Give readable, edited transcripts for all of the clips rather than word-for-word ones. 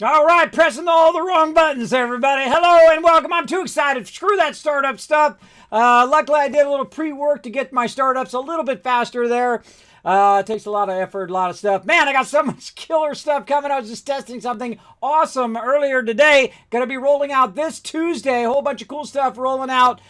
All right, pressing all the wrong buttons, everybody. Hello and welcome. I'm too excited. Screw that startup stuff. Luckily, I did a little pre-work to get my startups a little bit faster there. It takes a lot of effort, a lot of stuff. Man, I got so much killer stuff coming. I was just testing something awesome earlier today. Going to be rolling out this Tuesday. A whole bunch of cool stuff rolling out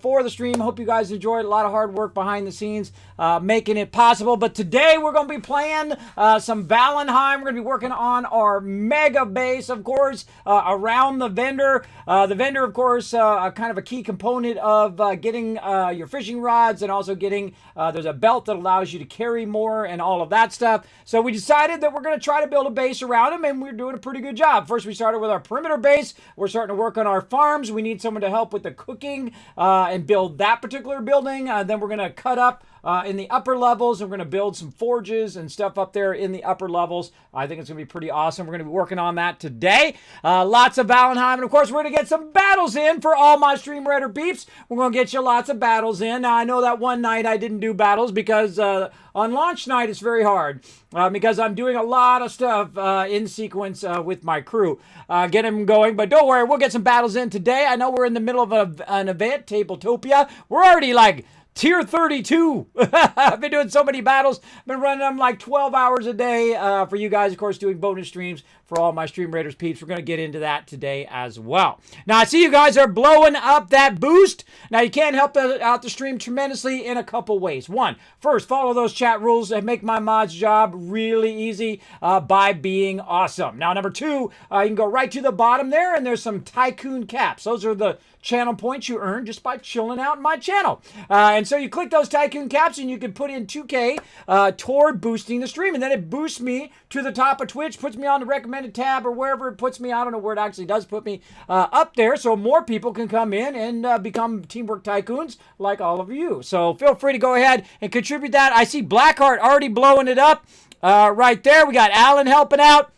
for the stream. Hope you guys enjoyed. A lot of hard work behind the scenes making it possible. But today we're going to be playing some Valheim. We're going to be working on our mega base, of course, around the vendor. The vendor, of course, kind of a key component of getting your fishing rods and also getting, there's a belt that allows you to carry more and all of that stuff. So we decided that we're going to try to build a base around them, and we're doing a pretty good job. First, we started with our perimeter base. We're starting to work on our farms. We need someone to help with the cooking and build that particular building. Then we're going to cut up in the upper levels, and we're going to build some forges and stuff up there in the upper levels. I think it's going to be pretty awesome. We're going to be working on that today. Lots of Valheim, and of course, we're going to get some battles in for all my Stream Raider peeps. We're going to get you lots of battles in. Now, I know that one night I didn't do battles because on launch night it's very hard because I'm doing a lot of stuff in sequence with my crew. Get them going, but don't worry, we'll get some battles in today. I know we're in the middle of an event, Tabletopia. We're already like Tier 32. I've been doing so many battles. Been running them like 12 hours a day for you guys, of course, doing bonus streams for all my Stream Raiders peeps. We're going to get into that today as well. Now, I see you guys are blowing up that boost. Now, you can help out the stream tremendously in a couple ways. One, first, follow those chat rules and make my mod's job really easy by being awesome. Now, number two, you can go right to the bottom there, and there's some Tycoon caps. Those are the channel points you earn just by chilling out in my channel. And so you click those Tycoon caps and you can put in 2K toward boosting the stream. And then it boosts me to the top of Twitch, puts me on the recommended tab or wherever it puts me. I don't know where it actually does put me up there, so more people can come in and become Teamwork Tycoons like all of you. So feel free to go ahead and contribute that. I see Blackheart already blowing it up right there. We got Alan helping out.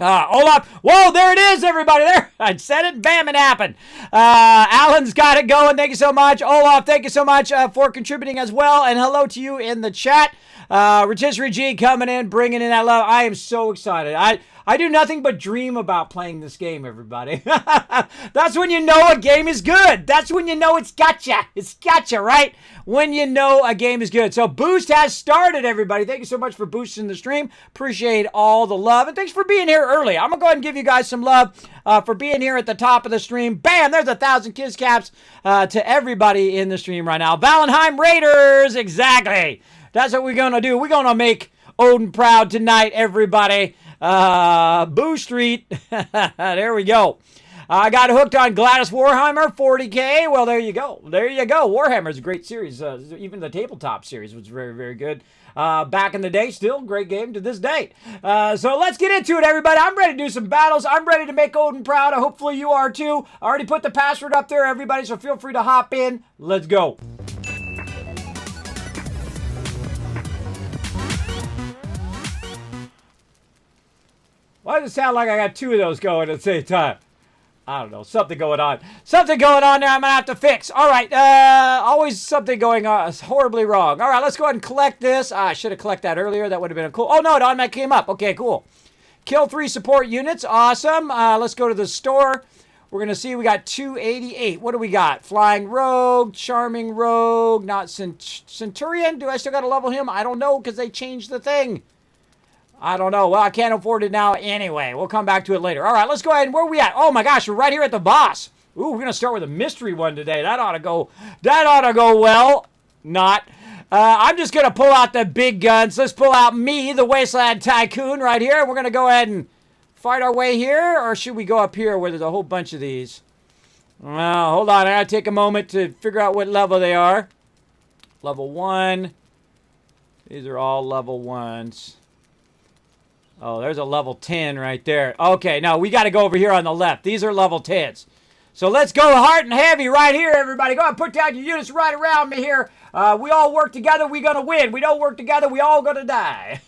Olaf, whoa, there it is, everybody, there. I said it, bam, it happened. Alan's got it going. Thank you so much. Olaf, thank you so much for contributing as well, and hello to you in the chat. Rotisserie G coming in, bringing in that love. I am so excited. I do nothing but dream about playing this game, everybody. That's when you know a game is good. That's when you know it's gotcha. It's gotcha, right? When you know a game is good. So Boost has started, everybody. Thank you so much for boosting the stream. Appreciate all the love. And thanks for being here early. I'm going to go ahead and give you guys some love for being here at the top of the stream. Bam! There's 1,000 kiss caps to everybody in the stream right now. Valheim Raiders! Exactly. That's what we're going to do. We're going to make Odin proud tonight, everybody. Boo Street. There we go. I got hooked on Gladys Warhammer, 40K. Well, there you go. There you go. Warhammer's a great series. Even the tabletop series was very, very good. Back in the day, still great game to this day. So let's get into it, everybody. I'm ready to do some battles. I'm ready to make Odin proud. Hopefully you are too. I already put the password up there, everybody, so feel free to hop in. Let's go. Why does it sound like I got two of those going at the same time? I don't know. Something going on. Something going on there I'm going to have to fix. All right. Always something going on. It's horribly wrong. All right. Let's go ahead and collect this. I should have collected that earlier. That would have been cool. Oh, no. It automatically came up. Okay, cool. Kill 3 support units. Awesome. Let's go to the store. We're going to see we got 288. What do we got? Flying Rogue, Charming Rogue, not Centurion. Do I still got to level him? I don't know because they changed the thing. I don't know. Well, I can't afford it now anyway. We'll come back to it later. All right, let's go ahead. Where are we at? Oh, my gosh, we're right here at the boss. Ooh, we're going to start with a mystery one today. That ought to go well. Not. I'm just going to pull out the big guns. Let's pull out me, the Wasteland Tycoon, right here. We're going to go ahead and fight our way here, or should we go up here where there's a whole bunch of these? Hold on. I got to take a moment to figure out what level they are. Level 1. These are all level 1s. Oh, there's a level 10 right there. Okay, now we got to go over here on the left. These are level 10s. So let's go hard and heavy right here, everybody. Go ahead and put down your units right around me here. We all work together, we're going to win. We don't work together, we all going to die.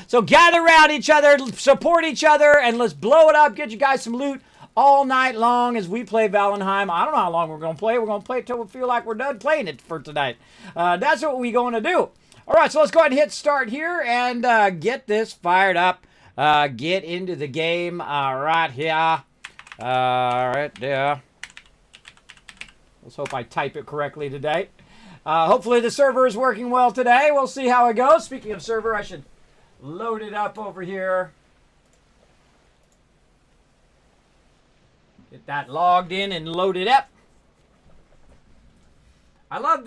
So gather around each other, support each other, and let's blow it up. Get you guys some loot all night long as we play Valheim. I don't know how long we're going to play. We're going to play it till we feel like we're done playing it for tonight. That's what we're going to do. All right, so let's go ahead and hit start here and get this fired up. get into the game right here. Right there. Let's hope I type it correctly today. Hopefully the server is working well today. We'll see how it goes. Speaking of server, I should load it up over here. Get that logged in and loaded up. I love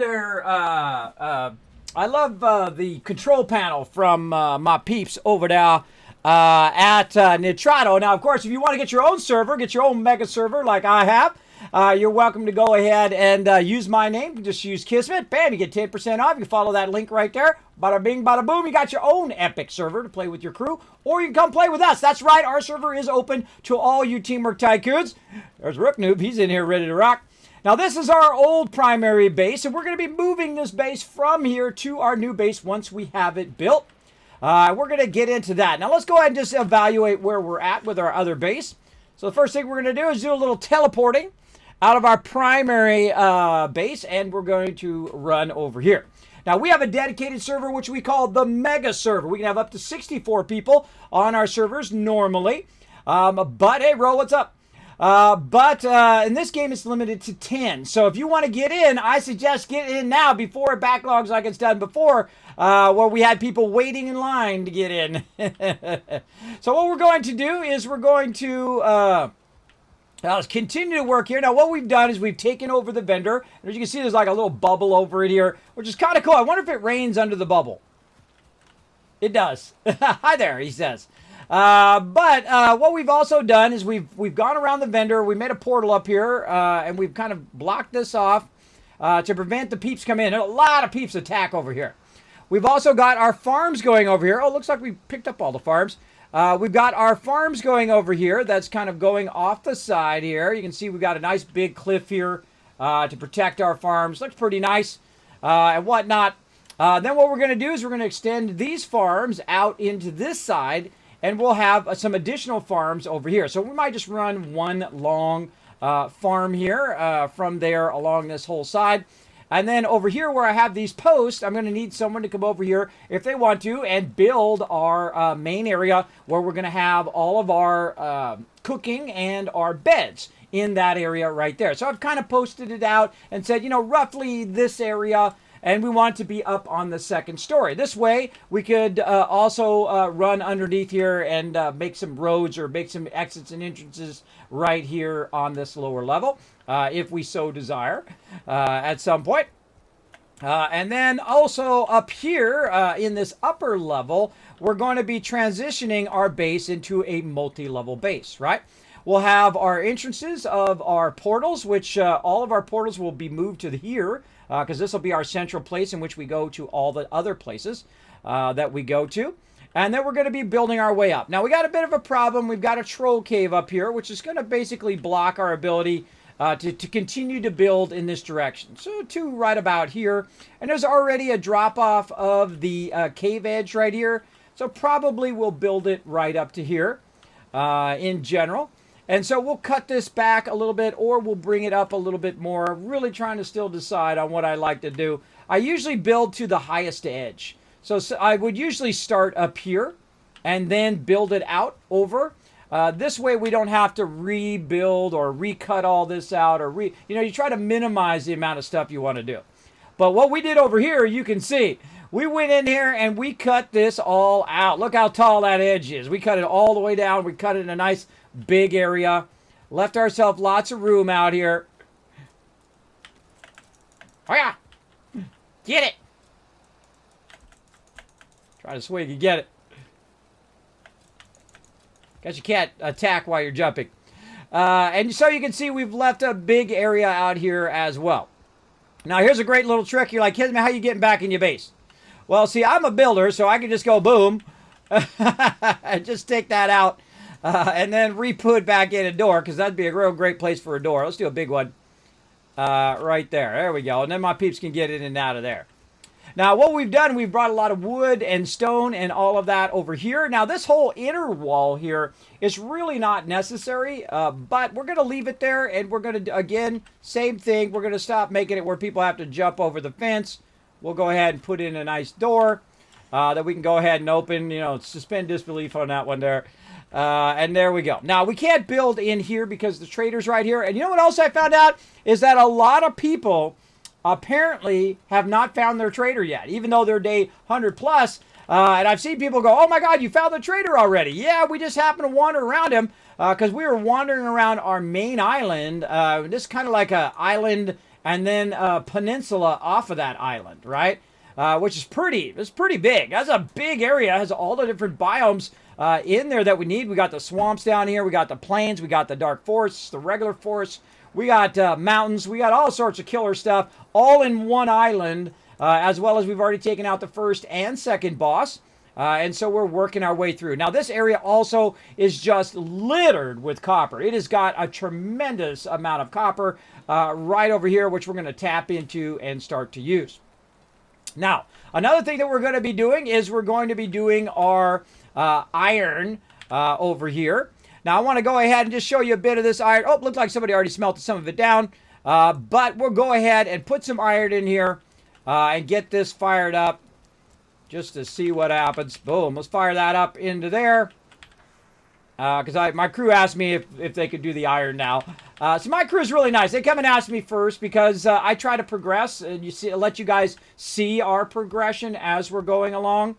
the control panel from my peeps over there at Nitrado. Now, of course, if you want to get your own server, get your own mega server like I have, you're welcome to go ahead and use my name. Just use Kismet. Bam, you get 10% off. You follow that link right there. Bada bing, bada boom. You got your own epic server to play with your crew, or you can come play with us. That's right. Our server is open to all you Teamwork Tycoons. There's Rook Noob. He's in here ready to rock. Now, this is our old primary base, and we're going to be moving this base from here to our new base once we have it built. We're going to get into that. Now, let's go ahead and just evaluate where we're at with our other base. So the first thing we're going to do is do a little teleporting out of our primary base, and we're going to run over here. Now, we have a dedicated server, which we call the Mega Server. We can have up to 64 people on our servers normally. But, hey, Ro, what's up? But in this game, it's limited to 10. So if you want to get in, I suggest get in now before it backlogs like it's done before, where we had people waiting in line to get in. So what we're going to do is we're going to continue to work here. Now, what we've done is we've taken over the vendor. As you can see, there's like a little bubble over it here, which is kind of cool. I wonder if it rains under the bubble. It does. Hi there, he says. But what we've also done is we've gone around the vendor. We made a portal up here, and we've kind of blocked this off to prevent the peeps coming in. There's a lot of peeps attack over here. We've also got our farms going over here. Oh, looks like we picked up all the farms. We've got our farms going over here. That's kind of going off the side here. You can see we've got a nice big cliff here to protect our farms. Looks pretty nice and whatnot. Then what we're going to do is we're going to extend these farms out into this side, and we'll have some additional farms over here. So we might just run one long farm here from there along this whole side. And then over here where I have these posts, I'm going to need someone to come over here if they want to and build our main area where we're going to have all of our cooking and our beds in that area right there. So I've kind of posted it out and said, you know, roughly this area, and we want to be up on the second story. This way, we could also run underneath here and make some roads or make some exits and entrances right here on this lower level, if we so desire, at some point. And then also up here in this upper level, we're going to be transitioning our base into a multi-level base, right? We'll have our entrances of our portals, which all of our portals will be moved to here, because this will be our central place in which we go to all the other places that we go to. And then we're going to be building our way up. Now, we got a bit of a problem. We've got a troll cave up here, which is going to basically block our ability to continue to build in this direction. So, to right about here. And there's already a drop-off of the cave edge right here. So, probably we'll build it right up to here in general. And so we'll cut this back a little bit, or we'll bring it up a little bit more. Really trying to still decide on what I like to do. I usually build to the highest edge. So I would usually start up here and then build it out over. This way we don't have to rebuild or recut all this out, or you try to minimize the amount of stuff you want to do. But what we did over here, you can see, we went in here and we cut this all out. Look how tall that edge is. We cut it all the way down. We cut it in a nice big area. Left ourselves lots of room out here. Oh yeah! Get it! Try to swing and get it. Guess you can't attack while you're jumping. And so you can see we've left a big area out here as well. Now here's a great little trick. You're like, Kismet, how you getting back in your base? Well, see, I'm a builder, so I can just go boom. And just take that out. And then re-put back in a door, because that'd be a real great place for a door. Let's do a big one. Right there. There we go. And then my peeps can get in and out of there. Now, what we've done, we've brought a lot of wood and stone and all of that over here. Now, this whole inner wall here is really not necessary, but we're going to leave it there, and we're going to, again, same thing. We're going to stop making it where people have to jump over the fence. We'll go ahead and put in a nice door. that we can go ahead and open. You know, suspend disbelief on that one there. And there we go. Now, we can't build in here because the trader's right here. And you know what else I found out? Is that a lot of people apparently have not found their trader yet, even though they're day 100 plus. And I've seen people go, oh my God, you found the trader already. Yeah, we just happened to wander around him because we were wandering around our main island. This is kind of like a island and then a peninsula off of that island, right? Which is it's pretty big. That's a big area. It has all the different biomes in there that we need. We got the swamps down here. We got the plains. We got the dark forests, the regular forests. We got mountains. We got all sorts of killer stuff all in one island, as well as we've already taken out the first and second boss. And so we're working our way through. Now, this area also is just littered with copper. It has got a tremendous amount of copper right over here, which we're going to tap into and start to use. Now, another thing that we're going to be doing is we're going to be doing our iron over here. Now, I want to go ahead and just show you a bit of this iron. Oh, looks like somebody already smelted some of it down. But we'll go ahead and put some iron in here and get this fired up just to see what happens. Boom. Let's fire that up into there. Because my crew asked me if they could do the iron now. So my crew is really nice. They come and ask me first because I try to progress and let you guys see our progression as we're going along.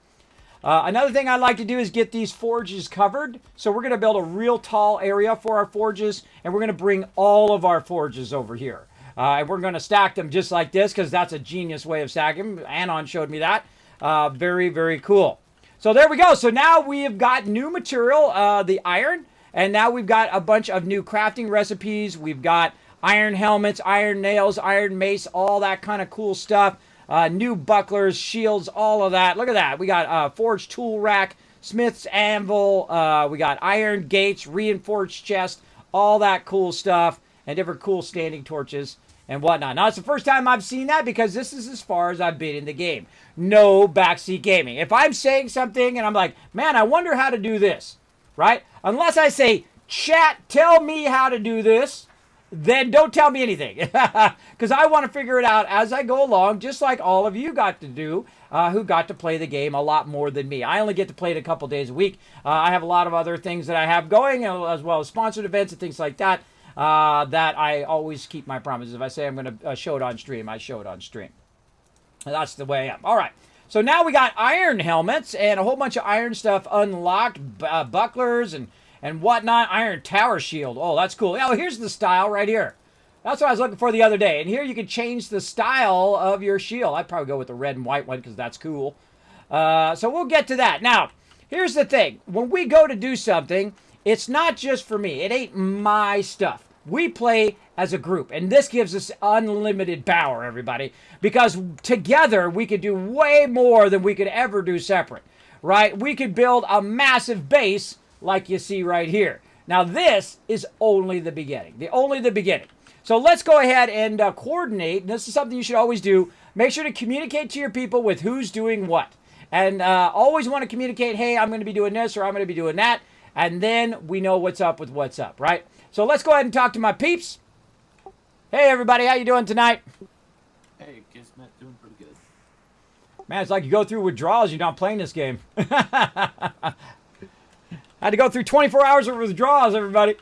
Another thing I'd like to do is get these forges covered. So we're going to build a real tall area for our forges, and we're going to bring all of our forges over here. And we're going to stack them just like this because that's a genius way of stacking them. Anon showed me that. Very, very cool. So there we go. So now we have got new material, the iron, and now we've got a bunch of new crafting recipes. We've got iron helmets, iron nails, iron mace, all that kind of cool stuff. New bucklers, shields, all of that. Look at that. We got forged tool rack, smith's anvil. We got iron gates, reinforced chest, all that cool stuff, and different cool standing torches and whatnot. Now, it's the first time I've seen that because this is as far as I've been in the game. No backseat gaming. If I'm saying something and I'm like, man, I wonder how to do this, right? Unless I say, chat, tell me how to do this, then don't tell me anything. Because I want to figure it out as I go along, just like all of you got to do, who got to play the game a lot more than me. I only get to play it a couple days a week. I have a lot of other things that I have going, as well as sponsored events and things like that, that I always keep my promises. If I say I'm going to show it on stream, I show it on stream. That's the way I am. All right. So now we got iron helmets and a whole bunch of iron stuff unlocked, bucklers and whatnot. Iron tower shield. Oh, that's cool. Oh, here's the style right here. That's what I was looking for the other day. And here you can change the style of your shield. I'd probably go with the red and white one because that's cool. So we'll get to that. Now, here's the thing. When we go to do something, it's not just for me. It ain't my stuff. We play as a group, and this gives us unlimited power, everybody, because together we could do way more than we could ever do separate, right? We could build a massive base like you see right here. Now, this is only the beginning, only the beginning. So let's go ahead and coordinate. This is something you should always do. Make sure to communicate to your people with who's doing what, and always want to communicate, hey, I'm going to be doing this or I'm going to be doing that, and then we know what's up with what's up, right? So let's go ahead and talk to my peeps. Hey, everybody. How you doing tonight? Hey, Kismet. Doing pretty good. Man, it's like you go through withdrawals. You're not playing this game. Had to go through 24 hours of withdrawals, everybody.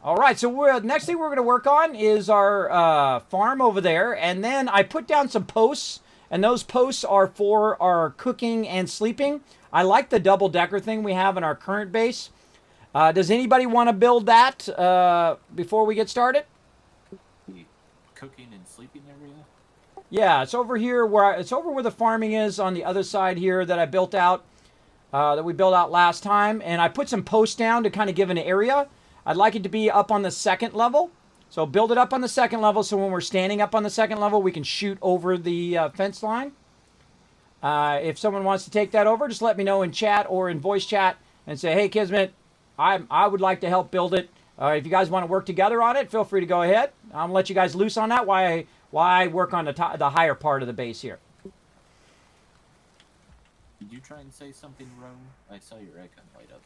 All right. So next thing we're going to work on is our farm over there. And then I put down some posts. And those posts are for our cooking and sleeping. I like the double-decker thing we have in our current base. Does anybody want to build that before we get started? The cooking and sleeping area? Yeah, it's over here it's over where the farming is on the other side here that I built out, that we built out last time. And I put some posts down to kind of give an area. I'd like it to be up on the second level. So build it up on the second level so when we're standing up on the second level, we can shoot over the fence line. If someone wants to take that over, just let me know in chat or in voice chat and say, hey, Kismet, I would like to help build it. If you guys want to work together on it, feel free to go ahead. I'm going to let you guys loose on that while I work on the higher part of the base here. Did you try and say something wrong? I saw your icon light up.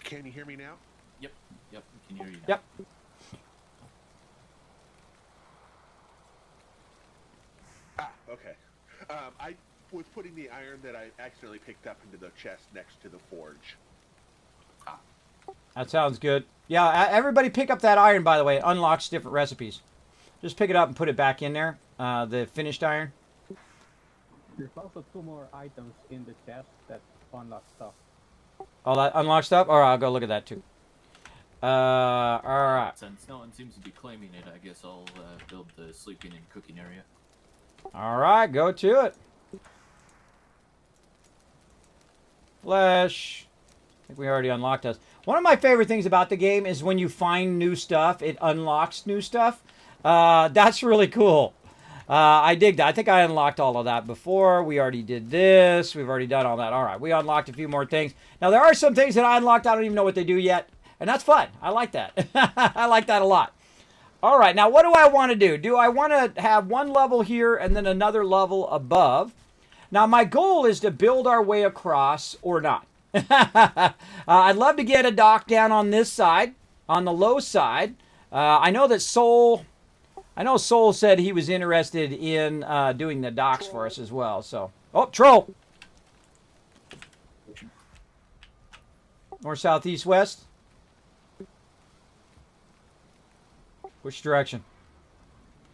Can you hear me now? Yep, we can hear you now. Yep. I was putting the iron that I accidentally picked up into the chest next to the forge. That sounds good. Yeah, everybody pick up that iron, by the way. It unlocks different recipes. Just pick it up and put it back in there. The finished iron. There's also 2 more items in the chest that unlock stuff. Oh, that unlocks stuff? All right, I'll go look at that too. All right. Since no one seems to be claiming it, I guess I'll build the sleeping and cooking area. All right, go to it. Flesh. I think we already unlocked us. One of my favorite things about the game is when you find new stuff, it unlocks new stuff. That's really cool. I dig that. I think I unlocked all of that before. We already did this. We've already done all that. All right, we unlocked a few more things. Now, there are some things that I unlocked. I don't even know what they do yet. And that's fun. I like that. I like that a lot. All right, now what do I want to do? Do I want to have one level here and then another level above? Now, my goal is to build our way across or not. I'd love to get a dock down on this side, on the low side. I know Soul said he was interested in doing the docks for us as well. So, oh, troll. North, south, east, west. Which direction?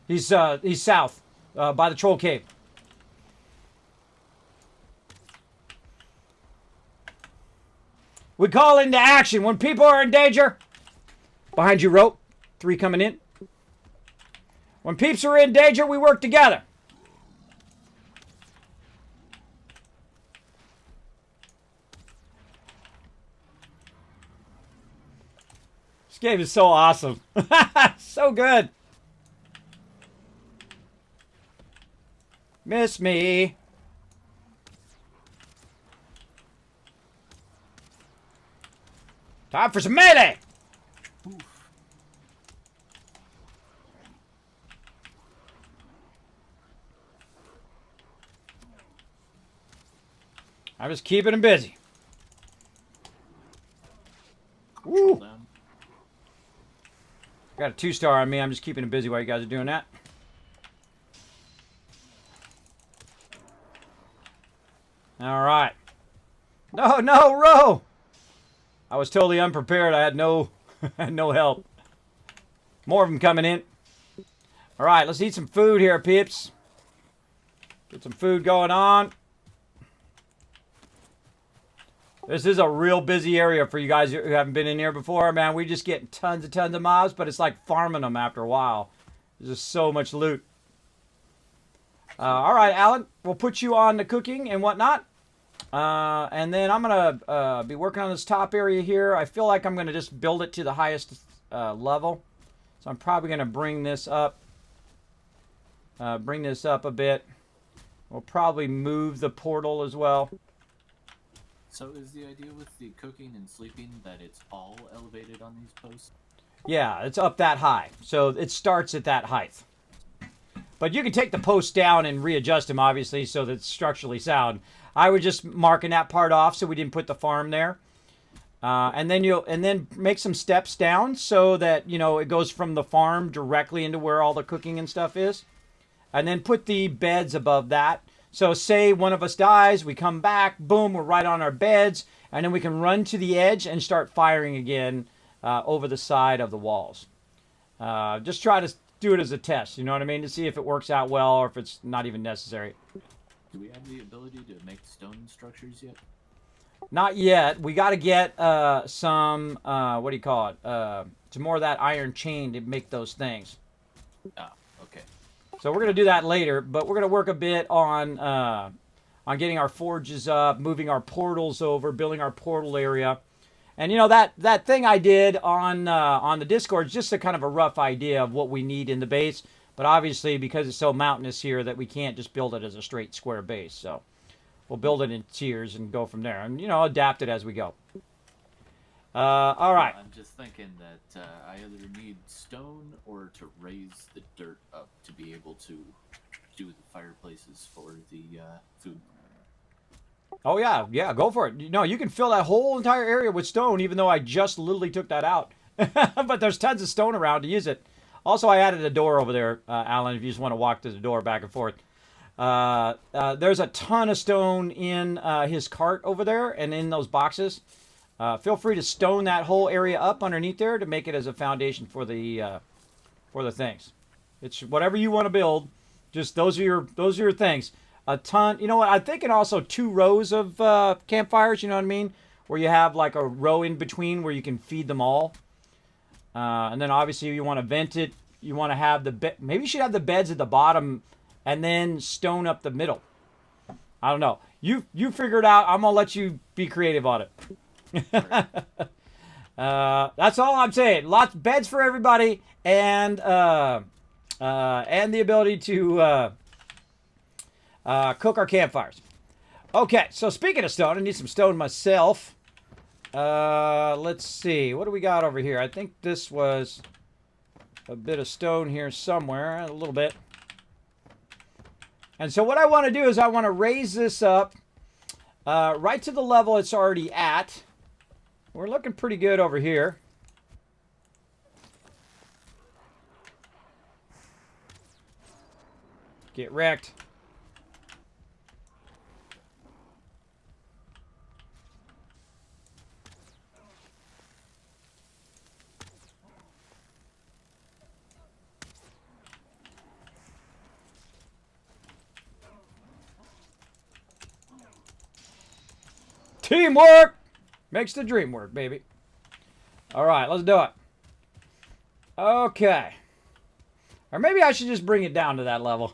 He's south, by the troll cave. We call into action when people are in danger. Behind you, rope. 3 coming in. When peeps are in danger, we work together. This game is so awesome. So good. Miss me. Time for some melee. I was keeping him busy. Woo. Got a 2-star on me. I'm just keeping him busy while you guys are doing that. All right. No, row. I was totally unprepared. I had no help. More of them coming in. All right, let's eat some food here, peeps. Get some food going on. This is a real busy area for you guys who haven't been in here before. Man, we just get tons of mobs, but it's like farming them after a while. There's just so much loot. All right, Alan, we'll put you on the cooking and whatnot. And then I'm going to be working on this top area here. I feel like I'm going to just build it to the highest level. So I'm probably going to bring this up. Bring this up a bit. We'll probably move the portal as well. So is the idea with the cooking and sleeping that it's all elevated on these posts? Yeah, it's up that high. So it starts at that height. But you can take the posts down and readjust them, obviously, so that it's structurally sound. I would just marking that part off so we didn't put the farm there. And then make some steps down so that, you know, it goes from the farm directly into where all the cooking and stuff is. And then put the beds above that. So say one of us dies, we come back, boom, we're right on our beds, and then we can run to the edge and start firing again over the side of the walls. Just try to do it as a test, you know what I mean, to see if it works out well or if it's not even necessary. Do we have the ability to make stone structures yet? Not yet. We got to get some, what do you call it, some more of that iron chain to make those things. Ah, okay. So we're going to do that later, but we're going to work a bit on getting our forges up, moving our portals over, building our portal area. And, you know, that thing I did on the Discord is just a kind of a rough idea of what we need in the base. But obviously, because it's so mountainous here, that we can't just build it as a straight square base. So we'll build it in tiers and go from there. And, you know, adapt it as we go. All right. I'm just thinking that I either need stone or to raise the dirt up to be able to do the fireplaces for the food. Oh, yeah, go for it. No, you can fill that whole entire area with stone, even though I just literally took that out. But there's tons of stone around to use it. Also, I added a door over there, Alan, if you just want to walk to the door back and forth. There's a ton of stone in his cart over there and in those boxes. Feel free to stone that whole area up underneath there to make it as a foundation for the things. It's whatever you want to build. Just those are your things. A ton. You know what? I'm thinking also 2 rows of campfires. You know what I mean? Where you have like a row in between where you can feed them all. And then obviously you want to vent it. You want to have the bed. Maybe you should have the beds at the bottom and then stone up the middle. I don't know. You figure it out. I'm gonna let you be creative on it. That's all I'm saying. Lots of beds for everybody, and the ability to cook our campfires. Okay, so speaking of stone, I need some stone myself. Let's see. What do we got over here? I think this was a bit of stone here somewhere. A little bit. And so what I want to do is I want to raise this up right to the level it's already at. We're looking pretty good over here. Get wrecked. Teamwork makes the dream work, baby. All right, let's do it. Okay. Or maybe I should just bring it down to that level.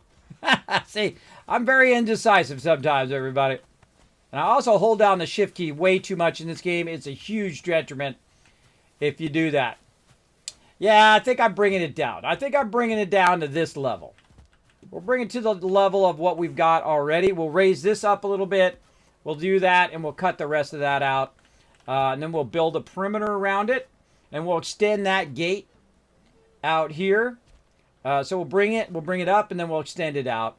See, I'm very indecisive sometimes, everybody. And I also hold down the shift key way too much in this game. It's a huge detriment if you do that. Yeah, I think I'm bringing it down. I think I'm bringing it down to this level. We'll bring it to the level of what we've got already. We'll raise this up a little bit. We'll do that, and we'll cut the rest of that out. And then we'll build a perimeter around it, and we'll extend that gate out here. So we'll bring it up, and then we'll extend it out.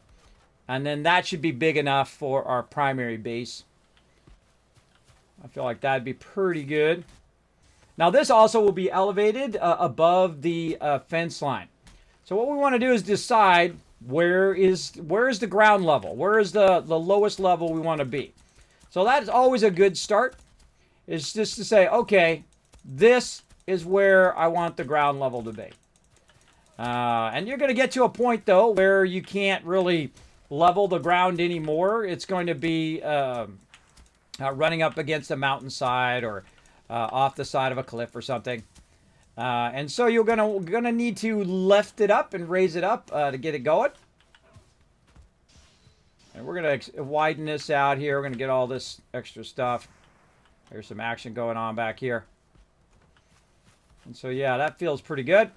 And then that should be big enough for our primary base. I feel like that'd be pretty good. Now this also will be elevated above the fence line. So what we want to do is decide where is the ground level? Where is the lowest level we want to be? So that is always a good start. Is just to say, okay, this is where I want the ground level to be. And you're going to get to a point, though, where you can't really level the ground anymore. It's going to be running up against a mountainside or off the side of a cliff or something. And so you're gonna need to lift it up and raise it up to get it going. And we're going to widen this out here. We're going to get all this extra stuff. There's some action going on back here. And so, yeah, that feels pretty good.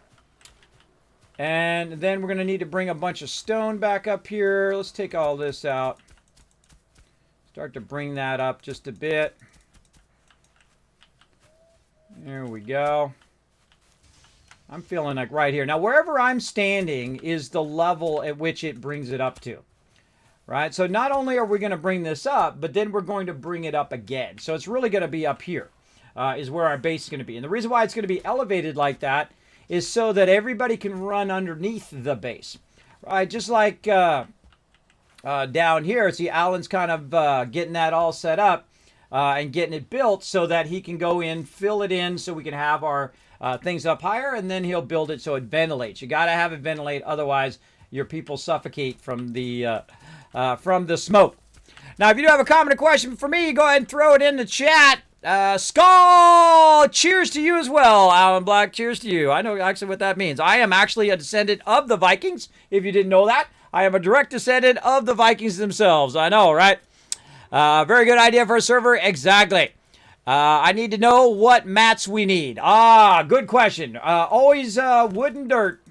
And then we're going to need to bring a bunch of stone back up here. Let's take all this out. Start to bring that up just a bit. There we go. I'm feeling like right here. Now, wherever I'm standing is the level at which it brings it up to. Right? So not only are we going to bring this up, but then we're going to bring it up again. So it's really going to be up here is where our base is going to be. And the reason why it's going to be elevated like that is so that everybody can run underneath the base. Right? Just like down here. See, Alan's kind of getting that all set up and getting it built so that he can go in, fill it in so we can have our things up higher, and then he'll build it so it ventilates. You got to have it ventilate, otherwise your people suffocate from the smoke. Now, if you do have a comment or question for me, go ahead and throw it in the chat. Skull! Cheers to you as well, Alan Black. Cheers to you. I know actually what that means. I am actually a descendant of the Vikings, if you didn't know that. I am a direct descendant of the Vikings themselves. I know, right? Very good idea for a server. Exactly. I need to know what mats we need. Good question. Always wood and dirt.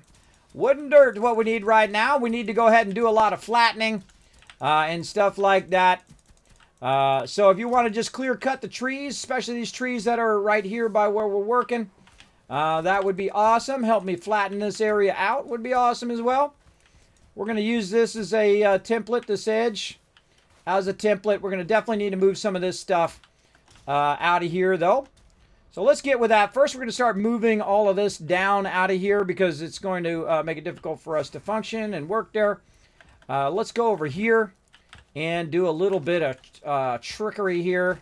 Wood and dirt is what we need right now. We need to go ahead and do a lot of flattening and stuff like that. So if you want to just clear cut the trees, especially these trees that are right here by where we're working, that would be awesome. Help me flatten this area out would be awesome as well. We're going to use this as a template, this edge as a template. We're going to definitely need to move some of this stuff out of here, though. So let's get with that. First, we're going to start moving all of this down out of here because it's going to make it difficult for us to function and work there. Let's go over here and do a little bit of trickery here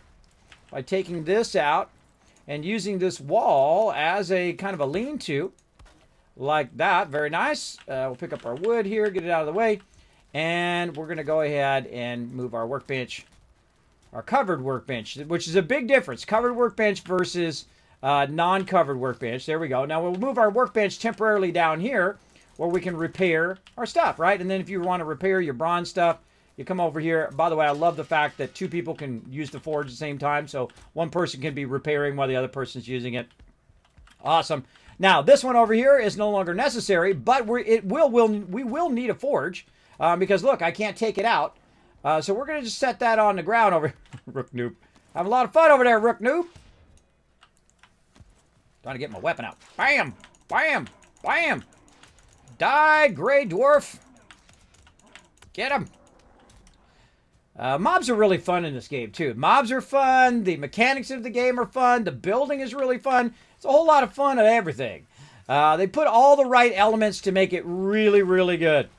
by taking this out and using this wall as a kind of a lean-to, like that. Very nice. We'll pick up our wood here, get it out of the way, and we're going to go ahead and move our workbench, our covered workbench, which is a big difference. Covered workbench versus non-covered workbench. There we go. Now we'll move our workbench temporarily down here where we can repair our stuff, right? And then if you want to repair your bronze stuff, you come over here. By the way, I love the fact that two people can use the forge at the same time. So one person can be repairing while the other person's using it. Awesome. Now, this one over here is no longer necessary, but we will need a forge because, look, I can't take it out. So we're going to just set that on the ground over here. Rook Noob. Have a lot of fun over there, Rook Noob. Trying to get my weapon out. Bam! Bam! Bam! Die, Grey Dwarf. Get him. Mobs are really fun in this game, too. Mobs are fun. The mechanics of the game are fun. The building is really fun. It's a whole lot of fun of everything. They put all the right elements to make it really, really good.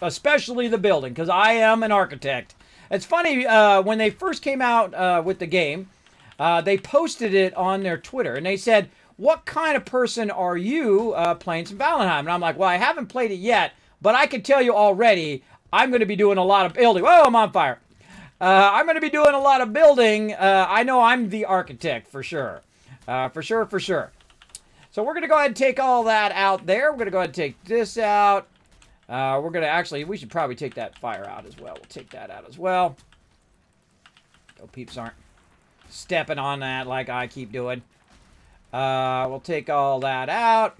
Especially the building, because I am an architect. It's funny, when they first came out with the game, they posted it on their Twitter, and they said, what kind of person are you playing some Valheim? And I'm like, well, I haven't played it yet, but I can tell you already, I'm going to be doing a lot of building. Whoa, I'm on fire. I'm going to be doing a lot of building. I know I'm the architect for sure. For sure. So we're going to go ahead and take all that out there. We're going to go ahead and take this out. We're going to actually, we should probably take that fire out as well. We'll take that out as well. Oh, peeps aren't stepping on that like I keep doing. We'll take all that out.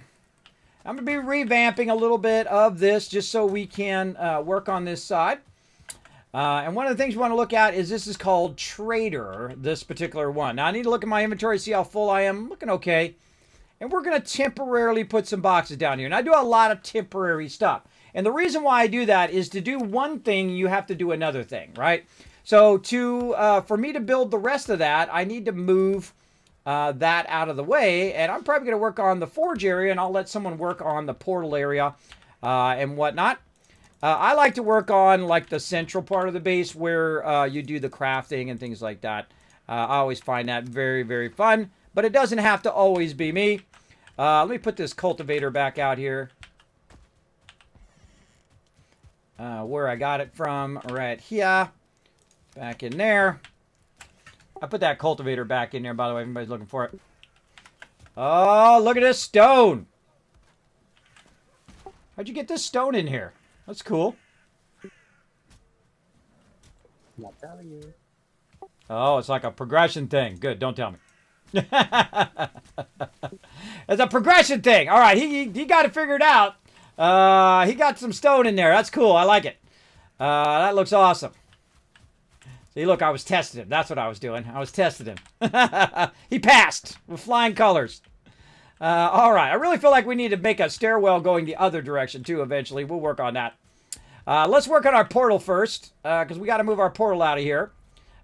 I'm going to be revamping a little bit of this just so we can work on this side. And one of the things you want to look at is this is called Trader, this particular one. Now, I need to look at my inventory, see how full I am. I'm looking okay. And we're going to temporarily put some boxes down here. And I do a lot of temporary stuff. And the reason why I do that is to do one thing, you have to do another thing, right? So for me to build the rest of that, I need to move that out of the way, and I'm probably going to work on the forge area, and I'll let someone work on the portal area and whatnot. I like to work on like the central part of the base where you do the crafting and things like that. I always find that very, very fun, but it doesn't have to always be me. Let me put this cultivator back out here. Where I got it from, right here. Back in there. I put that cultivator back in there, by the way, if anybody's looking for it. Oh, look at this stone. How'd you get this stone in here? That's cool. Not telling you. Oh, it's like a progression thing. Good, don't tell me. It's a progression thing. All right, he got it figured out. He got some stone in there. That's cool. I like it. That looks awesome. See, look, I was testing him. That's what I was doing. I was testing him. He passed with flying colors. All right. I really feel like we need to make a stairwell going the other direction, too, eventually. We'll work on that. Let's work on our portal first, because we got to move our portal out of here.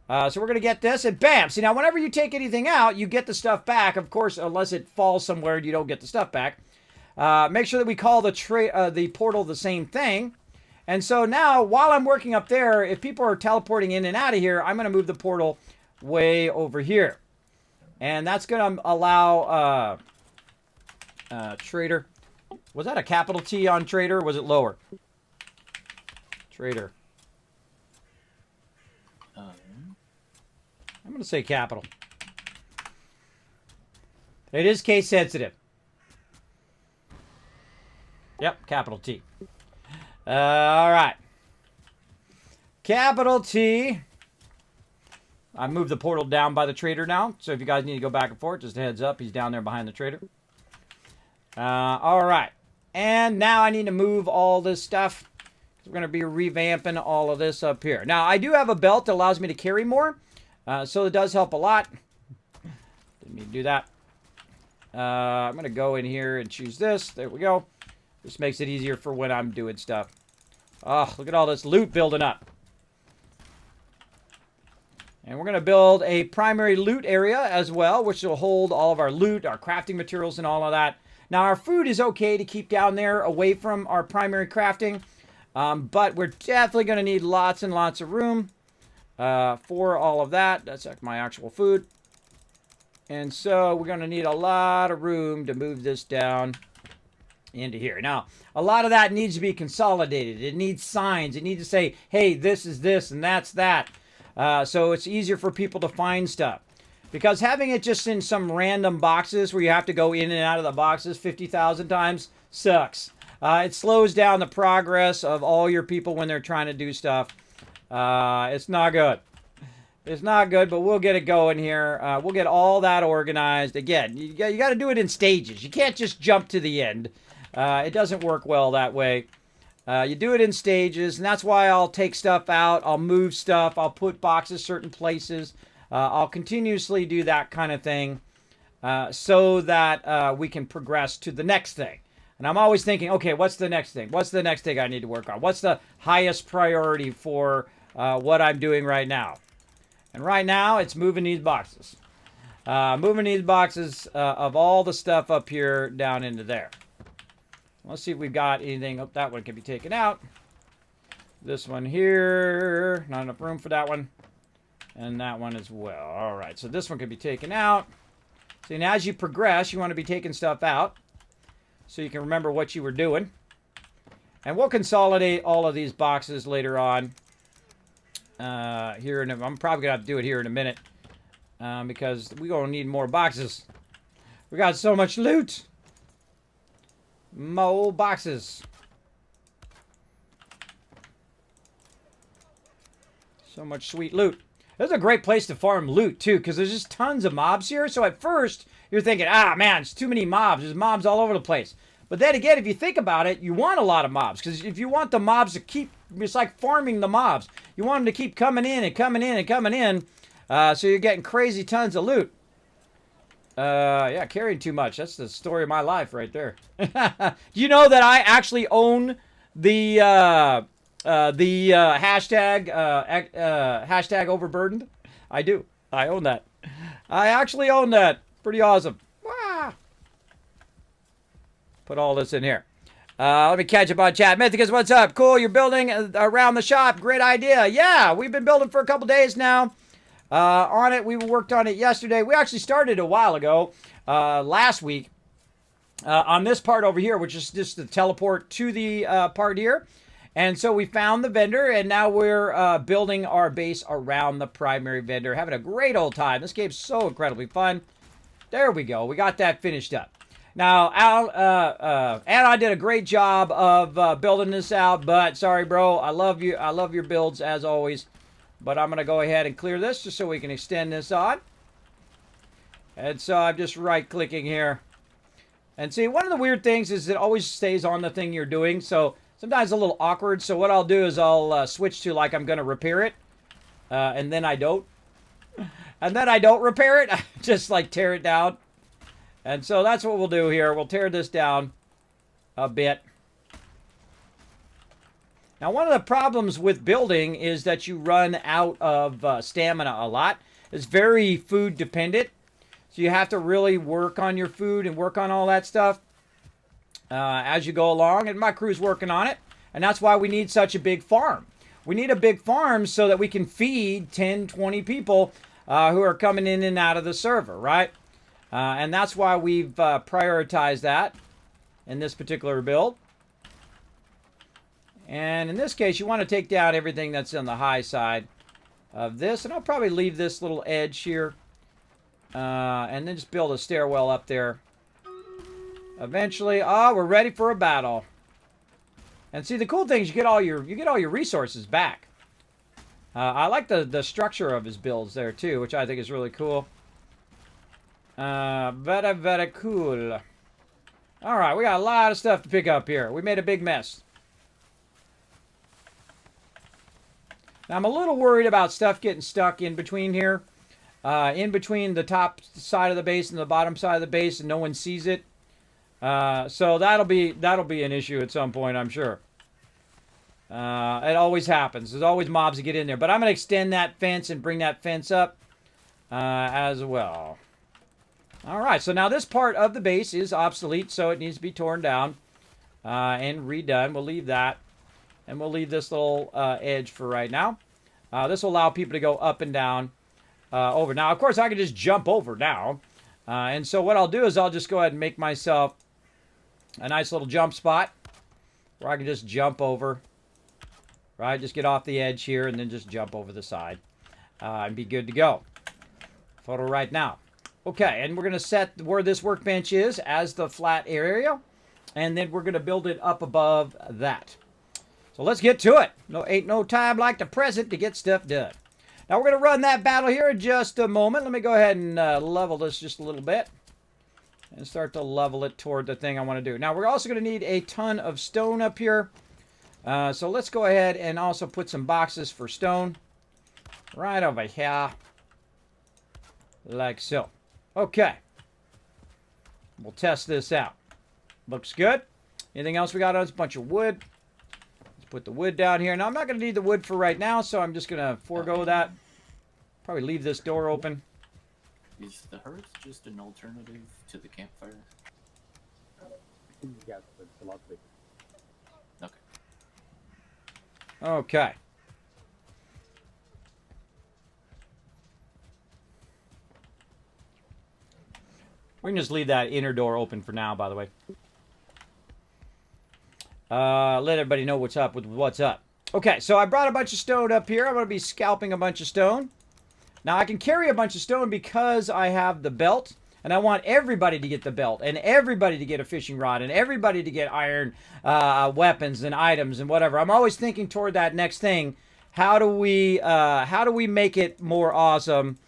So we're going to get this, and bam! See, now, whenever you take anything out, you get the stuff back. Of course, unless it falls somewhere and you don't get the stuff back. Make sure that we call the portal the same thing. And so now, while I'm working up there, if people are teleporting in and out of here, I'm going to move the portal way over here. And that's going to allow Trader. Was that a capital T on Trader, or was it lower? Trader. I'm going to say capital. It is case sensitive. Yep, capital T. All right. Capital T. I moved the portal down by the trader now. So if you guys need to go back and forth, just a heads up. He's down there behind the trader. All right. And now I need to move all this stuff. We're going to be revamping all of this up here. Now, I do have a belt that allows me to carry more. So it does help a lot. Didn't need to do that. I'm going to go in here and choose this. There we go. This makes it easier for when I'm doing stuff. Oh, look at all this loot building up. And we're going to build a primary loot area as well, which will hold all of our loot, our crafting materials, and all of that. Now, our food is okay to keep down there away from our primary crafting. But we're definitely going to need lots and lots of room for all of that. That's like my actual food. And so we're going to need a lot of room to move this down into here. Now, a lot of that needs to be consolidated. It needs signs. It needs to say, hey, this is this and that's that. So it's easier for people to find stuff. Because having it just in some random boxes where you have to go in and out of the boxes 50,000 times sucks. It slows down the progress of all your people when they're trying to do stuff. It's not good. It's not good, but we'll get it going here. We'll get all that organized. Again, you got to do it in stages. You can't just jump to the end. It doesn't work well that way. You do it in stages, and that's why I'll take stuff out. I'll move stuff. I'll put boxes certain places. I'll continuously do that kind of thing so that we can progress to the next thing. And I'm always thinking, okay, what's the next thing? What's the next thing I need to work on? What's the highest priority for what I'm doing right now? And right now, it's moving these boxes. Moving these boxes of all the stuff up here down into there. Let's see if we've got anything. Oh, that one can be taken out. This one here. Not enough room for that one. And that one as well. All right, so this one can be taken out. So and as you progress, you want to be taking stuff out so you can remember what you were doing. And we'll consolidate all of these boxes later on. Here, and I'm probably gonna have to do it here in a minute because we're gonna need more boxes. We got so much loot. More boxes. So much sweet loot. This is a great place to farm loot too, because there's just tons of mobs here. So at first you're thinking, ah man, it's too many mobs. There's mobs all over the place. But then again, if you think about it, you want a lot of mobs. Because if you want the mobs to keep, it's like farming the mobs. You want them to keep coming in and coming in and coming in. So you're getting crazy tons of loot. Yeah, carrying too much. That's the story of my life right there. You know that I actually own the hashtag, hashtag overburdened? I do. I own that. I actually own that. Pretty awesome. Put all this in here. Let me catch up on chat. Mythicus, what's up? Cool, you're building around the shop. Great idea. Yeah, we've been building for a couple days now. On it, we worked on it yesterday. We actually started a while ago, last week, on this part over here, which is just the teleport to the part here. And so we found the vendor, and now we're building our base around the primary vendor. Having a great old time. This game's so incredibly fun. There we go. We got that finished up. Now, Al and I did a great job of building this out, but sorry, bro. I love you. I love your builds as always. But I'm going to go ahead and clear this just so we can extend this on. And so I'm just right-clicking here. And see, one of the weird things is it always stays on the thing you're doing. So sometimes it's a little awkward. So what I'll do is I'll switch to like I'm going to repair it. And then I don't. And then I don't repair it. I just like tear it down. And so that's what we'll do here. We'll tear this down a bit. Now, one of the problems with building is that you run out of stamina a lot. It's very food dependent. So you have to really work on your food and work on all that stuff as you go along. And my crew's working on it. And that's why we need such a big farm. We need a big farm so that we can feed 10, 20 people who are coming in and out of the server, right? And that's why we've prioritized that in this particular build. And in this case, you want to take down everything that's on the high side of this. And I'll probably leave this little edge here. And then just build a stairwell up there. Eventually, we're ready for a battle. And see, the cool thing is you get all your resources back. I like the structure of his builds there too, which I think is really cool. Very, very cool. All right, we got a lot of stuff to pick up here. We made a big mess. Now, I'm a little worried about stuff getting stuck in between here. In between the top side of the base and the bottom side of the base, and no one sees it. So that'll be an issue at some point, I'm sure. It always happens. There's always mobs that get in there. But I'm going to extend that fence and bring that fence up as well. All right, so now this part of the base is obsolete, so it needs to be torn down and redone. We'll leave that. And we'll leave this little edge for right now. This will allow people to go up and down over. Now, of course, I can just jump over now. And so what I'll do is I'll just go ahead and make myself a nice little jump spot where I can just jump over. Right, just get off the edge here and then just jump over the side and be good to go. Photo right now. Okay, and we're going to set where this workbench is as the flat area. And then we're going to build it up above that. So let's get to it. Ain't no time like the present to get stuff done. Now we're going to run that battle here in just a moment. Let me go ahead and level this just a little bit. And start to level it toward the thing I want to do. Now we're also going to need a ton of stone up here. So let's go ahead and also put some boxes for stone. Right over here. Like so. Okay. We'll test this out. Looks good. Anything else we got on? It's a bunch of wood. Let's put the wood down here. Now, I'm not going to need the wood for right now, so I'm just going to forego that. Probably leave this door open. Is the hearth just an alternative to the campfire? Yes, it's a lot bigger. Okay. Okay. We can just leave that inner door open for now, by the way. Let everybody know what's up with what's up. Okay, so I brought a bunch of stone up here. I'm going to be scalping a bunch of stone. Now, I can carry a bunch of stone because I have the belt. And I want everybody to get the belt. And everybody to get a fishing rod. And everybody to get iron weapons and items and whatever. I'm always thinking toward that next thing. How do we make it more awesome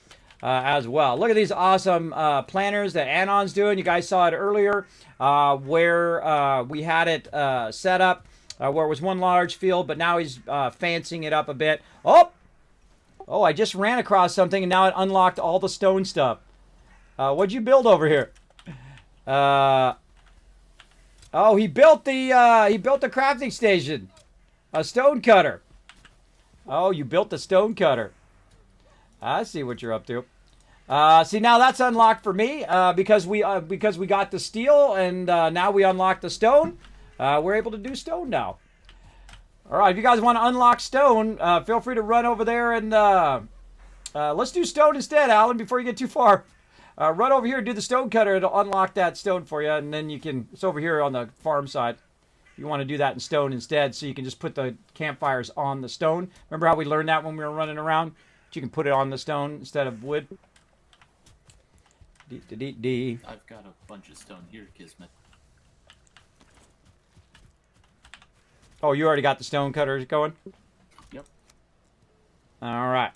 as well? Look at these awesome planners that Anon's doing. You guys saw it earlier where we had it set up where it was one large field, but now he's fancying it up a bit. Oh, I just ran across something and now it unlocked all the stone stuff. What'd you build over here? Oh, he built the crafting station, a stone cutter. Oh, you built the stone cutter. I see what you're up to. See, now that's unlocked for me because we got the steel and now we unlock the stone. We're able to do stone now. All right, if you guys want to unlock stone, feel free to run over there and let's do stone instead, Alan. Before you get too far, run over here and do the stone cutter. It'll unlock that stone for you, and then you can. It's over here on the farm side. You want to do that in stone instead, so you can just put the campfires on the stone. Remember how we learned that when we were running around? You can put it on the stone instead of wood. I've got a bunch of stone here, Kismet. Oh, you already got the stone cutters going? Yep. All right.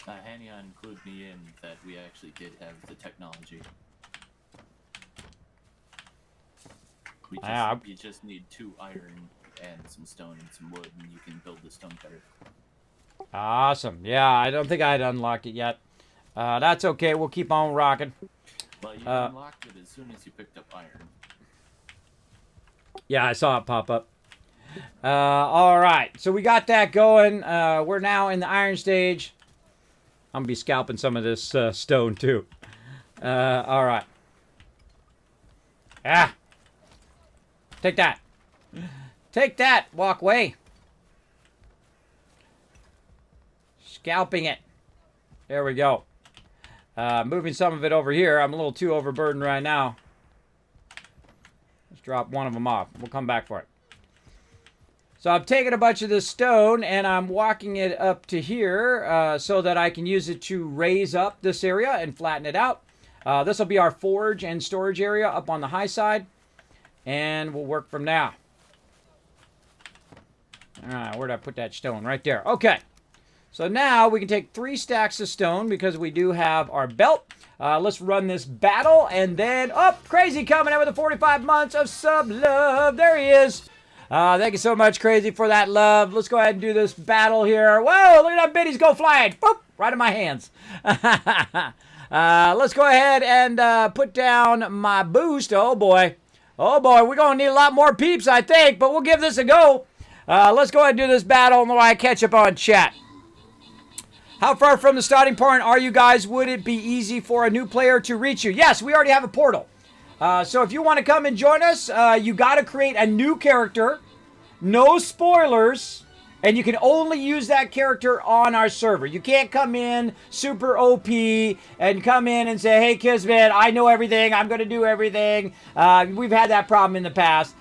Hania included me in that we actually did have the technology. You just need 2 iron and some stone and some wood, and you can build the stone cutter. Awesome. Yeah, I don't think I had unlocked it yet. That's okay. We'll keep on rocking. Well, you unlocked it as soon as you picked up iron. Yeah, I saw it pop up. All right. So we got that going. We're now in the iron stage. I'm going to be scalping some of this stone, too. All right. Ah. Take that. Take that, walkway. Scalping it. There we go. Moving some of it over here. I'm a little too overburdened right now. Let's drop one of them off. We'll come back for it. So I'm taking a bunch of this stone and I'm walking it up to here so that I can use it to raise up this area and flatten it out. This will be our forge and storage area up on the high side. And we'll work from now. All right, where did I put that stone? Right there. Okay. So now we can take 3 stacks of stone because we do have our belt. Let's run this battle and then... Oh, Crazy coming in with the 45 months of sub love. There he is. Thank you so much, Crazy, for that love. Let's go ahead and do this battle here. Whoa, look at that biddies go flying. Boop, right in my hands. Let's go ahead and put down my boost. Oh, boy. Oh, boy, we're going to need a lot more peeps, I think, but we'll give this a go. Let's go ahead and do this battle while I catch up on chat. How far from the starting point are you guys? Would it be easy for a new player to reach you? Yes, we already have a portal. So if you want to come and join us, you got to create a new character. no spoilers, and you can only use that character on our server. You can't come in super OP and come in and say, hey, Kismet, I know everything. I'm going to do everything. We've had that problem in the past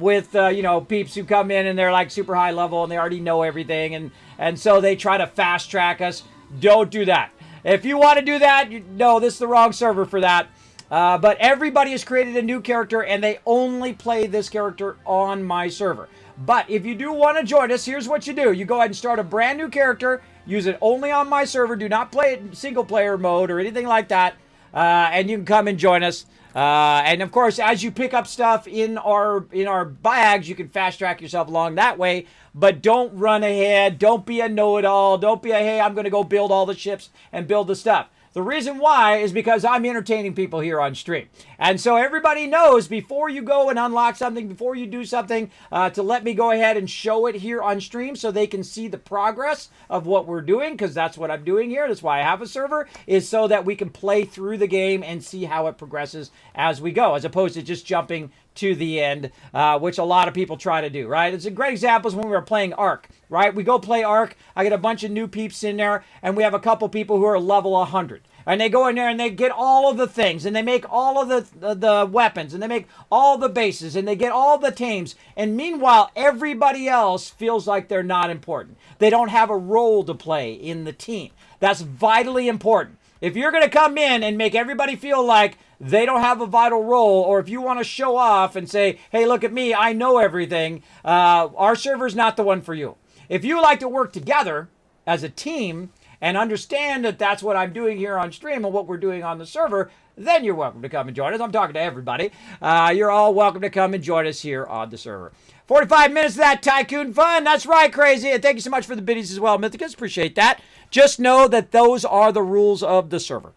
with, you know, peeps who come in and they're like super high level and they already know everything. And so they try to fast track us. Don't do that. If you want to do that, no, this is the wrong server for that. But everybody has created a new character, and they only play this character on my server. But if you do want to join us, here's what you do. You go ahead and start a brand new character. Use it only on my server. Do not play it in single-player mode or anything like that. And you can come and join us. And, of course, as you pick up stuff in our bags, you can fast-track yourself along that way. But don't run ahead. Don't be a know-it-all. Don't be a, hey, I'm going to go build all the ships and build the stuff. The reason why is because I'm entertaining people here on stream. And so everybody knows before you go and unlock something, before you do something, to let me go ahead and show it here on stream so they can see the progress of what we're doing, because that's what I'm doing here. That's why I have a server, is so that we can play through the game and see how it progresses as we go, as opposed to just jumping to the end, which a lot of people try to do, right? It's a great example is when we were playing Ark, right? We go play Ark, I get a bunch of new peeps in there, and we have a couple people who are level 100. And they go in there and they get all of the things, and they make all of the weapons, and they make all the bases, and they get all the tames. And meanwhile, everybody else feels like they're not important. They don't have a role to play in the team. That's vitally important. If you're going to come in and make everybody feel like they don't have a vital role, or if you want to show off and say, hey, look at me, I know everything, our server's not the one for you. If you like to work together as a team and understand that that's what I'm doing here on stream and what we're doing on the server, then you're welcome to come and join us. I'm talking to everybody. You're all welcome to come and join us here on the server. 45 minutes of that Tycoon fun. That's right, Crazy. And thank you so much for the biddies as well, Mythicus. Appreciate that. Just know that those are the rules of the server.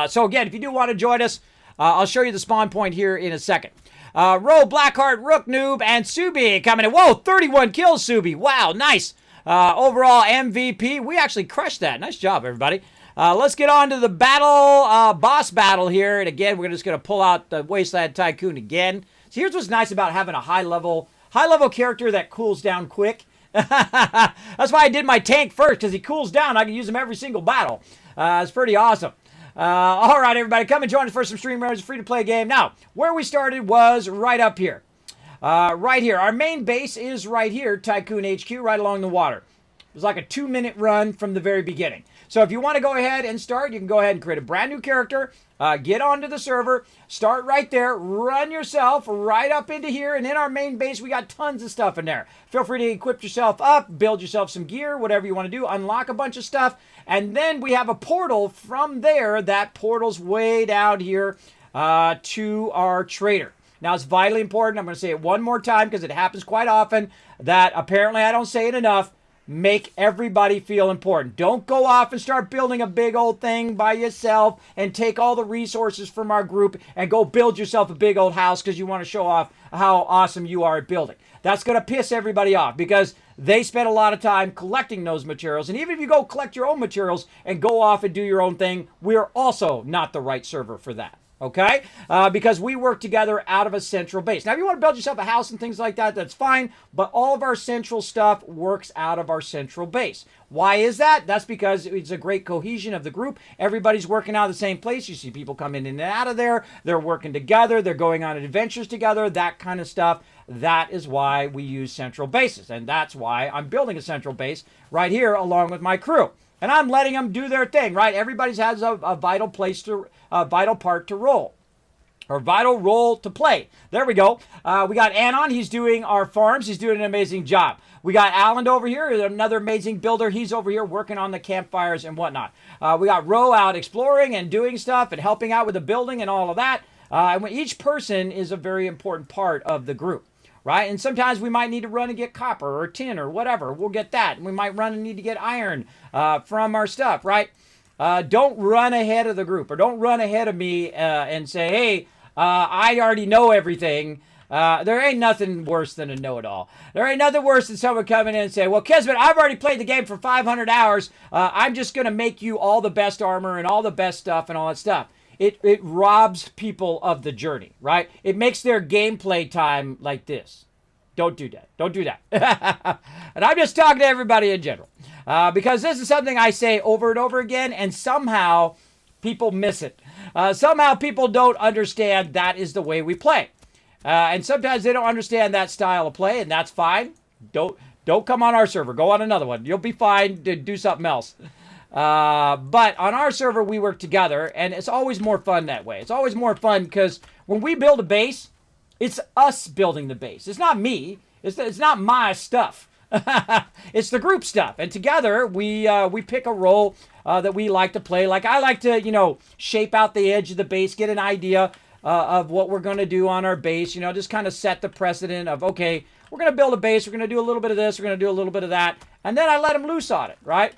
So again, if you do want to join us, I'll show you the spawn point here in a second. Ro, Blackheart, Rook, Noob, and Subi coming in. Whoa, 31 kills, Subi. Wow, nice. Overall MVP. We actually crushed that. Nice job, everybody. Let's get on to the battle, boss battle here. And again, we're just going to pull out the Wasteland Tycoon again. So here's what's nice about having a high-level character that cools down quick. That's why I did my tank first, because he cools down. I can use him every single battle. It's pretty awesome. All right, everybody, come and join us for some stream runs. It's a free-to-play game. Now, where we started was right up here. Right here. Our main base is right here, Tycoon HQ, right along the water. It was like a 2-minute run from the very beginning. So if you want to go ahead and start, you can go ahead and create a brand new character, get onto the server, start right there, run yourself right up into here, and in our main base, we got tons of stuff in there. Feel free to equip yourself up, build yourself some gear, whatever you want to do, unlock a bunch of stuff, and then we have a portal from there. That portal's way down here to our trader. Now, it's vitally important. I'm going to say it one more time because it happens quite often that apparently I don't say it enough. Make everybody feel important. Don't go off and start building a big old thing by yourself and take all the resources from our group and go build yourself a big old house because you want to show off how awesome you are at building. That's going to piss everybody off because they spend a lot of time collecting those materials. And even if you go collect your own materials and go off and do your own thing, we're also not the right server for that. Okay? Because we work together out of a central base. Now, if you want to build yourself a house and things like that, that's fine. But all of our central stuff works out of our central base. Why is that? That's because it's a great cohesion of the group. Everybody's working out of the same place. You see people coming in and out of there. They're working together. They're going on adventures together. That kind of stuff. That is why we use central bases. And that's why I'm building a central base right here along with my crew. And I'm letting them do their thing, right? Everybody has a vital place to, a vital part to roll. Or vital role to play. There we go. We got Anon. He's doing our farms. He's doing an amazing job. We got Alan over here, another amazing builder. He's over here working on the campfires and whatnot. We got Ro out exploring and doing stuff and helping out with the building and all of that. And each person is a very important part of the group. Right? And sometimes we might need to run and get copper or tin or whatever. We'll get that. And we might run and need to get iron from our stuff, right? Don't run ahead of the group or don't run ahead of me and say, hey, I already know everything. There ain't nothing worse than a know-it-all. There ain't nothing worse than someone coming in and saying, well, Kismet, I've already played the game for 500 hours. I'm just going to make you all the best armor and all the best stuff and all that stuff. It robs people of the journey, right? It makes their gameplay time like this. Don't do that. Don't do that. And I'm just talking to everybody in general. Because this is something I say over and over again, and somehow people miss it. Somehow people don't understand that is the way we play. And sometimes they don't understand that style of play, and that's fine. Don't come on our server. Go on another one. You'll be fine to do something else. But on our server, we work together, and it's always more fun that way. It's always more fun because when we build a base, it's us building the base. It's not me. It's not my stuff. It's the group stuff. And together, we pick a role that we like to play. Like I like to, shape out the edge of the base, get an idea of what we're going to do on our base. Just kind of set the precedent of, okay, we're going to build a base. We're going to do a little bit of this. We're going to do a little bit of that. And then I let them loose on it, right?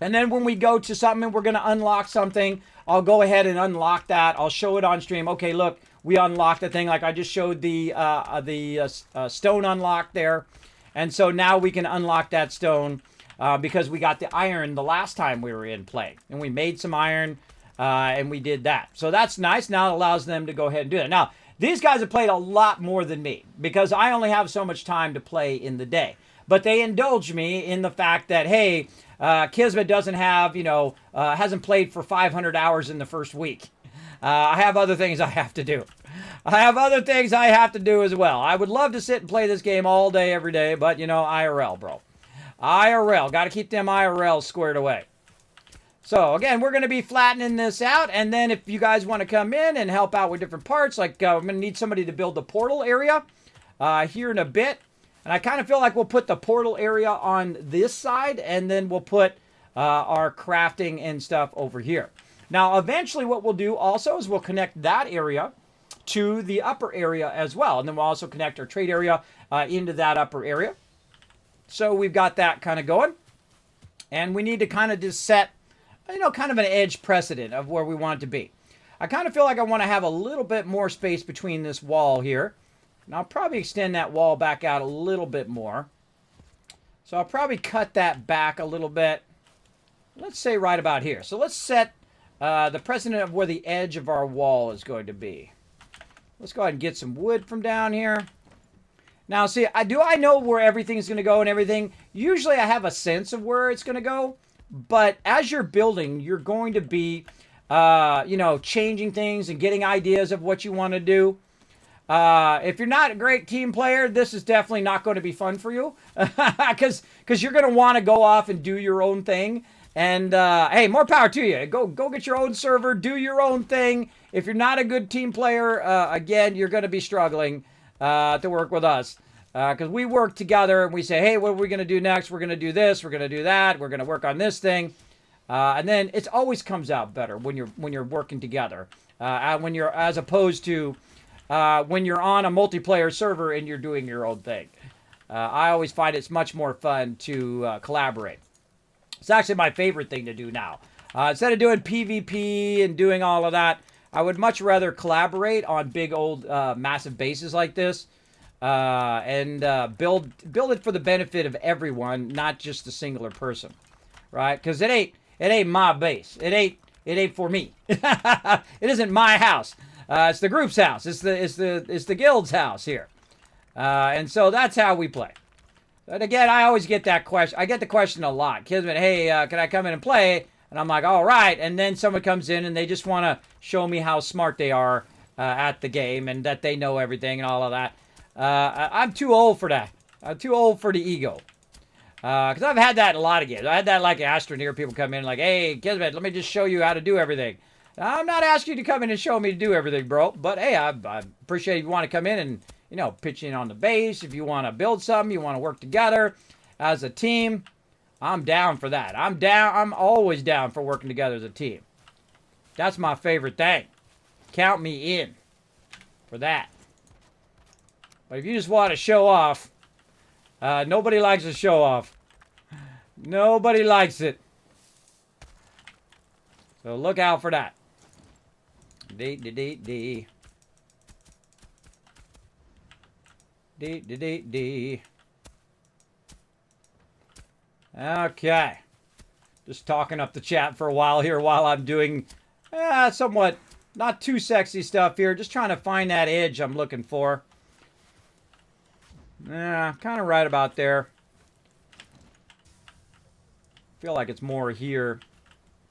And then when we go to something and we're going to unlock something, I'll go ahead and unlock that. I'll show it on stream. Okay, look, we unlocked the thing. Like I just showed the stone unlock there. And so now we can unlock that stone because we got the iron the last time we were in play. And we made some iron and we did that. So that's nice. Now it allows them to go ahead and do that. Now, these guys have played a lot more than me because I only have so much time to play in the day. But they indulge me in the fact that, hey, Kismet doesn't have, hasn't played for 500 hours in the first week. I have other things I have to do. I have other things I have to do as well. I would love to sit and play this game all day, every day, but, IRL, bro. IRL. Got to keep them IRL squared away. So, again, we're going to be flattening this out, and then if you guys want to come in and help out with different parts, like I'm going to need somebody to build the portal area here in a bit. And I kind of feel like we'll put the portal area on this side, and then we'll put our crafting and stuff over here. Now, eventually what we'll do also is we'll connect that area to the upper area as well. And then we'll also connect our trade area into that upper area. So we've got that kind of going. And we need to kind of just set, kind of an edge precedent of where we want it to be. I kind of feel like I want to have a little bit more space between this wall here. And I'll probably extend that wall back out a little bit more. So I'll probably cut that back a little bit. Let's say right about here. So let's set the precedent of where the edge of our wall is going to be. Let's go ahead and get some wood from down here. Now, see, do I know where everything's going to go and everything? Usually I have a sense of where it's going to go. But as you're building, you're going to be, changing things and getting ideas of what you want to do. If you're not a great team player, this is definitely not going to be fun for you. Because you're going to want to go off and do your own thing. And, hey, more power to you. Go get your own server. Do your own thing. If you're not a good team player, again, you're going to be struggling to work with us. Because we work together and we say, hey, what are we going to do next? We're going to do this. We're going to do that. We're going to work on this thing. And then it always comes out better when you're working together. As opposed to when you're on a multiplayer server and you're doing your own thing. I always find it's much more fun to collaborate. It's actually my favorite thing to do now. Instead of doing PvP and doing all of that, I would much rather collaborate on big old massive bases like this and build it for the benefit of everyone, not just a singular person, right? Because it ain't my base. It ain't for me. It isn't my house. It's the group's house. It's the guild's house here. And so that's how we play. But again, I always get that question. I get the question a lot. Kismet, hey, can I come in and play? And I'm like, all right. And then someone comes in and they just want to show me how smart they are at the game and that they know everything and all of that. I'm too old for that. I'm too old for the ego. Because I've had that in a lot of games. I had that like Astroneer. People come in like, hey, Kismet, let me just show you how to do everything. I'm not asking you to come in and show me to do everything, bro. But, hey, I appreciate if you want to come in and, pitch in on the base. If you want to build something, you want to work together as a team, I'm down for that. I'm always down for working together as a team. That's my favorite thing. Count me in for that. But if you just want to show off, nobody likes to show off. Nobody likes it. So look out for that. D. Okay. Just talking up the chat for a while here while I'm doing somewhat not too sexy stuff here. Just trying to find that edge I'm looking for. Yeah, kind of right about there. Feel like it's more here.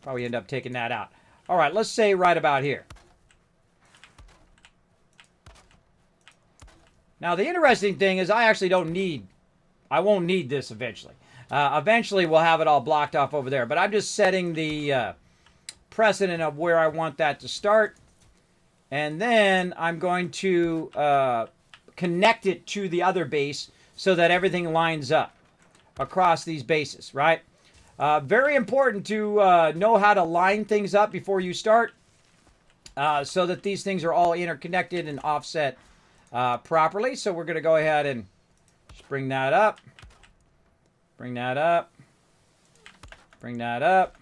Probably end up taking that out. All right, let's say right about here. Now, the interesting thing is I actually I won't need this eventually. Eventually, we'll have it all blocked off over there. But I'm just setting the precedent of where I want that to start. And then I'm going to connect it to the other base so that everything lines up across these bases, right? Very important to know how to line things up before you start so that these things are all interconnected and offset properly. So we're going to go ahead and just bring that up, bring that up, bring that up.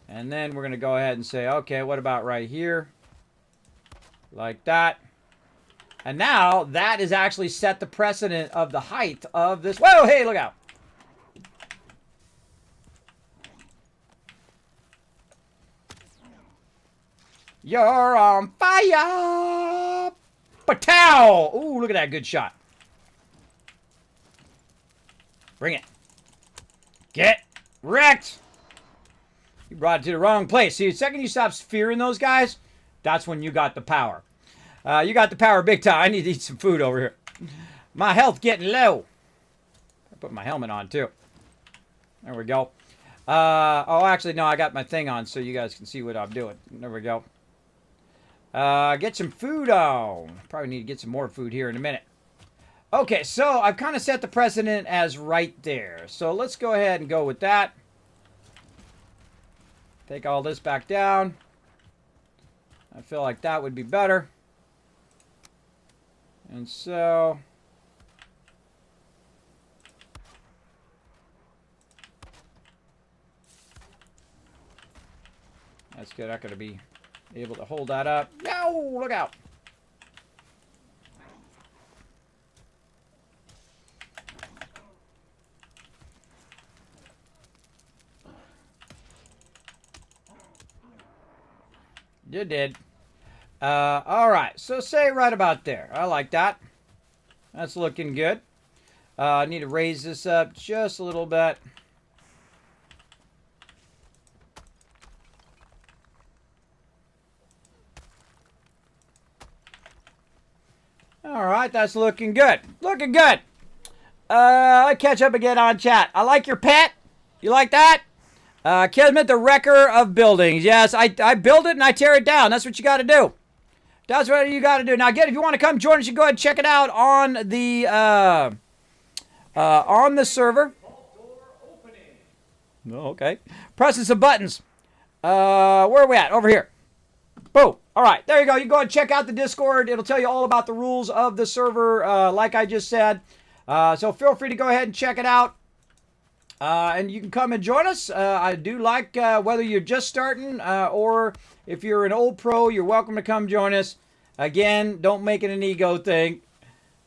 And then we're going to go ahead and say, okay, what about right here? Like that. And now that is actually set the precedent of the height of this. Whoa, hey, look out. You're on fire! Patow! Ooh, look at that good shot. Bring it. Get wrecked! You brought it to the wrong place. See, the second you stop fearing those guys, that's when you got the power. You got the power big time. I need to eat some food over here. My health getting low. I put my helmet on, too. There we go. Oh, actually, no, I got my thing on so you guys can see what I'm doing. There we go. Get some food on. Probably need to get some more food here in a minute. Okay, so I've kind of set the precedent as right there. So let's go ahead and go with that. Take all this back down. I feel like that would be better. And so... that's good. I'm going to be able to hold that up. No! Look out! You did. All right. So say right about there. I like that. That's looking good. I need to raise this up just a little bit. All right. That's looking good. Looking good. I'll catch up again on chat. I like your pet. You like that? Kismet, the wrecker of buildings. Yes, I build it and I tear it down. That's what you got to do. That's what you got to do. Now, again, if you want to come join us, you go ahead and check it out on the server. No, okay. Pressing some buttons. Where are we at? Over here. Boom. All right, there you go. You go and check out the Discord. It'll tell you all about the rules of the server, like I just said. So feel free to go ahead and check it out. And you can come and join us. I do like whether you're just starting or if you're an old pro, you're welcome to come join us. Again, don't make it an ego thing.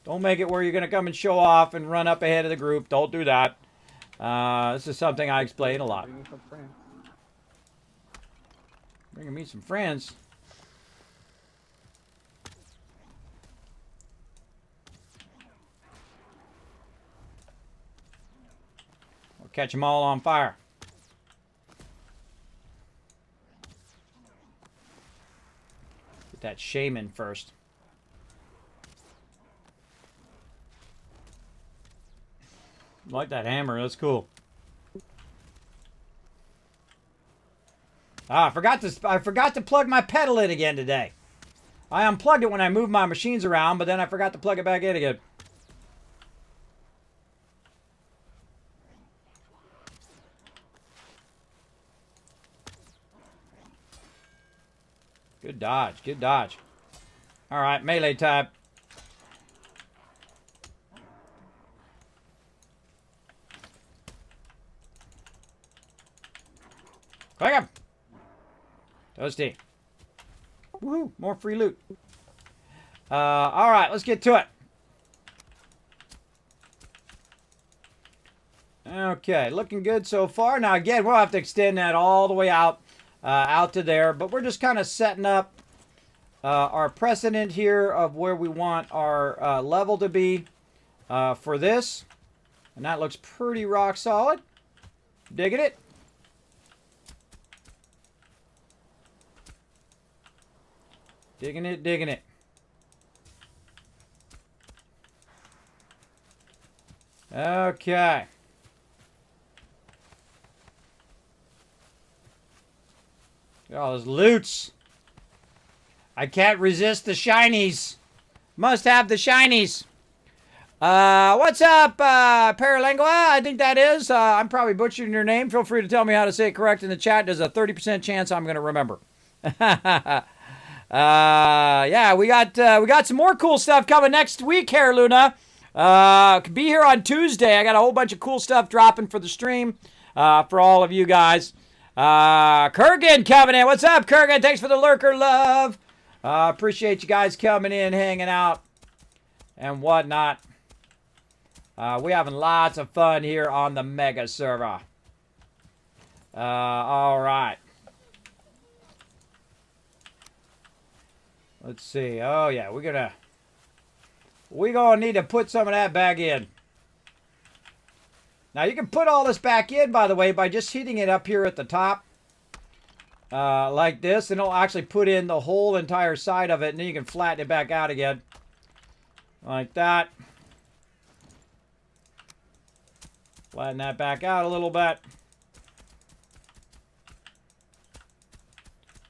Don't make it where you're going to come and show off and run up ahead of the group. Don't do that. This is something I explain a lot. Bringing me some friends. Catch them all on fire. Get that shaman first. I like that hammer. That's cool. Ah, I forgot to plug my pedal in again today. I unplugged it when I moved my machines around, but then I forgot to plug it back in again. Good dodge. Good dodge. All right, melee time. Click him. Toasty. Woohoo, more free loot. All right, let's get to it. Okay, looking good so far. Now, again, we'll have to extend that all the way out to there, but we're just kind of setting up our precedent here of where we want our level to be. for this. And that looks pretty rock solid. Digging it. Digging it, digging it. Okay. Look at all those loots. I can't resist the shinies. Must have the shinies. What's up, Paralingua? I think that is. I'm probably butchering your name. Feel free to tell me how to say it correct in the chat. There's a 30% chance I'm going to remember. Yeah, we got some more cool stuff coming next week here, Luna. Be here on Tuesday. I got a whole bunch of cool stuff dropping for the stream, for all of you guys. Kurgan coming in. What's up, Kurgan? Thanks for the lurker love. Appreciate you guys coming in, hanging out, and whatnot. We're having lots of fun here on the Mega server. All right. Let's see. Oh, yeah. We're gonna need to put some of that back in. Now, you can put all this back in, by the way, by just heating it up here at the top. Like this. And it'll actually put in the whole entire side of it. And then you can flatten it back out again. Like that. Flatten that back out a little bit.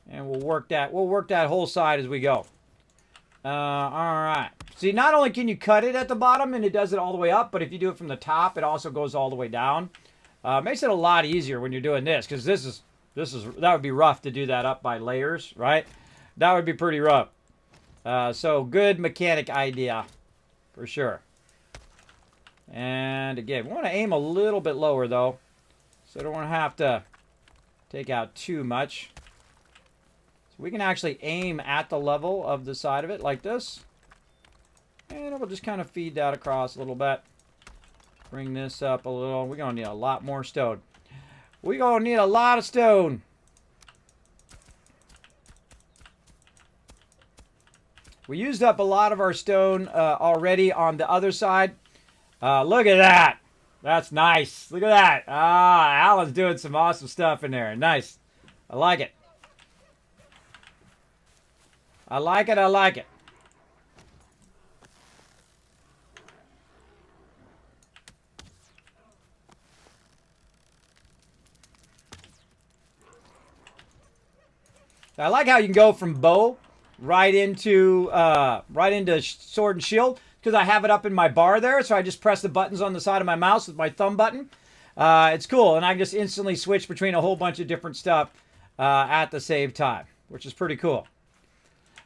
And we'll work that whole side as we go. All right. See, not only can you cut it at the bottom and it does it all the way up, but if you do it from the top, it also goes all the way down. Makes it a lot easier when you're doing this, because that would be rough to do that up by layers, right? That would be pretty rough. So good mechanic idea, for sure. And again, we want to aim a little bit lower though, so I don't want to have to take out too much. So we can actually aim at the level of the side of it like this. And we'll just kind of feed that across a little bit. Bring this up a little. We're going to need a lot more stone. We're going to need a lot of stone. We used up a lot of our stone already on the other side. Look at that. That's nice. Look at that. Alan's doing some awesome stuff in there. Nice. I like it. I like it. I like it. I like how you can go from bow right into sword and shield, because I have it up in my bar there, so I just press the buttons on the side of my mouse with my thumb button. It's cool, and I can just instantly switch between a whole bunch of different stuff at the same time, which is pretty cool.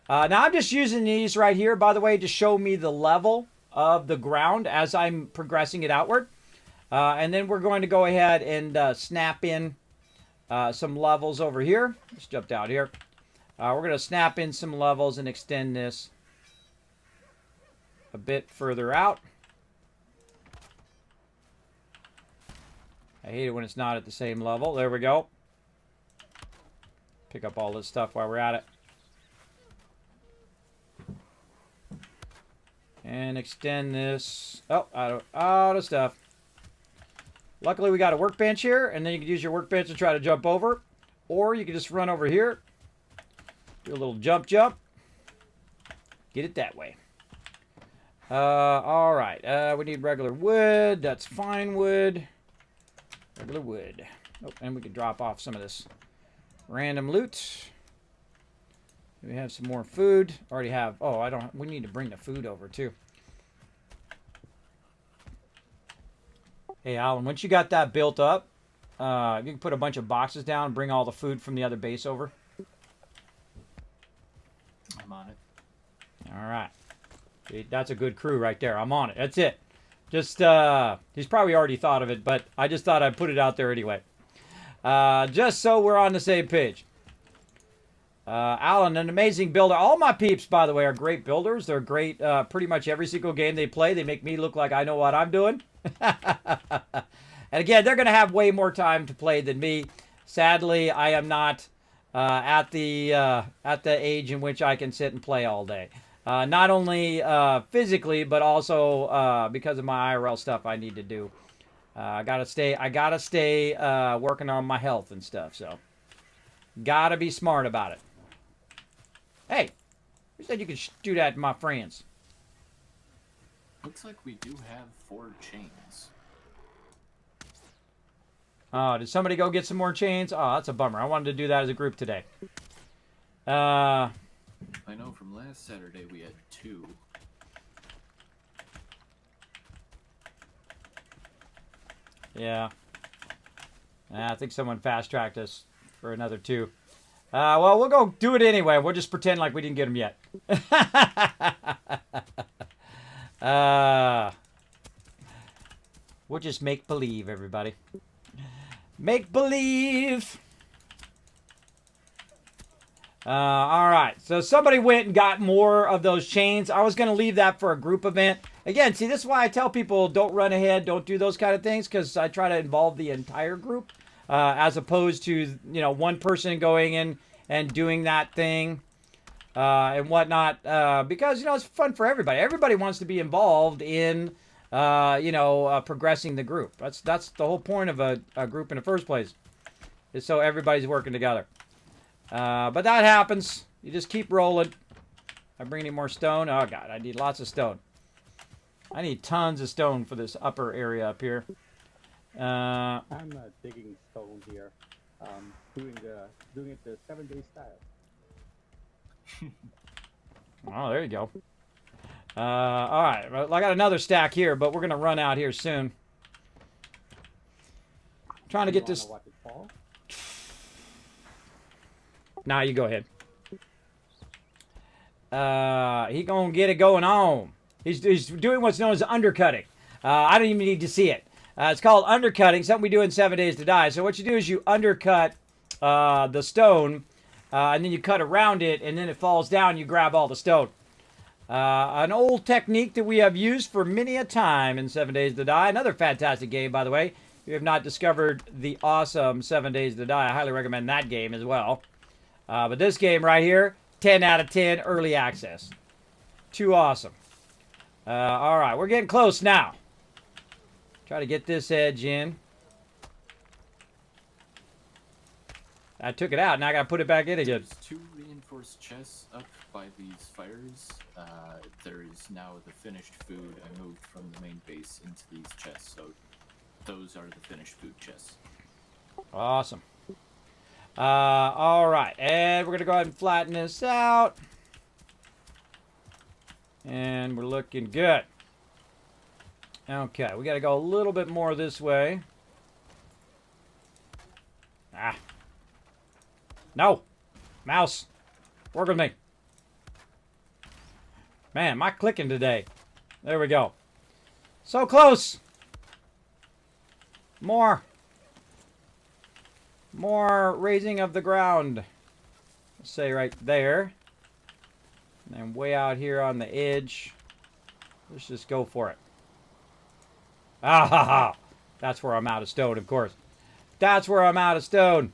Now I'm just using these right here, by the way, to show me the level of the ground as I'm progressing it outward. And then we're going to go ahead and snap in some levels over here. Let's jump down here. We're going to snap in some levels and extend this a bit further out. I hate it when it's not at the same level. There we go. Pick up all this stuff while we're at it. And extend this. Oh, out of stuff. Luckily, we got a workbench here, and then you can use your workbench to try to jump over. Or you can just run over here. Do a little jump. Get it that way. All right. We need regular wood. That's fine wood. Regular wood. Oh, and we can drop off some of this random loot. We have some more food. Already have. Oh, we need to bring the food over too. Hey, Alan, once you got that built up, you can put a bunch of boxes down and bring all the food from the other base over. I'm on it. All right. That's a good crew right there. I'm on it. That's it. Just, he's probably already thought of it, but I just thought I'd put it out there anyway. Just so we're on the same page. Alan, an amazing builder. All my peeps, by the way, are great builders. They're great pretty much every single game they play. They make me look like I know what I'm doing. And again, they're going to have way more time to play than me. Sadly, I am not at the age in which I can sit and play all day. Not only physically, but also because of my IRL stuff I need to do. I gotta stay working on my health and stuff. So, gotta be smart about it. Hey, who said you could shoot at my friends? Looks like we do have 4 chains. Oh, did somebody go get some more chains? Oh, that's a bummer. I wanted to do that as a group today. I know from last Saturday we had 2. Yeah. I think someone fast-tracked us for another 2. Well, we'll go do it anyway. We'll just pretend like we didn't get them yet. We'll just make believe, everybody. Make believe. All right. So somebody went and got more of those chains. I was going to leave that for a group event. Again, see, this is why I tell people don't run ahead, don't do those kind of things, because I try to involve the entire group as opposed to, one person going in and doing that thing and whatnot. Because, it's fun for everybody. Everybody wants to be involved in, progressing the group. That's the whole point of a group in the first place, is so everybody's working together. But that happens. You just keep rolling. I bring any more stone? Oh, God, I need lots of stone. I need tons of stone for this upper area up here. I'm digging stone here. Doing it the 7-day style. Oh, there you go. All right. Well, I got another stack here, but we're going to run out here soon. Trying to get this... Watch it fall? Nah, you go ahead. He gonna get it going on. He's doing what's known as undercutting. I don't even need to see it. It's called undercutting, something we do in 7 Days to Die. So what you do is you undercut the stone, and then you cut around it, and then it falls down, you grab all the stone. An old technique that we have used for many a time in 7 Days to Die. Another fantastic game, by the way. If you have not discovered the awesome 7 Days to Die, I highly recommend that game as well. But this game right here, 10 out of 10, early access. Too awesome. All right, we're getting close now. Try to get this edge in. I took it out, now I gotta put it back in again. There's 2 reinforced chests up by these fires. There is now the finished food. I moved from the main base into these chests, so those are the finished food chests. Awesome. All right, and we're gonna go ahead and flatten this out. And we're looking good. Okay, we gotta go a little bit more this way. Ah. No! Mouse! Work with me. Man, am I clicking today? There we go. So close! More raising of the ground. Let's say right there. And way out here on the edge. Let's just go for it. Ah ha ha! That's where I'm out of stone, of course. That's where I'm out of stone.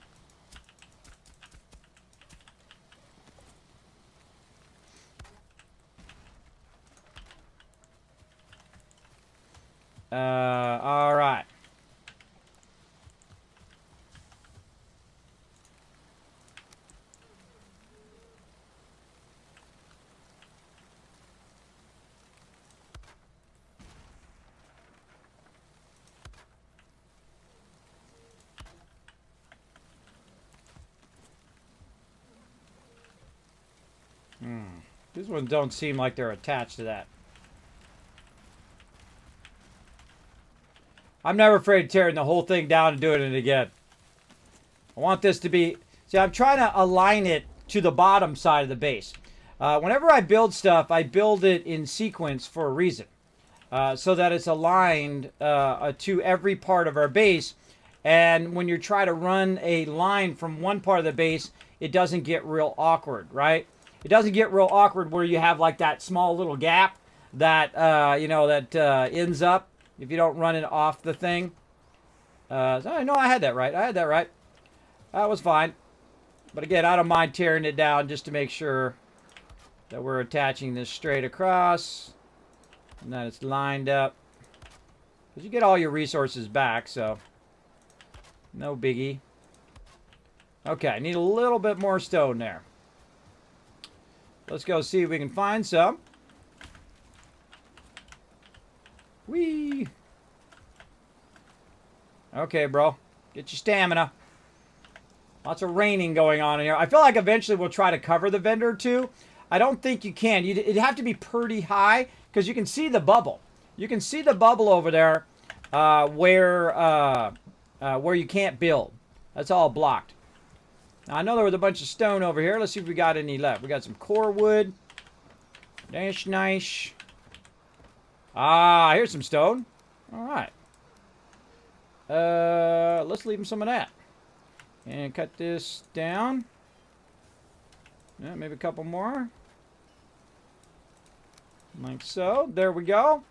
All right. These ones don't seem like they're attached to that. I'm never afraid of tearing the whole thing down and doing it again. I want this to be... See, I'm trying to align it to the bottom side of the base. Whenever I build stuff, I build it in sequence for a reason. So that it's aligned to every part of our base. And when you try to run a line from one part of the base, it doesn't get real awkward, right? It doesn't get real awkward where you have like that small little gap that, ends up if you don't run it off the thing. So I know I had that right. That was fine. But again, I don't mind tearing it down just to make sure that we're attaching this straight across. And then it's lined up. Because you get all your resources back, so no biggie. Okay, I need a little bit more stone there. Let's go see if we can find some. Whee! Okay, bro. Get your stamina. Lots of raining going on in here. I feel like eventually we'll try to cover the vendor too. I don't think you can. It'd have to be pretty high because you can see the bubble. You can see the bubble over there where you can't build. That's all blocked. Now, I know there was a bunch of stone over here. Let's see if we got any left. We got some core wood. Nice. Ah, here's some stone. All right. Let's leave him some of that. And cut this down. Yeah, maybe a couple more. Like so. There we go.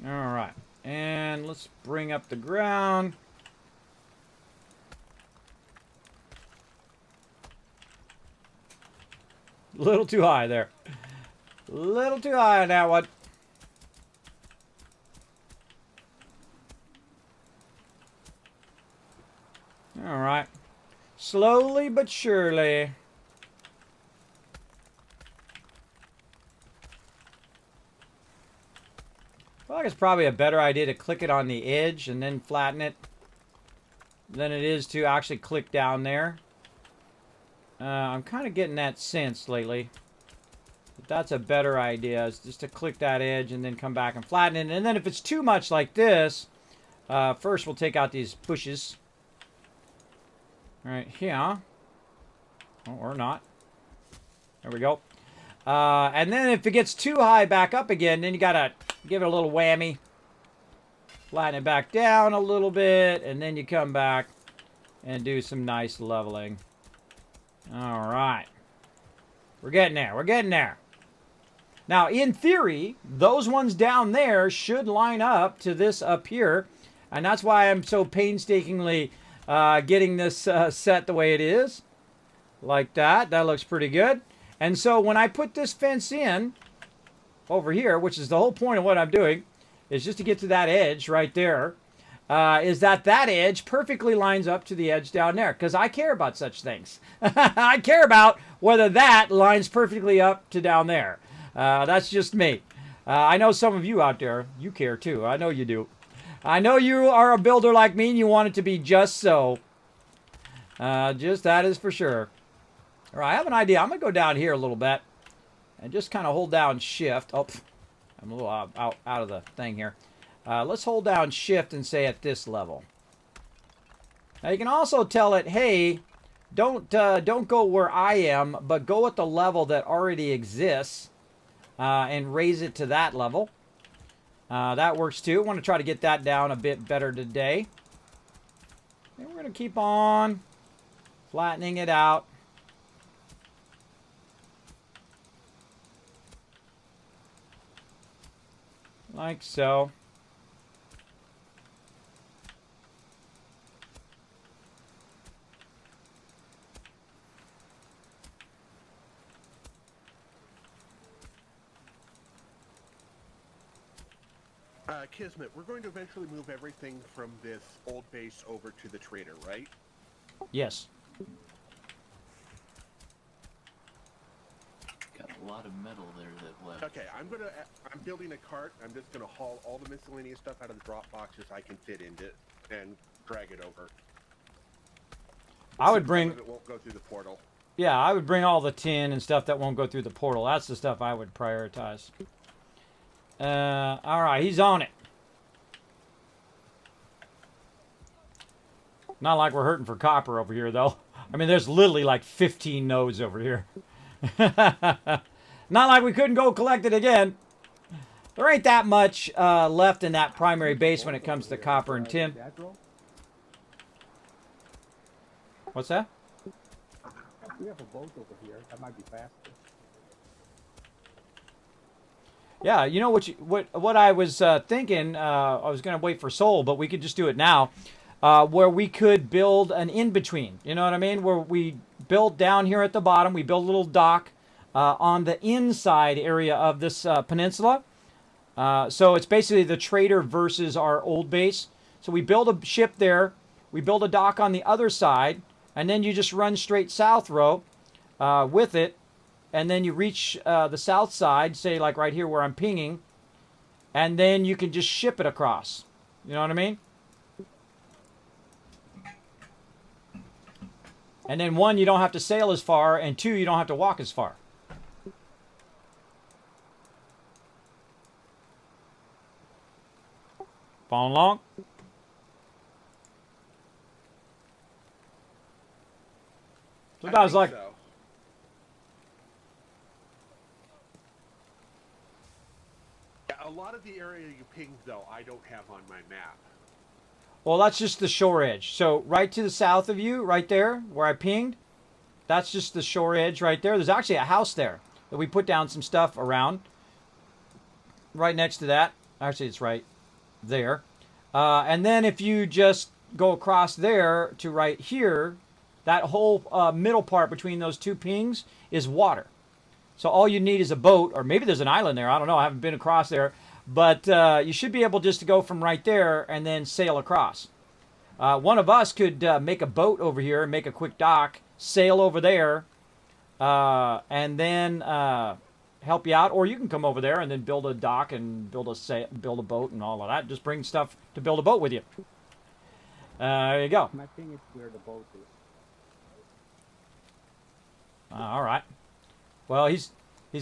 Alright, and let's bring up the ground. A little too high there. A little too high on that one. Alright. Slowly but surely. I feel like it's probably a better idea to click it on the edge and then flatten it than it is to actually click down there. I'm kind of getting that sense lately. But that's a better idea, is just to click that edge and then come back and flatten it. And then if it's too much like this, first we'll take out these bushes. Right here. Oh, or not. There we go. And then if it gets too high back up again, then you gotta give it a little whammy. Flatten it back down a little bit, and then you come back and do some nice leveling. Alright. We're getting there. We're getting there. Now, in theory, those ones down there should line up to this up here. And that's why I'm so painstakingly getting this set the way it is. Like that. That looks pretty good. And so when I put this fence in over here, which is the whole point of what I'm doing, is just to get to that edge right there, is that edge perfectly lines up to the edge down there. Because I care about such things. I care about whether that lines perfectly up to down there. That's just me. I know some of you out there, you care too. I know you do. I know you are a builder like me and you want it to be just so. Just that is for sure. All right, I have an idea. I'm going to go down here a little bit and just kind of hold down shift. Oh, I'm a little out of the thing here. Let's hold down shift and say at this level. Now you can also tell it, hey, don't go where I am, but go at the level that already exists and raise it to that level. That works too. I want to try to get that down a bit better today. And we're going to keep on flattening it out. Like so. Kismet, we're going to eventually move everything from this old base over to the trader, right? Yes. Got a lot of metal there that left. Okay, I'm building a cart. I'm just gonna haul all the miscellaneous stuff out of the drop boxes I can fit into it and drag it over. I would bring... It won't go through the portal. Yeah, I would bring all the tin and stuff that won't go through the portal. That's the stuff I would prioritize. All right, he's on it. Not like we're hurting for copper over here, though. I mean, there's literally like 15 nodes over here. Not like we couldn't go collect it again. There ain't that much left in that primary base when it comes to copper and tin. What's that? We have a boat over here. That might be faster. Yeah, you know what I was thinking. I was gonna wait for Soul, but we could just do it now, where we could build an in between. You know what I mean? Where we build down here at the bottom, we build a little dock on the inside area of this peninsula. So it's basically the trader versus our old base. So we build a ship there, we build a dock on the other side, and then you just run straight south, row, with it. And then you reach the south side, say like right here where I'm pinging, and then you can just ship it across. You know what I mean? And then one, you don't have to sail as far, and two, you don't have to walk as far. Following along? Sometimes like... So. A lot of the area you pinged, though, I don't have on my map. Well, that's just the shore edge. So right to the south of you, right there, where I pinged, that's just the shore edge right there. There's actually a house there that we put down some stuff around. Right next to that. Actually, it's right there. And then if you just go across there to right here, that whole middle part between those two pings is water. So all you need is a boat, or maybe there's an island there. I don't know. I haven't been across there. But you should be able just to go from right there and then sail across. One of us could make a boat over here and make a quick dock, sail over there, and then help you out. Or you can come over there and then build a dock and build a boat and all of that. Just bring stuff to build a boat with you. There you go. My thing is where the boat is. All right. Well, he's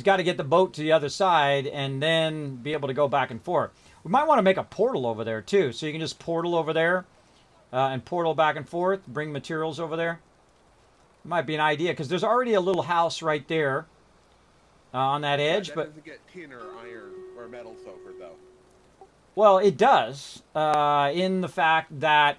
got to get the boat to the other side and then be able to go back and forth. We might want to make a portal over there too, so you can just portal over there and portal back and forth, bring materials over there. Might be an idea because there's already a little house right there on that edge. That but doesn't get tin or iron or metal sulfur, though. Well, it does in the fact that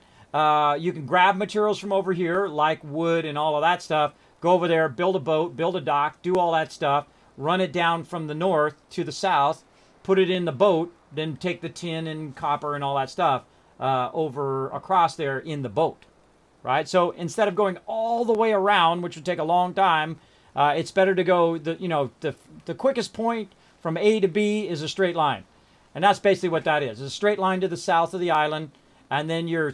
you can grab materials from over here, like wood and all of that stuff, go over there, build a boat, build a dock, do all that stuff, run it down from the north to the south, put it in the boat, then take the tin and copper and all that stuff over across there in the boat, right? So instead of going all the way around, which would take a long time, it's better to go, the quickest point from A to B is a straight line. And that's basically what that is. It's a straight line to the south of the island, and then you're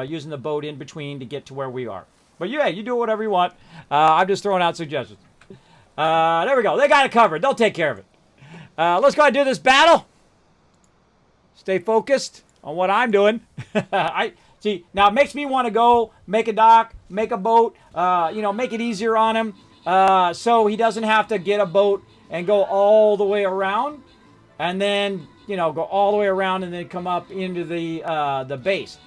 using the boat in between to get to where we are. But yeah, you do whatever you want. I'm just throwing out suggestions. There we go. They got it covered. They'll take care of it. Let's go ahead and do this battle. Stay focused on what I'm doing. See, now it makes me want to go make a dock, make a boat, make it easier on him so he doesn't have to get a boat and go all the way around and then, go all the way around and then come up into the base,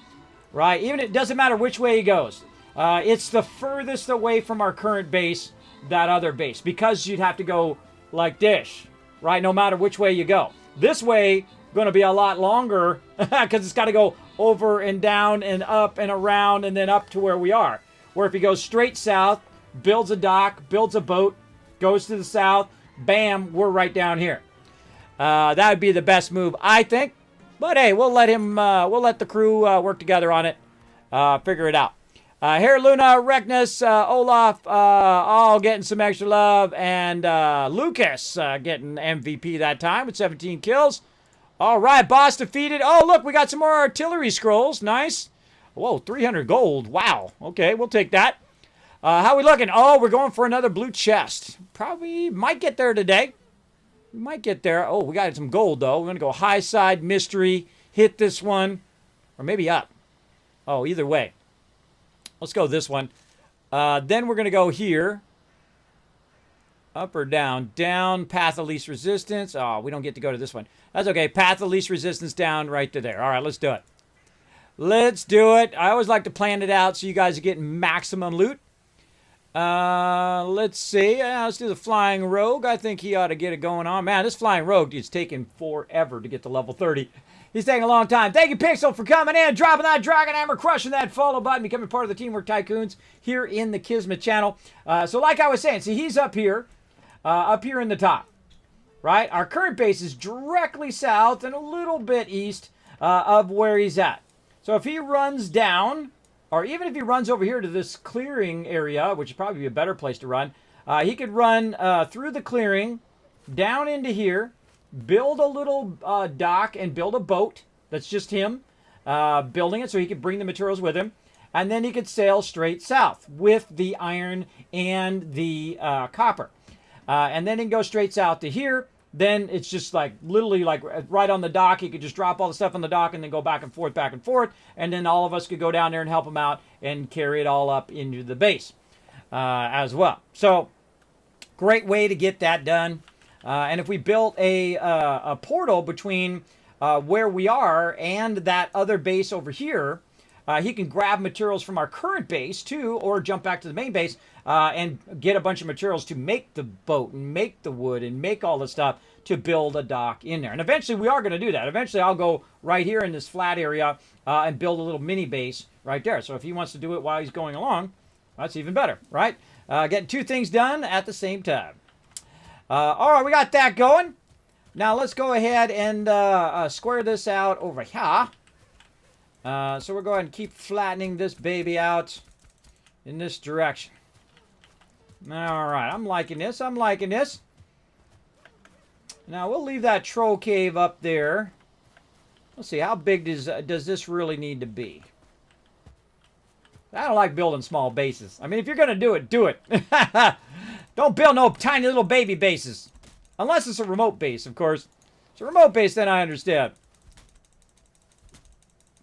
right? Even it doesn't matter which way he goes. It's the furthest away from our current base, that other base, because you'd have to go like this, right? No matter which way you go. This way, going to be a lot longer because it's got to go over and down and up and around and then up to where we are. Where if he goes straight south, builds a dock, builds a boat, goes to the south, bam, we're right down here. That would be the best move, I think. But hey, we'll let the crew work together on it, figure it out. Here, Luna, Reknus, Olaf, all getting some extra love, and Lucas getting MVP that time with 17 kills. All right, boss defeated. Oh, look, we got some more artillery scrolls. Nice. Whoa, 300 gold. Wow. Okay, we'll take that. How we looking? Oh, we're going for another blue chest. Probably might get there today. We might get there. Oh, we got some gold, though. We're going to go high side, mystery, hit this one, or maybe up. Oh, either way. Let's go this one. Then we're going to go here. Up or down? Down, path of least resistance. Oh, we don't get to go to this one. That's okay. Path of least resistance down right to there. All right, let's do it. Let's do it. I always like to plan it out so you guys are getting maximum loot. Let's see. Let's do the Flying Rogue. I think he ought to get it going on. Man, this Flying Rogue is taking forever to get to level 30. He's taking a long time. Thank you, Pixel, for coming in, dropping that Dragon Hammer, crushing that follow button, becoming part of the Teamwork Tycoons here in the Kismet channel. So like I was saying, see, he's up here in the top, right? Our current base is directly south and a little bit east of where he's at. So if he runs down, or even if he runs over here to this clearing area, which would probably be a better place to run, he could run through the clearing, down into here, build a little dock and build a boat. That's just him building it so he could bring the materials with him. And then he could sail straight south with the iron and the copper. And then he can go straight south to here. Then it's just like literally like right on the dock. He could just drop all the stuff on the dock and then go back and forth. And then all of us could go down there and help him out and carry it all up into the base as well. So great way to get that done. And if we built a portal between where we are and that other base over here, he can grab materials from our current base too, or jump back to the main base and get a bunch of materials to make the boat and make the wood and make all the stuff to build a dock in there. And eventually we are going to do that. Eventually I'll go right here in this flat area and build a little mini base right there. So if he wants to do it while he's going along, that's even better, right? Getting two things done at the same time. All right, we got that going. Now let's go ahead and square this out over here. So we'll go ahead and keep flattening this baby out in this direction. All right, I'm liking this. I'm liking this. Now we'll leave that troll cave up there. Let's see, how big does this really need to be? I don't like building small bases. I mean, if you're going to do it, do it. Don't build no tiny little baby bases. Unless it's a remote base, of course. If it's a remote base, then I understand.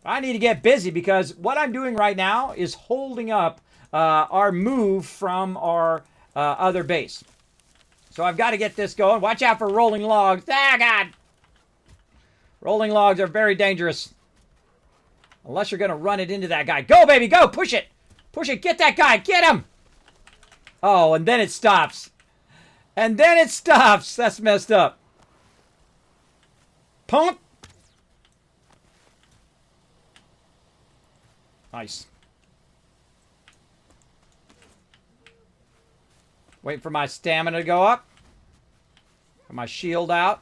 I need to get busy because what I'm doing right now is holding up our move from our other base. So I've got to get this going. Watch out for rolling logs. Ah, God! Rolling logs are very dangerous. Unless you're going to run it into that guy. Go, baby, go! Push it! Push it! Get that guy! Get him! Oh, and then it stops. And then it stops. That's messed up. Pump! Nice. Waiting for my stamina to go up. Got my shield out.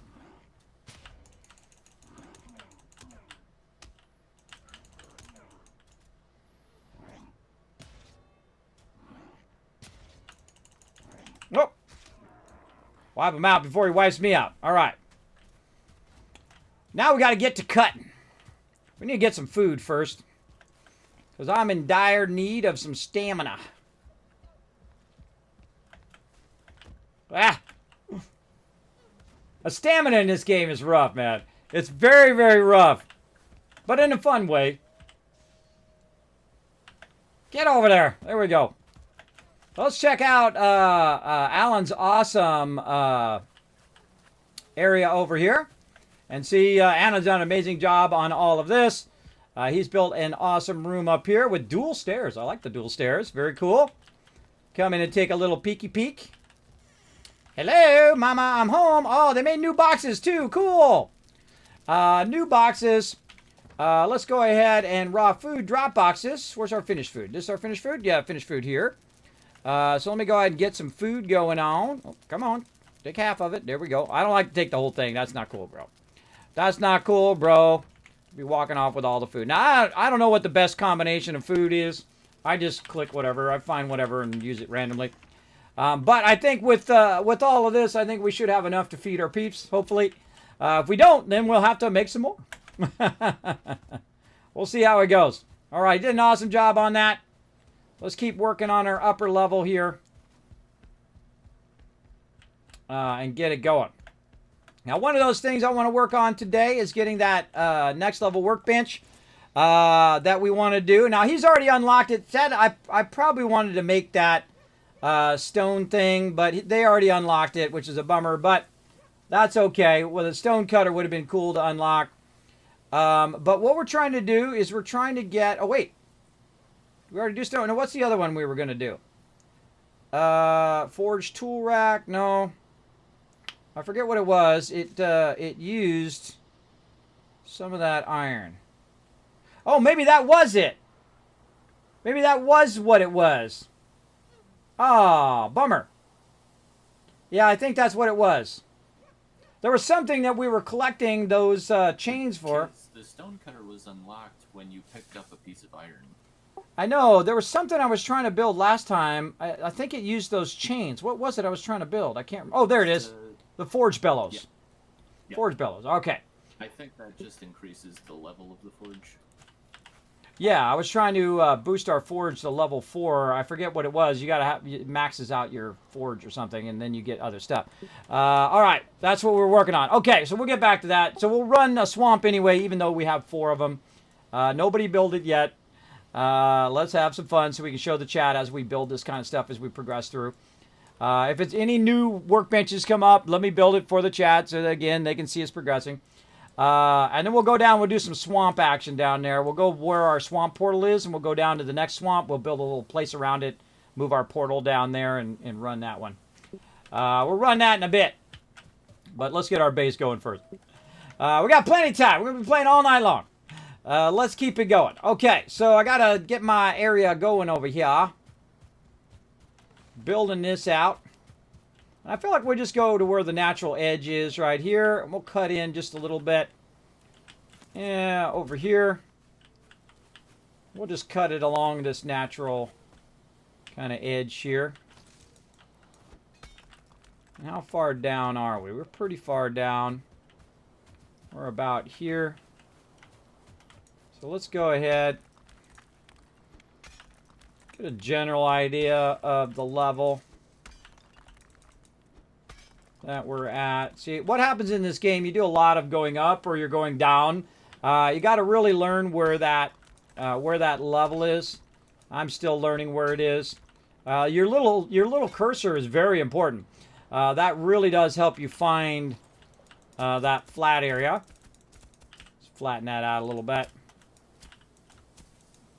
Nope. Wipe him out before he wipes me out. All right. Now we got to get to cutting. We need to get some food first. Because I'm in dire need of some stamina. Ah! A stamina in this game is rough, man. It's very, very rough. But in a fun way. Get over there. There we go. Let's check out Alan's awesome area over here. And see, Anna's done an amazing job on all of this. He's built an awesome room up here with dual stairs. I like the dual stairs. Very cool. Come in and take a little peeky peek. Hello, Mama, I'm home. Oh, they made new boxes too. Cool. New boxes. Let's go ahead and raw food drop boxes. Where's our finished food? This is our finished food? Yeah, finished food here. So let me go ahead and get some food going on. Oh, come on. Take half of it. There we go. I don't like to take the whole thing. That's not cool, bro. That's not cool, bro. Be walking off with all the food. Now, I don't know what the best combination of food is. I just click whatever. I find whatever and use it randomly. But I think with all of this, I think we should have enough to feed our peeps, hopefully. If we don't, then we'll have to make some more. We'll see how it goes. All right, did an awesome job on that. Let's keep working on our upper level here. And get it going. Now, one of those things I want to work on today is getting that next level workbench that we want to do. Now, he's already unlocked it. Said I probably wanted to make that stone thing, but they already unlocked it, which is a bummer, but that's okay. Well, the stone cutter would have been cool to unlock. But what we're trying to do is we're trying to get... Oh, wait. We already do stone. Now, what's the other one we were going to do? Forge tool rack. No. I forget what it was. It used some of that iron. Oh, maybe that was it. Maybe that was what it was. Ah, bummer. Yeah, I think that's what it was. There was something that we were collecting those chains for. The stonecutter was unlocked when you picked up a piece of iron. I know. There was something I was trying to build last time. I think it used those chains. What was it I was trying to build? I can't... Oh, there it is. The forge bellows. Yeah. Yeah. Forge bellows. Okay. I think that just increases the level of the forge. Yeah, I was trying to boost our forge to level 4. I forget what it was. You gotta have it maxes out your forge or something, and then you get other stuff. All right, that's what we're working on. Okay, so we'll get back to that. So we'll run a swamp anyway, even though we have 4 of them. Nobody built it yet. Let's have some fun so we can show the chat as we build this kind of stuff as we progress through. If it's any new workbenches come up, let me build it for the chat so that, again, they can see us progressing. And then we'll go down, we'll do some swamp action down there. We'll go where our swamp portal is, and we'll go down to the next swamp. We'll build a little place around it, move our portal down there, and run that one. We'll run that in a bit. But let's get our base going first. We got plenty of time. We're going to be playing all night long. Let's keep it going. Okay, so I got to get my area going over here. Building this out. I feel like we'll just go to where the natural edge is right here. And we'll cut in just a little bit. Yeah, over here. We'll just cut it along this natural kind of edge here. And how far down are we? We're pretty far down. We're about here. So let's go ahead. Get a general idea of the level that we're at. See, what happens in this game, you do a lot of going up or you're going down. You got to really learn where that level is. I'm still learning where it is. Your little cursor is very important. That really does help you find that flat area. Let's flatten that out a little bit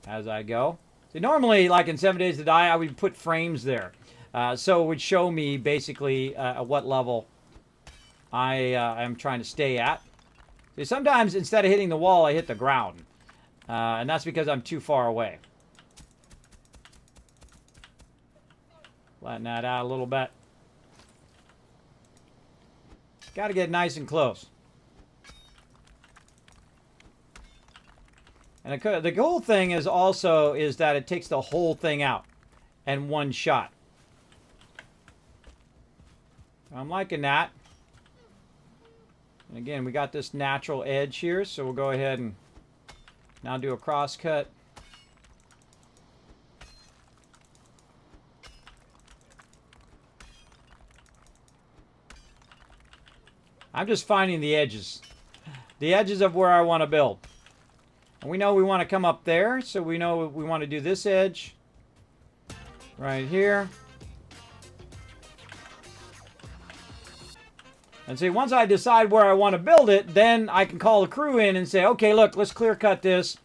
as I go. See, normally, like in 7 Days to Die, I would put frames there. So it would show me basically at what level I am trying to stay at. See, sometimes instead of hitting the wall, I hit the ground. And that's because I'm too far away. Flatten that out a little bit. Got to get nice and close. And the cool thing is also that it takes the whole thing out in one shot. I'm liking that. And again, we got this natural edge here, so we'll go ahead and now do a cross cut. I'm just finding the edges. The edges of where I want to build. And we know we want to come up there, so we know we want to do this edge right here. And see, once I decide where I want to build it, then I can call the crew in and say, okay, look, let's clear cut this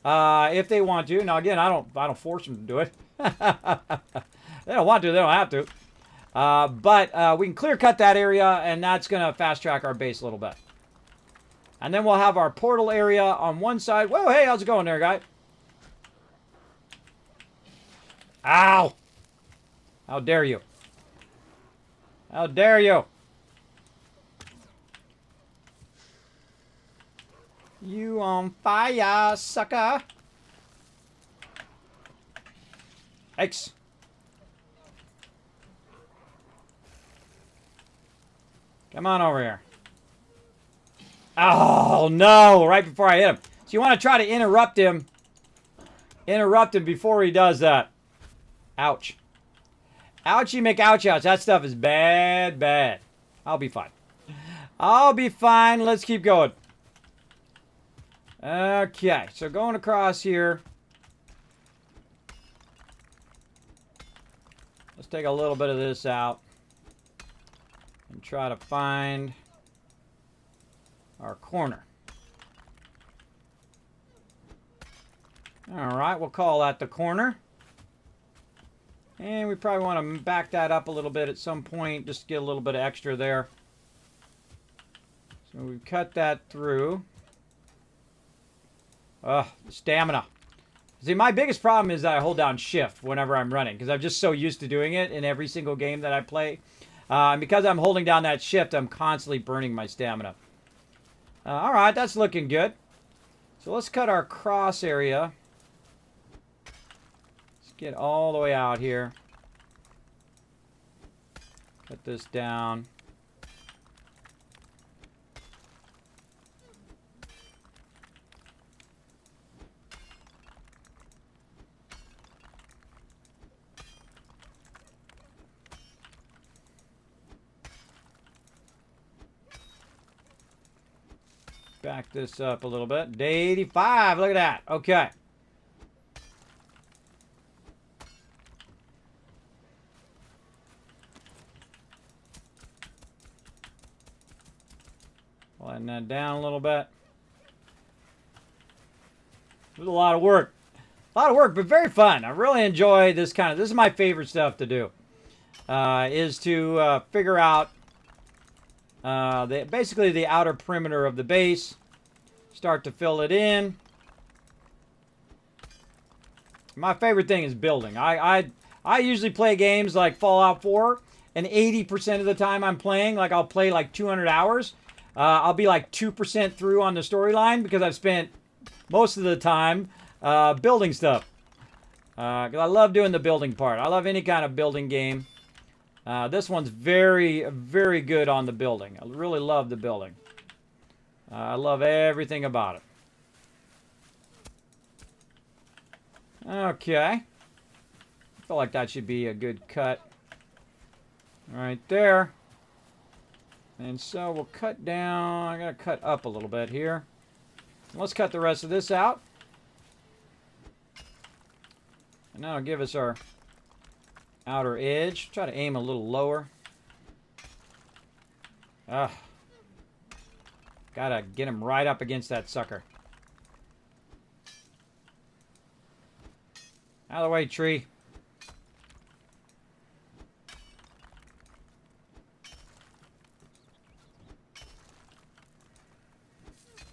if they want to. Now, again, I don't force them to do it. They don't want to, they don't have to. But we can clear cut that area, and that's going to fast track our base a little bit. And then we'll have our portal area on one side. Whoa, hey, how's it going there, guy? Ow! How dare you? How dare you? You on fire, sucker. X. Come on over here. Oh, no. Right before I hit him. So you want to try to interrupt him. Interrupt him before he does that. Ouch. Ouchie McOuch ouch. That stuff is bad, bad. I'll be fine. I'll be fine. Let's keep going. Okay. So going across here. Let's take a little bit of this out. And try to find our corner. Alright, we'll call that the corner. And we probably want to back that up a little bit at some point, just to get a little bit of extra there. So we cut that through. Stamina. See, my biggest problem is that I hold down shift whenever I'm running, because I'm just so used to doing it in every single game that I play. And because I'm holding down that shift, I'm constantly burning my stamina. All right, that's looking good. So let's cut our cross area. Let's get all the way out here. Cut this down. Back this up a little bit. Day 85. Look at that. Okay. Flatten that down a little bit. It was a lot of work. A lot of work, but very fun. I really enjoy this kind of... This is my favorite stuff to do. Is to figure out basically the outer perimeter of the base. Start to fill it in. My favorite thing is building. I usually play games like Fallout 4, and 80% of the time I'm playing, like I'll play like 200 hours. I'll be like 2% through on the storyline because I've spent most of the time building stuff. Because I love doing the building part. I love any kind of building game. This one's very, very good on the building. I really love the building. I love everything about it. Okay. I feel like that should be a good cut. Right there. And so we'll cut down. I gotta cut up a little bit here. Let's cut the rest of this out. And that'll give us our outer edge. Try to aim a little lower. Gotta get him right up against that sucker. Out of the way, tree.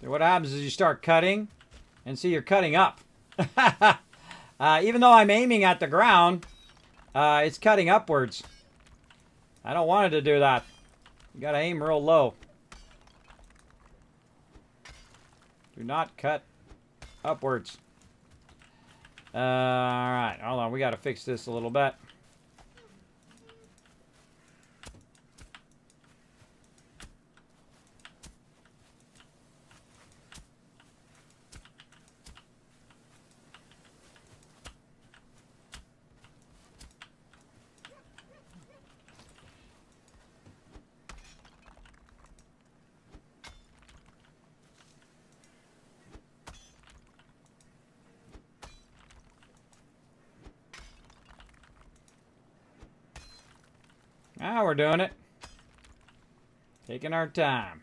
So what happens is you start cutting, and see you're cutting up. Even though I'm aiming at the ground, it's cutting upwards. I don't want it to do that. You gotta aim real low. Do not cut upwards. Alright, hold on. We gotta fix this a little bit. Now we're doing it. Taking our time.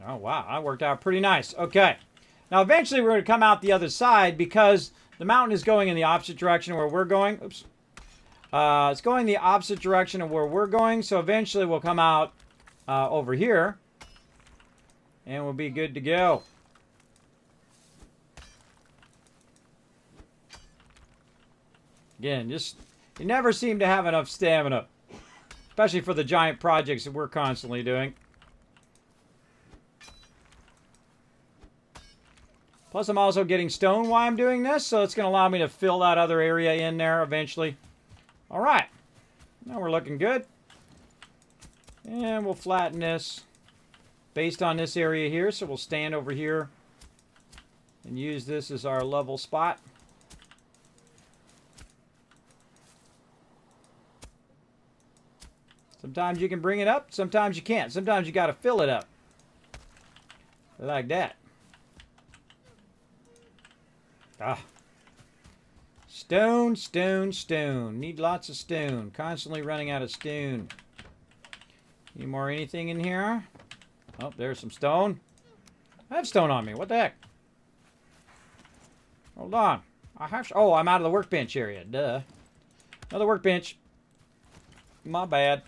Oh, wow. That worked out pretty nice. Okay. Now, eventually, we're going to come out the other side because the mountain is going in the opposite direction where we're going. Oops. It's going the opposite direction of where we're going, so eventually we'll come out over here, and we'll be good to go. Again, just you never seem to have enough stamina, especially for the giant projects that we're constantly doing. Plus, I'm also getting stone while I'm doing this, so it's going to allow me to fill that other area in there eventually. All right, now we're looking good. And we'll flatten this based on this area here. So we'll stand over here and use this as our level spot. Sometimes you can bring it up, sometimes you can't. Sometimes you got to fill it up. Like that. Stone, stone, stone. Need lots of stone. Constantly running out of stone. Any more anything in here? Oh, there's some stone. I have stone on me. What the heck? Hold on. I have... Oh, I'm out of the workbench area. Duh. Another workbench. My bad.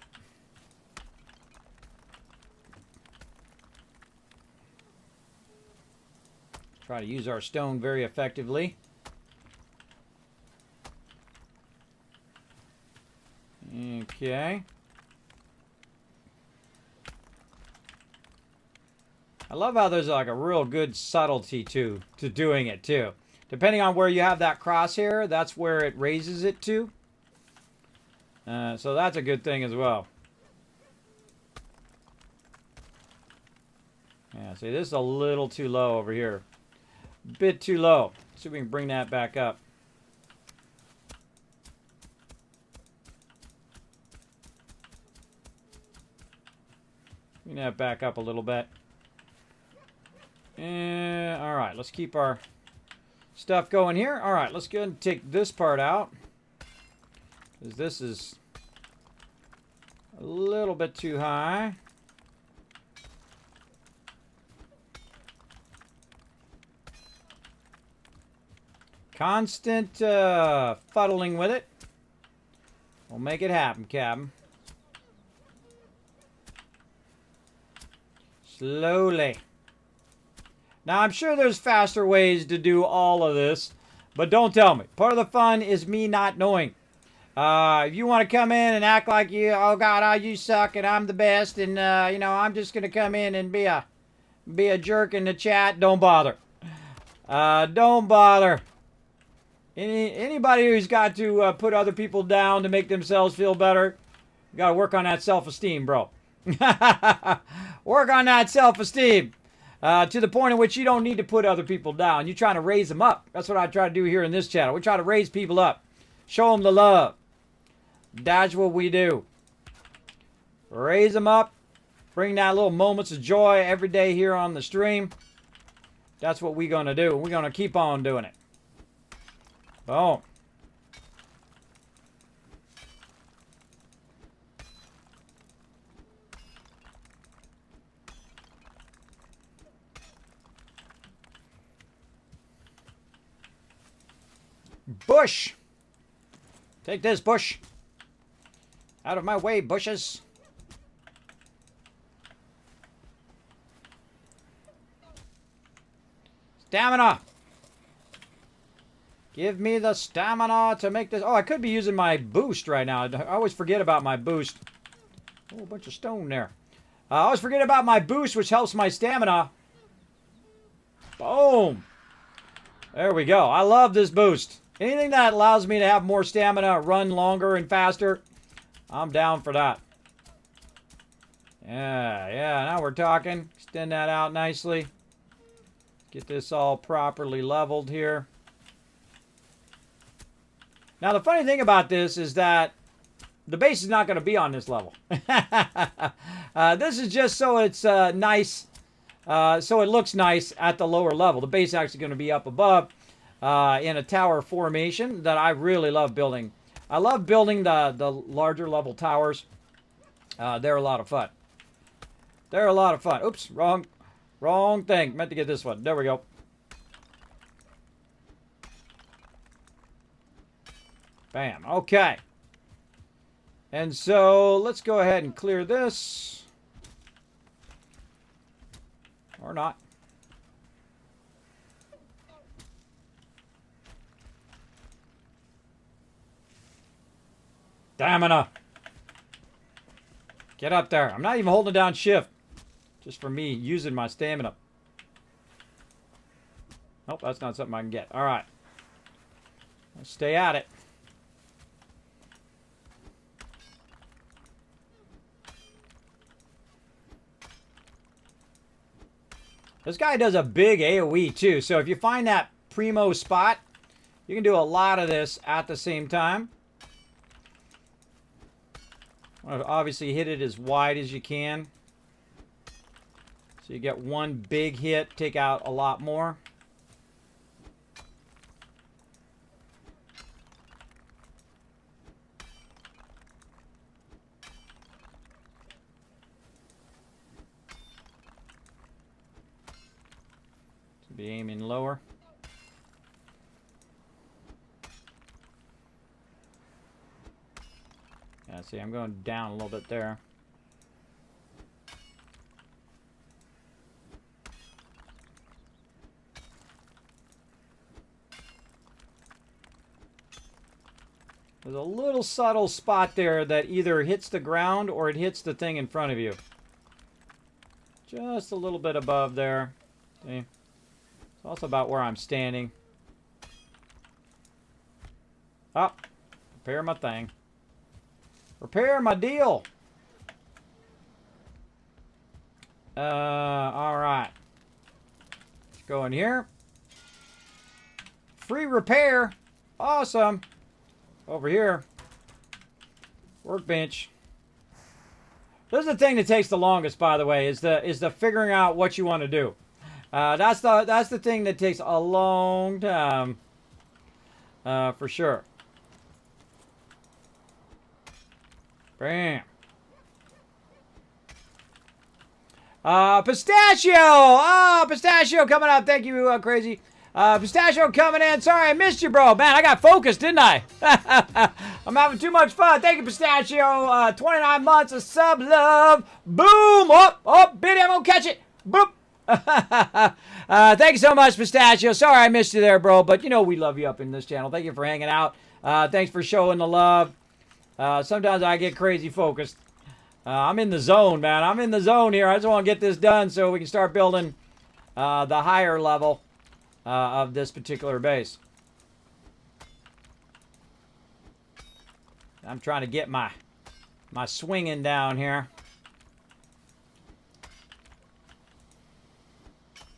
Try to use our stone very effectively. Okay. I love how there's like a real good subtlety to doing it too. Depending on where you have that crosshair, that's where it raises it to. So that's a good thing as well. Yeah, see, this is a little too low over here. A bit too low. See if we can bring that back up. Bring that back up a little bit. Alright, let's keep our stuff going here. Alright, let's go ahead and take this part out. Because this is a little bit too high. Constant fuddling with it. We'll make it happen, Captain. Slowly. Now, I'm sure there's faster ways to do all of this, but don't tell me. Part of the fun is me not knowing. If you want to come in and act like you, oh God, you suck and I'm the best, and you know, I'm just gonna come in and be a jerk in the chat, don't bother. Don't bother. Anybody who's got to put other people down to make themselves feel better, you gotta work on that self-esteem, bro. Work on that self-esteem. To the point in which you don't need to put other people down. You're trying to raise them up. That's what I try to do here in this channel. We try to raise people up. Show them the love. That's what we do. Raise them up. Bring that little moments of joy every day here on the stream. That's what we're going to do. We're going to keep on doing it. Boom. Bush! Take this, bush. Out of my way, bushes. Stamina! Give me the stamina to make this... Oh, I could be using my boost right now. I always forget about my boost. Oh, a bunch of stone there. I always forget about my boost, which helps my stamina. Boom! There we go. I love this boost. Anything that allows me to have more stamina, run longer and faster, I'm down for that. Yeah, now we're talking. Extend that out nicely. Get this all properly leveled here. Now, the funny thing about this is that the base is not going to be on this level. This is just so it's nice, so it looks nice at the lower level. The base is actually going to be up above. In a tower formation that I really love building. I love building the larger level towers. They're a lot of fun. They're a lot of fun. Oops, wrong thing. Meant to get this one. There we go. Bam. Okay. And so let's go ahead and clear this. Or not. Stamina. Get up there. I'm not even holding down shift. Just for me using my stamina. Nope, that's not something I can get. Alright. Let's stay at it. This guy does a big AoE too. So if you find that primo spot, you can do a lot of this at the same time. Obviously hit it as wide as you can. So you get one big hit, take out a lot more. Be aiming lower. Yeah, see, I'm going down a little bit there. There's a little subtle spot there that either hits the ground or it hits the thing in front of you. Just a little bit above there. See? It's also about where I'm standing. Oh, repair my thing. Repair my deal. Alright. Let's go in here. Free repair. Awesome. Over here. Workbench. This is the thing that takes the longest, by the way, is the figuring out what you want to do. That's the thing that takes a long time. For sure. Bam. Pistachio! Oh, Pistachio coming up. Thank you, Crazy. Pistachio coming in. Sorry, I missed you, bro. Man, I got focused, didn't I? I'm having too much fun. Thank you, Pistachio. 29 months of sub love. Boom! Oh, Biddy, I'm gonna catch it. Boop! Thank you so much, Pistachio. Sorry I missed you there, bro. But, you know, we love you up in this channel. Thank you for hanging out. Thanks for showing the love. Sometimes I get crazy focused. I'm in the zone, man. I'm in the zone here. I just want to get this done so we can start building the higher level of this particular base. I'm trying to get my swinging down here.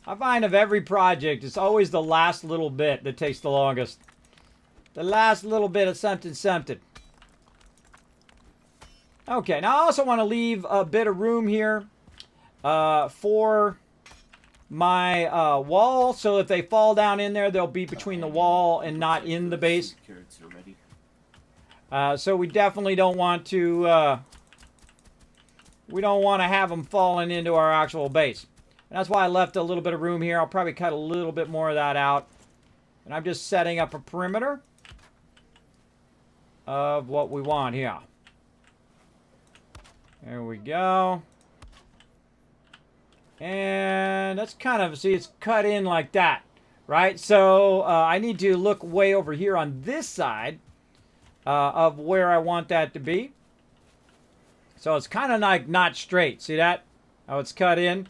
I find of every project, it's always the last little bit that takes the longest. The last little bit of something. Okay, now I also want to leave a bit of room here for my wall, so if they fall down in there, they'll be between the wall and not in the base. Carrots are ready. So we definitely don't want to have them falling into our actual base. And that's why I left a little bit of room here. I'll probably cut a little bit more of that out. And I'm just setting up a perimeter of what we want here. There we go. And that's kind of, see, it's cut in like that, right? So I need to look way over here on this side of where I want that to be. So it's kind of like not straight. See that? How it's cut in?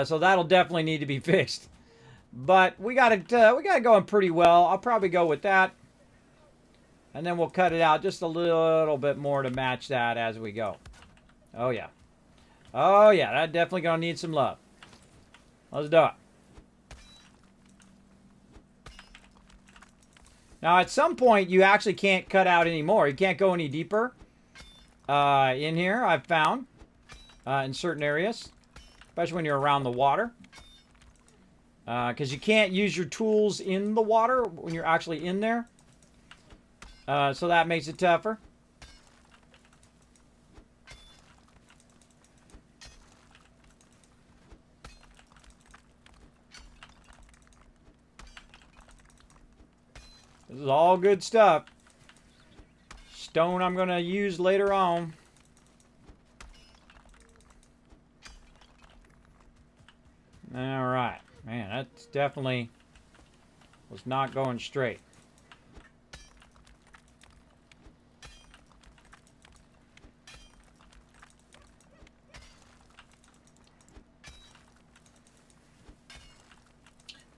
So that'll definitely need to be fixed. But we got it going pretty well. I'll probably go with that. And then we'll cut it out just a little bit more to match that as we go. Oh, yeah. Oh, yeah. That's definitely going to need some love. Let's do it. Now, at some point, you actually can't cut out anymore. You can't go any deeper in here, I've found, in certain areas. Especially when you're around the water. Because you can't use your tools in the water when you're actually in there. So that makes it tougher. This is all good stuff. Stone I'm going to use later on. All right. Man, that's definitely was not going straight.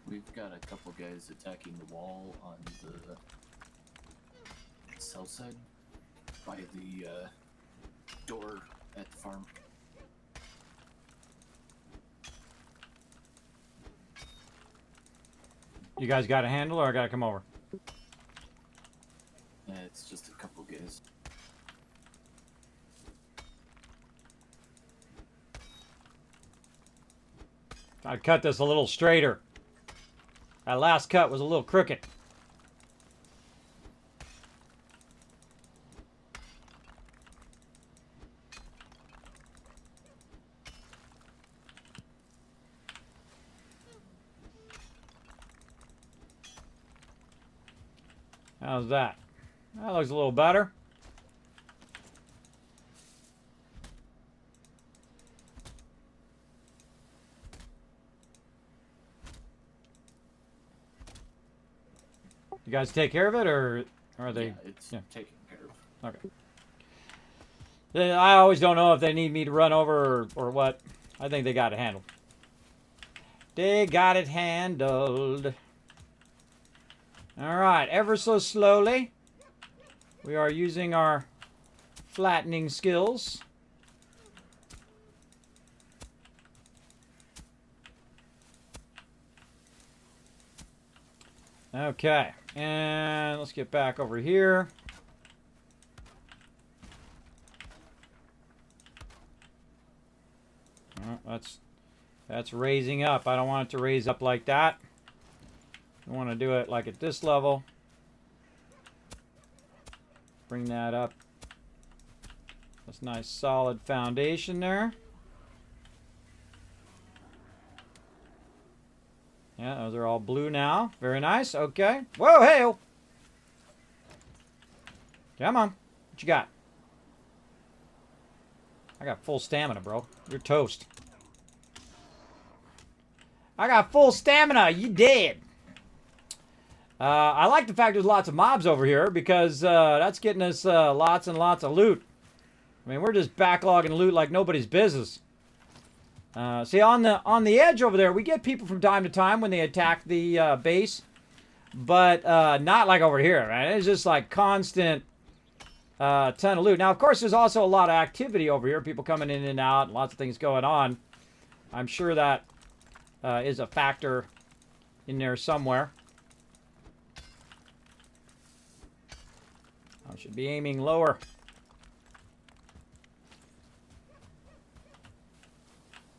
We've got a couple guys attacking the wall on the south side by the door at the farm. You guys got a handle, or I gotta come over? It's just a couple guys. I'd cut this a little straighter. That last cut was a little crooked. How's that? That looks a little better. You guys take care of it, or are they? Yeah, it's taken care of. Okay. I always don't know if they need me to run over or what. I think they got it handled. They got it handled. All right, ever so slowly, we are using our flattening skills. Okay, and let's get back over here. Oh, that's raising up. I don't want it to raise up like that. I want to do it like at this level. Bring that up. That's a nice solid foundation there. Yeah, those are all blue now. Very nice. Okay. Whoa, hey! Come on. What you got? I got full stamina, bro. You're toast. I got full stamina. You dead. I like the fact there's lots of mobs over here because that's getting us lots and lots of loot. I mean, we're just backlogging loot like nobody's business. See, on the edge over there, we get people from time to time when they attack the base, but not like over here, right? It's just like constant ton of loot. Now, of course, there's also a lot of activity over here. People coming in and out, lots of things going on. I'm sure that is a factor in there somewhere. I should be aiming lower.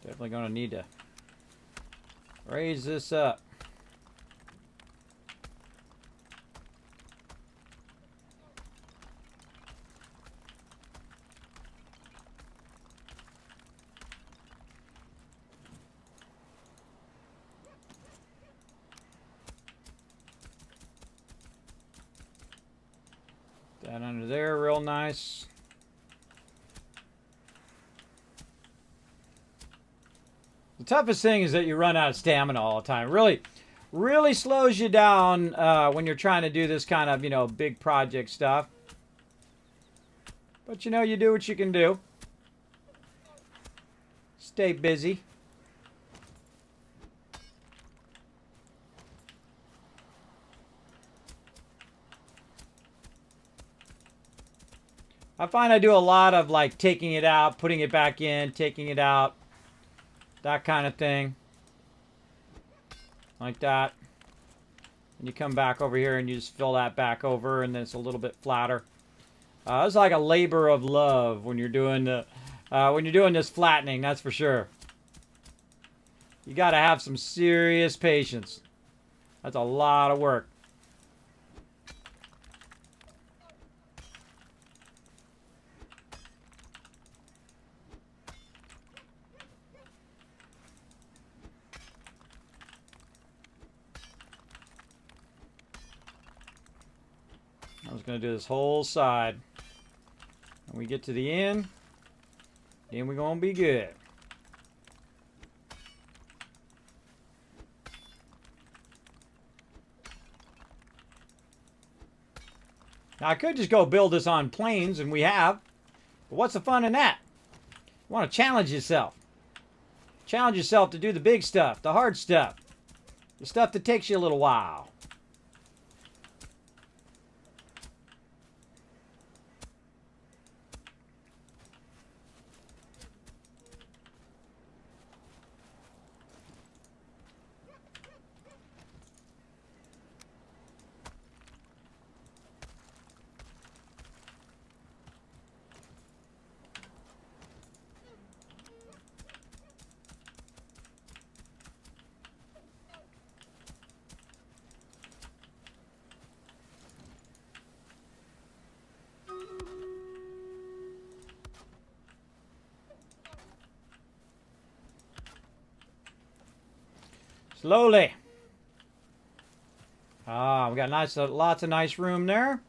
Definitely going to need to raise this up. That under there, real nice. The toughest thing is that you run out of stamina all the time. Really slows you down when you're trying to do this kind of, you know, big project stuff. But, you know, you do what you can do. Stay busy. I find I do a lot of, like, taking it out, putting it back in, taking it out. That kind of thing. Like that. And you come back over here and you just fill that back over, and then it's a little bit flatter. It's like a labor of love when you're doing this flattening, that's for sure. You got to have some serious patience. That's a lot of work. I was going to do this whole side. When we get to the end, then we're going to be good. Now, I could just go build this on planes, and we have. But what's the fun in that? You want to challenge yourself. Challenge yourself to do the big stuff, the hard stuff. The stuff that takes you a little while. Slowly. We got nice, lots of nice room there.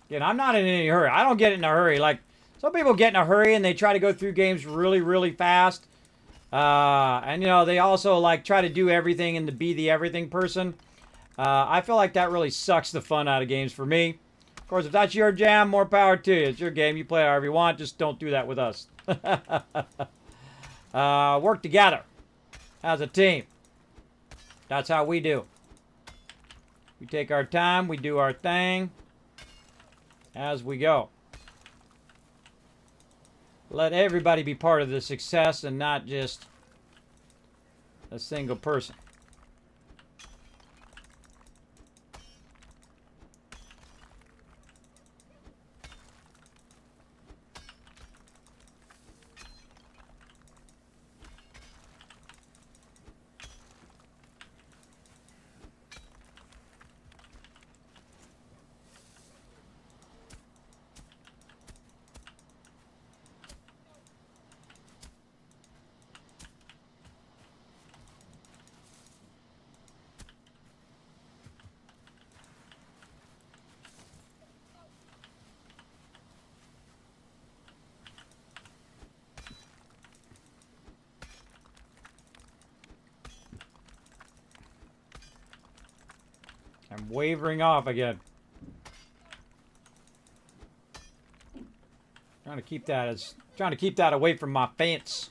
Again, I'm not in any hurry. I don't get in a hurry. Like, some people get in a hurry and they try to go through games really, really fast. And, you know, they also, like, try to do everything and to be the everything person. I feel like that really sucks the fun out of games for me. Of course, if that's your jam, more power to you. It's your game. You play it however you want. Just don't do that with us. Work together as a team. That's how we do. We take our time. We do our thing as we go. Let everybody be part of the success and not just a single person. I'm wavering off again. Trying to keep that away from my fence.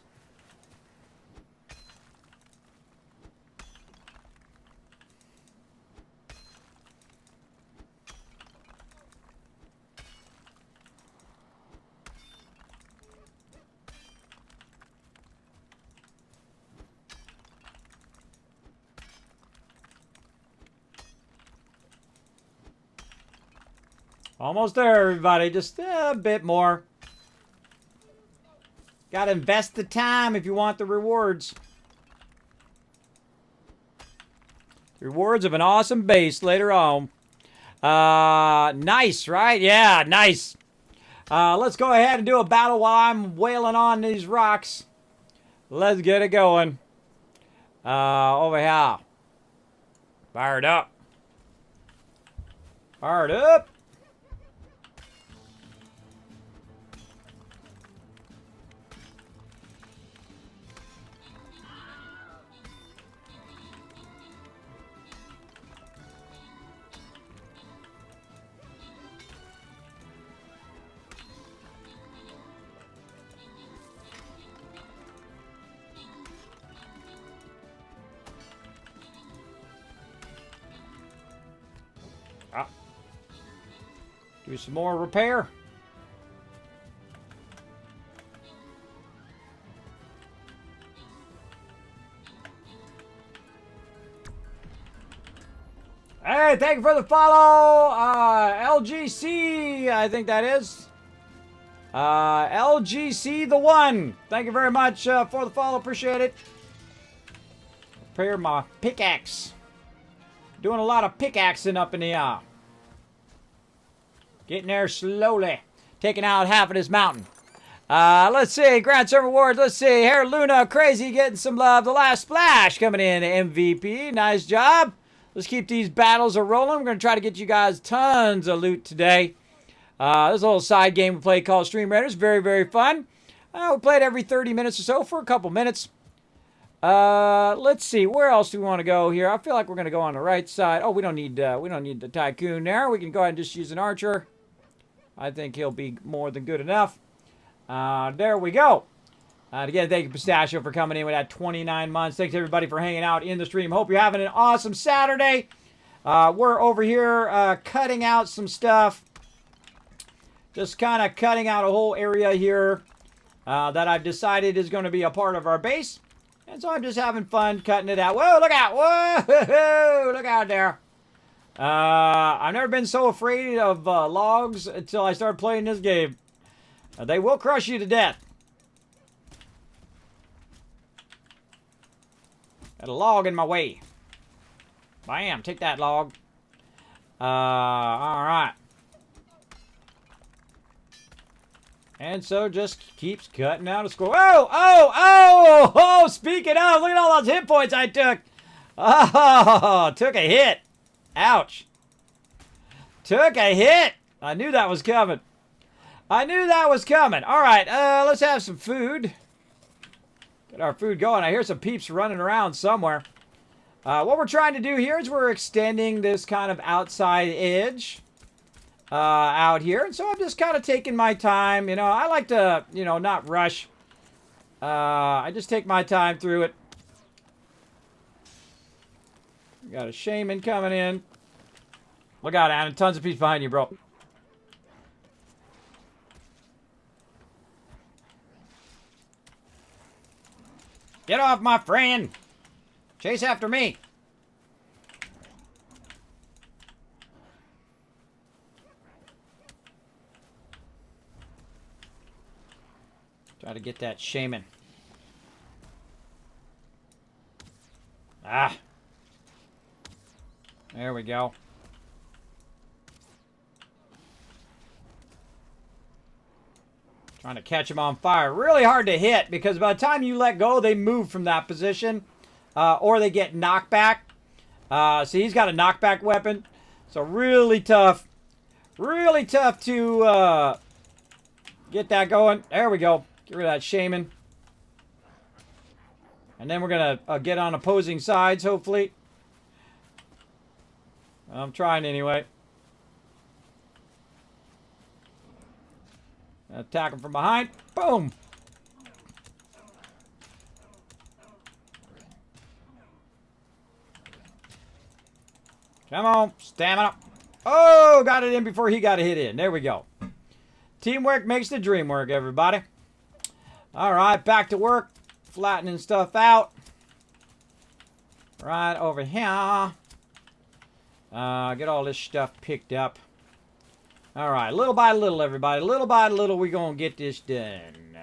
Almost there, everybody. Just a bit more. Gotta invest the time if you want the rewards. Rewards of an awesome base later on. Nice, right? Yeah, nice. Let's go ahead and do a battle while I'm wailing on these rocks. Let's get it going. Over here. Fired up. Fired up. Do some more repair. Hey, thank you for the follow. LGC, I think that is. LGC the one. Thank you very much for the follow. Appreciate it. Repair my pickaxe. Doing a lot of pickaxing up in the air. Getting there slowly. Taking out half of this mountain. Let's see. Grand Server Awards. Let's see. Hair Luna. Crazy getting some love. The Last Splash coming in. MVP. Nice job. Let's keep these battles a-rolling. We're going to try to get you guys tons of loot today. This little side game we play called Stream Raiders. Very, very fun. We play it every 30 minutes or so for a couple minutes. Let's see. Where else do we want to go here? I feel like we're going to go on the right side. Oh, we don't need the Tycoon there. We can go ahead and just use an archer. I think he'll be more than good enough. There we go. Again, thank you, Pistachio, for coming in with that 29 months. Thanks, everybody, for hanging out in the stream. Hope you're having an awesome Saturday. We're over here cutting out some stuff. Just kind of cutting out a whole area here that I've decided is going to be a part of our base. And so I'm just having fun cutting it out. Whoa, look out. Whoa, look out there. I've never been so afraid of logs until I started playing this game. They will crush you to death. Got a log in my way. Bam, take that log. Alright. And so just keeps cutting out a score. Oh, oh, oh, oh, speaking of, look at all those hit points I took. Oh, took a hit. Ouch. Took a hit. I knew that was coming. I knew that was coming. All right, let's have some food. Get our food going. I hear some peeps running around somewhere. What we're trying to do here is we're extending this kind of outside edge out here. And so I'm just kind of taking my time. You know, I like to, you know, not rush. I just take my time through it. We got a shaman coming in. Look out, Adam. Tons of peeps behind you, bro. Get off my friend! Chase after me! Try to get that shaman. Ah! There we go. Trying to catch them on fire. Really hard to hit because by the time you let go, they move from that position. Or they get knocked back. See, he's got a knockback weapon. So really tough. Really tough to get that going. There we go. Get rid of that shaman. And then we're going to get on opposing sides, hopefully. I'm trying anyway. Attack him from behind. Boom! Come on. Stamina. Oh, got it in before he got a hit in. There we go. Teamwork makes the dream work, everybody. All right, back to work. Flattening stuff out. Right over here. Get all this stuff picked up. All right, little by little, everybody. Little by little, we're going to get this done.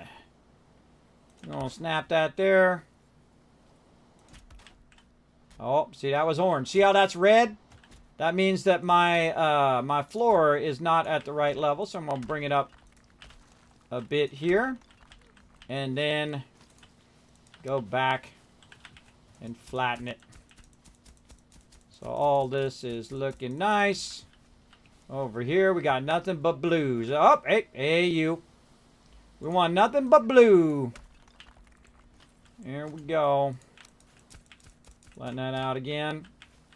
I'm going to snap that there. Oh, see, that was orange. See how that's red? That means that my my floor is not at the right level, so I'm going to bring it up a bit here. And then go back and flatten it. So all this is looking nice. Over here, we got nothing but blues. Oh, hey, you. We want nothing but blue. There we go. Flatten that out again.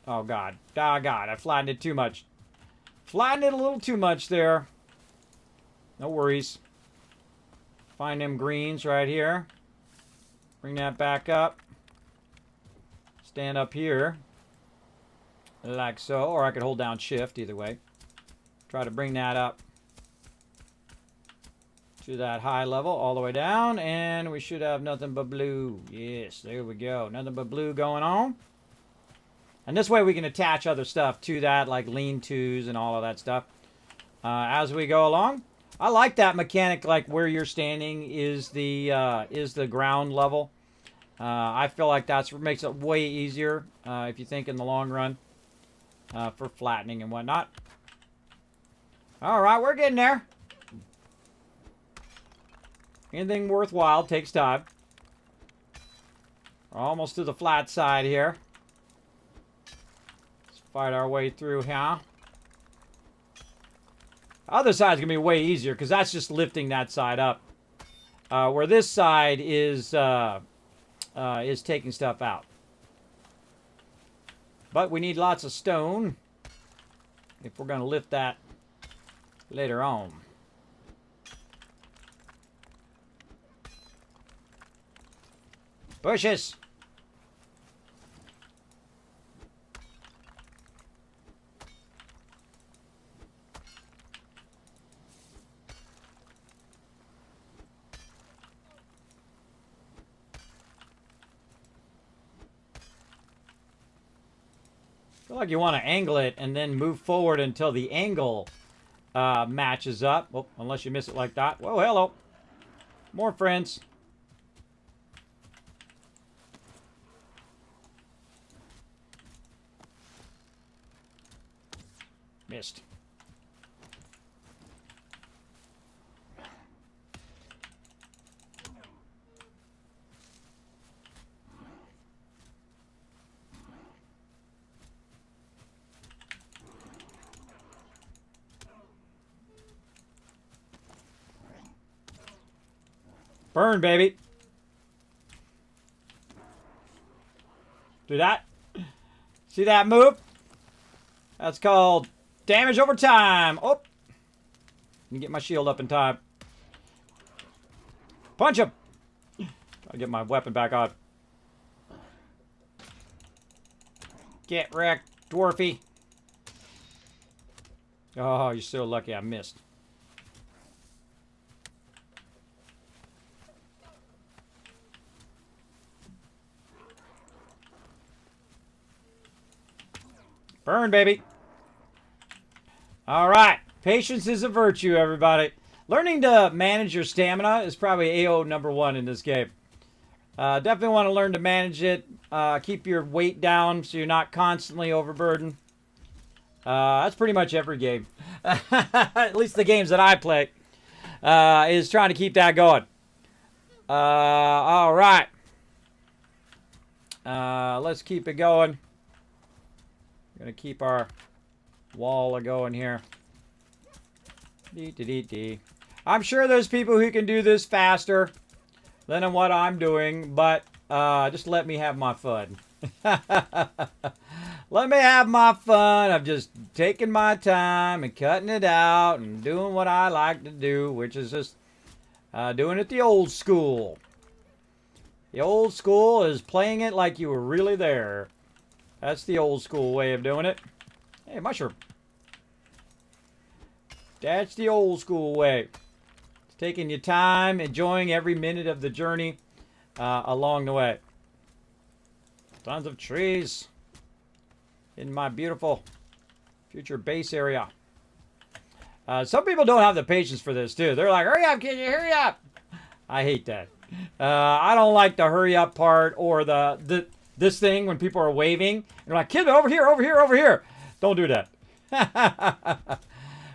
Oh, God. Oh, God. I flattened it too much. Flattened it a little too much there. No worries. Find them greens right here. Bring that back up. Stand up here. Like so. Or I could hold down shift, either way. Try to bring that up to that high level all the way down. And we should have nothing but blue. Yes, there we go. Nothing but blue going on. And this way we can attach other stuff to that, like lean-tos and all of that stuff as we go along. I like that mechanic, like where you're standing is the ground level. I feel like that makes it way easier if you think in the long run for flattening and whatnot. All right, we're getting there. Anything worthwhile takes time. We're almost to the flat side here. Let's fight our way through here. Other side's gonna be way easier because that's just lifting that side up. Where this side is taking stuff out. But we need lots of stone if we're gonna lift that later on. Bushes! I feel like you want to angle it and then move forward until the angle matches up. Well, unless you miss it like that. Whoa, hello. More friends. Missed. Burn, baby. Do that. See that move? That's called damage over time. Oh. Let me get my shield up in time. Punch him. I'll get my weapon back on. Get wrecked, dwarfy. Oh, you're so lucky I missed. Burn, baby. All right. Patience is a virtue, everybody. Learning to manage your stamina is probably AO #1 in this game. Definitely want to learn to manage it. Keep your weight down so you're not constantly overburdened. That's pretty much every game. At least the games that I play. Is trying to keep that going. All right. Let's keep it going. Gonna keep our wall going here. I'm sure there's people who can do this faster than what I'm doing, but just let me have my fun. Let me have my fun. I'm just taking my time and cutting it out and doing what I like to do, which is just doing it the old school. The old school is playing it like you were really there. That's the old school way of doing it. Hey, mushroom. That's the old school way. It's taking your time, enjoying every minute of the journey along the way. Tons of trees in my beautiful future base area. Some people don't have the patience for this, too. They're like, hurry up, kid, hurry up. I hate that. I don't like the hurry up part or this thing when people are waving. And they're like, kid, over here, over here, over here. Don't do that.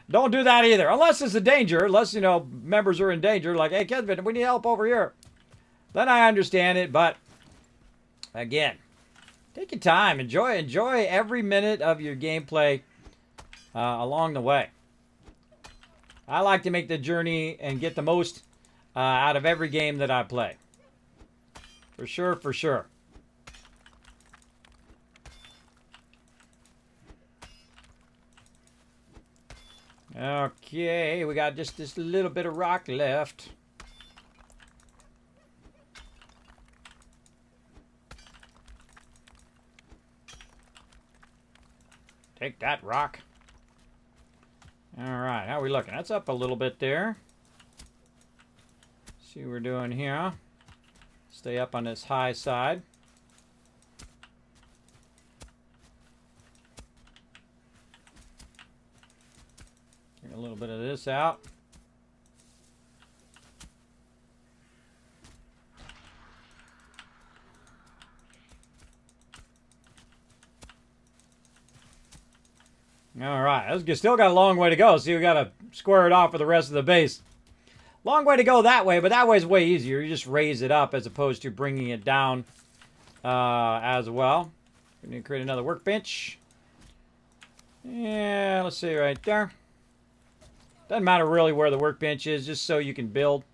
Don't do that either. Unless it's a danger. Unless, you know, members are in danger. Like, hey, Kismet, we need help over here. Then I understand it. But, again, take your time. Enjoy every minute of your gameplay along the way. I like to make the journey and get the most out of every game that I play. For sure, for sure. Okay, we got just this little bit of rock left. Take that, rock. All right, how are we looking? That's up a little bit there. See what we're doing here. Stay up on this high side. Get a little bit of this out. All right, still got a long way to go. See, we got to square it off with the rest of the base. Long way to go that way, but that way is way easier. You just raise it up as opposed to bringing it down as well. We need to create another workbench. Yeah, let's see right there. Doesn't matter really where the workbench is, just so you can build.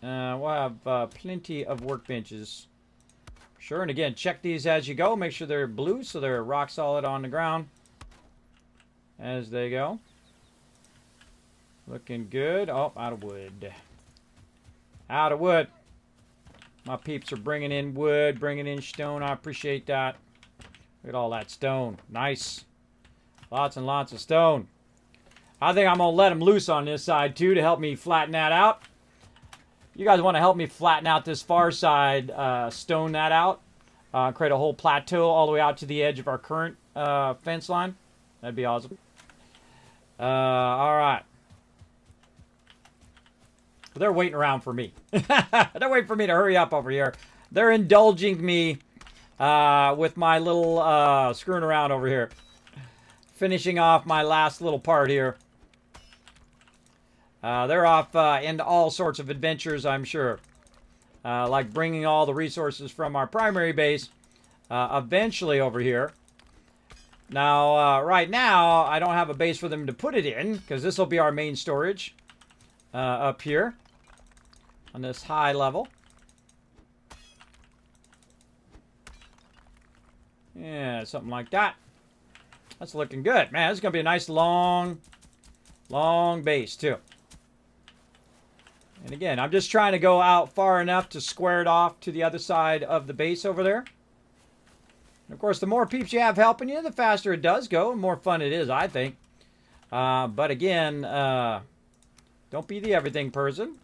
We'll have plenty of workbenches. Sure, and again, check these as you go. Make sure they're blue so they're rock solid on the ground as they go. Looking good. Oh, out of wood. Out of wood. My peeps are bringing in wood, bringing in stone. I appreciate that. Look at all that stone. Nice. Lots and lots of stone. I think I'm going to let them loose on this side, too, to help me flatten that out. You guys want to help me flatten out this far side, stone that out, create a whole plateau all the way out to the edge of our current fence line. That'd be awesome. All right. They're waiting around for me. They're waiting for me to hurry up over here. They're indulging me with my little screwing around over here. Finishing off my last little part here. They're off into all sorts of adventures, I'm sure. Like bringing all the resources from our primary base eventually over here. Now, right now, I don't have a base for them to put it in, because this will be our main storage up here. on this high level. Yeah, something like that. That's looking good. Man, this is going to be a nice long base, too. And again, I'm just trying to go out far enough to square it off to the other side of the base over there. And of course, the more peeps you have helping you, the faster it does go, the more fun it is, I think. But again, don't be the everything person.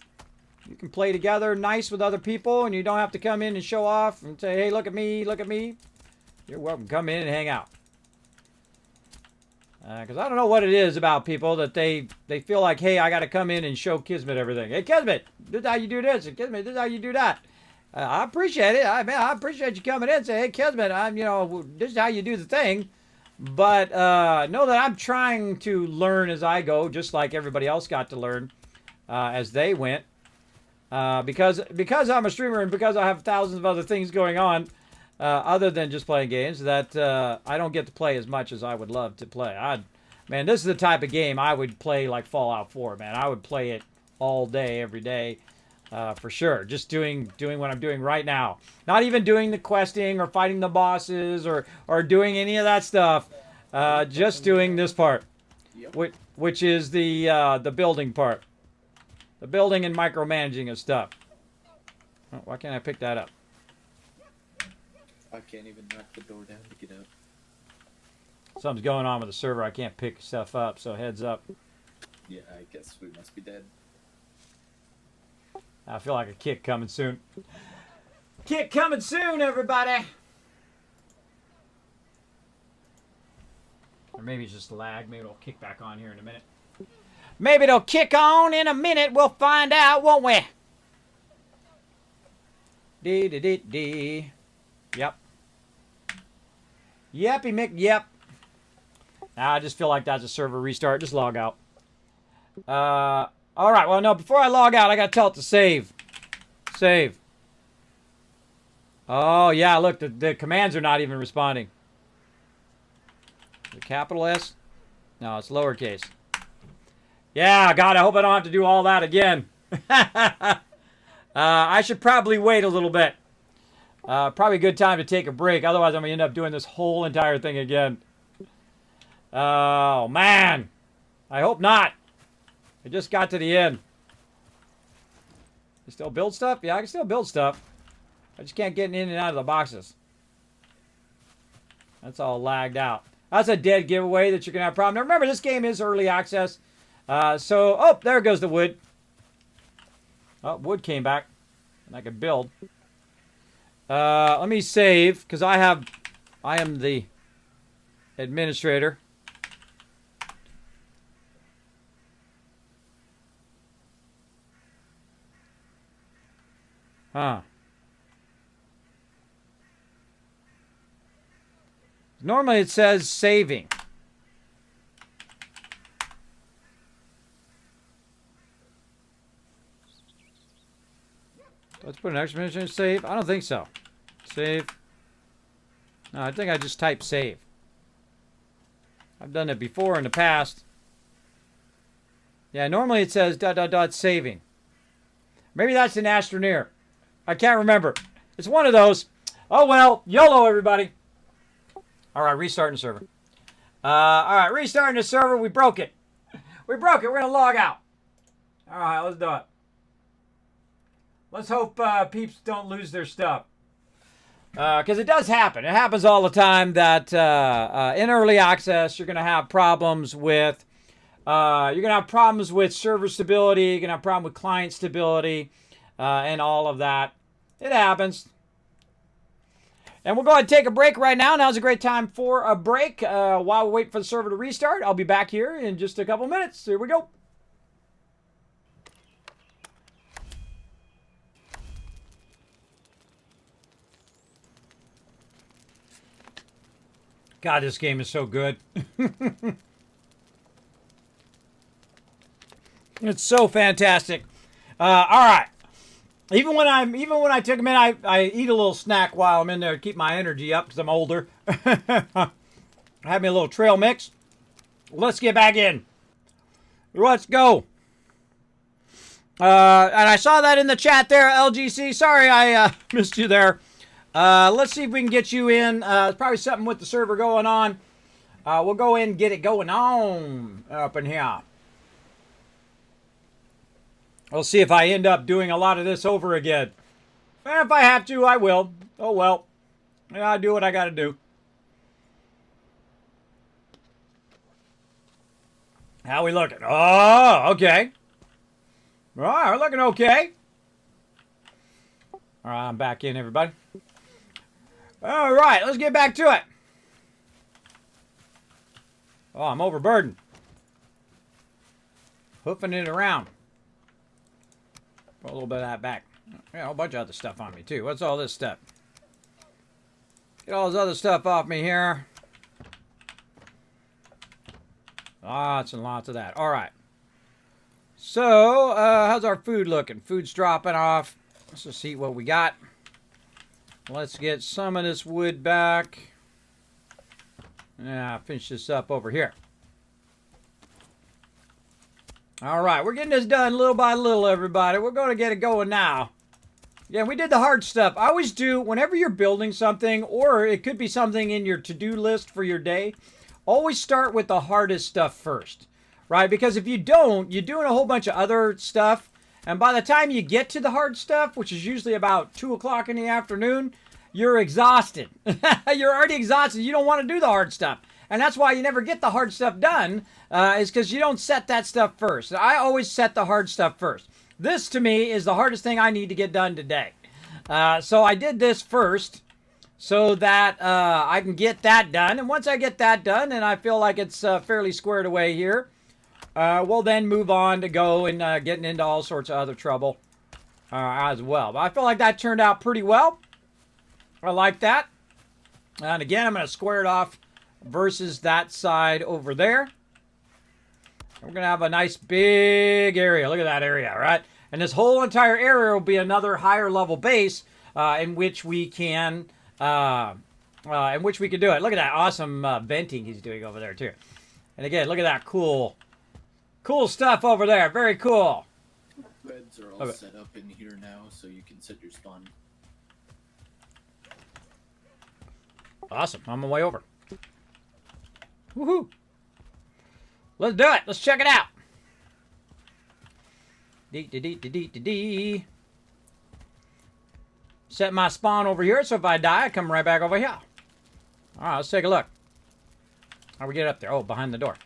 You can play together nice with other people, and you don't have to come in and show off and say, hey, look at me, look at me. You're welcome to come in and hang out. Because I don't know what it is about people that they feel like, hey, I got to come in and show Kismet everything. Hey, Kismet, this is how you do this. And Kismet, this is how you do that. I appreciate it. I appreciate you coming in and say, hey, Kismet, this is how you do the thing. But know that I'm trying to learn as I go, just like everybody else got to learn as they went. Because I'm a streamer and because I have thousands of other things going on, other than just playing games, that I don't get to play as much as I would love to play. Man, this is the type of game I would play like Fallout 4, man. I would play it all day, every day, for sure. Just doing what I'm doing right now. Not even doing the questing or fighting the bosses or doing any of that stuff. Just doing this part, which is the building part. The building and micromanaging of stuff. Oh, why can't I pick that up? I can't even knock the door down to get out. Something's going on with the server. I can't pick stuff up, so heads up. Yeah, I guess we must be dead. I feel like a kick coming soon. Kick coming soon, everybody! Or maybe it's just lag. Maybe it'll kick back on here in a minute. Maybe it'll kick on in a minute. We'll find out, won't we? Dee. Yep. Yeppy Mick, yep. Now I just feel like that's a server restart. Just log out. Alright, well, no, before I log out, I gotta tell it to save. Save. Oh, yeah, look, the commands are not even responding. The capital S? No, it's lowercase. Yeah, God, I hope I don't have to do all that again. I should probably wait a little bit. Probably a good time to take a break. Otherwise, I'm going to end up doing this whole entire thing again. Oh, man. I hope not. I just got to the end. You still build stuff? Yeah, I can still build stuff. I just can't get in and out of the boxes. That's all lagged out. That's a dead giveaway that you're going to have a problem. Now, remember, this game is early access. Oh, there goes the wood. Oh, wood came back. And I could build. Let me save, because I am the administrator. Huh. Normally it says saving. Let's put an exclamation save. I don't think so. Save. No, I think I just typed save. I've done it before in the past. Yeah, normally it says ... saving. Maybe that's an astroneer. I can't remember. It's one of those. Oh well, YOLO everybody. Alright, restarting the server. Alright, restarting the server. We broke it. We broke it. We're going to log out. Alright, let's do it. Let's hope peeps don't lose their stuff. Because it does happen. It happens all the time that in early access, you're going to have problems with server stability. You're going to have problem with client stability and all of that. It happens. And we'll go ahead and take a break right now. Now's a great time for a break. While we wait for the server to restart, I'll be back here in just a couple minutes. Here we go. God, this game is so good. It's so fantastic. All right. Even when I take a minute, I eat a little snack while I'm in there to keep my energy up because I'm older. I have me a little trail mix. Let's get back in. Let's go. And I saw that in the chat there, LGC. Sorry I missed you there. Let's see if we can get you in. There's probably something with the server going on. We'll go in and get it going on up in here. We'll see if I end up doing a lot of this over again. And if I have to, I will. Oh, well. Yeah, I do what I got to do. How we looking? Oh, okay. All right, we're looking okay. All right, I'm back in, everybody. All right, let's get back to it. Oh, I'm overburdened. Hoofing it around. Put a little bit of that back. Yeah, a whole bunch of other stuff on me, too. What's all this stuff? Get all this other stuff off me here. Lots and lots of that. All right. So, how's our food looking? Food's dropping off. Let's just see what we got. Let's get some of this wood back. Yeah, finish this up over here. All right, we're getting this done little by little, everybody. We're going to get it going now. Yeah, we did the hard stuff. I always do, whenever you're building something, or it could be something in your to-do list for your day, always start with the hardest stuff first, right? Because if you don't, you're doing a whole bunch of other stuff, and by the time you get to the hard stuff, which is usually about 2 o'clock in the afternoon, you're exhausted. You're already exhausted. You don't want to do the hard stuff. And that's why you never get the hard stuff done, is because you don't set that stuff first. I always set the hard stuff first. This, to me, is the hardest thing I need to get done today. So I did this first so that I can get that done. And once I get that done and I feel like it's fairly squared away here, we'll then move on to go and getting into all sorts of other trouble as well. But I feel like that turned out pretty well. I like that. And again, I'm going to square it off versus that side over there. We're going to have a nice big area. Look at that area, right? And this whole entire area will be another higher level base in which we can do it. Look at that awesome venting he's doing over there too. And again, look at that cool stuff over there. Very cool. Beds are all set up in here now, so you can set your spawn. Awesome. I'm on my way over. Woohoo! Let's do it. Let's check it out. Dee. Set my spawn over here, so if I die, I come right back over here. All right, let's take a look. How we get up there? Oh, behind the door.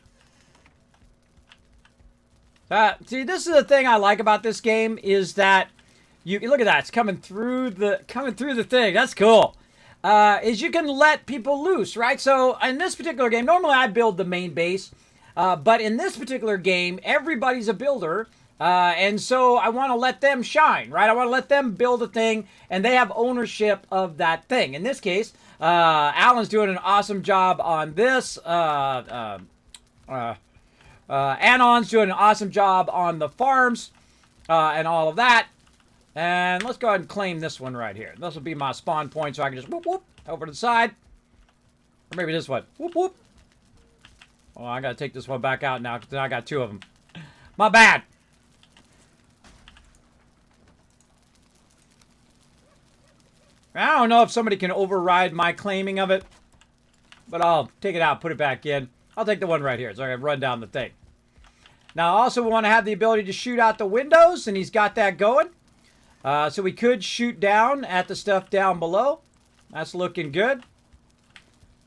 See, this is the thing I like about this game is that you look at that. It's coming through the thing. That's cool. Is you can let people loose, right? So in this particular game, normally I build the main base, but in this particular game, everybody's a builder, and so I want to let them shine, right? I want to let them build a thing, and they have ownership of that thing. In this case, Alan's doing an awesome job on this. Anon's doing an awesome job on the farms and all of that. And let's go ahead and claim this one right here. This will be my spawn point, so I can just whoop, whoop, over to the side. Or maybe this one. Whoop, whoop. Oh, I got to take this one back out now, because I got 2 of them. My bad. I don't know if somebody can override my claiming of it, but I'll take it out, put it back in. I'll take the one right here, so I can run down the thing. Now, also, we want to have the ability to shoot out the windows, and he's got that going. So we could shoot down at the stuff down below. That's looking good.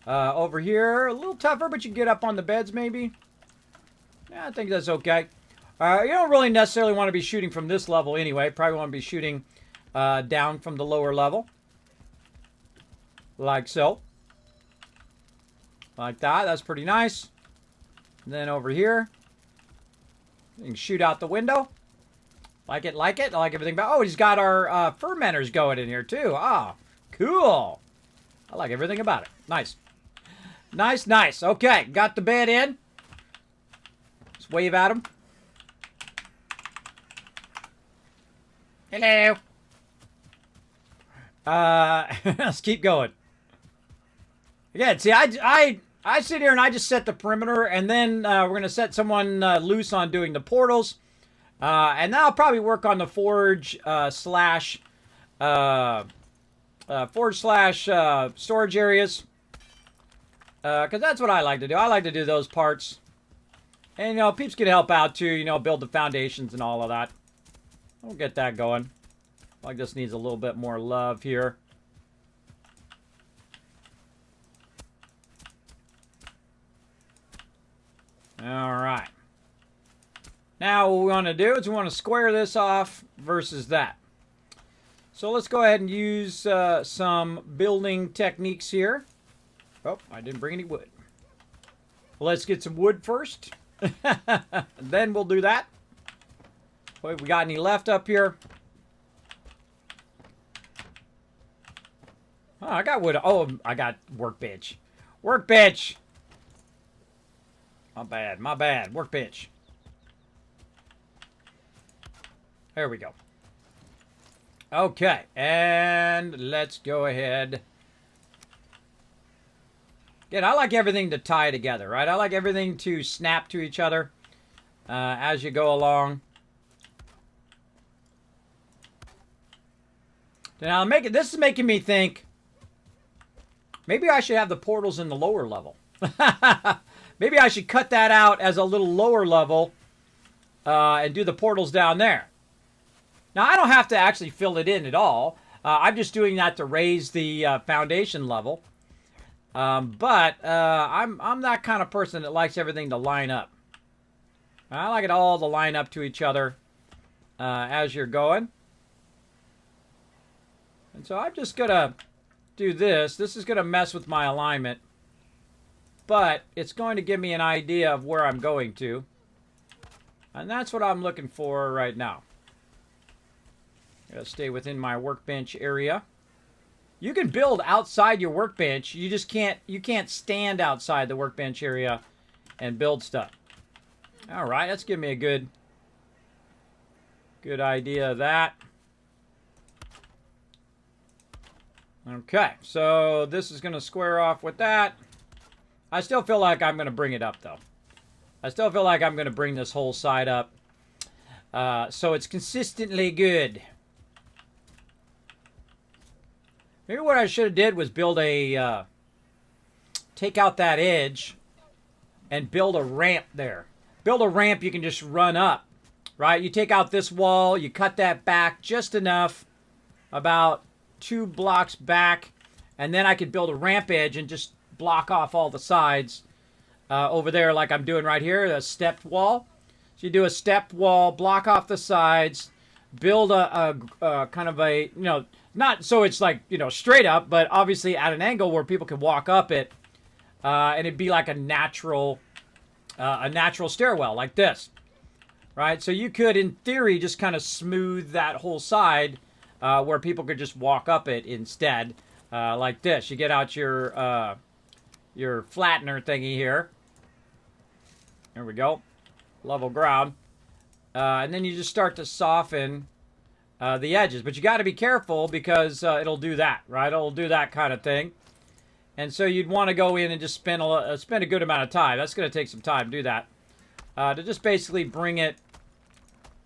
Over here, a little tougher, but you can get up on the beds maybe. Yeah, I think that's okay. You don't really necessarily want to be shooting from this level anyway. Probably want to be shooting down from the lower level. Like so. Like that. That's pretty nice. And then over here, you can shoot out the window. Like it. I like everything about. Oh, he's got our fermenters going in here too. Ah, cool. I like everything about it. Nice. Nice. Okay, got the bed in. Let's wave at him. Hello. Let's keep going. Again, see, I sit here and I just set the perimeter, and then we're going to set someone loose on doing the portals. And then I'll probably work on the forge slash storage areas. Because that's what I like to do. I like to do those parts. And, you know, peeps can help out too, you know, build the foundations and all of that. We'll get that going. Like this needs a little bit more love here. Alright. Now what we want to do is we want to square this off versus that. So let's go ahead and use some building techniques here. Oh, I didn't bring any wood. Let's get some wood first. Then we'll do that. Wait, we got any left up here? Oh, I got wood. Oh, I got workbench. Workbench! My bad, my bad. Workbench. There we go. Okay, and let's go ahead. Again, I like everything to tie together, right? I like everything to snap to each other as you go along. Now, this is making me think maybe I should have the portals in the lower level. Maybe I should cut that out as a little lower level and do the portals down there. Now, I don't have to actually fill it in at all. I'm just doing that to raise the foundation level. But I'm that kind of person that likes everything to line up. I like it all to line up to each other as you're going. And so I'm just going to do this. This is going to mess with my alignment. But it's going to give me an idea of where I'm going to. And that's what I'm looking for right now. Gotta stay within my workbench area. You can build outside your workbench. You just can't stand outside the workbench area and build stuff. All right, that's giving me a good idea of that. Okay, so this is going to square off with that. I still feel like I'm going to bring it up, though. I still feel like I'm going to bring this whole side up so it's consistently good. Maybe what I should have did was build a, take out that edge and build a ramp there. Build a ramp you can just run up, right? You take out this wall, you cut that back just enough, about 2 blocks back, and then I could build a ramp edge and just block off all the sides over there like I'm doing right here, a stepped wall. So you do a stepped wall, block off the sides, build a kind of a, you know, not so it's like, you know, straight up, but obviously at an angle where people can walk up it, and it'd be like a natural stairwell like this, right? So you could, in theory, just kind of smooth that whole side where people could just walk up it instead, like this. You get out your flattener thingy here. There we go, level ground, and then you just start to soften the edges, but you got to be careful because it'll do that, right? It'll do that kind of thing, and so you'd want to go in and just spend a good amount of time. That's going to take some time to do that, to just basically bring it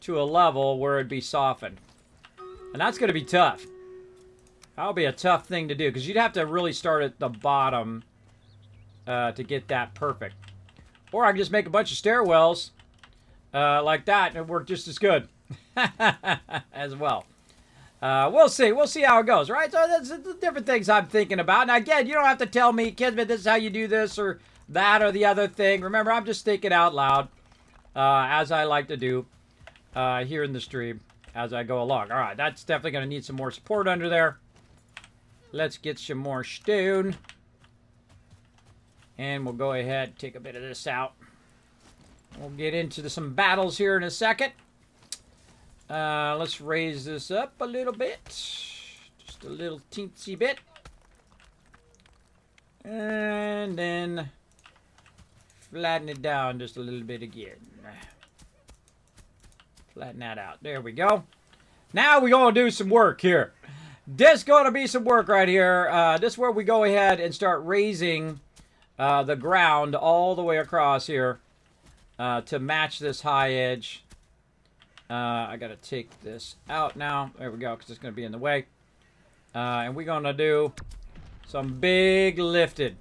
to a level where it'd be softened, and that's going to be tough. That'll be a tough thing to do because you'd have to really start at the bottom to get that perfect. Or I can just make a bunch of stairwells like that, and it work just as good. As well. We'll see. We'll see how it goes, right? So that's the different things I'm thinking about. And again, you don't have to tell me, Kismet, this is how you do this or that or the other thing. Remember, I'm just thinking out loud as I like to do here in the stream as I go along. All right, that's definitely going to need some more support under there. Let's get some more stone. And we'll go ahead and take a bit of this out. We'll get into some battles here in a second. Let's raise this up a little bit. Just a little teensy bit. And then flatten it down just a little bit again. Flatten that out. There we go. Now we're going to do some work here. This is going to be some work right here. This is where we go ahead and start raising the ground all the way across here to match this high edge. I got to take this out now. There we go, because it's going to be in the way. And we're going to do some big lifted.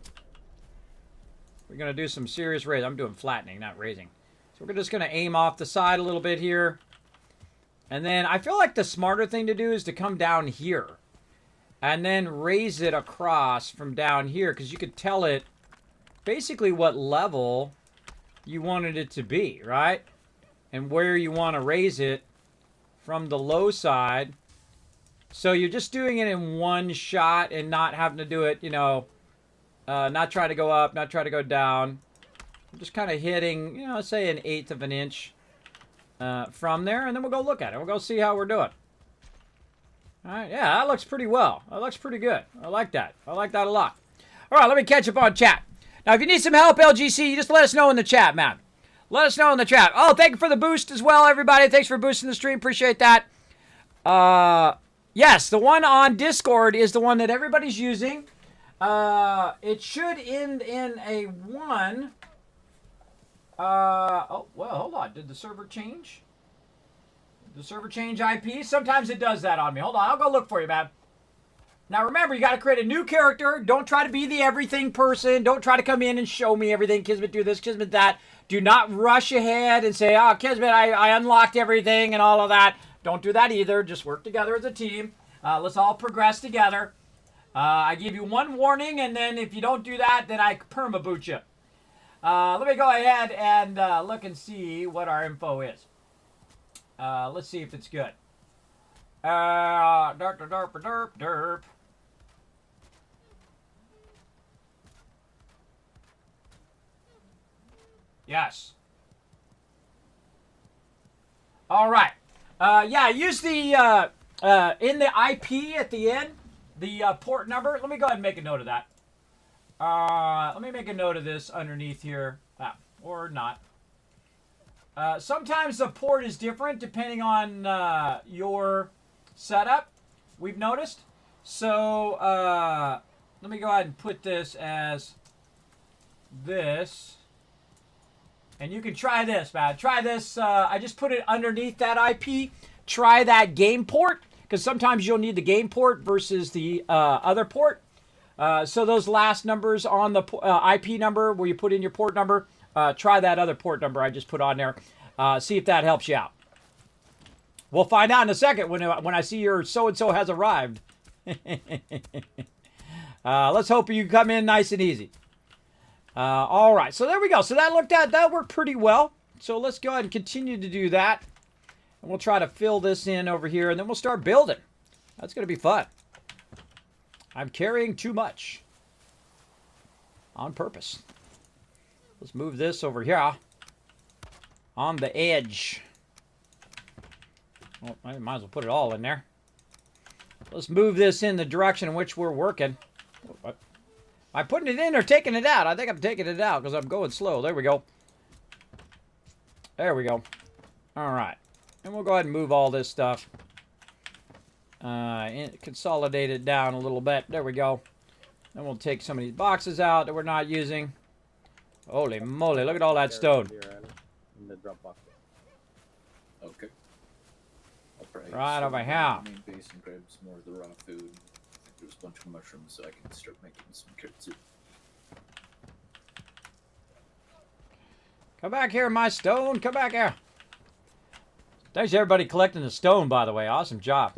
We're going to do some serious raise. I'm doing flattening, not raising. So we're just going to aim off the side a little bit here. And then I feel like the smarter thing to do is to come down here. And then raise it across from down here. Because you could tell it basically what level you wanted it to be, right? And where you want to raise it from the low side. So you're just doing it in one shot and not having to do it, you know, not try to go up, not try to go down. I'm just kind of hitting, you know, say 1/8 of an inch from there, and then we'll go look at it. We'll go see how we're doing. All right, yeah, that looks pretty well. That looks pretty good. I like that. I like that a lot. All right, let me catch up on chat. Now, if you need some help, LGC, you just let us know in the chat, man. Let us know in the chat. Oh, thank you for the boost as well, everybody. Thanks for boosting the stream. Appreciate that. Yes, the one on Discord is the one that everybody's using. It should end in a 1. Oh, well, hold on. Did the server change? Did the server change IP? Sometimes it does that on me. Hold on. I'll go look for you, man. Now, remember, you got to create a new character. Don't try to be the everything person. Don't try to come in and show me everything. Kismet do this, Kismet that. Do not rush ahead and say, oh, Kismet, I unlocked everything and all of that. Don't do that either. Just work together as a team. Let's all progress together. I give you one warning, and then if you don't do that, then I perma-boot you. Let me go ahead and look and see what our info is. Let's see if it's good. Derp. Yes. All right. Yeah, use the, in the IP at the end, the port number. Let me go ahead and make a note of that. Let me make a note of this underneath here. Or not. Sometimes the port is different depending on your setup, we've noticed. So, let me go ahead and put this as this. And you can try this, man. Try this. I just put it underneath that IP. Try that game port, because sometimes you'll need the game port versus the other port. So those last numbers on the IP number where you put in your port number, try that other port number I just put on there. See if that helps you out. We'll find out in a second when I see your so-and-so has arrived. Let's hope you come in nice and easy. All right, so there we go. So that worked pretty well. So let's go ahead and continue to do that. And we'll try to fill this in over here, and then we'll start building. That's going to be fun. I'm carrying too much. On purpose. Let's move this over here. On the edge. Well, I might as well put it all in there. Let's move this in the direction in which we're working. Am I putting it in or taking it out? I think I'm taking it out because I'm going slow. There we go. There we go. All right. And we'll go ahead and move all this stuff. Consolidate it down a little bit. There we go. Then we'll take some of these boxes out that we're not using. Holy moly, look at all that stone. In the drop box. Okay. I'll probably Right over go here. to the main base and grab some more of the raw food. There's a bunch of mushrooms so I can start making some carrot soup. Come back here, my stone. Come back here. Thanks to everybody collecting the stone, by the way. Awesome job.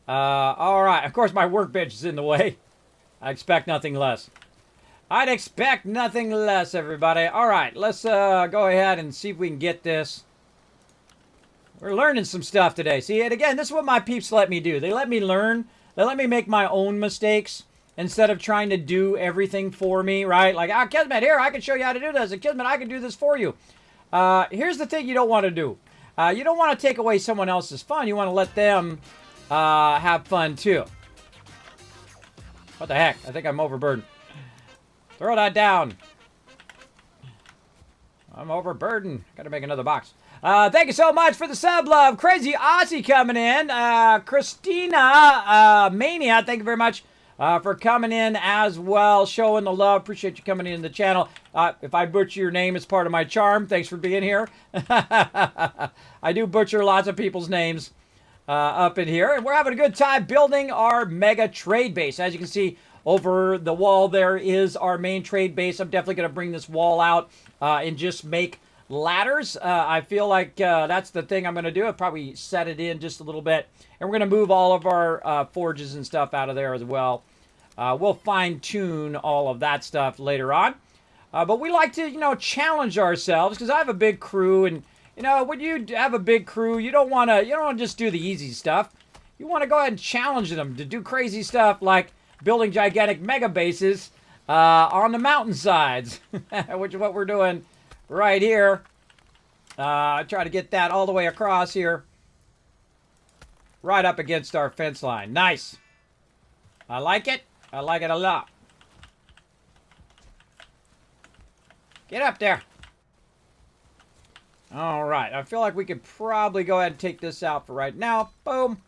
All right. Of course, my workbench is in the way. I expect nothing less. I'd expect nothing less, everybody. All right. Let's go ahead and see if we can get this. We're learning some stuff today. See, and again, this is what my peeps let me do. They let me learn. They let me make my own mistakes instead of trying to do everything for me, right? Like, Kismet, here, I can show you how to do this. And Kismet, I can do this for you. Here's the thing you don't want to do. You don't want to take away someone else's fun. You want to let them have fun, too. What the heck? I think I'm overburdened. Throw that down. I'm overburdened. Got to make another box. Thank you so much for the sub love. Crazy Aussie coming in. Christina Mania, thank you very much for coming in as well, showing the love. Appreciate you coming in the channel. If I butcher your name, it's part of my charm. Thanks for being here. I do butcher lots of people's names up in here. And we're having a good time building our mega trade base. As you can see, over the wall there is our main trade base. I'm definitely going to bring this wall out and just make ladders. I feel like that's the thing I'm going to do. I'll probably set it in just a little bit. And we're going to move all of our forges and stuff out of there as well. We'll fine-tune all of that stuff later on. But we like to, challenge ourselves because I have a big crew. And, when you have a big crew, you don't want to just do the easy stuff. You want to go ahead and challenge them to do crazy stuff like building gigantic mega bases on the mountainsides, which is what we're doing right here. Try to get that all the way across here. Right up against our fence line. Nice. I like it. I like it a lot. Get up there. All right. I feel like we could probably go ahead and take this out for right now. Boom.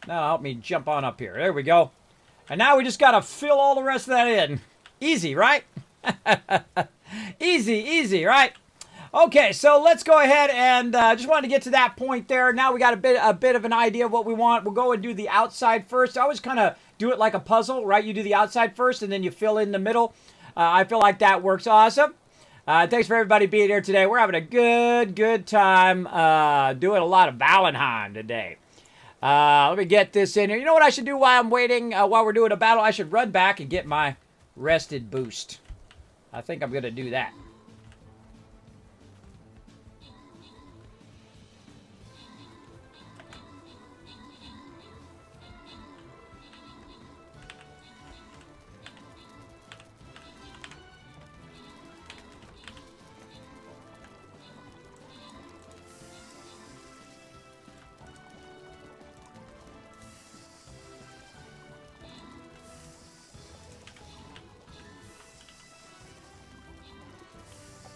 Now help me jump on up here. There we go. And now we just got to fill all the rest of that in. Easy, right? Easy, right? Okay, so let's go ahead and just wanted to get to that point there. Now we got a bit of an idea of what we want. We'll go and do the outside first. I always kind of do it like a puzzle, right? You do the outside first, and then you fill in the middle. I feel like that works awesome. Thanks for everybody being here today. We're having a good time doing a lot of Valheim today. Let me get this in here. You know what I should do while I'm waiting, while we're doing a battle? I should run back and get my rested boost. I think I'm going to do that.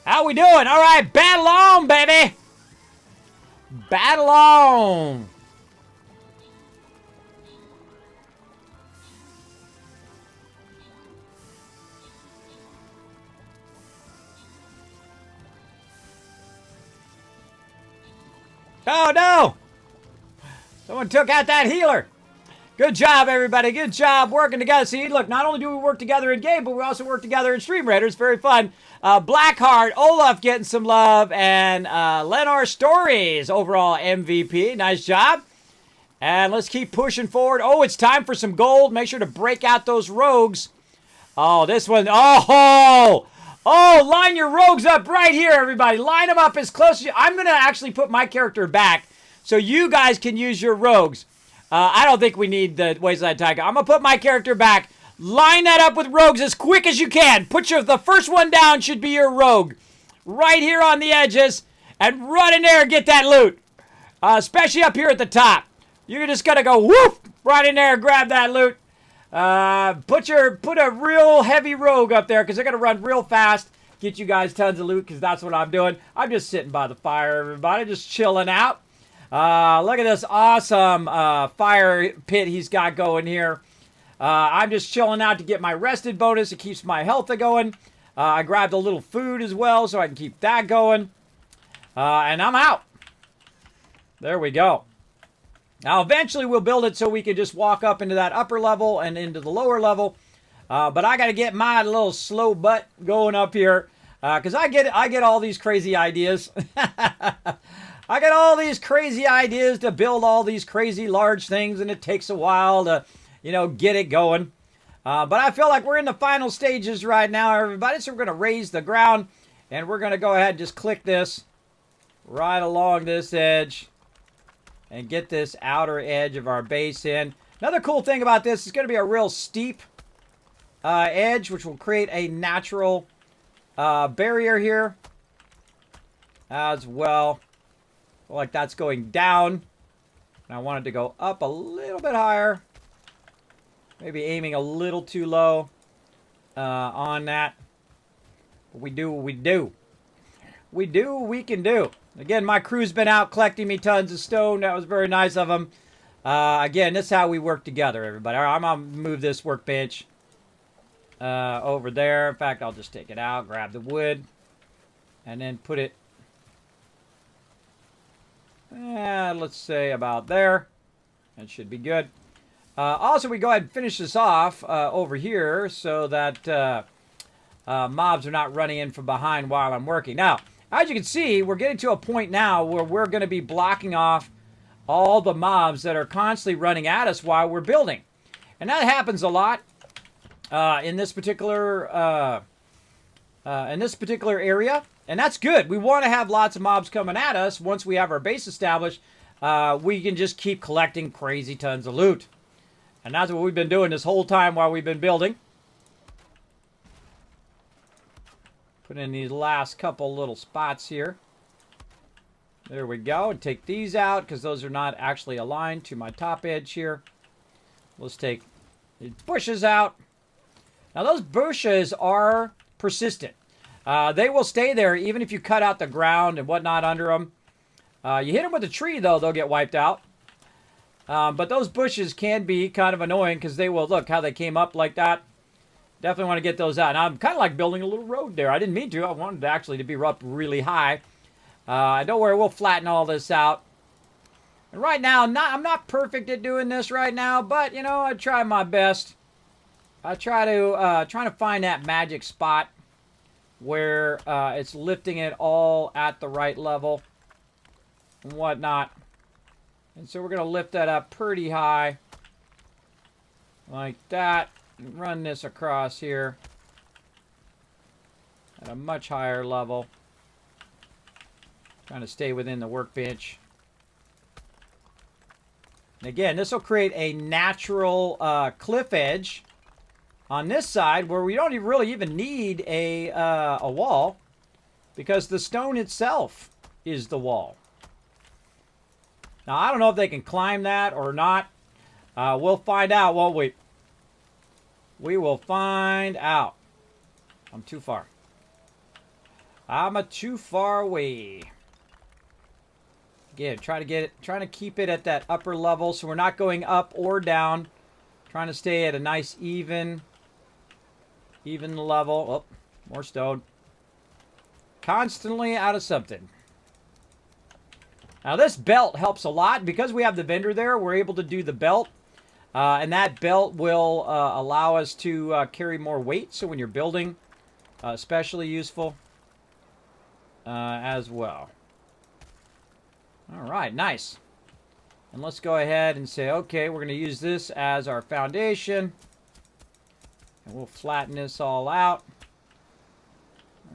How we doing? All right, battle on, baby. Battle on. Oh, no. Someone took out that healer. Good job, everybody. Good job working together. See, look, not only do we work together in game, but we also work together in Stream Raider. It's very fun. Blackheart, Olaf getting some love, and Lennar Stories, overall MVP. Nice job. And let's keep pushing forward. Oh, it's time for some gold. Make sure to break out those rogues. Oh, this one. Oh, line your rogues up right here, everybody. Line them up as close as you. I'm going to actually put my character back so you guys can use your rogues. I don't think we need the Wayside Tycoon. I'm going to put my character back. Line that up with rogues as quick as you can. The first one down should be your rogue. Right here on the edges. And run in there and get that loot. Especially up here at the top. You're just going to go whoop right in there and grab that loot. Put a real heavy rogue up there because they're going to run real fast. Get you guys tons of loot because that's what I'm doing. I'm just sitting by the fire, everybody. Just chilling out. Look at this awesome fire pit he's got going here. I'm just chilling out to get my rested bonus. It keeps my health going. I grabbed a little food as well so I can keep that going. And I'm out. There we go. Now, eventually we'll build it so we can just walk up into that upper level and into the lower level. But I got to get my little slow butt going up here. Because I get all these crazy ideas. I got all these crazy ideas to build all these crazy large things. And it takes a while to, get it going. But I feel like we're in the final stages right now, everybody. So we're going to raise the ground. And we're going to go ahead and just click this right along this edge. And get this outer edge of our base in. Another cool thing about this is going to be a real steep edge, which will create a natural barrier here as well. Like that's going down. And I want it to go up a little bit higher. Maybe aiming a little too low on that. But we do what we do. We do what we can do. Again, my crew's been out collecting me tons of stone. That was very nice of them. Again, this is how we work together, everybody. All right, I'm going to move this workbench over there. In fact, I'll just take it out, grab the wood, and then put it, let's say about there. That should be good. Also, we go ahead and finish this off over here so that mobs are not running in from behind while I'm working. Now, as you can see, we're getting to a point now where we're going to be blocking off all the mobs that are constantly running at us while we're building. And that happens a lot in this particular area. And that's good. We want to have lots of mobs coming at us. Once we have our base established, we can just keep collecting crazy tons of loot. And that's what we've been doing this whole time while we've been building. Put in these last couple little spots here. There we go. And take these out because those are not actually aligned to my top edge here. Let's take the bushes out. Now those bushes are persistent. They will stay there even if you cut out the ground and whatnot under them. You hit them with a tree though, they'll get wiped out. But those bushes can be kind of annoying because they will, look how they came up like that. Definitely want to get those out. Now I'm kind of like building a little road there. I didn't mean to. I wanted to actually to be up really high. Don't worry, we'll flatten all this out. And right now, I'm not perfect at doing this right now, but you know, I try my best. I try to find that magic spot where it's lifting it all at the right level and whatnot. And so we're gonna lift that up pretty high, like that, and run this across here at a much higher level. Trying to stay within the workbench. And again, this will create a natural cliff edge on this side where we don't really even need a wall because the stone itself is the wall. Now, I don't know if they can climb that or not. We'll find out, won't we? We will find out. I'm too far. I'm too far away. Again, trying to keep it at that upper level so we're not going up or down. Trying to stay at a nice even level. Oh, more stone. Constantly out of something. Now this belt helps a lot. Because we have the vendor there, we're able to do the belt. And that belt will allow us to carry more weight. So when you're building, especially useful as well. All right, nice. And let's go ahead and say, okay, we're going to use this as our foundation. And we'll flatten this all out.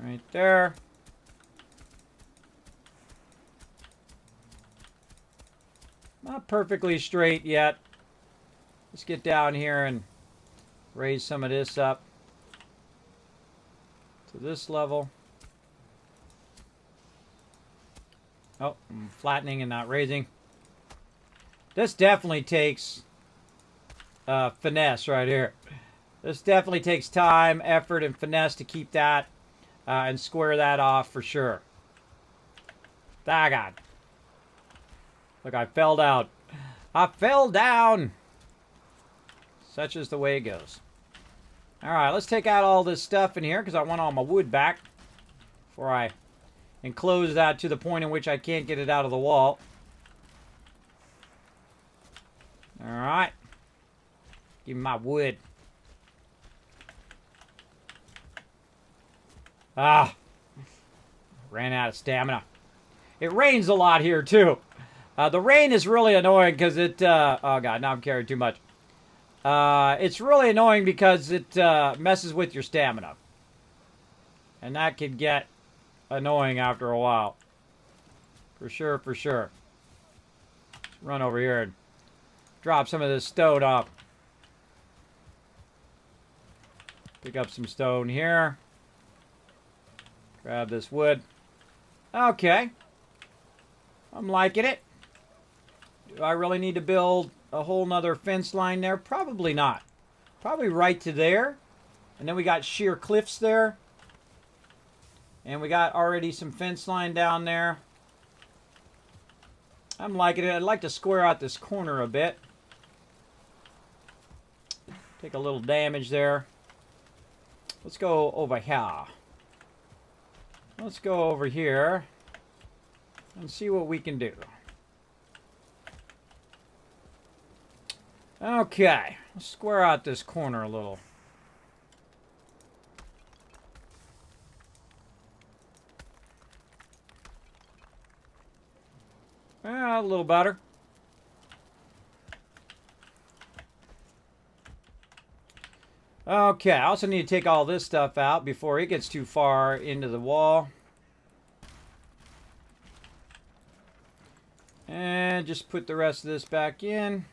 Right there. Not perfectly straight yet. Let's get down here and raise some of this up to this level. Oh, I'm flattening and not raising. This definitely takes finesse right here. This definitely takes time, effort, and finesse to keep that and square that off for sure. Daggone. Look, I fell down. I fell down. Such is the way it goes. All right, let's take out all this stuff in here because I want all my wood back before I enclose that to the point in which I can't get it out of the wall. All right. Give me my wood. Ah. Ran out of stamina. It rains a lot here, too. The rain is really annoying because it... oh, God, now I'm carrying too much. It's really annoying because it messes with your stamina. And that could get annoying after a while. For sure, for sure. Let's run over here and drop some of this stone off. Pick up some stone here. Grab this wood. Okay. I'm liking it. Do I really need to build a whole nother fence line there? Probably not. Probably right to there. And then we got sheer cliffs there. And we got already some fence line down there. I'm liking it. I'd like to square out this corner a bit. Take a little damage there. Let's go over here. Let's go over here and see what we can do. Okay, let's square out this corner a little. A little better. Okay, I also need to take all this stuff out before it gets too far into the wall. And just put the rest of this back in.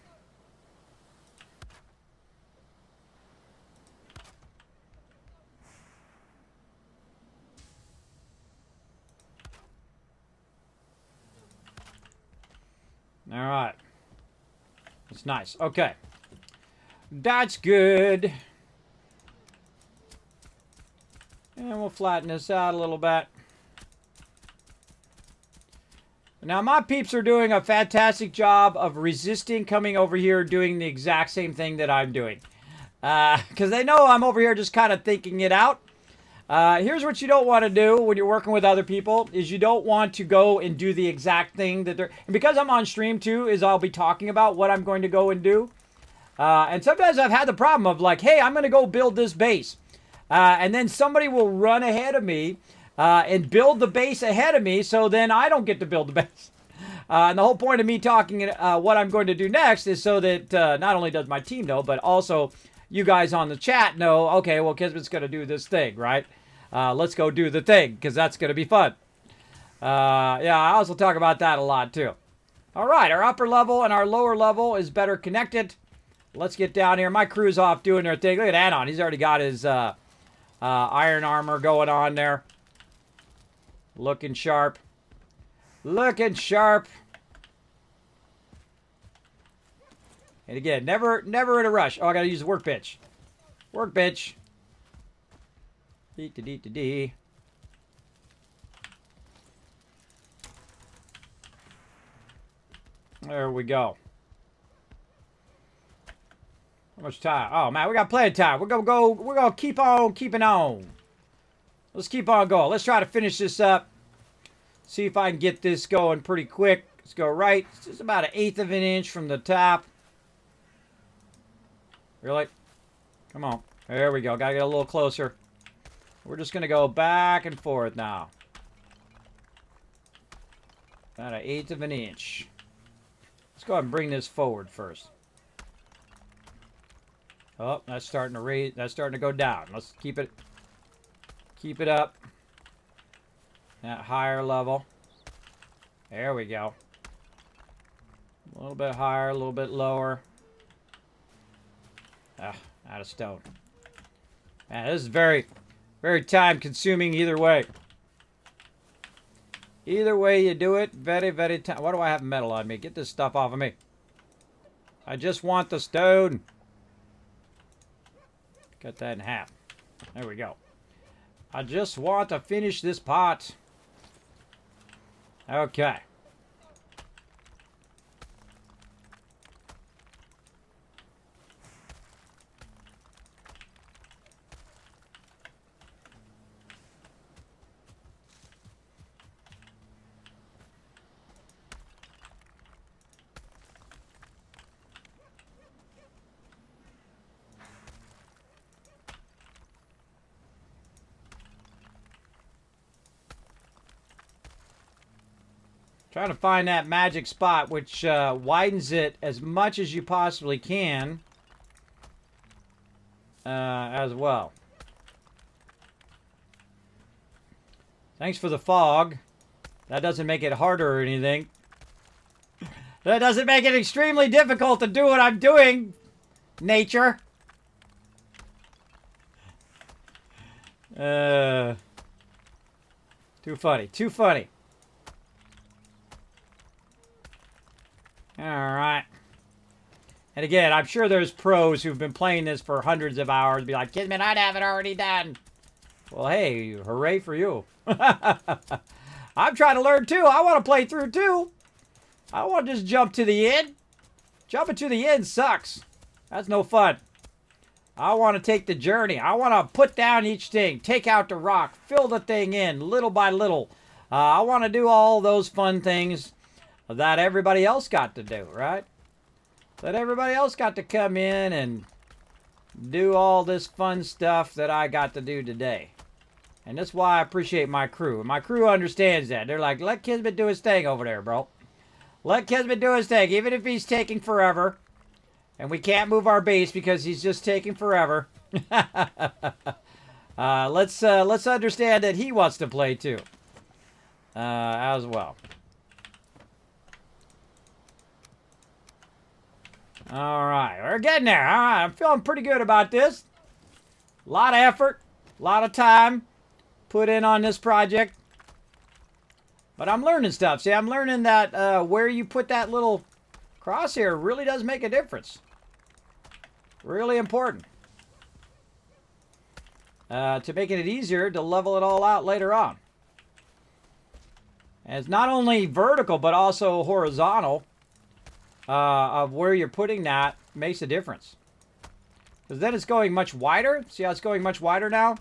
All right. That's nice. Okay. That's good. And we'll flatten this out a little bit. Now, my peeps are doing a fantastic job of resisting coming over here doing the exact same thing that I'm doing. Because they know I'm over here just kind of thinking it out. Here's what you don't want to do when you're working with other people, is you don't want to go and do the exact thing that they're... And because I'm on stream too, is I'll be talking about what I'm going to go and do. And sometimes I've had the problem of like, hey, I'm going to go build this base. And then somebody will run ahead of me and build the base ahead of me, so then I don't get to build the base. And the whole point of me talking what I'm going to do next is so that not only does my team know, but also you guys on the chat know, okay, well, Kismet's going to do this thing, right? Let's go do the thing, because that's going to be fun. Yeah, I also talk about that a lot, too. All right, our upper level and our lower level is better connected. Let's get down here. My crew's off doing their thing. Look at Anon. He's already got his... iron armor going on there. Looking sharp. Looking sharp. And again, never in a rush. Oh, I gotta use the workbench. Workbench. Dee. There we go. How much time? Oh man, we got plenty of time. We're gonna keep on keeping on. Let's keep on going. Let's try to finish this up. See if I can get this going pretty quick. Let's go right. It's just about 1/8 of an inch from the top. Really? Come on. There we go. Gotta get a little closer. We're just gonna go back and forth now. About 1/8 of an inch. Let's go ahead and bring this forward first. Oh, that's starting to raise. That's starting to go down. Let's keep it up. At higher level. There we go. A little bit higher, a little bit lower. Ah, out of stone. Man, this is very, very time consuming either way. Either way you do it, very, very time. Why do I have metal on me? Get this stuff off of me. I just want the stone. Cut that in half. There we go. I just want to finish this pot. Okay. Trying to find that magic spot, which widens it as much as you possibly can as well. Thanks for the fog. That doesn't make it harder or anything. That doesn't make it extremely difficult to do what I'm doing, nature. Too funny. Too funny. Alright. And again, I'm sure there's pros who've been playing this for hundreds of hours be like, Kismet, I'd have it already done. Well, hey, hooray for you. I'm trying to learn too. I want to play through too. I don't want to just jump to the end. Jumping to the end sucks. That's no fun. I want to take the journey. I want to put down each thing, take out the rock, fill the thing in little by little. I want to do all those fun things that everybody else got to do, right? That everybody else got to come in and do all this fun stuff that I got to do today. And that's why I appreciate my crew. And my crew understands that. They're like, let Kismet do his thing over there, bro. Let Kismet do his thing, even if he's taking forever. And we can't move our base because he's just taking forever. Let's understand that he wants to play too. As well. Alright, we're getting there. Alright, I'm feeling pretty good about this. A lot of effort, a lot of time put in on this project. But I'm learning stuff. See, I'm learning that where you put that little crosshair really does make a difference. Really important. To making it easier to level it all out later on. And it's not only vertical, but also horizontal of where you're putting that makes a difference. Because then it's going much wider. See how it's going much wider now?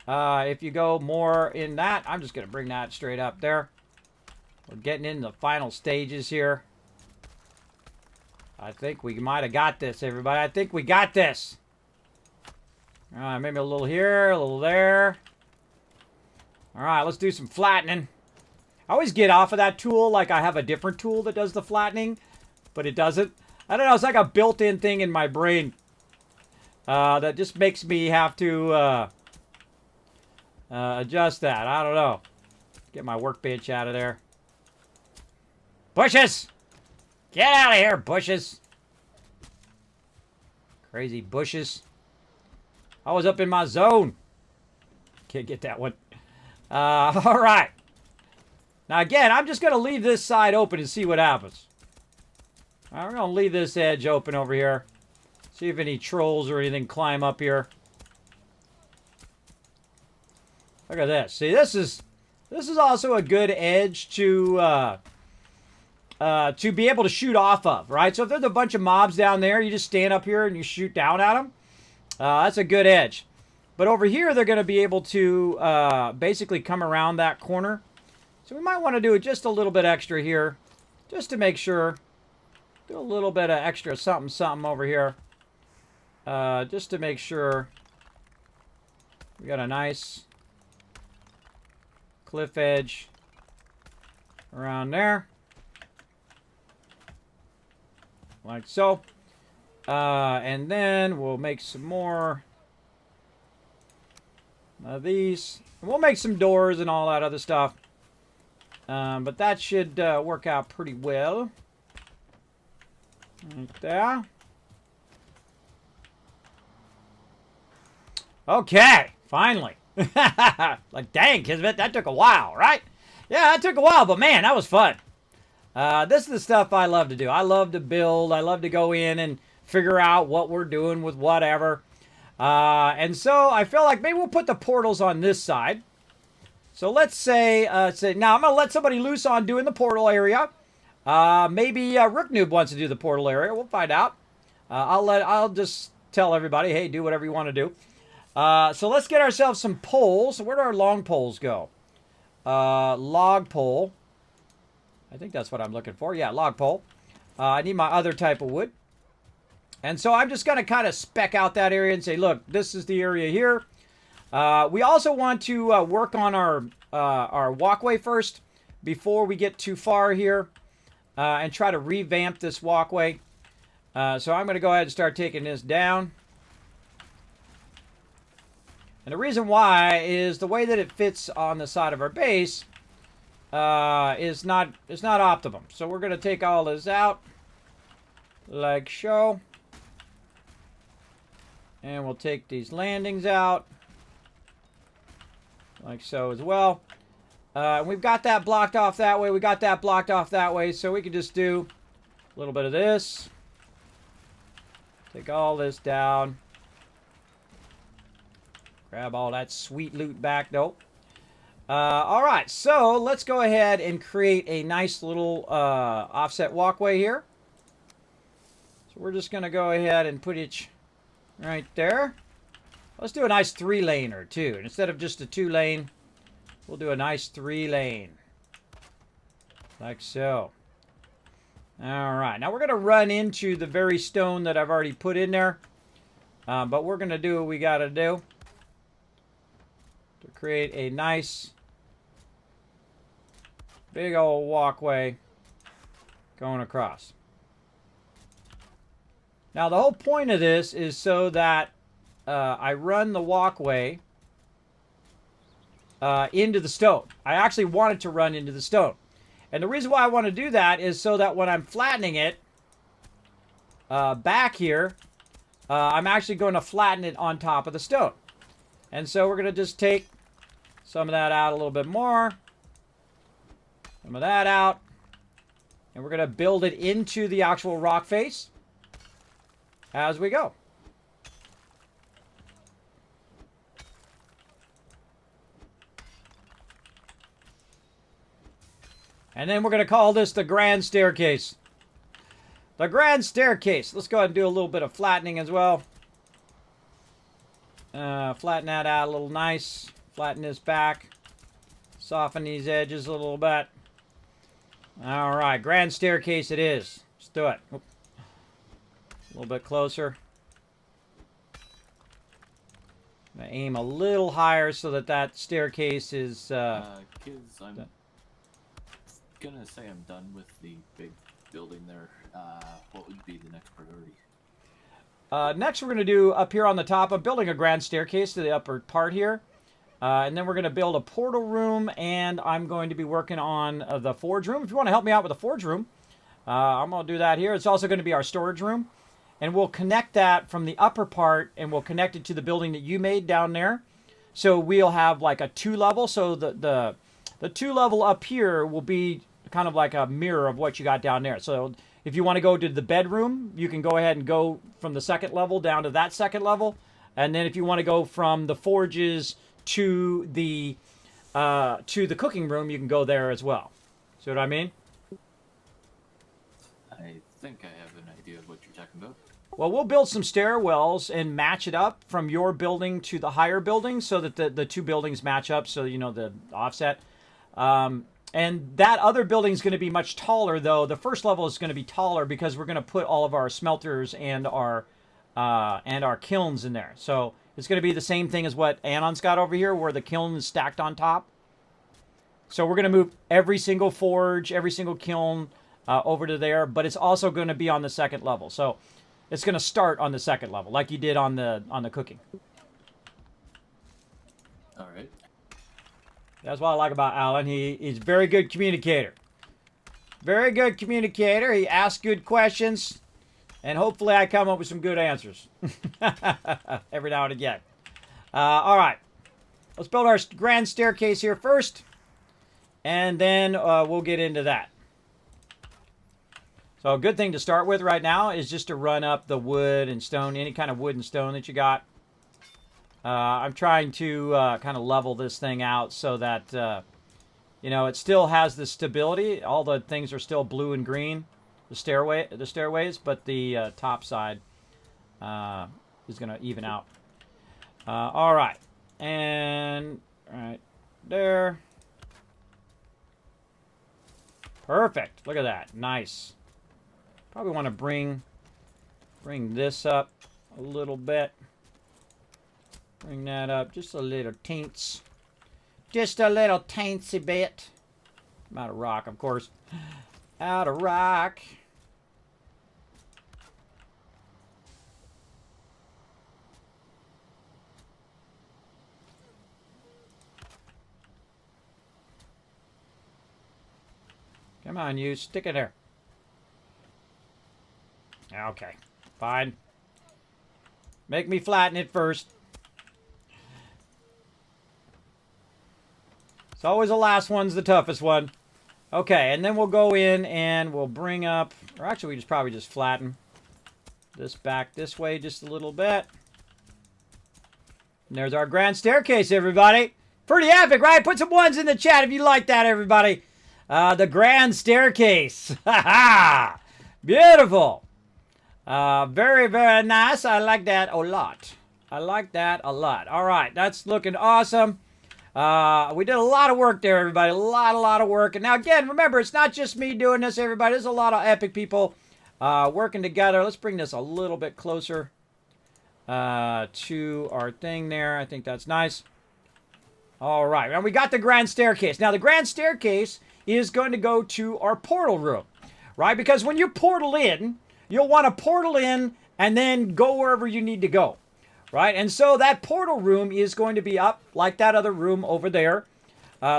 If you go more in that, I'm just going to bring that straight up there. We're getting into the final stages here. I think we might have got this, everybody. I think we got this. All right, maybe a little here, a little there. All right, let's do some flattening. I always get off of that tool like I have a different tool that does the flattening, but it doesn't. I don't know, it's like a built-in thing in my brain that just makes me have to adjust that. I don't know. Get my workbench out of there. Bushes! Get out of here, bushes! Crazy bushes. I was up in my zone. Can't get that one. Alright. Now again, I'm just going to leave this side open and see what happens. Alright, we're going to leave this edge open over here. See if any trolls or anything climb up here. Look at this. See, this is also a good edge to be able to shoot off of, right? So if there's a bunch of mobs down there, you just stand up here and you shoot down at them. That's a good edge. But over here, they're going to be able to basically come around that corner. So we might want to do just a little bit extra here, just to make sure. Do a little bit of extra something over here, just to make sure we got a nice cliff edge around there. Like so. And then we'll make some more of these. We'll make some doors and all that other stuff. But that should work out pretty well. Right there. Okay, finally. Like, dang, Kismet, that took a while, right? Yeah, that took a while, but man, that was fun. This is the stuff I love to do. I love to build. I love to go in and figure out what we're doing with whatever. And so I feel like maybe we'll put the portals on this side. So let's say now I'm going to let somebody loose on doing the portal area. Maybe Rook Noob wants to do the portal area. We'll find out. I'll just tell everybody, hey, do whatever you want to do. So let's get ourselves some poles. Where do our long poles go? Log pole. I think that's what I'm looking for. Yeah, log pole. I need my other type of wood. And so I'm just going to kind of spec out that area and say, look, this is the area here. We also want to work on our walkway first before we get too far here and try to revamp this walkway. So I'm going to go ahead and start taking this down. And the reason why is the way that it fits on the side of our base is not optimum. So we're going to take all this out like so. And we'll take these landings out like so as well. We've got that blocked off that way. We got that blocked off that way. So we can just do a little bit of this. Take all this down. Grab all that sweet loot back. Nope. All right, so let's go ahead and create a nice little offset walkway here. So we're just going to go ahead and put it right there. Let's do a nice 3-laner too. And instead of just a 2-lane, we'll do a nice 3-lane. Like so. All right, now we're going to run into the very stone that I've already put in there. But we're going to do what we got to do to create a nice big old walkway going across. Now the whole point of this is so that I run the walkway into the stone. I actually want it to run into the stone. And the reason why I want to do that is so that when I'm flattening it back here, I'm actually going to flatten it on top of the stone. And so we're going to just take some of that out a little bit more. Some of that out. And we're going to build it into the actual rock face as we go. And then we're going to call this the Grand Staircase. The Grand Staircase. Let's go ahead and do a little bit of flattening as well. Flatten that out a little nice. Flatten this back. Soften these edges a little bit. All right, Grand Staircase it is. Let's do it. Oop. A little bit closer. I'm gonna aim a little higher so that that staircase is... Kids, I'm gonna say I'm done with the big building there. What would be the next priority? Next, we're going to do up here on the top. I'm building a grand staircase to the upper part here. And then we're going to build a portal room, and I'm going to be working on the forge room. If you want to help me out with the forge room, I'm going to do that here. It's also going to be our storage room. And we'll connect that from the upper part, and we'll connect it to the building that you made down there. So we'll have like a 2-level. So the 2-level up here will be kind of like a mirror of what you got down there. So if you want to go to the bedroom, you can go ahead and go from the 2nd level down to that 2nd level. And then if you want to go from the forges to the cooking room, you can go there as well. See what I mean? I think I have an idea of what you're talking about. Well, we'll build some stairwells and match it up from your building to the higher building so that the 2 buildings match up, so you know the offset. And that other building is going to be much taller, though. The 1st level is going to be taller because we're going to put all of our smelters and our kilns in there. So it's going to be the same thing as what Anon's got over here, where the kiln is stacked on top. So we're going to move every single forge, every single kiln over to there, but it's also going to be on the 2nd level. So it's going to start on the 2nd level, like you did on the cooking. All right. That's what I like about Alan. He's a very good communicator. Very good communicator. He asks good questions. And hopefully I come up with some good answers. Every now and again. All right. Let's build our grand staircase here first. And then we'll get into that. So a good thing to start with right now is just to run up the wood and stone. Any kind of wood and stone that you got. I'm trying to kind of level this thing out so that, you know, it still has the stability. All the things are still blue and green, the stairways, but the top side is going to even out. All right. And right there. Perfect. Look at that. Nice. Probably want to bring this up a little bit. Bring that up just a little teens. Just a little teensy bit. I'm out of rock, of course. Out of rock. Come on, you. Stick it there. Okay. Fine. Make me flatten it first. It's always the last one's the toughest one. Okay, and then we'll go in and we'll bring up, or actually we just probably just flatten this back this way just a little bit. And there's our grand staircase, everybody. Pretty epic, right? Put some ones in the chat if you like that, everybody. The grand staircase. Ha ha! Beautiful. Very, very nice. I like that a lot. I like that a lot. All right, that's looking awesome. We did a lot of work there, everybody. A lot of work. And now, again, remember, it's not just me doing this, everybody. There's a lot of epic people working together. Let's bring this a little bit closer to our thing there. I think that's nice. All right, now we got the grand staircase. Now, the grand staircase is going to go to our portal room, right? Because when you portal in, you'll want to portal in and then go wherever you need to go, right? And so that portal room is going to be up like that other room over there.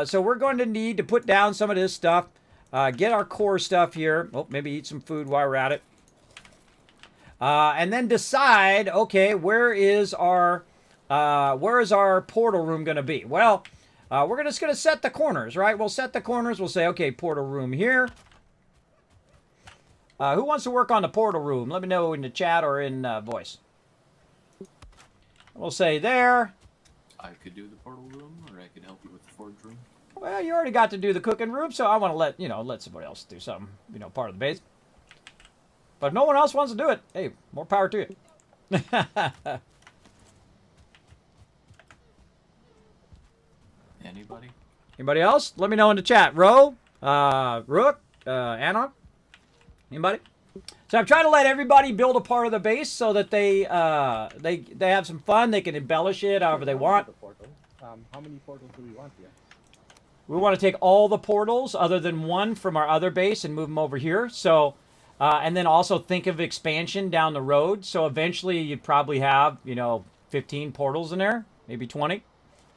So we're going to need to put down some of this stuff, get our core stuff here. Oh, maybe eat some food while we're at it. And then decide, okay, where is our portal room going to be? Well, we're just going to set the corners, right? We'll set the corners. We'll say, okay, portal room here. Who wants to work on the portal room? Let me know in the chat or in voice. We'll say there. I could do the portal room, or I could help you with the forge room. Well, you already got to do the cooking room, so I want to let somebody else do something, part of the base. But if no one else wants to do it, hey, more power to you. Anybody? Anybody else? Let me know in the chat. Ro, Rook, Anna. Anybody? So I'm trying to let everybody build a part of the base so that they have some fun. They can embellish it however they want. How many portals do we want here? We want to take all the portals other than one from our other base and move them over here. So, and then also think of expansion down the road. So eventually you'd probably have, 15 portals in there, maybe 20.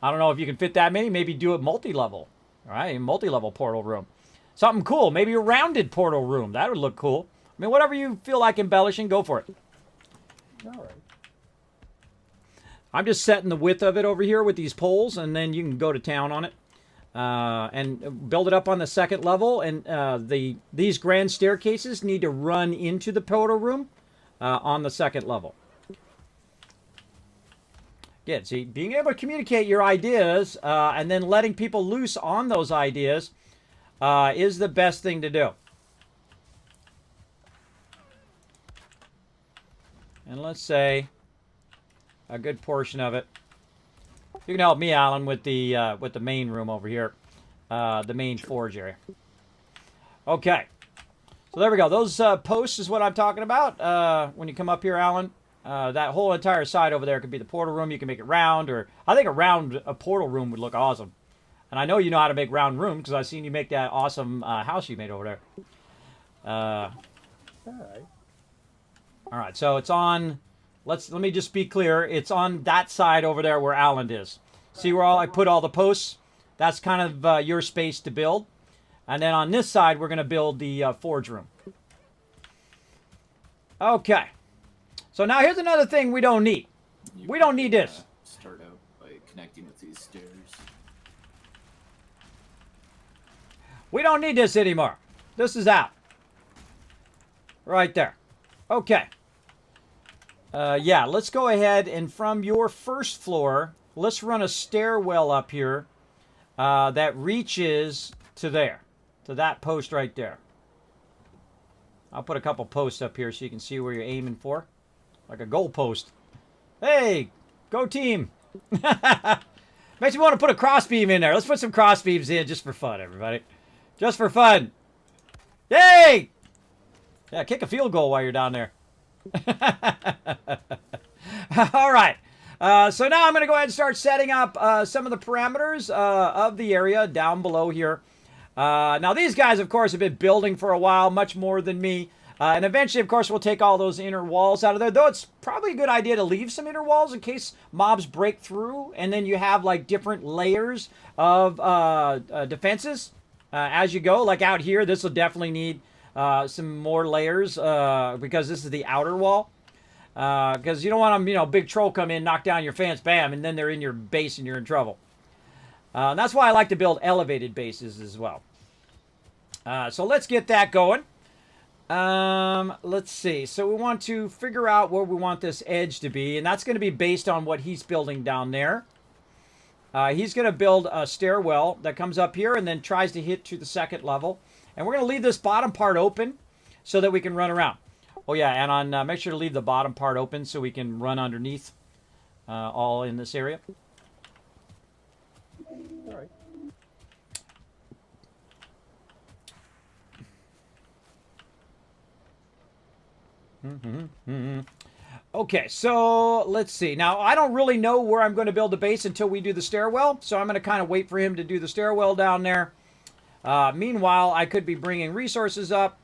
I don't know if you can fit that many. Maybe do it multi-level, all right? A multi-level portal room. Something cool. Maybe a rounded portal room. That would look cool. I mean, whatever you feel like embellishing, go for it. All right. I'm just setting the width of it over here with these poles, and then you can go to town on it and build it up on the second level. And these grand staircases need to run into the portal room on the second level. Yeah, see, being able to communicate your ideas and then letting people loose on those ideas is the best thing to do. And let's say a good portion of it. You can help me, Alan, with the main room over here, the main forge area. Okay, so there we go. Those posts is what I'm talking about. When you come up here, Alan, that whole entire side over there could be the portal room. You can make it round, or I think a portal room would look awesome. And I know you know how to make round rooms because I've seen you make that awesome house you made over there. All right. All right, so it's on. Let me just be clear. It's on that side over there where Alan is. See where I put all the posts? That's kind of your space to build. And then on this side, we're going to build the forge room. Okay. So now here's another thing we don't need. We don't need this. Start out by connecting with these stairs. We don't need this anymore. This is out. Right there. Okay. Yeah, let's go ahead and from your first floor, let's run a stairwell up here that reaches to there, to that post right there. I'll put a couple posts up here so you can see where you're aiming for, like a goal post. Hey, go team. Makes me want to put a crossbeam in there. Let's put some crossbeams in just for fun, everybody. Just for fun. Yay! Yeah, kick a field goal while you're down there. All right. So now I'm going to go ahead and start setting up some of the parameters of the area down below here. Now, these guys, of course, have been building for a while, much more than me. And eventually, of course, we'll take all those inner walls out of there. Though it's probably a good idea to leave some inner walls in case mobs break through. And then you have, like, different layers of defenses as you go. Like out here, this will definitely need some more layers because this is the outer wall. Because you don't want them, big troll come in, knock down your fence, bam, and then they're in your base and you're in trouble. And that's why I like to build elevated bases as well. So let's get that going. Let's see. So we want to figure out where we want this edge to be, and that's going to be based on what he's building down there. He's going to build a stairwell that comes up here and then tries to hit to the second level. And we're going to leave this bottom part open so that we can run around. Oh, yeah, and make sure to leave the bottom part open so we can run underneath all in this area. All right. Okay, so let's see. Now, I don't really know where I'm going to build the base until we do the stairwell, so I'm going to kind of wait for him to do the stairwell down there. Meanwhile, I could be bringing resources up,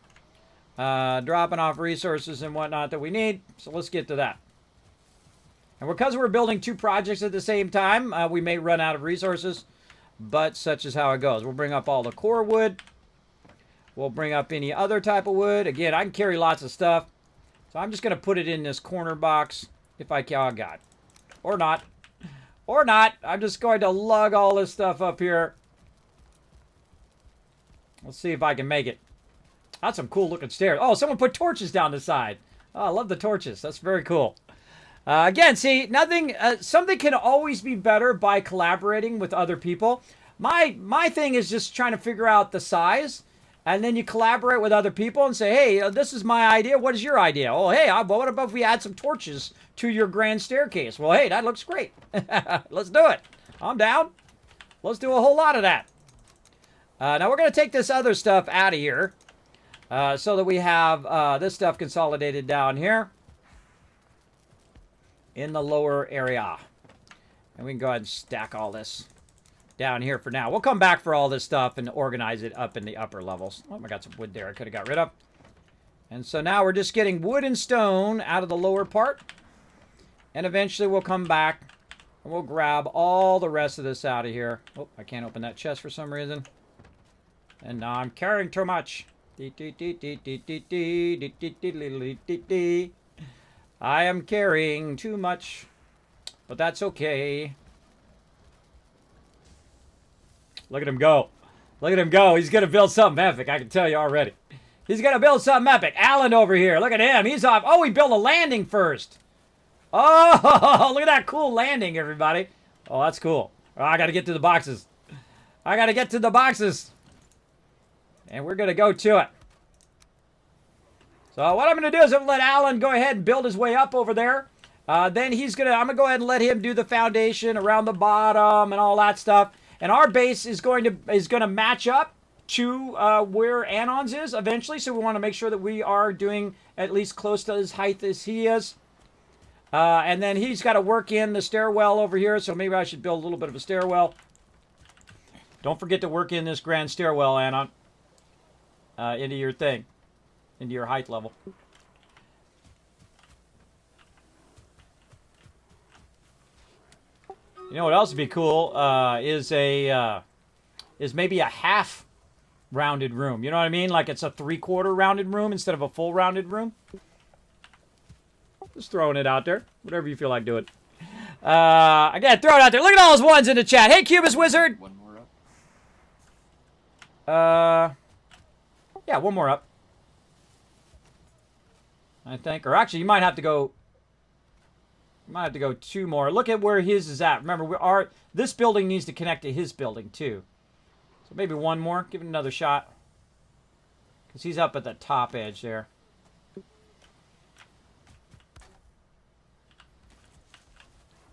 dropping off resources and whatnot that we need, so let's get to that. And because we're building 2 projects at the same time, we may run out of resources, but such is how it goes. We'll bring up all the core wood. We'll bring up any other type of wood. Again, I can carry lots of stuff. So I'm just going to put it in this corner box if I can. Oh, God. Or not. Or not. I'm just going to lug all this stuff up here. Let's see if I can make it. That's some cool looking stairs. Oh, someone put torches down the side. Oh, I love the torches. That's very cool. Again, see, nothing. Something can always be better by collaborating with other people. My thing is just trying to figure out the size. And then you collaborate with other people and say, hey, this is my idea. What is your idea? Oh, hey, what about if we add some torches to your grand staircase? Well, hey, that looks great. Let's do it. I'm down. Let's do a whole lot of that. Now, we're going to take this other stuff out of here so that we have this stuff consolidated down here in the lower area. And we can go ahead and stack all this down here for now. We'll come back for all this stuff and organize it up in the upper levels. Oh, I got some wood there I could have got rid of. And so now we're just getting wood and stone out of the lower part. And eventually we'll come back and we'll grab all the rest of this out of here. Oh, I can't open that chest for some reason. And now I'm carrying too much. I am carrying too much, but that's okay. Look at him go. Look at him go. He's going to build something epic, I can tell you already. He's going to build something epic. Alan over here. Look at him. He's off. Oh, he built a landing first. Oh, look at that cool landing, everybody. Oh, that's cool. Oh, I got to get to the boxes. I got to get to the boxes. And we're going to go to it. So what I'm going to do is I'm going to let Alan go ahead and build his way up over there. Then I'm going to go ahead and let him do the foundation around the bottom and all that stuff. And our base is going to match up to where Anon's is eventually. So we want to make sure that we are doing at least close to his height as he is. And then he's got to work in the stairwell over here. So maybe I should build a little bit of a stairwell. Don't forget to work in this grand stairwell, Anon. Into your thing. Into your height level. You know what else would be cool is maybe a half rounded room. You know what I mean? Like it's a 3/4 rounded room instead of a full rounded room. Just throwing it out there. Whatever you feel like doing. Again, throw it out there. Look at all those ones in the chat. Hey, Cubus Wizard. One more up. Yeah, one more up. I think, or actually, you might have to go. You might have to go 2 more. Look at where his is at. Remember, this building needs to connect to his building too. So maybe 1 more. Give it another shot. Because he's up at the top edge there.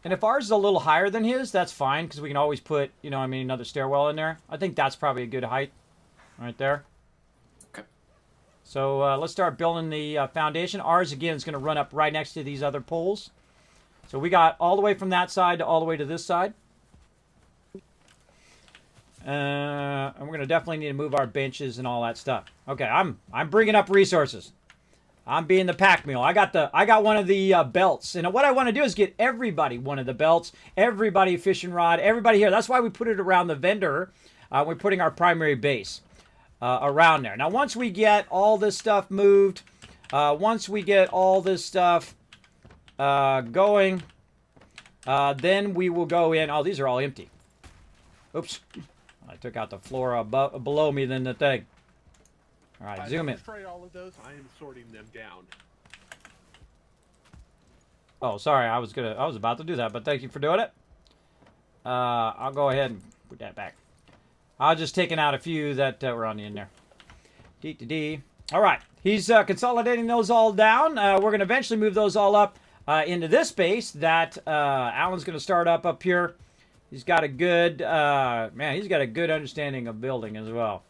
And if ours is a little higher than his, that's fine. Because we can always put, another stairwell in there. I think that's probably a good height. Right there. Okay. So let's start building the foundation. Ours, again, is going to run up right next to these other poles. So we got all the way from that side to all the way to this side. And we're going to definitely need to move our benches and all that stuff. Okay, I'm bringing up resources. I'm being the pack mule. I got one of the belts. And what I want to do is get everybody one of the belts. Everybody a fishing rod. Everybody here. That's why we put it around the vendor. We're putting our primary base around there. Now, once we get all this stuff moved, once we get all this stuff going, then we will go in. Oh, these are all empty. Oops. I took out the floor below me than the thing. All right, zoom in. Destroy all of those. I am sorting them down. Oh, sorry. I was about to do that, but thank you for doing it. I'll go ahead and put that back. I'll just taking out a few that were on the end there. D. All right. He's consolidating those all down. We're going to eventually move those all up into this base that Alan's going to start up here. He's got a good, he's got a good understanding of building as well.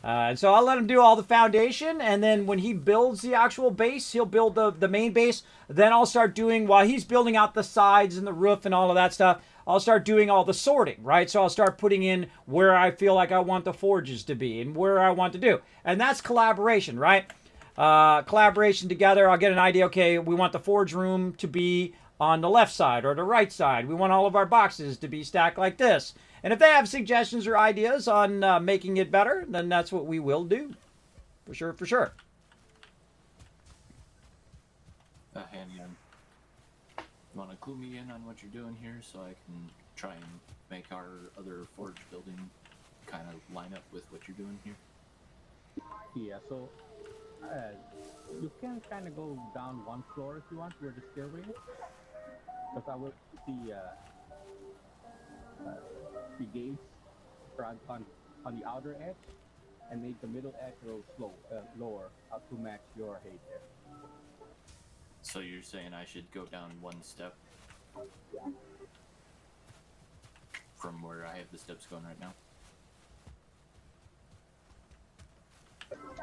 And so I'll let him do all the foundation, and then when he builds the actual base, he'll build the main base. Then I'll start doing, while he's building out the sides and the roof and all of that stuff, I'll start doing all the sorting, right? So I'll start putting in where I feel like I want the forges to be and where I want to do. And that's collaboration, right? Collaboration together. I'll get an idea, okay, we want the forge room to be on the left side or the right side. We want all of our boxes to be stacked like this. And if they have suggestions or ideas on making it better, then that's what we will do. For sure, for sure. Handgun. You want to clue me in on what you're doing here so I can try and make our other forge building kind of line up with what you're doing here? Yeah, so you can kind of go down one floor if you want where the stairway is. Because I will put the gates on the outer edge and make the middle edge a little lower to match your height there. So you're saying I should go down one step from where I have the steps going right now?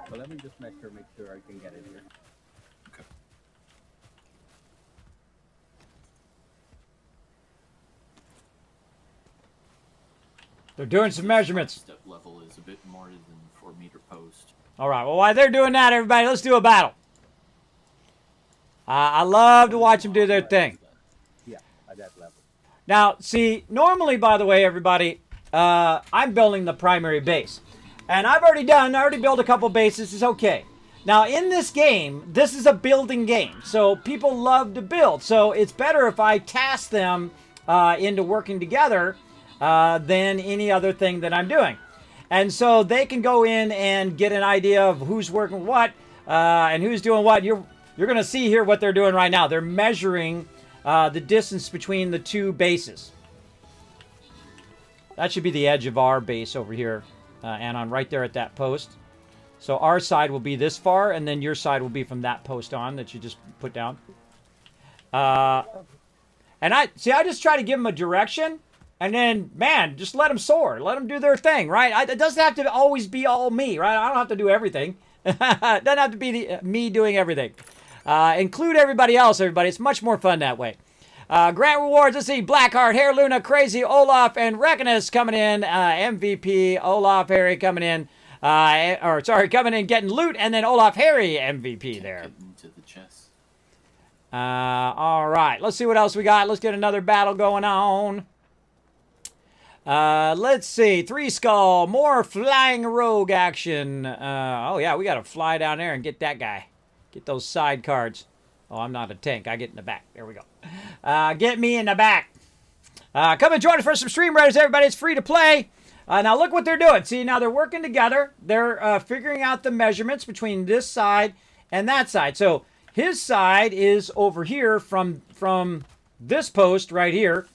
So let me just make sure I can get it here. Okay. They're doing some measurements. Step level is a bit more than 4 meter post. All right, well, while they're doing that, everybody, let's do a battle. I love to watch them do their thing. Yeah, at that level. Now, see, normally, by the way, everybody, I'm building the primary base. And I've already built a couple bases. It's okay. Now, in this game, this is a building game. So people love to build. So it's better if I task them into working together than any other thing that I'm doing. And so they can go in and get an idea of who's working what and who's doing what. You're going to see here what they're doing right now. They're measuring the distance between the two bases. That should be the edge of our base over here, Anon, right there at that post. So our side will be this far, and then your side will be from that post on that you just put down. And I just try to give them a direction, and then, man, just let them soar. Let them do their thing, right? It doesn't have to always be all me, right? I don't have to do everything. It doesn't have to be me doing everything. Include everybody else, everybody. It's much more fun that way. Grant rewards, let's see, Blackheart, Hair Luna, Crazy, Olaf, and Reckonus coming in. MVP, Olaf, Harry coming in. Coming in, getting loot, and then Olaf, Harry, MVP there. Get into the chest. All right, let's see what else we got. Let's get another battle going on. Let's see, 3 skull, more flying rogue action. Oh yeah, we got to fly down there and get that guy. Get those side cards. Oh, I'm not a tank. I get in the back. There we go. Get me in the back. Come and join us for some stream raiders, everybody. It's free to play. Now look what they're doing. See, now they're working together. They're figuring out the measurements between this side and that side. So his side is over here from this post right here,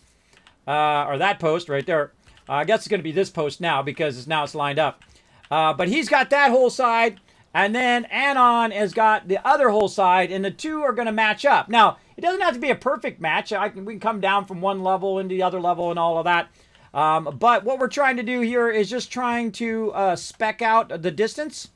or that post right there. I guess it's going to be this post now because now it's lined up. But he's got that whole side. And then Anon has got the other whole side, and the two are going to match up. Now, it doesn't have to be a perfect match. We can come down from one level into the other level and all of that. But what we're trying to do here is just trying to spec out the distance.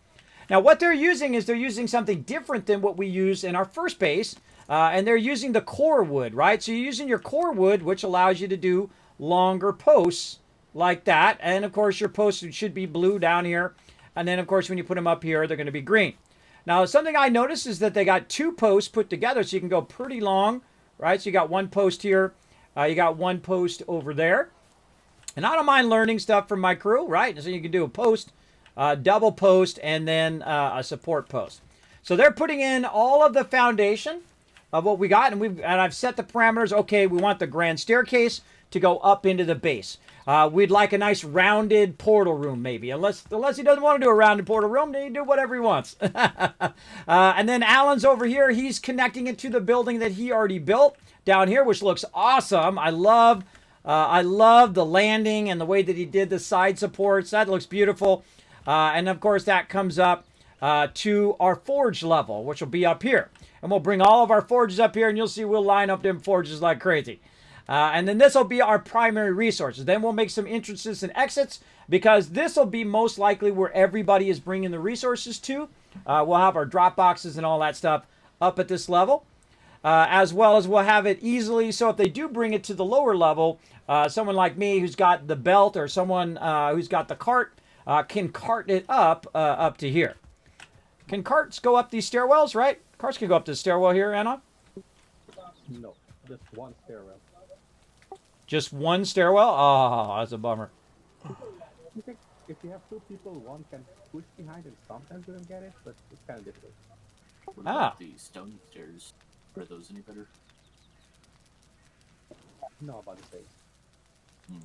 Now, what they're using is they're using something different than what we use in our first base. And they're using the core wood, right? So you're using your core wood, which allows you to do longer posts like that. And, of course, your posts should be blue down here. And then, of course, when you put them up here, they're going to be green. Now, something I noticed is that they got 2 posts put together, so you can go pretty long, right? So you got 1 post here. You got 1 post over there. And I don't mind learning stuff from my crew, right? So you can do a post, double post, and then a support post. So they're putting in all of the foundation of what we got, and I've set the parameters. Okay, we want the grand staircase to go up into the base. We'd like a nice rounded portal room, maybe. Unless he doesn't want to do a rounded portal room, then he do whatever he wants. And then Alan's over here. He's connecting it to the building that he already built down here, which looks awesome. I love I love the landing and the way that he did the side supports. That looks beautiful. And of course, that comes up to our forge level, which will be up here. And we'll bring all of our forges up here, and you'll see we'll line up them forges like crazy. And then this will be our primary resources. Then we'll make some entrances and exits, because this will be most likely where everybody is bringing the resources to. We'll have our drop boxes and all that stuff up at this level. As well as we'll have it easily, so if they do bring it to the lower level, someone like me who's got the belt, or someone who's got the cart, can cart it up to here. Can carts go up these stairwells, right? Carts can go up this stairwell here, Anna? No, just one stairwell. Just one stairwell? Oh, that's a bummer. You think if you have two people, one can push behind and sometimes you don't get it, but it's kind of difficult. What about the stone stairs? Are those any better? No, about the same.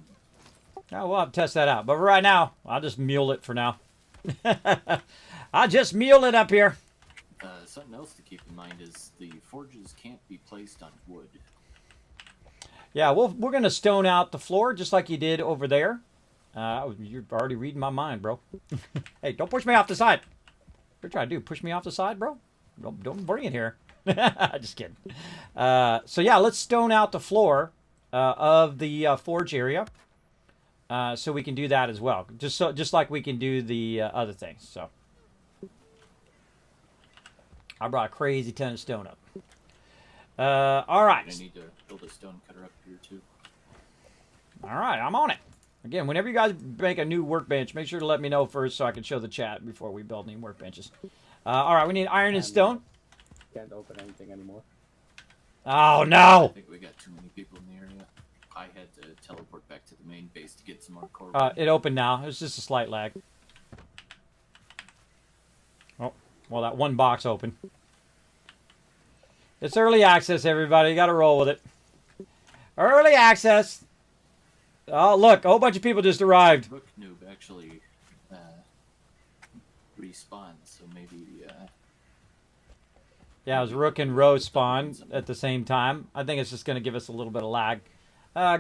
Oh, we'll have to test that out. But right now, I'll just mule it for now. I'll just mule it up here. Something else to keep in mind is the forges can't be placed on wood. Yeah, we're going to stone out the floor just like you did over there. You're already reading my mind, bro. Hey, don't push me off the side. What are you trying to do? Push me off the side, bro? Don't bring it here. Just kidding. So yeah, let's stone out the floor of the forge area, so we can do that as well. Just like we can do the other things. So I brought a crazy ton of stone up. All right. I need to build a stone cutter up here too. All right, I'm on it. Again, whenever you guys make a new workbench, make sure to let me know first so I can show the chat before we build any workbenches. All right, we need iron and stone. Can't open anything anymore. Oh, I no. think we got too many people in the area. I had to teleport back to the main base to get some more core. It opened now. It's just a slight lag. Oh, well, that one box opened. It's early access, everybody. You got to roll with it. Early access. Oh, look. A whole bunch of people just arrived. Rook noob actually respawned, so maybe... Yeah, it was Rook and Rose spawn at the same time. I think it's just going to give us a little bit of lag.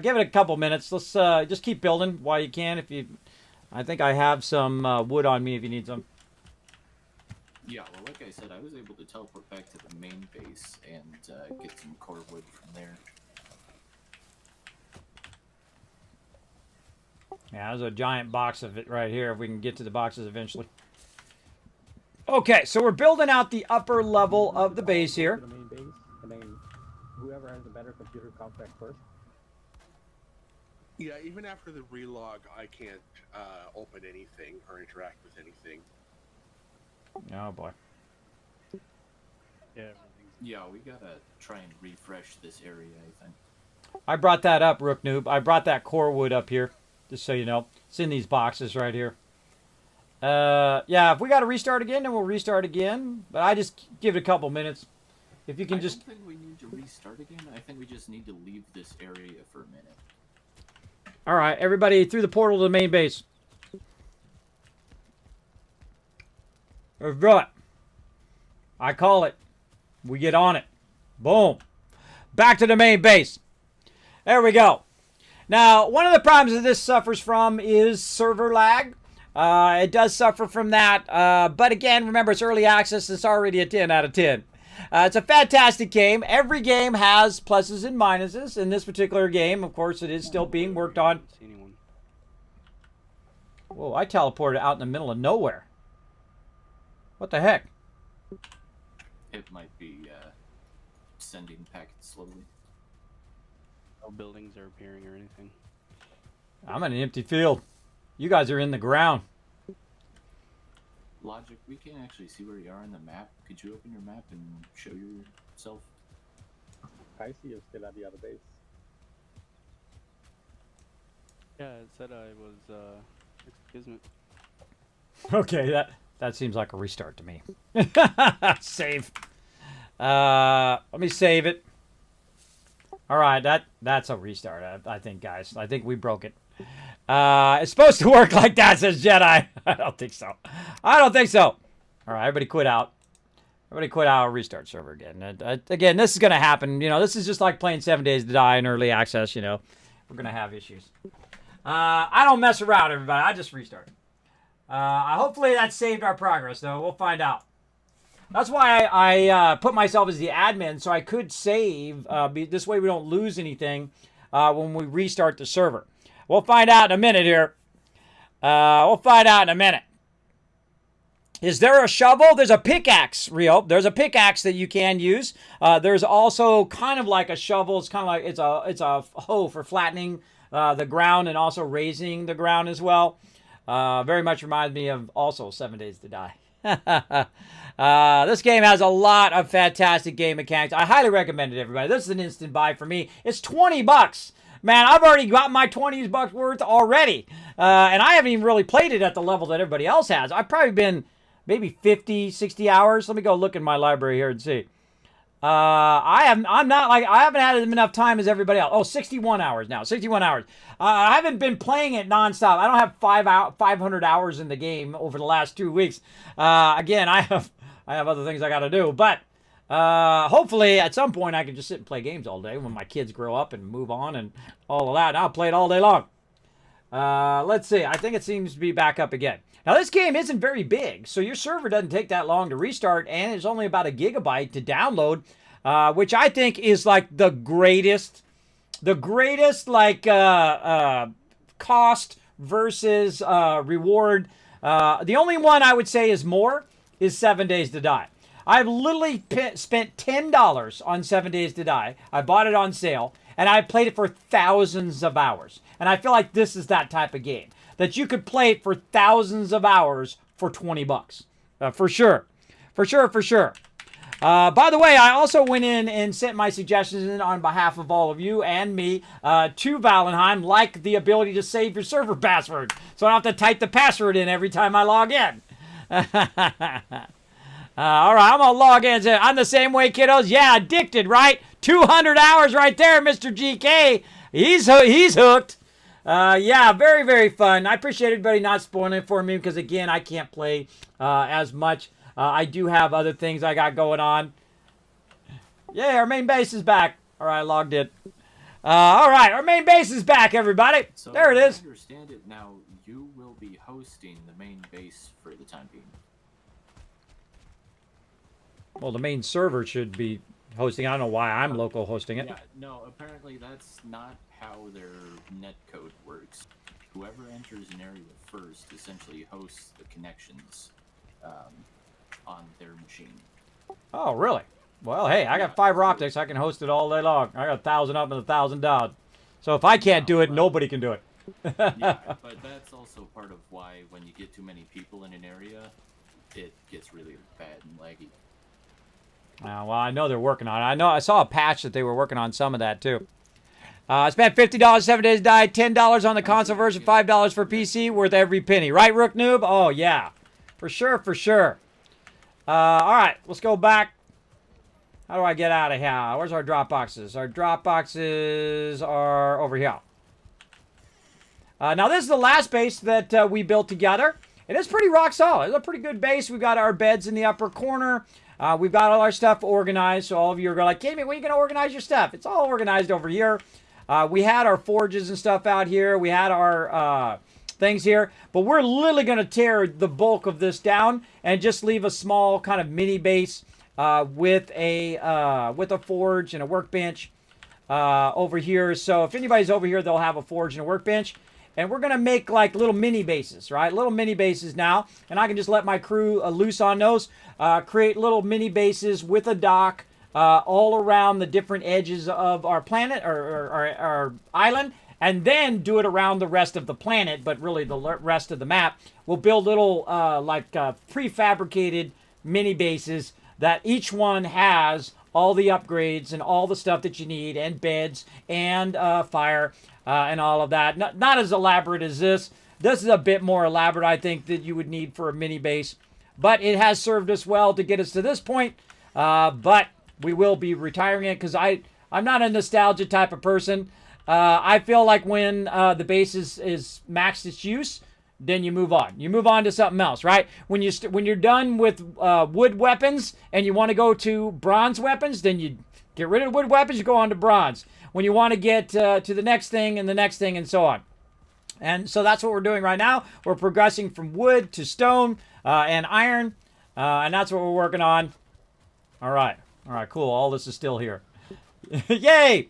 Give it a couple minutes. Let's just keep building while you can. I think I have some wood on me if you need some. Yeah, well, like I said, I was able to teleport back to the main base and get some core wood from there. Yeah, there's a giant box of it right here if we can get to the boxes eventually. Okay, so we're building out the upper level of the base here. The main base, and then whoever has a better computer comes back first. Yeah, even after the relog, I can't open anything or interact with anything. Oh, boy. Yeah, we gotta try and refresh this area, I think. I brought that up, Rook Noob. I brought that core wood up here, just so you know. It's in these boxes right here. Yeah, if we got to restart again, then we'll restart again. But I just give it a couple minutes. If you can I just... don't think we need to restart again. I think we just need to leave this area for a minute. All right, everybody through the portal to the main base. Let's do it. I call it. We get on it. Boom. Back to the main base. There we go. Now, one of the problems that this suffers from is server lag. It does suffer from that. But again, remember, it's early access. It's already a 10 out of 10. It's a fantastic game. Every game has pluses and minuses. In this particular game, of course, it is still being worked on. Whoa, I teleported out in the middle of nowhere. What the heck? It might be sending packets slowly. No buildings are appearing or anything. I'm in an empty field. You guys are in the ground. Logic, we can't actually see where you are on the map. Could you open your map and show yourself? I see you're still at the other base. Yeah, it said I was Kismet. Okay, that seems like a restart to me. Save. Let me save it. All right, that's a restart. I think, guys. I think we broke it. It's supposed to work like that, says Jedi. I don't think so. I don't think so. All right, everybody quit out. Everybody quit out. Restart server again. Again, this is going to happen. You know, this is just like playing 7 Days to Die in early access, you know. we're going to have issues. I don't mess around, everybody. I just restart. Hopefully that saved our progress, though. We'll find out. That's why I put myself as the admin, so I could save. This way we don't lose anything when we restart the server. We'll find out in a minute here. We'll find out in a minute. Is there a shovel? There's a pickaxe, Rio. There's a pickaxe that you can use. There's also kind of like a shovel. It's kind of like it's a hoe for flattening the ground and also raising the ground as well. Very much reminds me of also 7 Days to Die. This game has a lot of fantastic game mechanics. I highly recommend it, everybody. This is an instant buy for me. It's $20. Man, I've already got my $20 worth already. And I haven't even really played it at the level that everybody else has. I've probably been maybe 50, 60 hours. Let me go look in my library here and see. I haven't had enough time as everybody else. Oh, 61 hours now. 61 hours. I haven't been playing it nonstop. I don't have 500 hours in the game over the last 2 weeks. Again, I have other things I got to do, but hopefully at some point I can just sit and play games all day when my kids grow up and move on and all of that. And I'll play it all day long. Let's see. I think it seems to be back up again. Now, this game isn't very big, so your server doesn't take that long to restart, and it's only about 1 gigabyte to download, which I think is like the greatest like cost versus reward. The only one I would say is more is 7 Days to Die. I've literally spent $10 on 7 Days to Die. I bought it on sale, and I played it for thousands of hours. And I feel like this is that type of game that you could play it for thousands of hours for $20. For sure. For sure. By the way, I also went in and sent my suggestions in on behalf of all of you and me to Valheim, like the ability to save your server password. So I don't have to type the password in every time I log in. All right, I'm going to log in. I'm the same way, kiddos. Yeah, addicted, right? 200 hours right there, Mr. GK. He's hooked. Yeah, very, very fun. I appreciate everybody not spoiling it for me because, again, I can't play as much. I do have other things I got going on. Yeah, our main base is back. All right, logged in. All right, our main base is back, everybody. So there it is. I understand it now. You will be hosting the main base for the time being. Well, the main server should be hosting. I don't know why I'm local hosting it. Yeah, no, apparently that's not how their netcode works. Whoever enters an area first essentially hosts the connections on their machine. Oh, really? Well, hey, I got fiber optics. I can host it all day long. I got 1,000 up and 1,000 down. So if I can't do it, nobody can do it. Yeah, but that's also part of why when you get too many people in an area, it gets really bad and laggy. Well, I know they're working on it. I saw a patch that they were working on some of that, too. I spent $50, 7 Days to Die, $10 on the console version, $5 for PC, worth every penny. Right, Rook Noob? Oh, yeah. For sure, for sure. All right, let's go back. How do I get out of here? Where's our drop boxes? Our drop boxes are over here. Now, this is the last base that we built together. It is pretty rock solid. It's a pretty good base. We've got our beds in the upper corner. We've got all our stuff organized. So all of you are like, Jamie, when are you going to organize your stuff? It's all organized over here. We had our forges and stuff out here. We had our things here. But we're literally going to tear the bulk of this down and just leave a small kind of mini base with a forge and a workbench over here. So if anybody's over here, they'll have a forge and a workbench. And we're going to make like little mini bases, right? Little mini bases now. And I can just let my crew loose on those. Create little mini bases with a dock all around the different edges of our planet or our island. And then do it around the rest of the planet, but really the rest of the map. We'll build little prefabricated mini bases that each one has all the upgrades and all the stuff that you need, and beds and fire and all of that. Not as elaborate as this. This is a bit more elaborate, I think, that you would need for a mini base. But it has served us well to get us to this point. But we will be retiring it because I'm not a nostalgia type of person. I feel like when the base is maxed its use, then you move on. You move on to something else, right? When you're done with wood weapons and you want to go to bronze weapons, then you get rid of wood weapons, you go on to bronze. when you want to get to the next thing and the next thing and so on. And so that's what we're doing right now. We're progressing from wood to stone and iron, and that's what we're working on. All right, cool. All this is still here. Yay!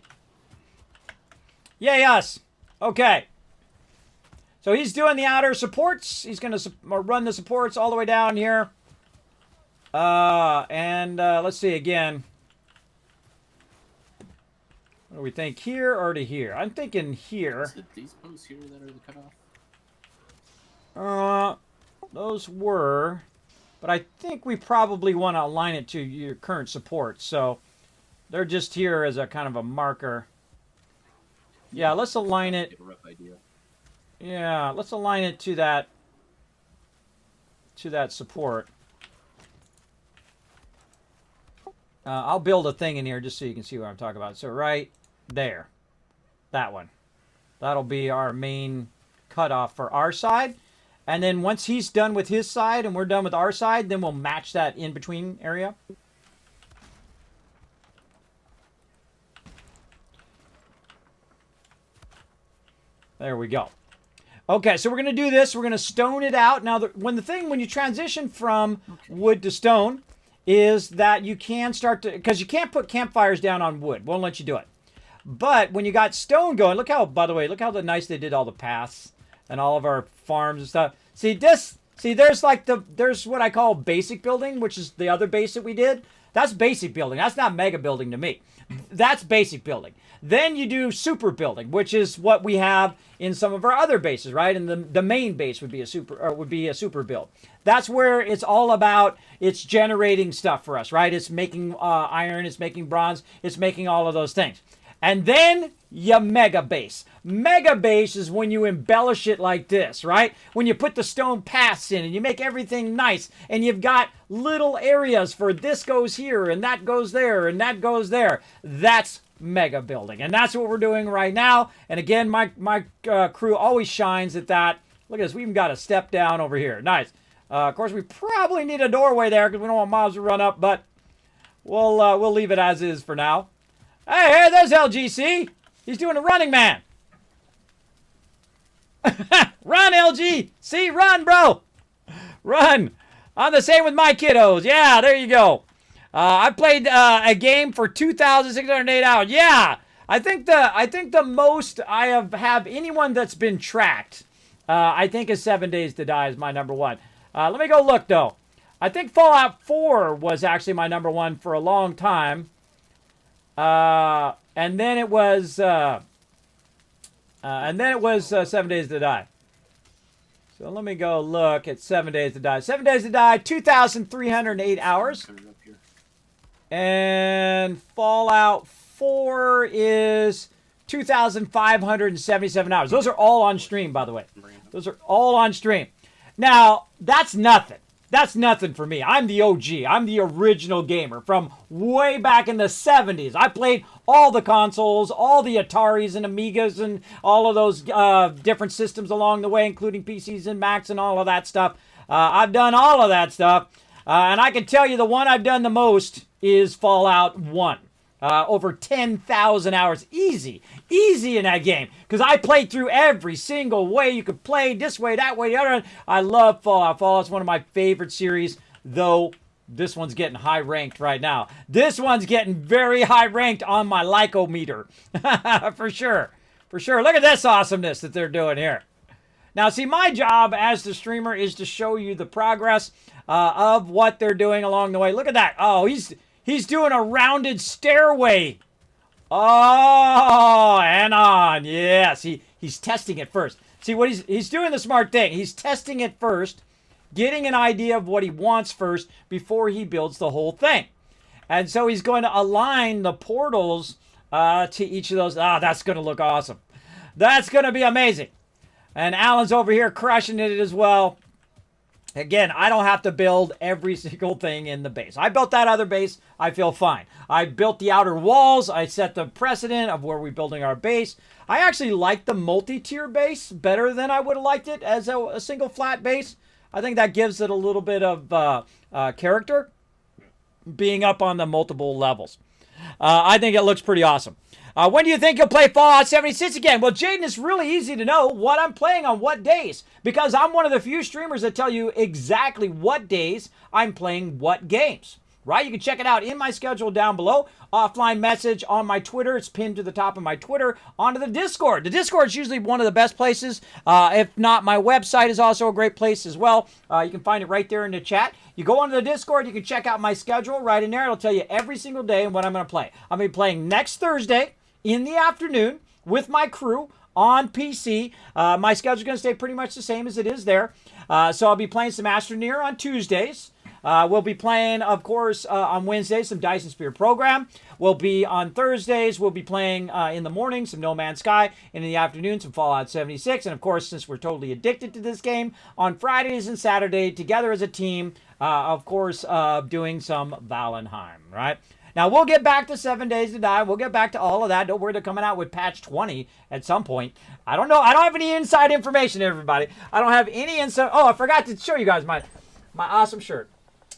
Yay us! Okay. So he's doing the outer supports. He's going to run the supports all the way down here. Let's see again. What do we think, here or to here? I'm thinking here. Is it these posts here that are the cutoff? Those were, but I think we probably want to align it to your current support. So they're just here as a kind of a marker. Yeah, let's align it. Get a rough idea. Yeah, let's align it to that support. I'll build a thing in here just so you can see what I'm talking about. So right there, that one. That'll be our main cutoff for our side. And then once he's done with his side and we're done with our side, then we'll match that in-between area. There we go. Okay, so we're going to do this. We're going to stone it out. Now, when you transition from wood to stone, is that you can start to, because you can't put campfires down on wood. Won't let you do it. But when you got stone going, look how, by the way, look how nice they did all the paths and all of our farms and stuff. See, there's there's what I call basic building, which is the other base that we did. That's basic building. That's not mega building to me. That's basic building. Then you do super building, which is what we have in some of our other bases, right? And the main base would be a super build. That's where it's all about. It's generating stuff for us, right? It's making iron, it's making bronze, it's making all of those things. And then you mega base. Mega base is when you embellish it like this, right? When you put the stone paths in and you make everything nice and you've got little areas for this goes here and that goes there and that goes there. That's mega building. And that's what we're doing right now. And again, my crew always shines at that. Look at this. We even got a step down over here. Nice. Of course, we probably need a doorway there because we don't want mobs to run up, but we'll leave it as is for now. Hey, there's LGC. He's doing a running man. Run, LG. See, run, bro. Run. I'm the same with my kiddos. Yeah, there you go. I played a game for 2,608 hours. Yeah, I think the most I have anyone that's been tracked, I think is 7 Days to Die is my number one. Let me go look though. I think Fallout 4 was actually my number one for a long time. And then it was 7 Days to Die. So let me go look at 7 Days to Die. 7 Days to Die, 2,308 hours. And Fallout 4 is 2,577 hours. Those are all on stream, by the way. Those are all on stream. Now, that's nothing. That's nothing for me. I'm the OG. I'm the original gamer from way back in the 70s. I played all the consoles, all the Ataris and Amigas and all of those different systems along the way, including PCs and Macs and all of that stuff. I've done all of that stuff. And I can tell you the one I've done the most is Fallout 1. Over 10,000 hours. Easy in that game. Because I played through every single way you could play, this way, that way, the other. I love Fallout. Fallout's one of my favorite series, though this one's getting high ranked right now. This one's getting very high ranked on my Lycometer. For sure. For sure. Look at this awesomeness that they're doing here. Now, see, my job as the streamer is to show you the progress of what they're doing along the way. Look at that. Oh, he's doing a rounded stairway. Oh, and on. Yes, he's testing it first. See, what he's doing the smart thing. He's testing it first, getting an idea of what he wants first before he builds the whole thing. And so he's going to align the portals to each of those. That's going to look awesome. That's going to be amazing. And Alan's over here crushing it as well. Again, I don't have to build every single thing in the base. I built that other base. I feel fine. I built the outer walls. I set the precedent of where we're building our base. I actually like the multi-tier base better than I would have liked it as a single flat base. I think that gives it a little bit of character, being up on the multiple levels. I think it looks pretty awesome. When do you think you'll play Fallout 76 again? Well, Jaden, it's really easy to know what I'm playing on what days because I'm one of the few streamers that tell you exactly what days I'm playing what games. Right? You can check it out in my schedule down below. Offline message on my Twitter. It's pinned to the top of my Twitter. Onto the Discord. The Discord is usually one of the best places. If not, my website is also a great place as well. You can find it right there in the chat. You go onto the Discord. You can check out my schedule right in there. It'll tell you every single day what I'm going to play. I'm going to be playing next Thursday in the afternoon with my crew on PC. My schedule's going to stay pretty much the same as it is there. So I'll be playing some Astroneer on Tuesdays. We'll be playing, of course, on Wednesdays, some Dyson Sphere program. We'll be on Thursdays. We'll be playing in the morning, some No Man's Sky. And in the afternoon, some Fallout 76. And, of course, since we're totally addicted to this game, on Fridays and Saturday, together as a team, of course, doing some Valheim, right? Now, we'll get back to 7 Days to Die. We'll get back to all of that. Don't worry, they're coming out with patch 20 at some point. I don't know. I don't have any inside information, everybody. I don't have any inside. Oh, I forgot to show you guys my awesome shirt.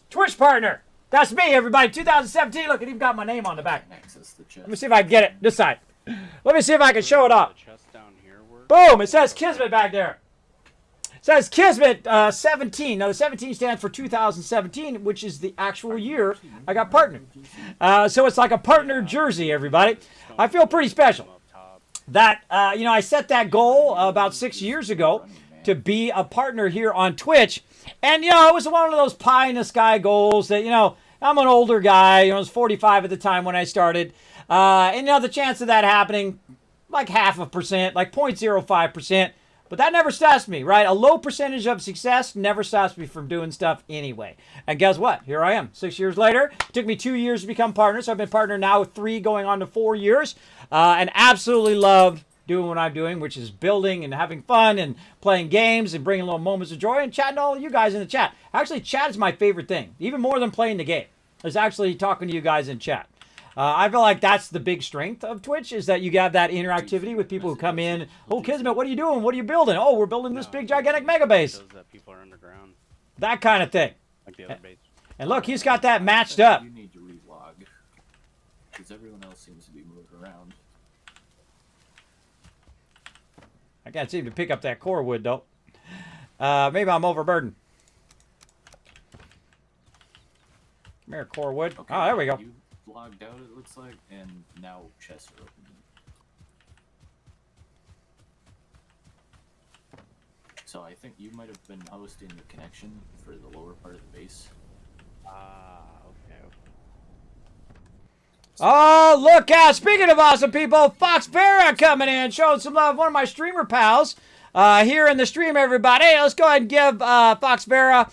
Twitch partner. That's me, everybody. 2017. Look, it even got my name on the back. Let me see if I can get it. This side. Let me see if I can show it off. Boom. It says Kismet back there. It says Kismet 17. Now, the 17 stands for 2017, which is the actual year I got partnered. So it's like a partner jersey, everybody. I feel pretty special. That, I set that goal about 6 years ago to be a partner here on Twitch. And, it was one of those pie in the sky goals that, I'm an older guy. I was 45 at the time when I started. And, the chance of that happening, like 0.5%, like 0.05%. But that never stops me, right? A low percentage of success never stops me from doing stuff anyway. And guess what? Here I am, 6 years later. It took me 2 years to become partner. So I've been partner now with 3 going on to 4 years. And absolutely love doing what I'm doing, which is building and having fun and playing games and bringing little moments of joy and chatting to all of you guys in the chat. Actually, chat is my favorite thing, even more than playing the game. Is actually talking to you guys in chat. I feel like that's the big strength of Twitch is that you have that interactivity with people who come in. Oh, Kismet, what are you doing? What are you building? Oh, we're building this big gigantic mega base. That people are underground. That kind of thing. Like the other base. And look, he's got that matched up. You need to relog because everyone else seems to be moving around. I can't seem to pick up that core wood, though. Maybe I'm overburdened. Come here, core wood. Okay, Oh, there we go. You logged out, it looks like, and now chests are open. So I think you might have been hosting the connection for the lower part of the base. Okay. Oh, look out. Speaking of awesome people, Fox Vera coming in, showing some love. One of my streamer pals here in the stream, everybody. Let's go ahead and give Fox Vera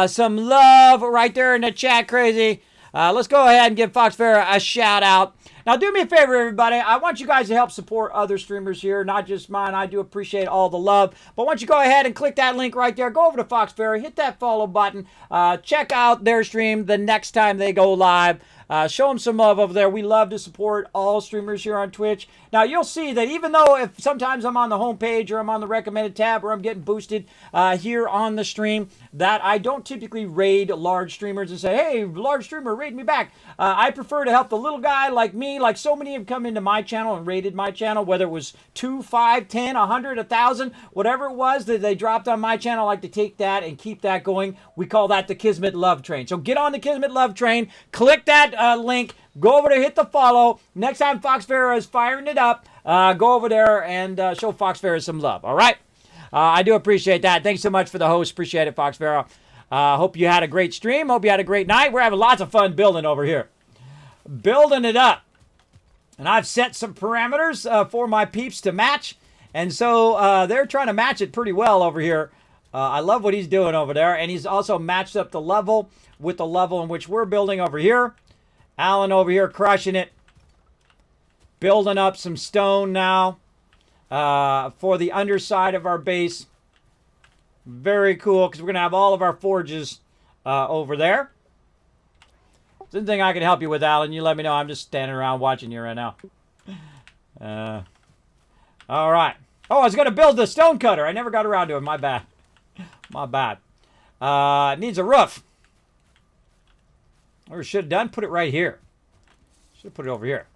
some love right there in the chat, crazy. Let's go ahead and give Fox Vera a shout out. Now, do me a favor, everybody. I want you guys to help support other streamers here, not just mine. I do appreciate all the love. But why don't you go ahead and click that link right there. Go over to Fox Vera, hit that follow button. Check out their stream the next time they go live. Show them some love over there. We love to support all streamers here on Twitch. Now, you'll see that even though if sometimes I'm on the homepage or I'm on the recommended tab or I'm getting boosted here on the stream, that I don't typically raid large streamers and say, hey, large streamer, raid me back. I prefer to help the little guy like me, like so many have come into my channel and raided my channel, whether it was 2, 5, 10, 100, 1,000, whatever it was that they dropped on my channel. I like to take that and keep that going. We call that the Kismet Love Train. So get on the Kismet Love Train, click that link, go over there, hit the follow. Next time Fox Vera is firing it up, go over there and show Fox Vera some love, all right? I do appreciate that. Thanks so much for the host. Appreciate it, Fox Vera. Hope you had a great stream. Hope you had a great night. We're having lots of fun building over here. Building it up. And I've set some parameters for my peeps to match. And so they're trying to match it pretty well over here. I love what he's doing over there. And he's also matched up the level with the level in which we're building over here. Alan over here crushing it. Building up some stone now for the underside of our base. Very cool, because we're going to have all of our forges over there. Is there anything I can help you with, Alan? You let me know. I'm just standing around watching you right now. All right. Oh, I was going to build the stone cutter. I never got around to it. My bad. My bad. It needs a roof. Or should have done, put it right here. Should have put it over here.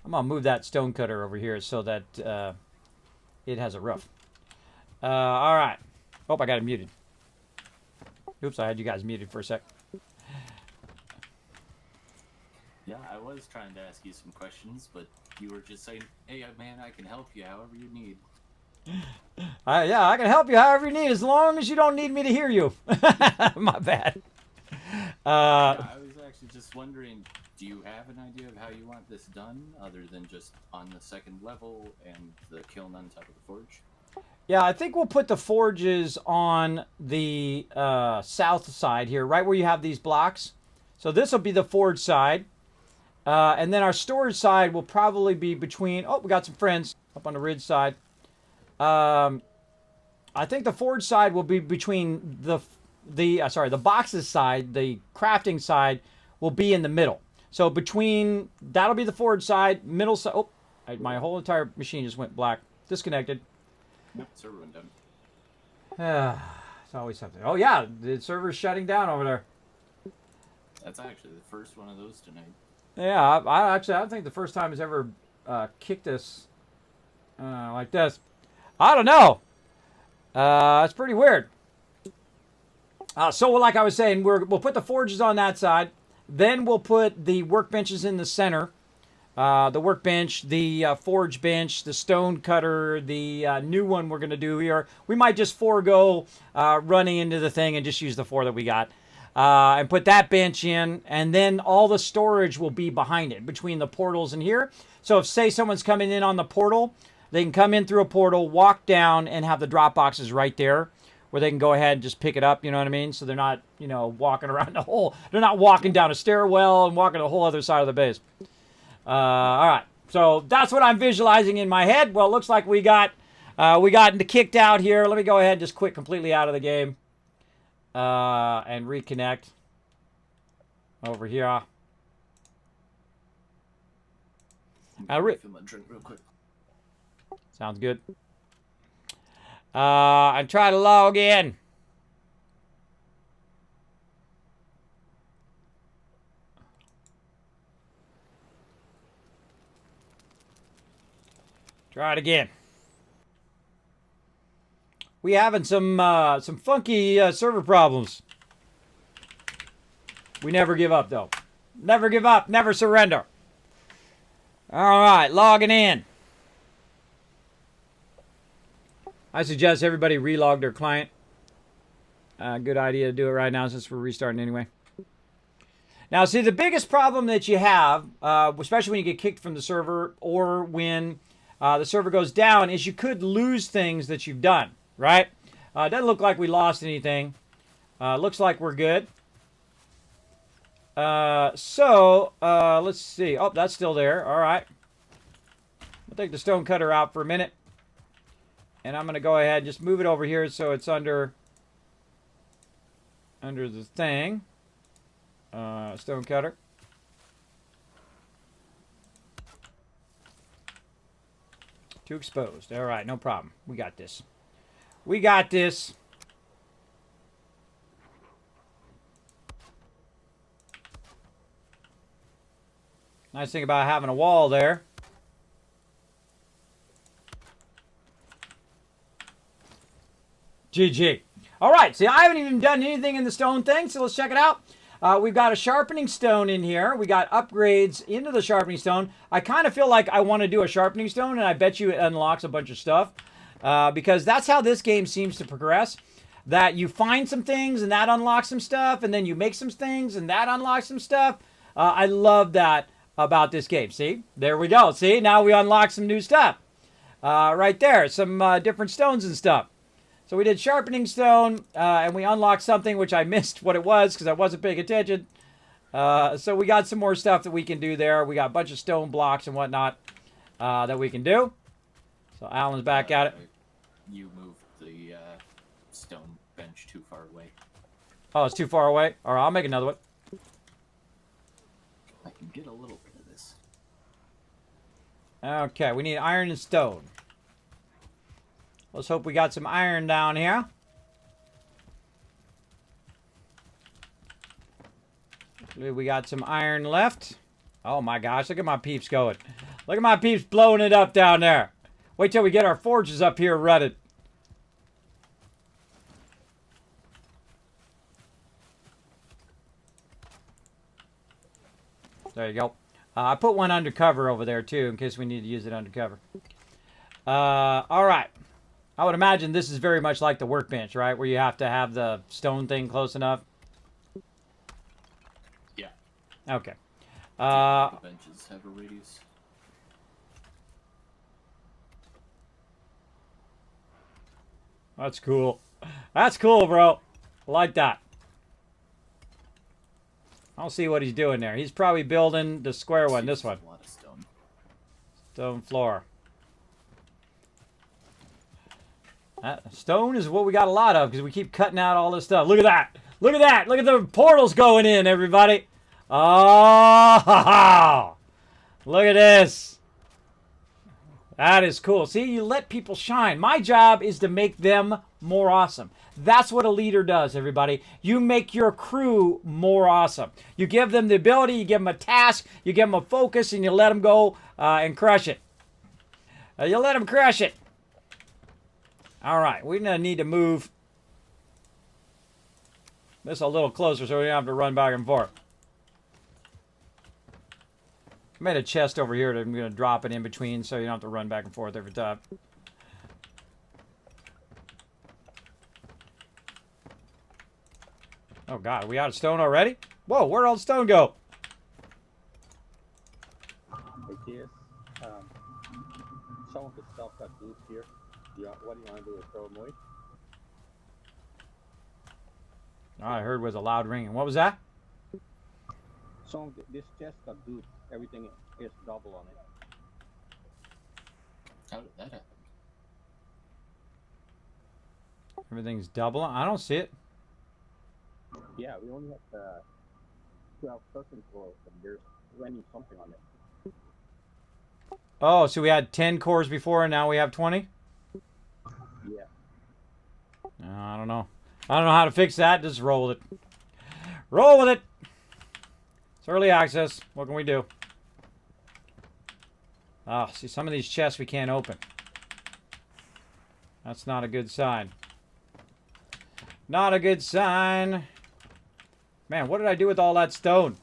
I'm I'm gonna move that stone cutter over here so that it has a roof. All right. Oh, I got it muted. Oops, I had you guys muted for a sec. Yeah, I was trying to ask you some questions, but you were just saying, "Hey, man, I can help you however you need." Yeah, I can help you however you need, as long as you don't need me to hear you. My bad. Yeah, I was actually just wondering, do you have an idea of how you want this done, other than just on the second level and the kiln on top of the forge? Yeah, I think we'll put the forges on the south side here, right where you have these blocks. So this will be the forge side. And then our storage side will probably be between... Oh, we got some friends up on the ridge side. I think the forge side will be between the boxes side. The crafting side will be in the middle. So between... That'll be the forge side, middle side... Oh, my whole entire machine just went black. Disconnected. Nope, server went down. It's always something. Oh, yeah, the server's shutting down over there. That's actually the first one of those tonight. Yeah, I don't think the first time has ever kicked us like this. I don't know. It's pretty weird. So like I was saying, we'll put the forges on that side. Then we'll put the workbenches in the center. The workbench, the forge bench, the stone cutter, the new one we're going to do here. We might just forego running into the thing and just use the 4 that we got. And put that bench in, and then all the storage will be behind it, between the portals and here. So if, say, someone's coming in on the portal, they can come in through a portal, walk down, and have the drop boxes right there, where they can go ahead and just pick it up, you know what I mean? So they're not, walking around the whole... They're not walking down a stairwell and walking the whole other side of the base. All right, so that's what I'm visualizing in my head. Well, it looks like we got kicked out here. Let me go ahead and just quit completely out of the game. And reconnect over here. Fill my drink real quick. Sounds good. And try to log in. Try it again. We having some funky server problems. We never give up, though. Never give up. Never surrender. All right, logging in. I suggest everybody relog their client. Good idea to do it right now since we're restarting anyway. Now, see, the biggest problem that you have, especially when you get kicked from the server or when the server goes down, is you could lose things that you've done. Right? It doesn't look like we lost anything. Looks like we're good. Let's see. Oh, that's still there. All right. We'll take the stone cutter out for a minute. And I'm going to go ahead and just move it over here so it's under the thing. Stone cutter. Too exposed. All right, no problem. We got this. We got this. Nice thing about having a wall there. GG. All right, see, I haven't even done anything in the stone thing, so let's check it out. We've got a sharpening stone in here. We got upgrades into the sharpening stone. I kind of feel like I want to do a sharpening stone, and I bet you it unlocks a bunch of stuff. Because that's how this game seems to progress. That you find some things, and that unlocks some stuff, and then you make some things, and that unlocks some stuff. I love that about this game. See? There we go. See? Now we unlock some new stuff. Right there. Some different stones and stuff. So we did sharpening stone, and we unlocked something which I missed what it was because I wasn't paying attention. So we got some more stuff that we can do there. We got a bunch of stone blocks and whatnot that we can do. So Alan's back at it. You moved the stone bench too far away. Oh, it's too far away? All right, I'll make another one. I can get a little bit of this. Okay, we need iron and stone. Let's hope we got some iron down here. We got some iron left. Oh my gosh, look at my peeps going. Look at my peeps blowing it up down there. Wait till we get our forges up here rutted. There you go. I put one undercover over there too, in case we need to use it undercover. All right. I would imagine this is very much like the workbench, right? Where you have to have the stone thing close enough. Yeah. Okay. The benches have a radius. That's cool. That's cool, bro. I like that. I'll see what he's doing there. He's probably building the square one, this one. A lot of stone. Stone floor. Stone is what we got a lot of because we keep cutting out all this stuff. Look at that. Look at that. Look at the portals going in, everybody. Oh, look at this. That is cool. See, you let people shine. My job is to make them more awesome. That's what a leader does, everybody. You make your crew more awesome. You give them the ability, you give them a task, you give them a focus, and you let them go and crush it. You let them crush it. All right, we're going to need to move this a little closer so we don't have to run back and forth. I made a chest over here that I'm going to drop it in between so you don't have to run back and forth every time. Oh, God. Are we out of stone already? Whoa, where'd all the stone go? Yes. Some of the stuff that moves here. What do you want to do is throw them away? All I heard was a loud ringing. What was that? Some of this chest got loot. Everything is double on it. How did that happen? Everything's double. I don't see it. Yeah, we only have 12 person cores, and there's 20 something on it. Oh, so we had 10 cores before and now we have 20? Yeah. I don't know. I don't know how to fix that. Just roll with it. Roll with it. It's early access. What can we do? Oh, see, some of these chests we can't open. That's not a good sign. Not a good sign. Man, what did I do with all that stone?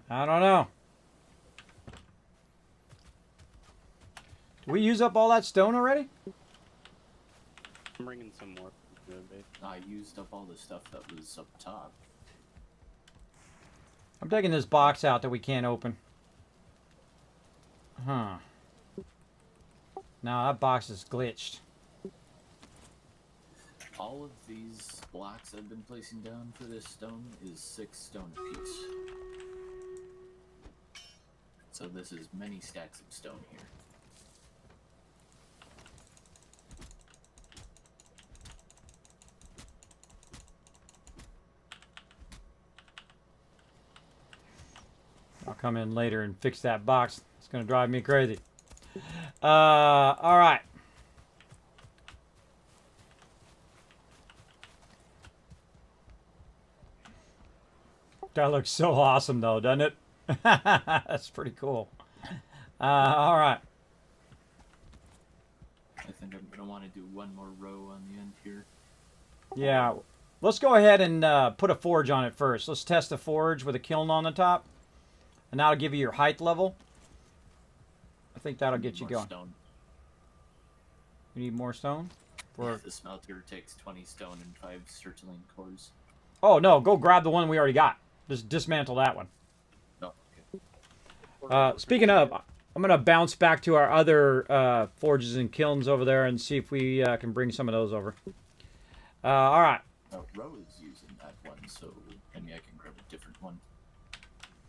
I don't know. Did we use up all that stone already? I'm bringing some more. I used up all the stuff that was up top. I'm taking this box out that we can't open. Huh. Now that box is glitched. All of these blocks I've been placing down for this stone is 6 stone apiece. So this is many stacks of stone here. I'll come in later and fix that box. It's going to drive me crazy. All right. That looks so awesome, though, doesn't it? That's pretty cool. All right. I think I'm going to want to do one more row on the end here. Yeah. Let's go ahead and put a forge on it first. Let's test the forge with a kiln on the top. And that'll give you your height level. I think that'll get you going. Stone. You need more stone? Yeah, the smelter takes 20 stone and 5 sertraline cores. Oh, no. Go grab the one we already got. Just dismantle that one. Oh, okay. Speaking of, I'm going to bounce back to our other forges and kilns over there and see if we can bring some of those over. All right. Ro is using that one, so maybe I can grab a different one.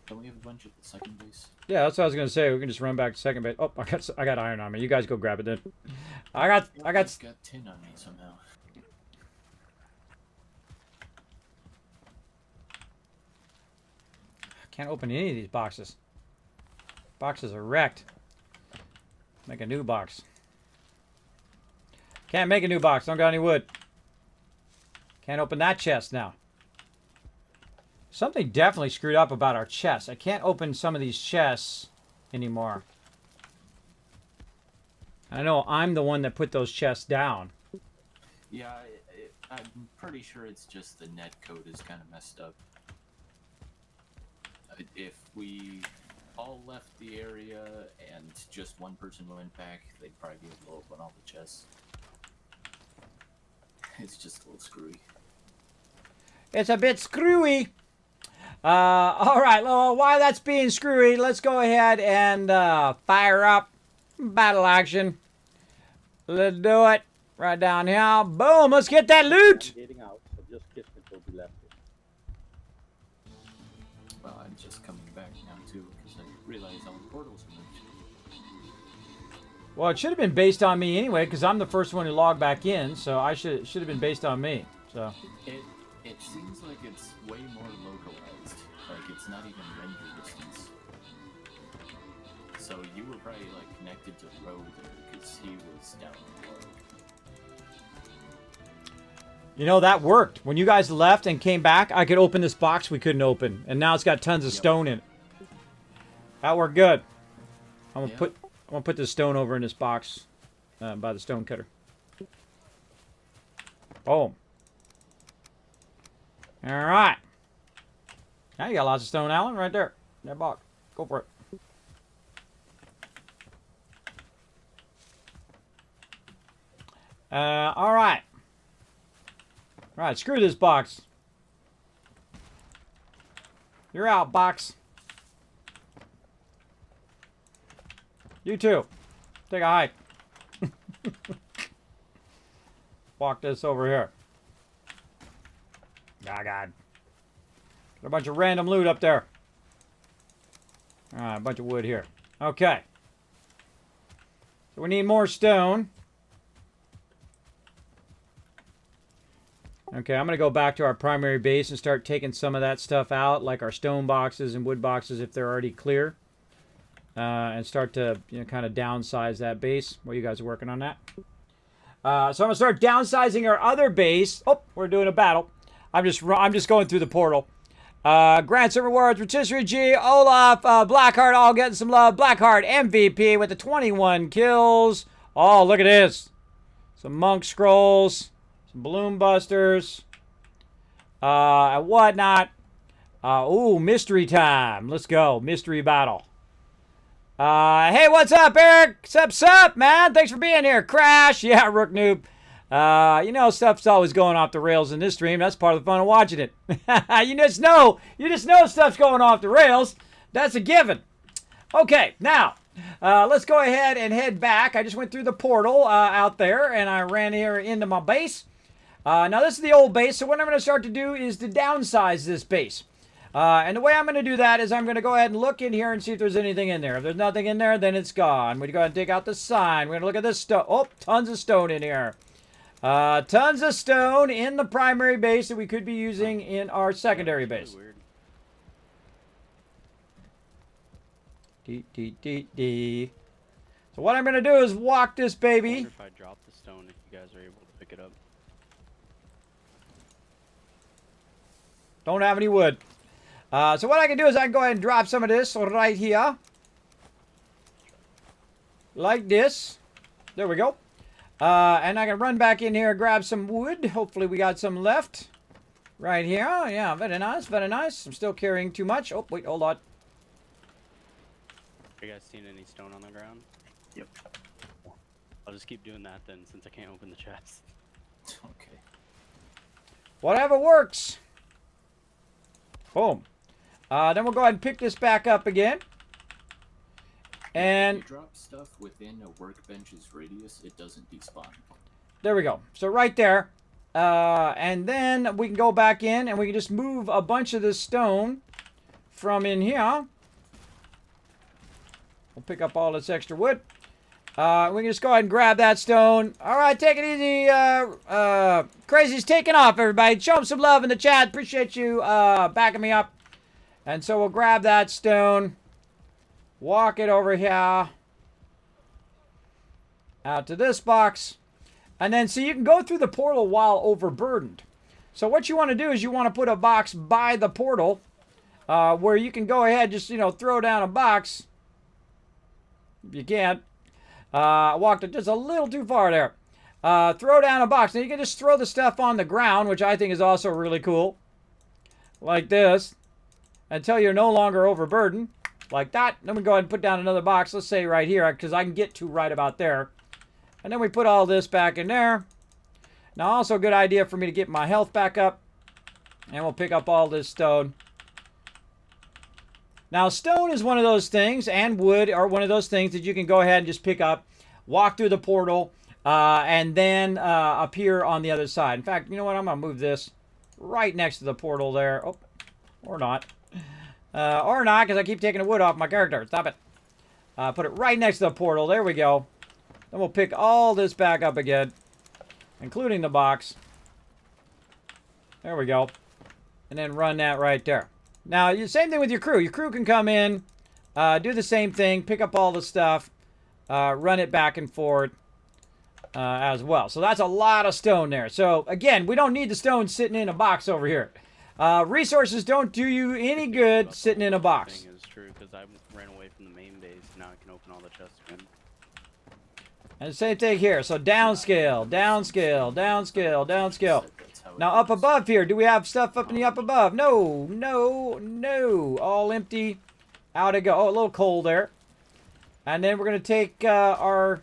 Don't we have a bunch at the second base? Yeah, that's what I was going to say. We can just run back to second base. Oh, I got iron on me. You guys go grab it then. I've got tin on me somehow. Can't open any of these boxes. Boxes are wrecked. Make a new box. Can't make a new box. Don't got any wood. Can't open that chest now. Something definitely screwed up about our chests. I can't open some of these chests anymore. I know I'm the one that put those chests down. Yeah, I'm pretty sure it's just the net code is kind of messed up. If we all left the area and just one person went back, they'd probably be able to open all the chests. It's just a little screwy. It's a bit screwy. All right, well, while that's being screwy, let's go ahead and fire up battle action. Let's do it. Right down here. Boom, let's get that loot. I'm getting out, so just Kismet will be left. Well, I'm just coming back now too, because I realize all the portals are moved. Well, it should have been based on me anyway, because I'm the first one who logged back in, so it should have been based on me. So It seems like it's way more localized. Like, it's not even render distance. So you were probably, like, connected to Roe there, because he was down below. you know, that worked. When you guys left and came back, I could open this box we couldn't open, and now it's got tons of stone in it. That worked good. I'm gonna put this stone over in this box by the stone cutter. Boom. All right. Now you got lots of stone, Alan, right there. That box. Go for it. All right. All right, screw this box. You're out, box. You too. Take a hike. Walk this over here. Oh, God. Got a bunch of random loot up there. All right, a bunch of wood here. Okay. So we need more stone. Okay, I'm going to go back to our primary base and start taking some of that stuff out, like our stone boxes and wood boxes if they're already clear. And start to, you know, kind of downsize that base. Well, you guys are working on that. So I'm going to start downsizing our other base. Oh, we're doing a battle. I'm just going through the portal. Grant some rewards. Rotisserie G, Olaf, Blackheart, all getting some love. Blackheart, MVP with the 21 kills. Oh, look at this. Some monk scrolls. Some balloon busters. And whatnot. Ooh, mystery time. Let's go. Mystery battle. Hey, what's up, Eric? Sup, man? Thanks for being here. Crash. Yeah, Rook Noob. You know, stuff's always going off the rails in this stream. That's part of the fun of watching it. You just know stuff's going off the rails. That's a given. Okay, now, let's go ahead and head back. I just went through the portal out there, and I ran here into my base. Now, this is the old base, so what I'm going to start to do is to downsize this base. And the way I'm going to do that is I'm going to go ahead and look in here and see if there's anything in there. If there's nothing in there, then it's gone. We're going to go ahead and take out the sign. We're going to look at this stone. Oh, tons of stone in here. Tons of stone in the primary base that we could be using in our secondary base. Dee. So what I'm going to do is walk this I baby. wonder if I drop the stone, if you guys are able to pick it up. Don't have any wood. So what I can do is I can go ahead and drop some of this right here. Like this. There we go. And I can run back in here and grab some wood. Hopefully we got some left. Right here. Yeah, very nice, very nice. I'm still carrying too much. Oh, wait, hold on. Have you guys seen any stone on the ground? Yep. I'll just keep doing that then, since I can't open the chest. Okay. Whatever works. Boom. Then we'll go ahead and pick this back up again. And if you drop stuff within a workbench's radius, it doesn't despawn. there we go. So right there. And then we can go back in and we can just move a bunch of this stone from in here. We'll pick up all this extra wood. We can just go ahead and grab that stone. All right, take it easy. Crazy's taking off, everybody. Show him some love in the chat. Appreciate you backing me up. And so we'll grab that stone. Walk it over here. Out to this box. And then, so you can go through the portal while overburdened. So what you want to do is you want to put a box by the portal where you can go ahead, just, you know, throw down a box. If you can't. I walked it just a little too far there. Throw down a box. Now you can just throw the stuff on the ground, which I think is also really cool. Like this. Until you're no longer overburdened. Like that. Then we go ahead and put down another box. Let's say right here, because I can get to right about there. And then we put all this back in there. Now also a good idea for me to get my health back up. And we'll pick up all this stone. Now stone is one of those things, and wood are one of those things that you can go ahead and just pick up, walk through the portal, and then appear on the other side. In fact, you know what? I'm going to move this right next to the portal there. Oh, or not. Or not, because I keep taking the wood off my character. Stop it. Put it right next to the portal. There we go. Then we'll pick all this back up again, including the box. There we go. And then run that right there. Now, same thing with your crew. Your crew can come in, do the same thing, pick up all the stuff, run it back and forth as well. So that's a lot of stone there. So, again, we don't need the stone sitting in a box over here. Resources don't do you any good sitting in a box. Thing is true because I ran away from the main base. Now I can open all the chests again. And same thing here. So downscale, downscale, downscale, downscale. Now up above here, do we have stuff up in the up above? No, no, no. All empty. Out it go. Oh, a little coal there. And then we're going to take our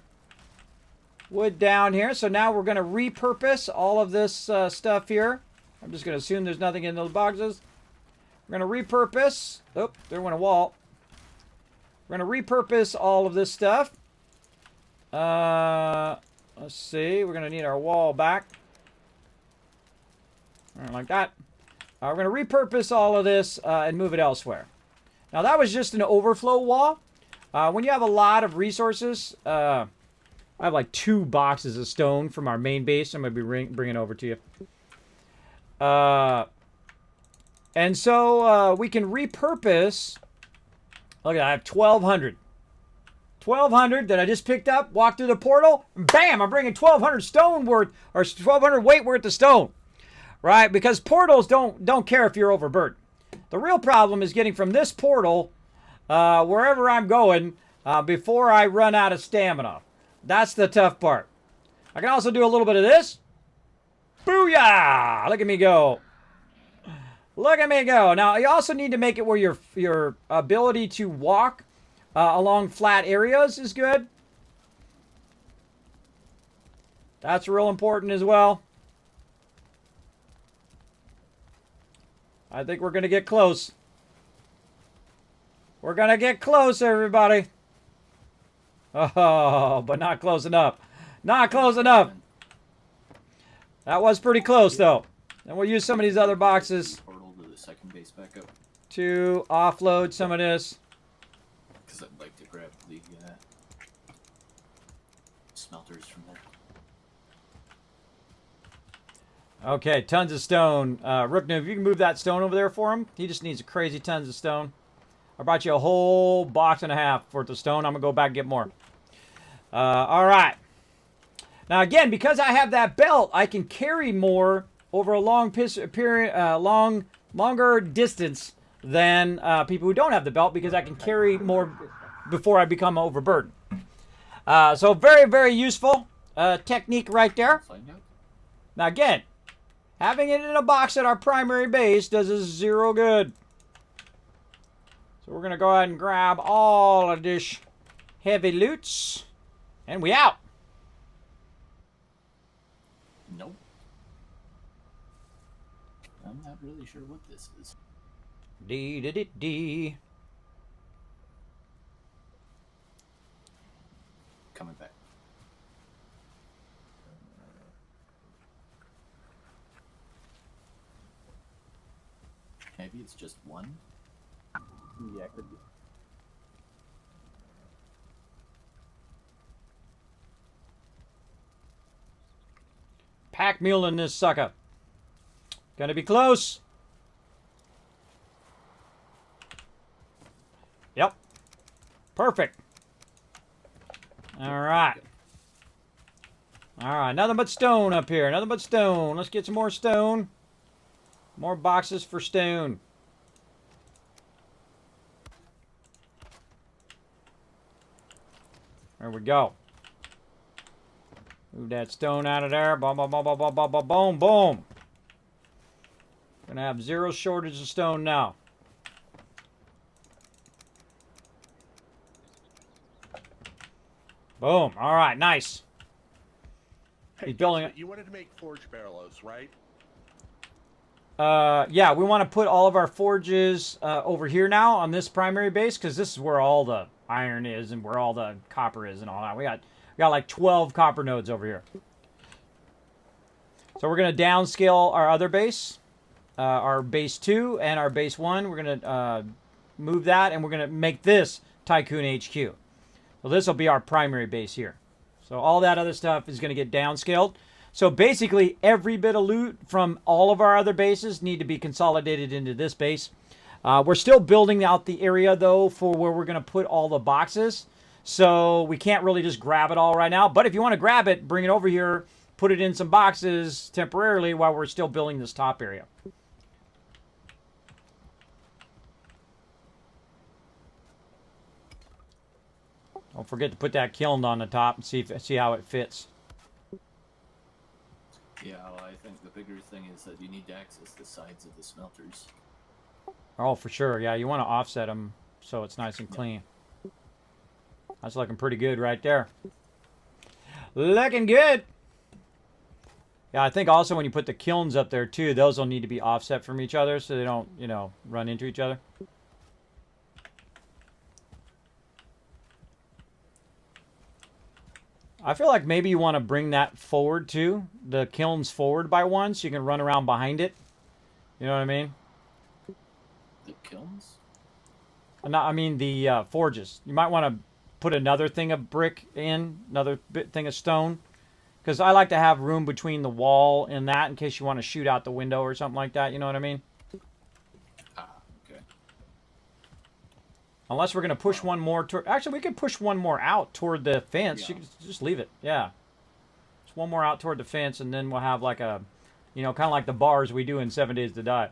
wood down here. So now we're going to repurpose all of this stuff here. I'm just going to assume there's nothing in those boxes. We're going to repurpose. Oh, there went a wall. We're going to repurpose all of this stuff. Let's see. We're going to need our wall back. Like that. We're going to repurpose all of this and move it elsewhere. Now, that was just an overflow wall. When you have a lot of resources, I have like 2 boxes of stone from our main base. I'm going to be bringing over to you. And so we can repurpose. Look at that. I have 1,200. 1,200 that I just picked up, walked through the portal, and bam, I'm bringing 1,200 stone worth, or 1,200 weight worth of stone. Right? Because portals don't care if you're overburdened. The real problem is getting from this portal, wherever I'm going, before I run out of stamina. That's the tough part. I can also do a little bit of this. Booyah! Look at me go. Look at me go. Now, you also need to make it where your ability to walk along flat areas is good. That's real important as well. I think we're going to get close. We're going to get close, everybody. Oh, but not close enough. Not close enough. That was pretty close, though. And we'll use some of these other boxes Portal to the second base back up. to offload some of this. Because I'd like to grab the smelters from there. Okay, tons of stone. Rooknu, if you can move that stone over there for him. He just needs crazy tons of stone. I brought you a whole box and a half worth of stone. I'm going to go back and get more. All right. Now, again, because I have that belt, I can carry more over a longer distance than people who don't have the belt, because I can carry more before I become overburdened. So very, very useful technique right there. Find out. Now, again, having it in a box at our primary base does us 0 good. So we're going to go ahead and grab all of this heavy loots. And we out. Nope. I'm not really sure what this is. D. Coming back. Maybe it's just one. Yeah, could be. Pack mule in this sucker. Gonna be close. Yep. Perfect. All right. All right, nothing but stone up here. Nothing but stone. Let's get some more stone. More boxes for stone. There we go. Move that stone out of there. Boom, boom, boom, boom, boom, boom, boom, boom, boom. Gonna have zero shortage of stone now. Boom. All right, nice. Hey, He's building Kismet, you wanted to make forge barrels, right? Yeah, we want to put all of our forges over here now on this primary base because this is where all the iron is and where all the copper is and all that. We got like 12 copper nodes over here. So we're going to downscale our other base, our base 2 and our base 1. We're going to move that and we're going to make this Tycoon HQ. So this will be our primary base here. So all that other stuff is going to get downscaled. So basically, every bit of loot from all of our other bases need to be consolidated into this base. We're still building out the area, though, for where we're going to put all the boxes. So we can't really just grab it all right now. But if you want to grab it, bring it over here, put it in some boxes temporarily while we're still building this top area. Don't forget to put that kiln on the top and see how it fits. Yeah, well, I think the bigger thing is that you need to access the sides of the smelters. Oh, for sure. Yeah, you want to offset them so it's nice and clean. That's looking pretty good right there. Looking good. Yeah, I think also when you put the kilns up there too, those will need to be offset from each other so they don't, you know, run into each other. I feel like maybe you want to bring that forward too. The kilns forward by one so you can run around behind it. You know what I mean? The kilns? No, I mean the forges. You might want to put another thing of brick in, another thing of stone. Because I like to have room between the wall and that in case you want to shoot out the window or something like that. You know what I mean? Ah, okay. Unless we're going to push one more toward... Actually, we could push one more out toward the fence. Yeah. You can just leave it. Yeah. Just one more out toward the fence, and then we'll have like a... You know, kind of like the bars we do in 7 Days to Die.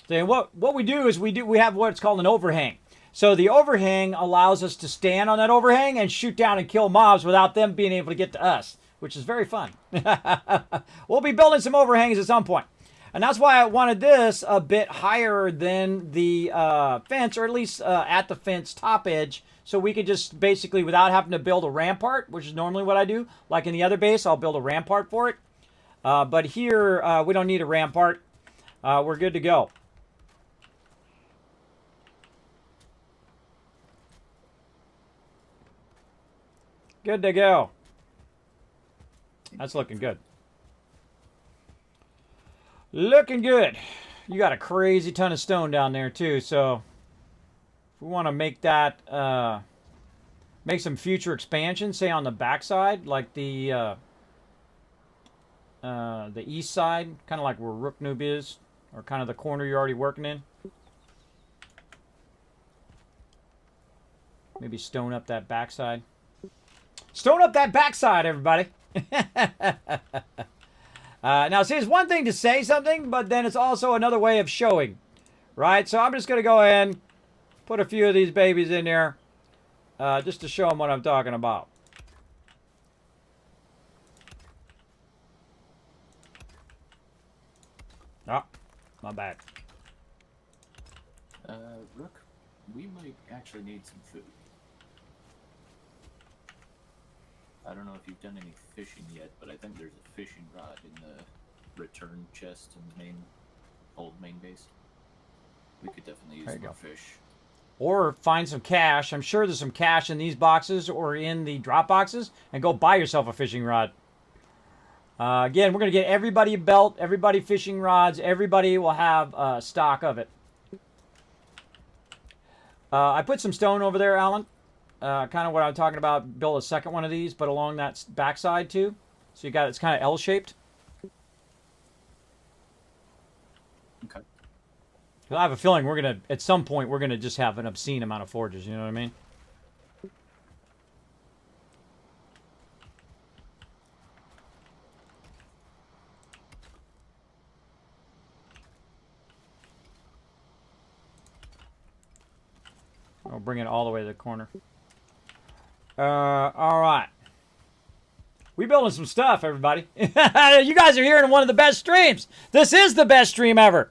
So what we do is we have what's called an overhang. So the overhang allows us to stand on that overhang and shoot down and kill mobs without them being able to get to us, which is very fun. We'll be building some overhangs at some point. And that's why I wanted this a bit higher than the fence, or at least at the fence top edge, so we could just basically, without having to build a rampart, which is normally what I do, like in the other base, I'll build a rampart for it. But here, we don't need a rampart. We're good to go. Good to go. That's looking good. Looking good. You got a crazy ton of stone down there too, so if we want to make that make some future expansion, say on the backside, like the east side, kind of like where Rooknoob is, or kind of the corner you're already working in. Maybe stone up that backside. Stone up that backside, everybody. Now, see, it's one thing to say something, but then it's also another way of showing, right? So I'm just going to go ahead and put a few of these babies in there just to show them what I'm talking about. Oh, my bad. Rook, we might actually need some food. I don't know if you've done any fishing yet, but I think there's a fishing rod in the return chest in the old main base. We could definitely use more fish. Or find some cash. I'm sure there's some cash in these boxes or in the drop boxes, and go buy yourself a fishing rod. Again, we're going to get everybody a belt, everybody fishing rods, everybody will have stock of it. I put some stone over there, Alan. Kind of what I'm talking about, build a second one of these, but along that backside too. So you got, it's kind of L-shaped. Okay. I have a feeling we're going to, at some point, we're going to just have an obscene amount of forges, you know what I mean? I'll bring it all the way to the corner. All right. We building some stuff, everybody. You guys are hearing one of the best streams. This is the best stream ever.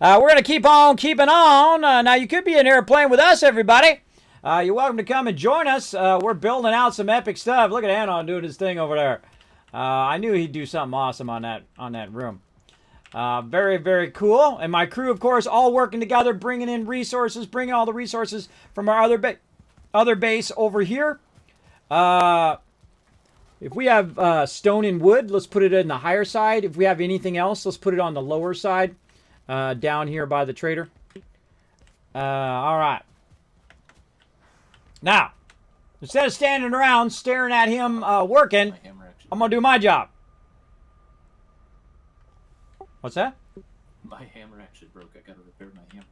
We're going to keep on keeping on. Now, you could be in here playing with us, everybody. You're welcome to come and join us. We're building out some epic stuff. Look at Anon doing his thing over there. I knew he'd do something awesome on that room. Very, very cool. And my crew, of course, all working together, bringing in resources, bringing all the resources from our other base over here. If we have stone and wood, let's put it in the higher side. If we have anything else, let's put it on the lower side, down here by the trader. All right. Now, instead of standing around staring at him working, I'm going to do my job. What's that? My hammer actually broke. I got to repair my hammer.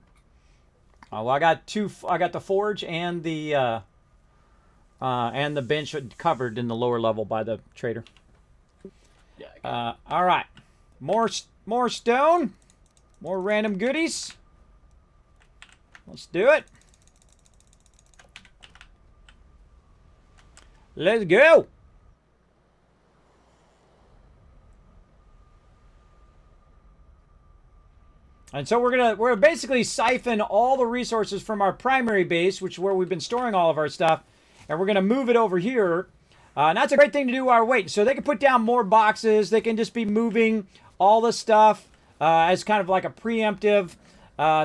Oh, well, I got the forge and the bench covered in the lower level by the trader. Yeah. All right. More stone. More random goodies. Let's do it. Let's go. And so we're basically siphon all the resources from our primary base, which is where we've been storing all of our stuff, and we're going to move it over here. And that's a great thing to do while we're waiting. So they can put down more boxes. They can just be moving all the stuff as kind of like a preemptive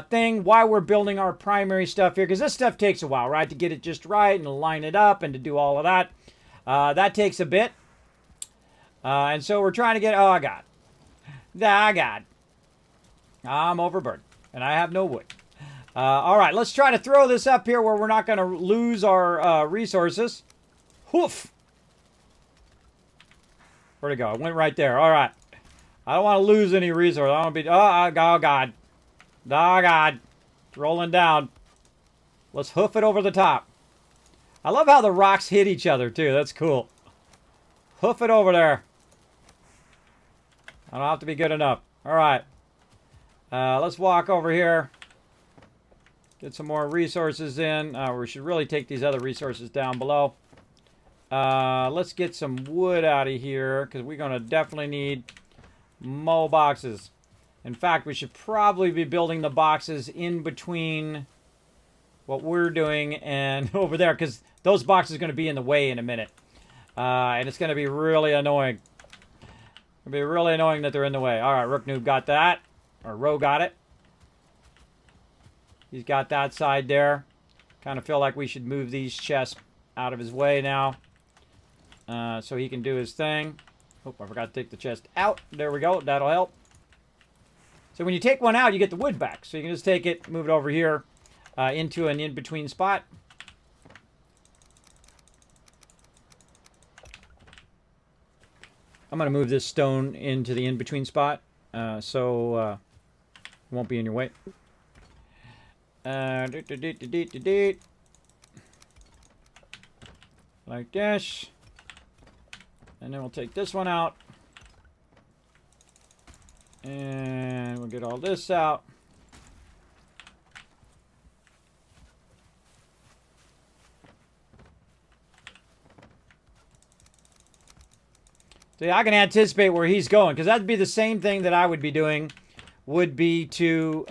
thing while we're building our primary stuff here. Because this stuff takes a while, right? To get it just right and to line it up and to do all of that. That takes a bit. And so we're trying to get... Oh, God. God. I'm overburdened. And I have no wood. All right, let's try to throw this up here where we're not going to lose our resources. Hoof. Where'd it go? It went right there. All right. I don't want to lose any resources. I don't want to be... Oh, God. Oh, God. It's rolling down. Let's hoof it over the top. I love how the rocks hit each other, too. That's cool. Hoof it over there. I don't have to be good enough. All right. Let's walk over here. Get some more resources in. We should really take these other resources down below. Let's get some wood out of here, because we're going to definitely need more boxes. In fact, we should probably be building the boxes in between what we're doing and over there, because those boxes are going to be in the way in a minute. And it's going to be really annoying. It'll be really annoying that they're in the way. All right, Rook Noob got that. Or Ro got it. He's got that side there. Kind of feel like we should move these chests out of his way now. So he can do his thing. Oh, I forgot to take the chest out. There we go. That'll help. So when you take one out, you get the wood back. So you can just take it, move it over here into an in-between spot. I'm going to move this stone into the in-between spot. So it won't be in your way. Like this. And then we'll take this one out. And we'll get all this out. See, I can anticipate where he's going, because that'd be the same thing that I would be doing, would be to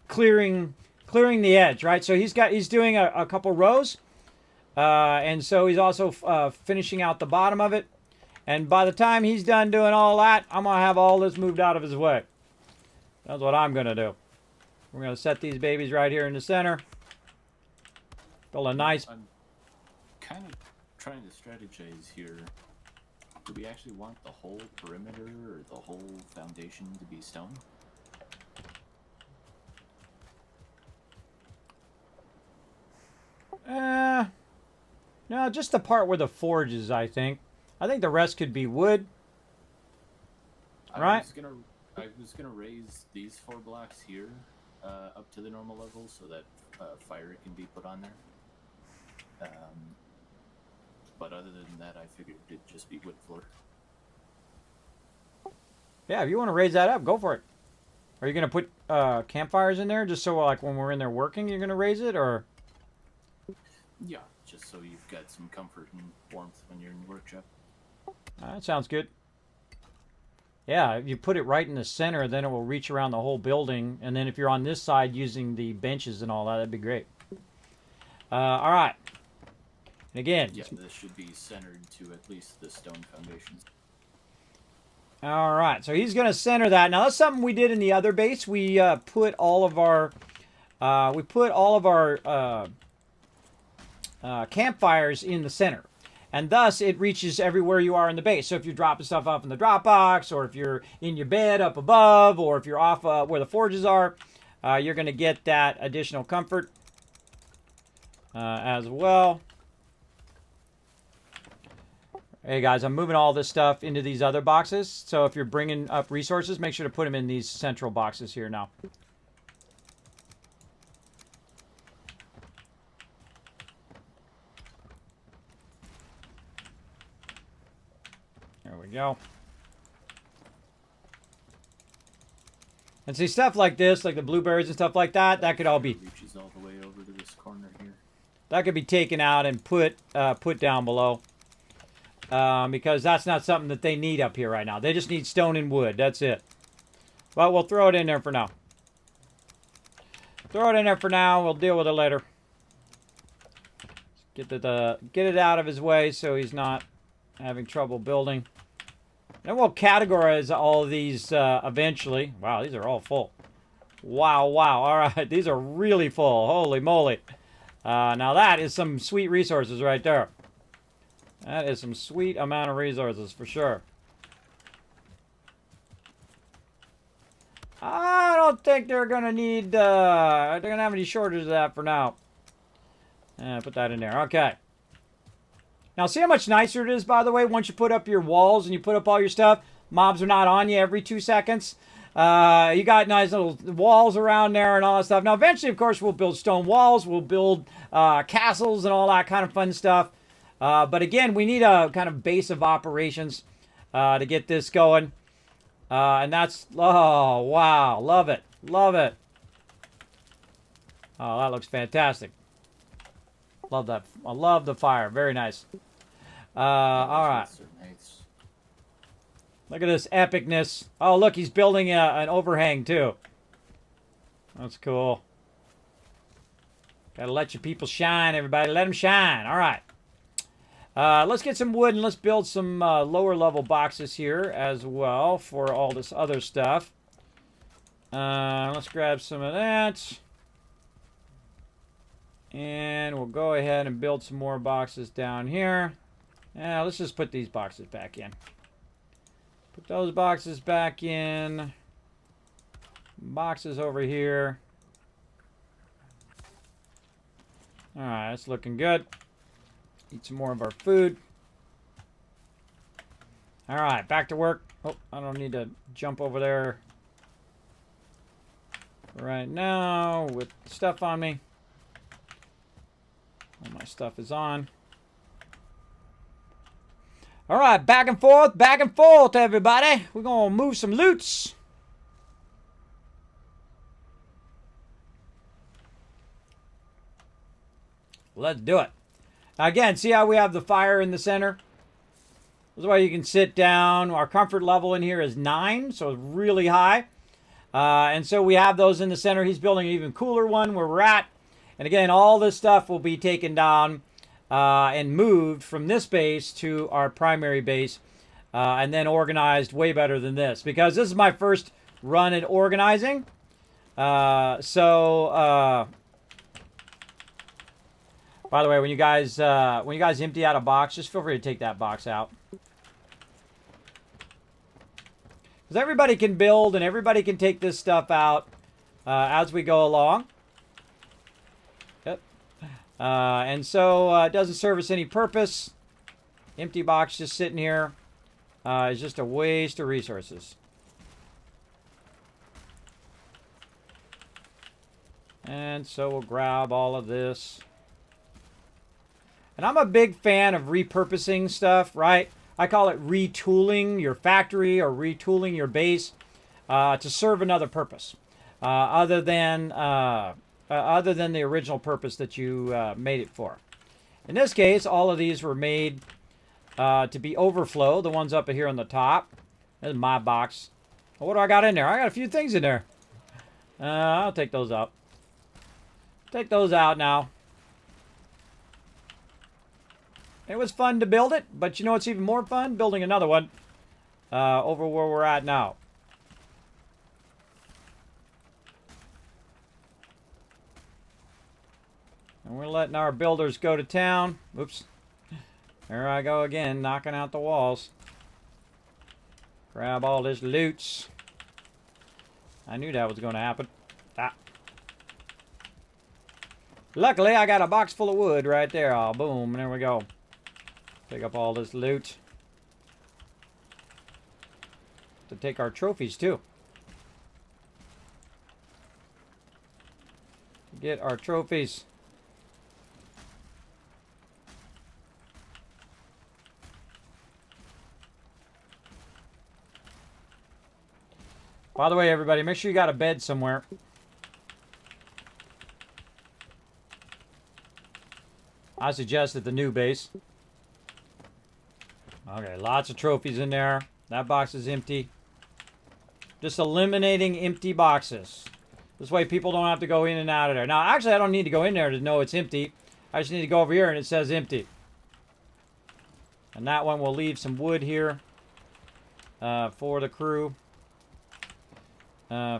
clearing the edge, right? So he's doing a couple rows, and so he's also finishing out the bottom of it. And by the time he's done doing all that, I'm gonna have all this moved out of his way. That's what I'm gonna do. We're gonna set these babies right here in the center. Build a nice. I'm kind of trying to strategize here. Do we actually want the whole perimeter or the whole foundation to be stone? No, just the part where the forge is, I think. I think the rest could be wood. Right? I was gonna raise these 4 blocks here up to the normal level so that fire can be put on there. But other than that, I figured it'd just be wood floor. Yeah, if you want to raise that up, go for it. Are you going to put campfires in there just so like when we're in there working, you're going to raise it, or? Yeah, just so you've got some comfort and warmth when you're in the workshop. That sounds good. Yeah, if you put it right in the center, then it will reach around the whole building. And then if you're on this side using the benches and all that, that'd be great. All right. And again, Yeah, this should be centered to at least the stone foundations. all right. So he's going to center that. Now that's something we did in the other base. We put all of our campfires in the center. And thus, it reaches everywhere you are in the base. So if you're dropping stuff off in the drop box, or if you're in your bed up above, or if you're off where the forges are, you're going to get that additional comfort as well. Hey guys, I'm moving all this stuff into these other boxes. So if you're bringing up resources, make sure to put them in these central boxes here now. There we go. And see, stuff like this, like the blueberries and stuff like that, that could all be... It reaches all the way over to this corner here. That could be taken out and put down below. Because that's not something that they need up here right now. They just need stone and wood. That's it. But we'll throw it in there for now. Throw it in there for now. We'll deal with it later. Get it out of his way so he's not having trouble building. And we'll categorize all of these eventually. Wow, these are all full. Wow, wow. All right, these are really full. Holy moly. Now that is some sweet resources right there. That is some sweet amount of resources for sure. I don't think they're going to need... they're going to have any shortage of that for now. Put that in there. Okay. Now, see how much nicer it is, by the way, once you put up your walls and you put up all your stuff? Mobs are not on you every 2 seconds. You got nice little walls around there and all that stuff. Now, eventually, of course, we'll build stone walls. We'll build castles and all that kind of fun stuff. But again, we need a kind of base of operations to get this going. And that's... Oh, wow. Love it. Love it. Oh, that looks fantastic. Love that. I love the fire. Very nice. All right. Look at this epicness. Oh, look, he's building an overhang, too. That's cool. Gotta let your people shine, everybody. Let them shine. All right. Let's get some wood and let's build some lower level boxes here as well for all this other stuff. Let's grab some of that. And we'll go ahead and build some more boxes down here. Let's just put these boxes back in. Put those boxes back in. Boxes over here. Alright, that's looking good. Eat some more of our food. Alright, back to work. Oh, I don't need to jump over there right now with stuff on me. All my stuff is on. All right, back and forth, everybody. We're going to move some loots. Let's do it. Now again, see how we have the fire in the center? This is where you can sit down. Our comfort level in here is 9, so it's really high. And so we have those in the center. He's building an even cooler one where we're at. And again, all this stuff will be taken down and moved from this base to our primary base and then organized way better than this. Because this is my first run at organizing. By the way, when you guys empty out a box, just feel free to take that box out. Because everybody can build and everybody can take this stuff out as we go along. Yep. And so it doesn't serve us any purpose. Empty box just sitting here is just a waste of resources. And so we'll grab all of this. And I'm a big fan of repurposing stuff, right? I call it retooling your factory or retooling your base to serve another purpose other than the original purpose that you made it for. In this case, all of these were made to be overflow. The ones up here on the top. There's my box. Well, what do I got in there? I got a few things in there. I'll take those out. Take those out now. It was fun to build it, but you know what's even more fun? Building another one over where we're at now. And we're letting our builders go to town. Oops. There I go again, knocking out the walls. Grab all this loot. I knew that was going to happen. Ah. Luckily, I got a box full of wood right there. Oh, boom. And there we go. Pick up all this loot. To take our trophies, too. Get our trophies. By the way, everybody, make sure you got a bed somewhere. I suggest at the new base. Okay, lots of trophies in there. That box is empty. Just eliminating empty boxes. This way people don't have to go in and out of there. Now, actually, I don't need to go in there to know it's empty. I just need to go over here and it says empty. And that one will leave some wood here for the crew.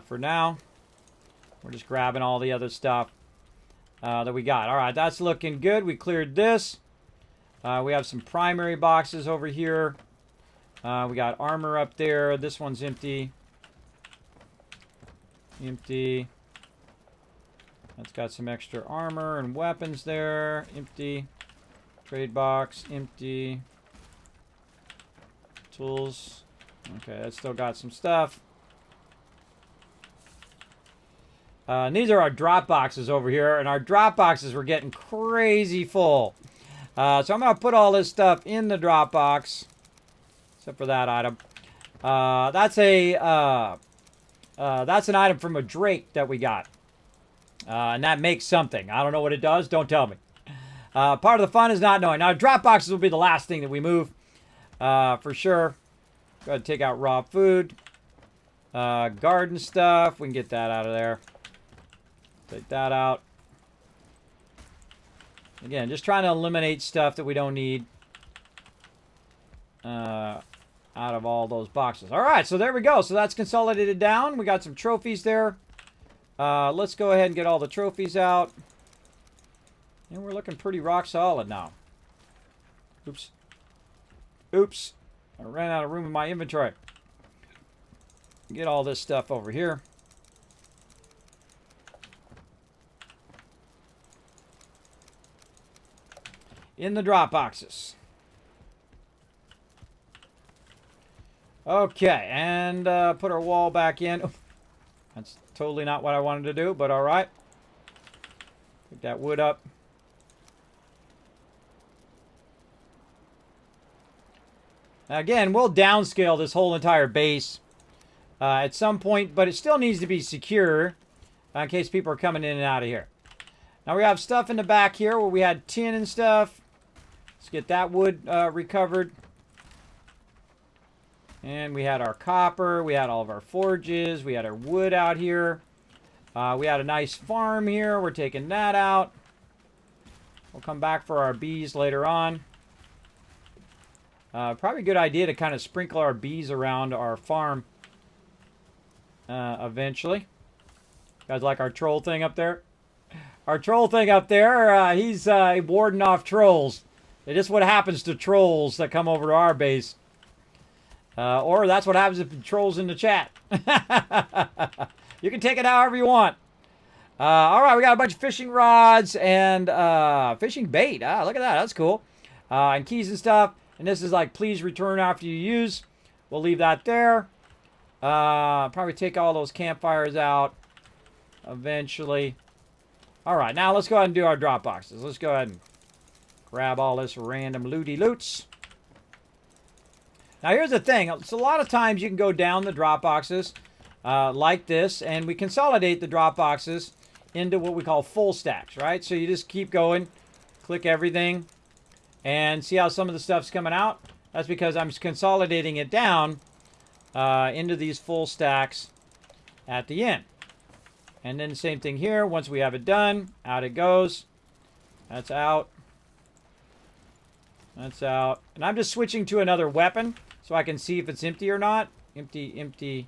For now, we're just grabbing all the other stuff that we got. All right, that's looking good. We cleared this. We have some primary boxes over here. We got armor up there. This one's empty. Empty. That's got some extra armor and weapons there. Empty. Trade box. Empty. Tools. Okay, that's still got some stuff. These are our drop boxes over here, and our drop boxes were getting crazy full. So I'm going to put all this stuff in the drop box, except for that item. That's an item from a Drake that we got, and that makes something. I don't know what it does. Don't tell me. Part of the fun is not knowing. Now, drop boxes will be the last thing that we move, for sure. Go ahead and take out raw food, garden stuff. We can get that out of there. Take that out. Again, just trying to eliminate stuff that we don't need out of all those boxes. All right, so there we go. So that's consolidated down. We got some trophies there. Let's go ahead and get all the trophies out. And we're looking pretty rock solid now. Oops. Oops. I ran out of room in my inventory. Get all this stuff over here. In the drop boxes. Okay, and put our wall back in. Oh, that's totally not what I wanted to do, but all right. Pick that wood up. Now again, we'll downscale this whole entire base at some point, but it still needs to be secure in case people are coming in and out of here. Now we have stuff in the back here where we had tin and stuff. Let's get that wood recovered. And we had our copper. We had all of our forges. We had our wood out here. We had a nice farm here. We're taking that out. We'll come back for our bees later on. Probably a good idea to kind of sprinkle our bees around our farm eventually. You guys like our troll thing up there? Our troll thing up there, he's warding off trolls. It is what happens to trolls that come over to our base. Or that's what happens if the trolls in the chat. You can take it however you want. All right, we got a bunch of fishing rods and fishing bait. Ah, look at that. That's cool. And keys and stuff. And this is like, please return after you use. We'll leave that there. Probably take all those campfires out eventually. All right, now let's go ahead and do our drop boxes. Let's go ahead and grab all this random looty loots. Now here's the thing. It's a lot of times you can go down the drop boxes like this, and we consolidate the drop boxes into what we call full stacks, right? So you just keep going, click everything, And see how some of the stuff's coming out? That's because I'm consolidating it down into these full stacks at the end. And then the same thing here. Once we have it done, out it goes. That's out. That's out. And I'm just switching to another weapon so I can see if it's empty or not. Empty, empty.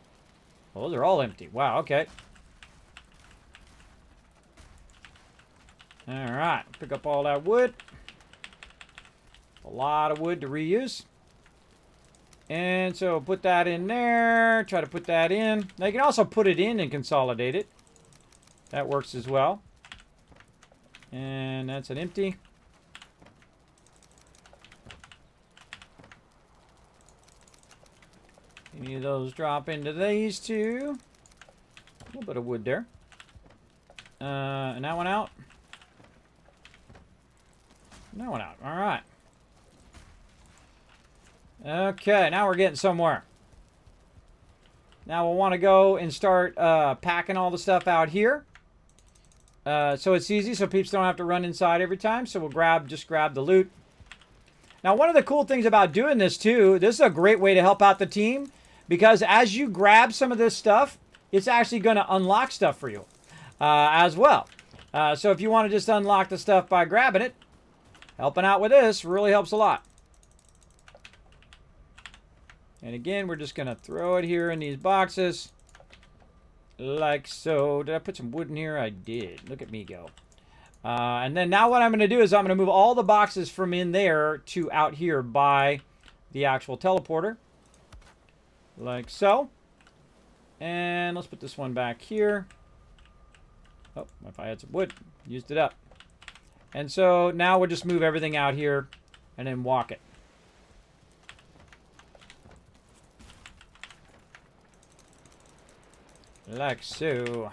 Well, those are all empty. Wow, okay. Alright, pick up all that wood. A lot of wood to reuse. And so put that in there. Try to put that in. Now you can also put it in and consolidate it. That works as well. And that's an empty. Any of those drop into these two. A little bit of wood there. And that one out. And that one out. All right. Okay, now we're getting somewhere. Now we'll want to go and start packing all the stuff out here. So it's easy, so peeps don't have to run inside every time. So we'll just grab the loot. Now, one of the cool things about doing this, too, this is a great way to help out the team. Because as you grab some of this stuff, it's actually going to unlock stuff for you as well. So if you want to just unlock the stuff by grabbing it, helping out with this really helps a lot. And again, we're just going to throw it here in these boxes. Like so. Did I put some wood in here? I did. Look at me go. And then now what I'm going to do is I'm going to move all the boxes from in there to out here by the actual teleporter. Like so. And let's put this one back here. Oh, if I had some wood, used it up. And so now we'll just move everything out here and then walk it. Like so.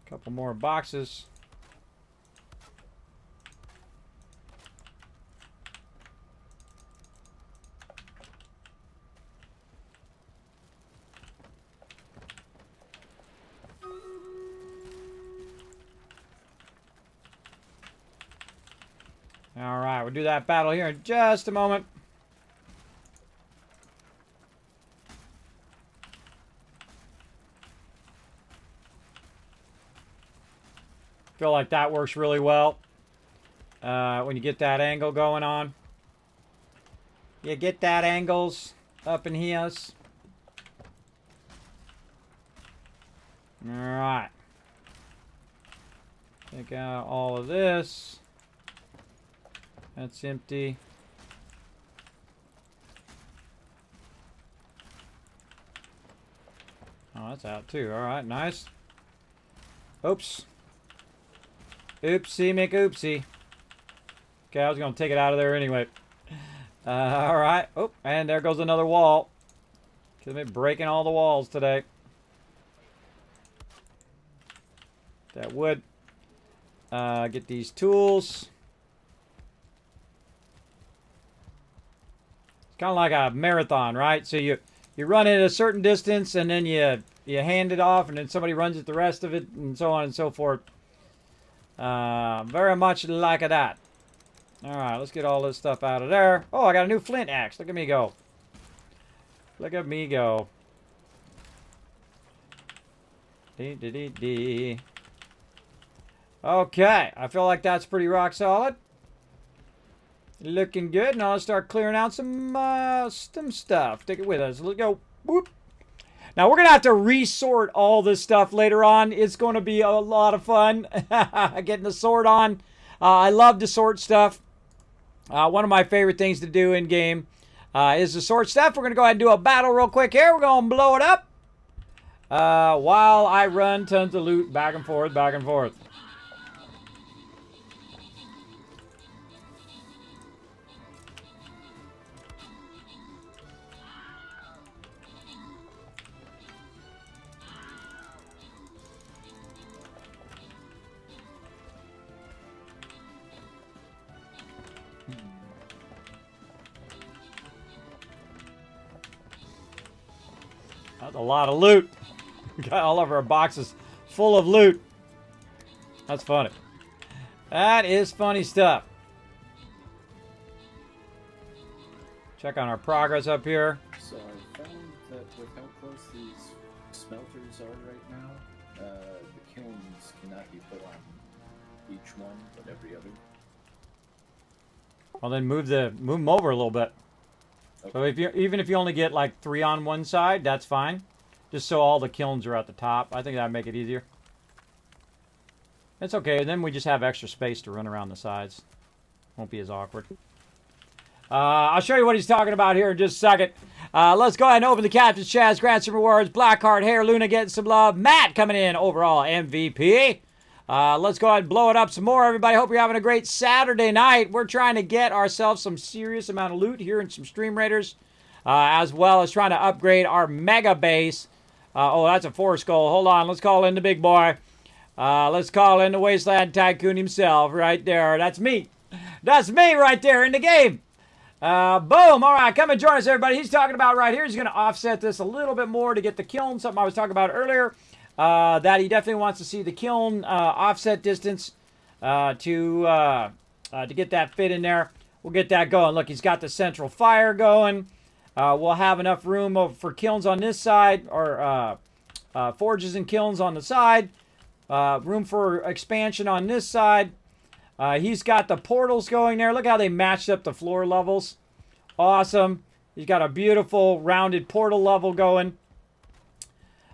Couple more boxes. All right, we'll do that battle here in just a moment. Feel like that works really well when you get that angle going on. You get that angles up in here. All right. Take out all of this. That's empty. Oh, that's out too. All right, nice. Oops. Oopsie McOopsie. Okay, I was going to take it out of there anyway. All right. Oh, and there goes another wall. Kismet breaking all the walls today. That wood. Get these tools. It's kind of like a marathon, right? So you run it a certain distance, and then you hand it off, and then somebody runs it the rest of it, and so on and so forth. Very much like that. Alright, let's get all this stuff out of there. Oh, I got a new flint axe. Look at me go. Look at me go. Dee. Okay, I feel like that's pretty rock solid. Looking good. Now let's start clearing out some stuff. Take it with us. Let's go. Whoop. Now, we're going to have to resort all this stuff later on. It's going to be a lot of fun getting the sort on. I love to sort stuff. One of my favorite things to do in game is to sort stuff. We're going to go ahead and do a battle real quick here. We're going to blow it up while I run tons of loot back and forth, back and forth. That's a lot of loot. We got all of our boxes full of loot. That's funny. That is funny stuff. Check on our progress up here. So I found that with how close these smelters are right now, the kilns cannot be put on each one, but every other. Well, then move them over a little bit. Okay. So even if you only get like 3 on one side, that's fine. Just so all the kilns are at the top. I think that'd make it easier. It's okay. Then we just have extra space to run around the sides. Won't be as awkward. I'll show you what he's talking about here in just a second. Let's go ahead and open the Captain's Chest. Grant some rewards. Blackheart, Hair, Luna getting some love. Matt coming in, overall MVP. Let's go ahead and blow it up some more, everybody. Hope you're having a great Saturday night. We're trying to get ourselves some serious amount of loot here in some Stream Raiders, as well as trying to upgrade our mega base. Oh, that's a 4 skull. Hold on. Let's call in the big boy. Let's call in the Wasteland Tycoon himself right there. That's me. That's me right there in the game. Boom. All right. Come and join us, everybody. He's talking about right here. He's going to offset this a little bit more to get the kiln, something I was talking about earlier. That he definitely wants to see the kiln offset distance to get that fit in there. We'll get that going. Look, he's got the central fire going. We'll have enough room for kilns on this side, or forges and kilns on the side. Room for expansion on this side. He's got the portals going there. Look how they matched up the floor levels. Awesome. He's got a beautiful rounded portal level going.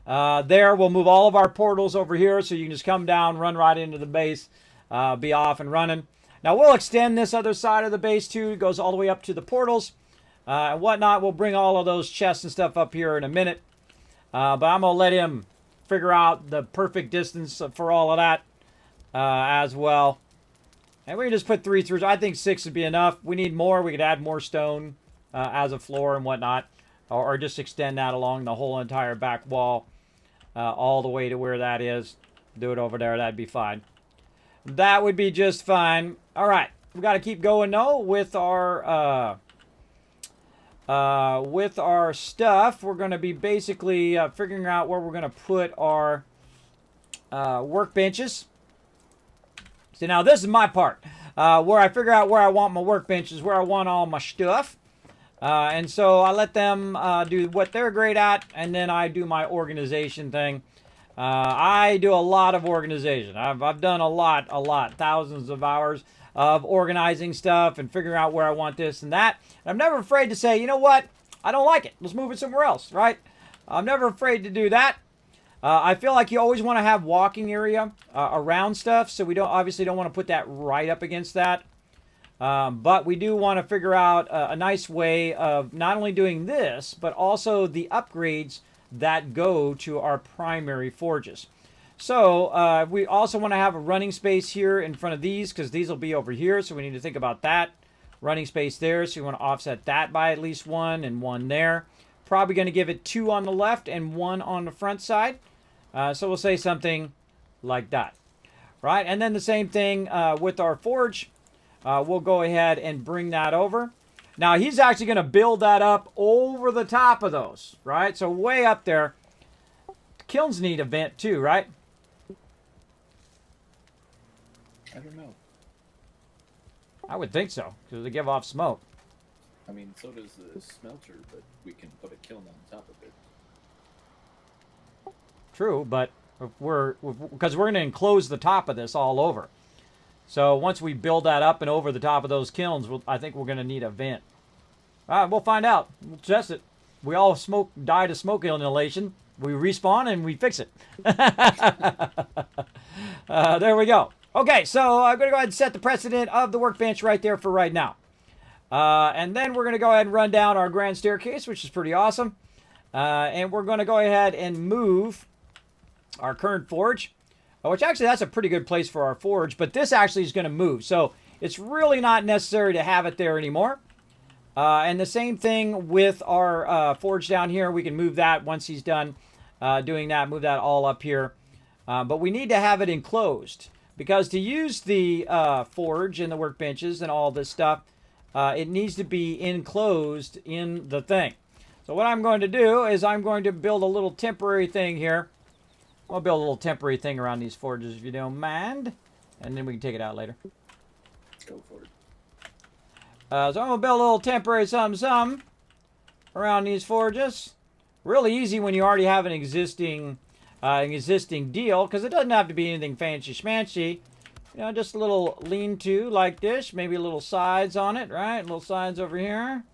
There, we'll move all of our portals over here so you can just come down, run right into the base, be off and running. Now, we'll extend this other side of the base, too. It goes all the way up to the portals and whatnot. We'll bring all of those chests and stuff up here in a minute. But I'm going to let him figure out the perfect distance for all of that as well. And we can just put 3 through. I think 6 would be enough. We need more. We could add more stone as a floor and whatnot. Or just extend that along the whole entire back wall. All the way to where that is. Do it over there. That'd be fine. That would be just fine. All right. We got to keep going, though, with our stuff. We're going to be basically figuring out where we're going to put our workbenches. So now this is my part. Where I figure out where I want my workbenches, where I want all my stuff. And so I let them do what they're great at, and then I do my organization thing. I do a lot of organization. I've done a lot, thousands of hours of organizing stuff and figuring out where I want this and that. And I'm never afraid to say, you know what? I don't like it. Let's move it somewhere else, right? I'm never afraid to do that. I feel like you always want to have walking area around stuff, so we obviously don't want to put that right up against that. But we do want to figure out a nice way of not only doing this, but also the upgrades that go to our primary forges. So we also want to have a running space here in front of these, because these will be over here, so we need to think about that. Running space there, so you want to offset that by at least 1 and 1 there. Probably going to give it 2 on the left and 1 on the front side. So we'll say something like that. Right, and then the same thing with our forge. We'll go ahead and bring that over. Now, he's actually going to build that up over the top of those, right? So way up there. Kilns need a vent too, right? I don't know. I would think so, because they give off smoke. I mean, so does the smelter, but we can put a kiln on top of it. True, but because we're going to enclose the top of this all over. So once we build that up and over the top of those kilns, I think we're going to need a vent. All right, we'll find out. We'll test it. We all die to smoke inhalation. We respawn and we fix it. There we go. Okay, so I'm going to go ahead and set the precedent of the workbench right there for right now. And then we're going to go ahead and run down our grand staircase, which is pretty awesome. And we're going to go ahead and move our current forge, which actually that's a pretty good place for our forge, but this actually is going to move. So it's really not necessary to have it there anymore. And the same thing with our forge down here. We can move that once he's done doing that, move that all up here. But we need to have it enclosed, because to use the forge and the workbenches and all this stuff, it needs to be enclosed in the thing. So what I'm going to do is I'm going to build a little temporary thing here. I'll build a little temporary thing around these forges if you don't mind. And then we can take it out later. Go for it. So I'm going to build a little temporary something around these forges. Really easy when you already have an existing deal, because it doesn't have to be anything fancy schmancy. You know, just a little lean-to like this. Maybe a little sides on it, right? Little sides over here.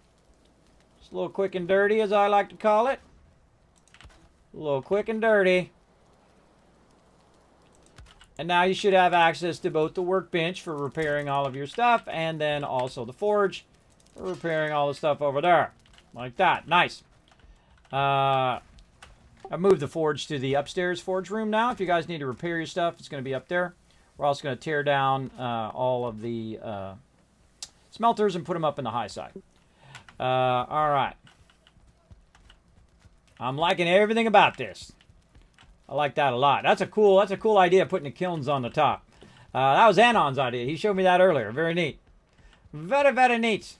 Just a little quick and dirty, as I like to call it. A little quick and dirty. And now you should have access to both the workbench for repairing all of your stuff, and then also the forge for repairing all the stuff over there. Like that. Nice. I moved the forge to the upstairs forge room now. If you guys need to repair your stuff, it's going to be up there. We're also going to tear down all of the smelters and put them up in the high side. All right. I'm liking everything about this. I like that a lot. That's a cool idea, putting the kilns on the top. That was Anon's idea. He showed me that earlier. Very neat. Very, very neat.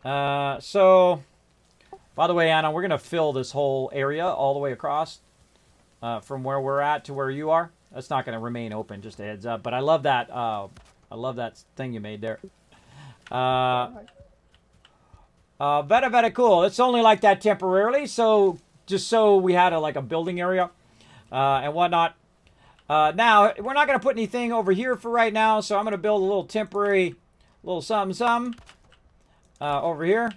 So, by the way, Anon, we're going to fill this whole area all the way across from where we're at to where you are. That's not going to remain open, just a heads up. But I love that. I love that thing you made there. Very, very cool. It's only like that temporarily, so just so we had a building area and whatnot. Now, we're not going to put anything over here for right now, so I'm going to build a little temporary, little something over here.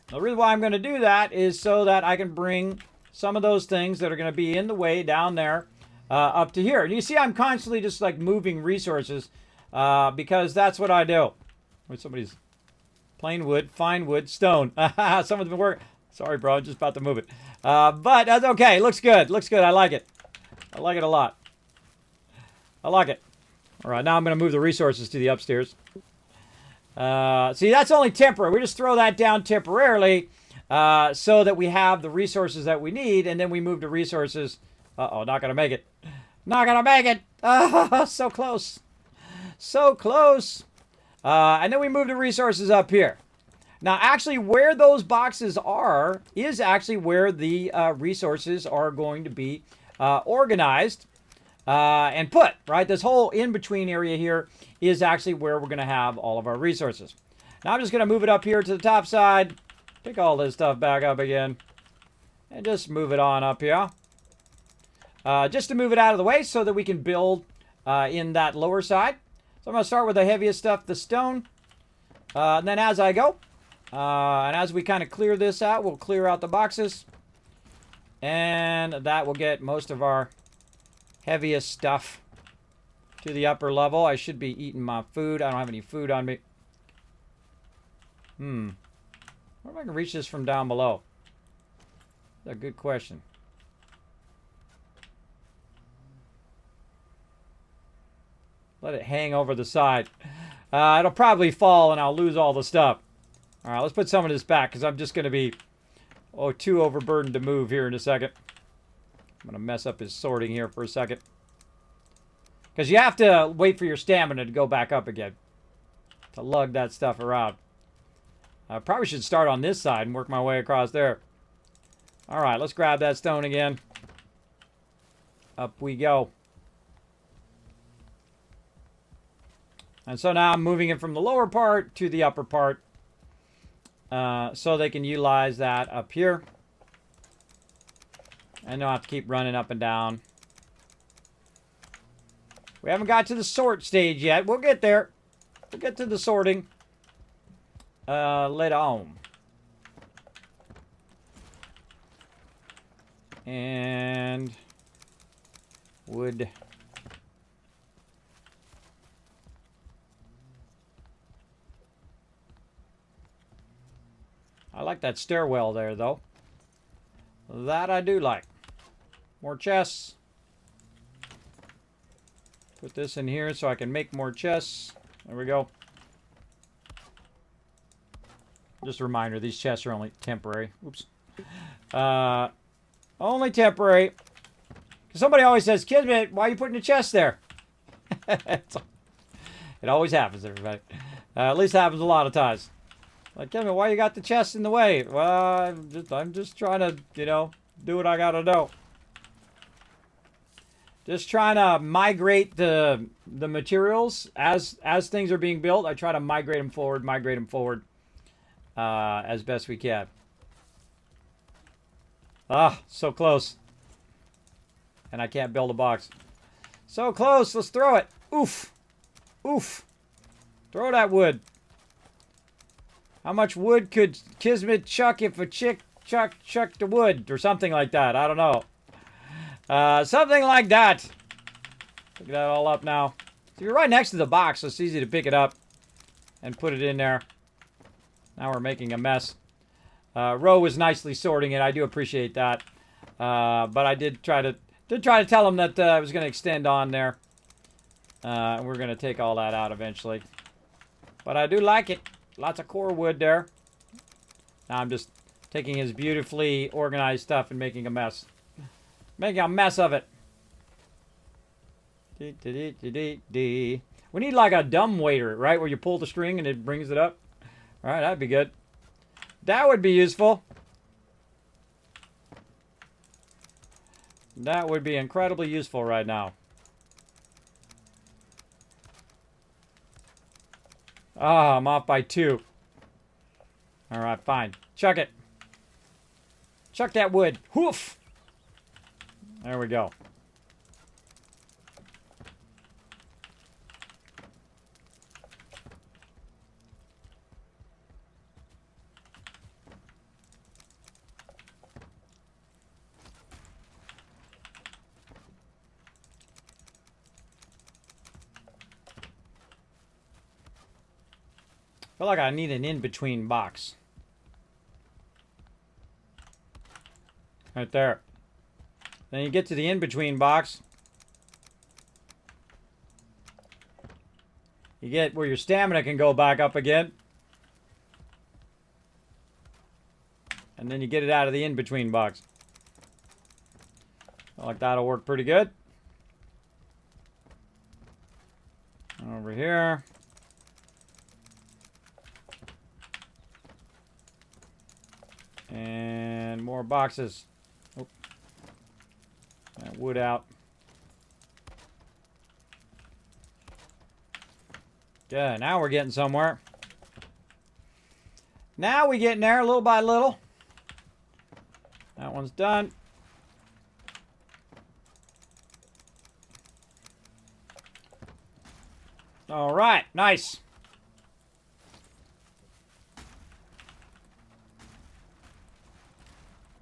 The reason why I'm going to do that is so that I can bring some of those things that are going to be in the way down there up to here. And you see I'm constantly just like moving resources because that's what I do. Wait, somebody's plain wood, fine wood, stone. Someone's been working. Sorry, bro. I'm just about to move it. But that's okay. Looks good. Looks good. I like it. I like it a lot. I like it. All right, now I'm going to move the resources to the upstairs. See, that's only temporary. We just throw that down temporarily so that we have the resources that we need, and then we move the resources. Uh-oh, not going to make it. Not going to make it. Oh, so close. So close. And then we move the resources up here. Now, actually, where those boxes are is actually where the resources are going to be organized and put, right? This whole in-between area here is actually where we're going to have all of our resources. Now, I'm just going to move it up here to the top side. Pick all this stuff back up again. And just move it on up here. Just to move it out of the way so that we can build in that lower side. So I'm going to start with the heaviest stuff, the stone. And then as I go, and as we kind of clear this out, we'll clear out the boxes. And that will get most of our heaviest stuff to the upper level. I should be eating my food. I don't have any food on me. Where am I going to reach this from down below? That's a good question. Let it hang over the side. It'll probably fall and I'll lose all the stuff. All right, let's put some of this back because I'm just going to be too overburdened to move here in a second. I'm going to mess up his sorting here for a second. Because you have to wait for your stamina to go back up again. To lug that stuff around. I probably should start on this side and work my way across there. All right, let's grab that stone again. Up we go. And so now I'm moving it from the lower part to the upper part. So they can utilize that up here. And don't have to keep running up and down. We haven't got to the sort stage yet. We'll get there. We'll get to the sorting later on. And wood. I like that stairwell there, though. That I do like. More chests. Put this in here so I can make more chests. There we go. Just a reminder, these chests are only temporary. Oops. Only temporary. Because somebody always says, Kismet, why are you putting a chest there? It always happens, everybody. At least happens a lot of times. Like, Kevin, why you got the chest in the way? Well, I'm just trying to, you know, do what I gotta do. Just trying to migrate the materials as things are being built. I try to migrate them forward as best we can. Ah, so close. And I can't build a box. So close. Let's throw it. Oof. Oof. Throw that wood. How much wood could Kismet chuck if a chick chucked the wood? Or something like that. I don't know. Something like that. Pick that all up now. So you're right next to the box, so it's easy to pick it up and put it in there. Now we're making a mess. Ro was nicely sorting it. I do appreciate that. But I did try to tell him that I was going to extend on there. We're going to take all that out eventually. But I do like it. Lots of core wood there. Now I'm just taking his beautifully organized stuff and making a mess. Making a mess of it. We need like a dumb waiter, right? Where you pull the string and it brings it up. All right, that'd be good. That would be useful. That would be incredibly useful right now. Ah, I'm off by 2. All right, fine. Chuck it. Chuck that wood. Hoof. There we go. I feel like I need an in-between box. Right there. Then you get to the in-between box. You get where your stamina can go back up again. And then you get it out of the in-between box. Feel like that'll work pretty good. Over here. And more boxes. Oh. That wood out. Good. Now we're getting somewhere. Now we're getting there little by little. That one's done. All right. Nice.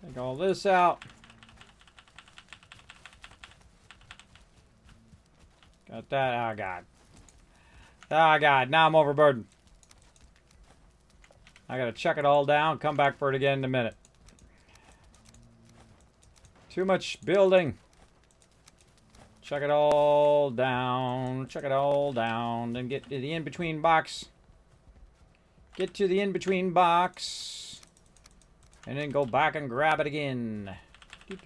Take all this out. Got that. Oh, God. Oh, God. Now I'm overburdened. I got to chuck it all down. Come back for it again in a minute. Too much building. Chuck it all down. Chuck it all down. Then get to the in-between box. Get to the in-between box. And then go back and grab it again. Wait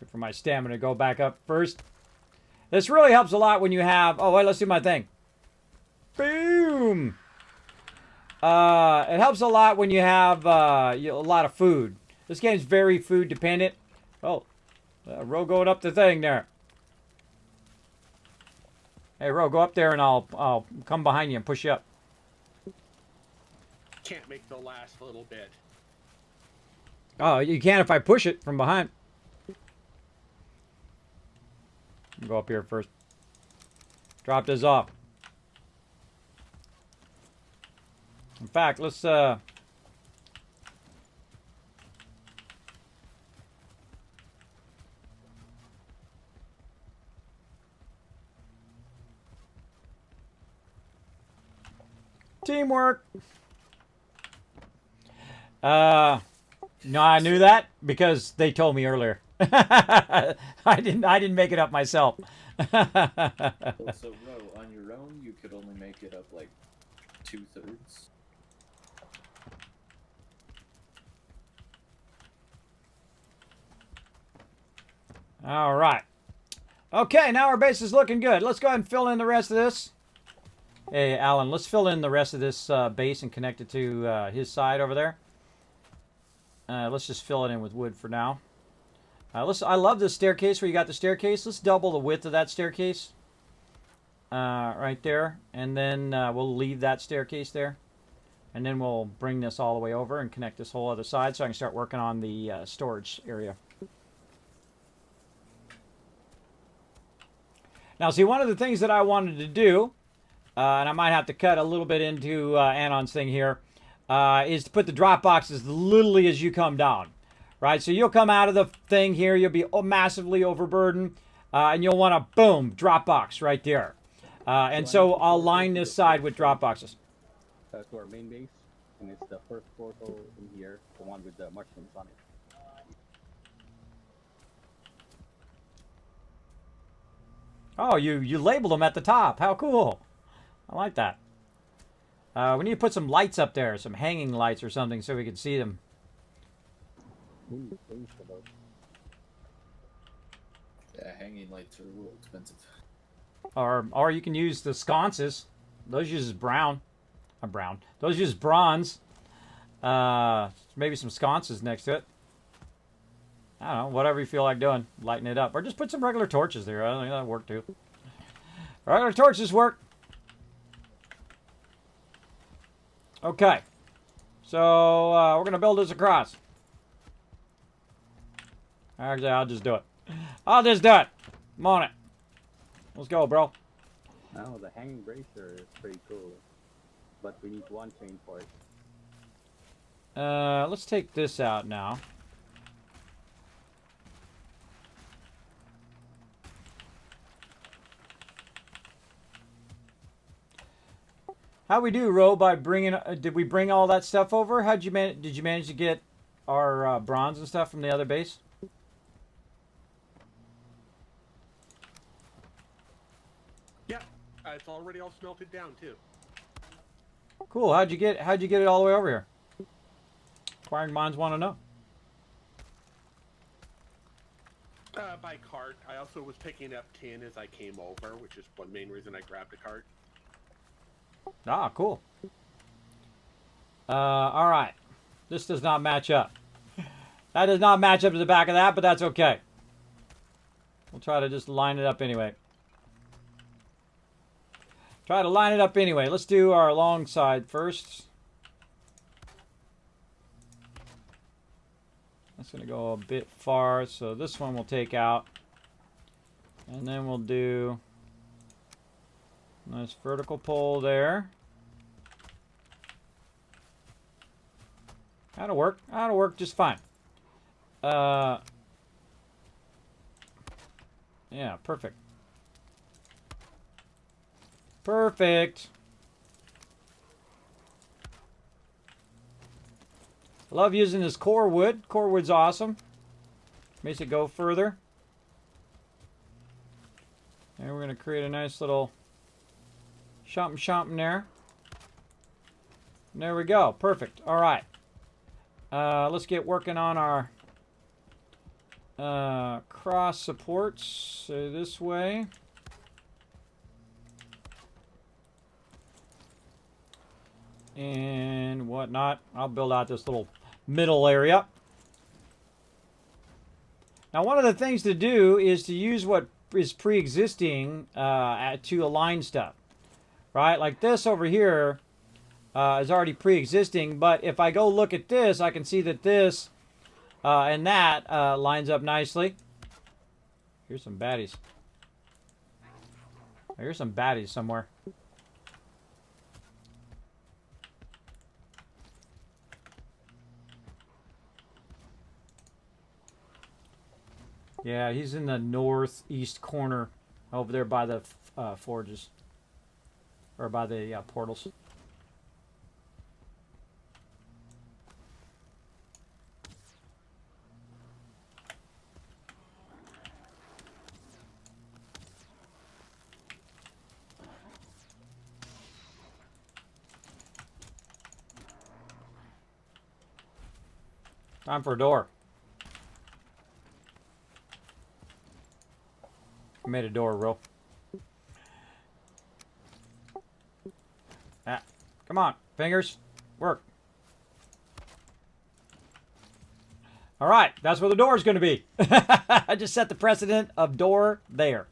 for my stamina to go back up first. This really helps a lot when you have... Oh, wait, let's do my thing. Boom! It helps a lot when you have a lot of food. This game's very food dependent. Oh, Ro going up the thing there. Hey, Ro, go up there and I'll come behind you and push you up. Can't make the last little bit. Oh, you can if I push it from behind. Go up here first. Drop this off. In fact, let's teamwork. No, I knew that because they told me earlier. I didn't make it up myself. So, Ro, on your own, you could only make it up like 2/3. All right. Okay, now our base is looking good. Let's go ahead and fill in the rest of this. Hey, Alan, let's fill in the rest of this base and connect it to his side over there. Let's just fill it in with wood for now. I love this staircase where you got the staircase. Let's double the width of that staircase. Right there. And then we'll leave that staircase there. And then we'll bring this all the way over and connect this whole other side so I can start working on the storage area. Now, see, one of the things that I wanted to do, and I might have to cut a little bit into Anon's thing here, is to put the drop boxes literally as you come down. Right? So you'll come out of the thing here, you'll be massively overburdened, and you'll want to, boom, drop box right there. And so I'll line this side with drop boxes. To our main base, and it's the first portal in here, the one with the mushrooms on it. Oh, you labeled them at the top. How cool. I like that. We need to put some lights up there, some hanging lights or something so we can see them. Ooh, things about. Yeah, hanging lights are a little expensive. Or you can use the sconces. Those uses Those use bronze. Maybe some sconces next to it. I don't know, whatever you feel like doing. Lighten it up. Or just put some regular torches there. I think that'll work too. Regular torches work. Okay. So, we're going to build this across. Actually, I'll just do it. I'll just do it. I'm on it. Let's go, bro. Now, the hanging bracer is pretty cool. But we need one chain for it. Let's take this out now. How'd we do, Ro? By bringing, did we bring all that stuff over? How'd you did you manage to get our bronze and stuff from the other base? Yeah, it's already all smelted down too. Cool. How'd you get it all the way over here? Inquiring minds want to know. By cart. I also was picking up tin as I came over, which is one main reason I grabbed a cart. Ah, cool. All right. This does not match up. That does not match up to the back of that, but that's okay. We'll try to just line it up anyway. Try to line it up anyway. Let's do our long side first. That's going to go a bit far, so this one we'll take out. And then we'll do a nice vertical pole there. That'll work. That'll work just fine. Yeah, perfect. Perfect. I love using this core wood. Core wood's awesome. Makes it go further. And we're going to create a nice little shomping there. And there we go. Perfect. All right. Let's get working on our cross supports. So this way. And whatnot. I'll build out this little middle area. Now, one of the things to do is to use what is pre-existing to align stuff, right? Like this over here is already pre-existing, but if I go look at this, I can see that this and that lines up nicely. Here's some baddies. Here's some baddies somewhere. Yeah, he's in the northeast corner over there by the forges. Or by the portals. Time for a door. I made a door, Ro. Come on, fingers, work. All right, that's where the door is going to be. I just set the precedent of door there.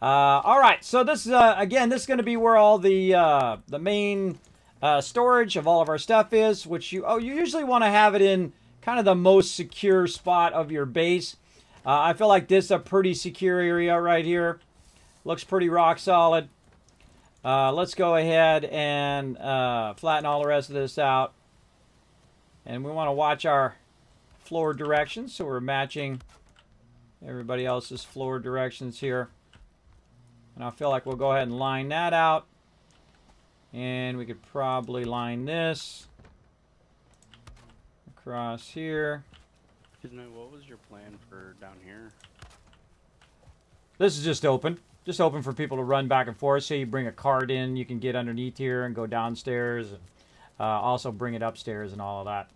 All right, so this is again, this is going to be where all the main storage of all of our stuff is. Which you usually want to have it in kind of the most secure spot of your base. I feel like this is a pretty secure area right here. Looks pretty rock solid. Let's go ahead and flatten all the rest of this out, and we want to watch our floor directions, so we're matching everybody else's floor directions here. And I feel like we'll go ahead and line that out, and we could probably line this across here. Kismet, what was your plan for down here? This is just open for people to run back and forth. So you bring a cart in, you can get underneath here and go downstairs, and also bring it upstairs and all of that.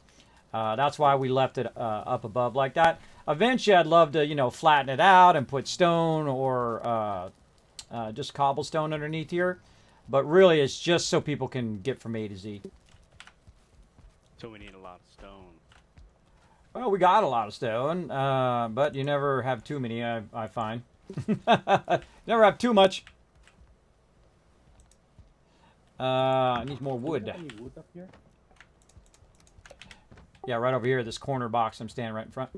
That's why we left it up above like that. Eventually, I'd love to, you know, flatten it out and put stone or just cobblestone underneath here. But really, it's just so people can get from A to Z. So we need a lot of stone. Well, we got a lot of stone, but you never have too many, I find. Never have too much. I need more wood. Any wood up here? Yeah, right over here, this corner box I'm standing right in front.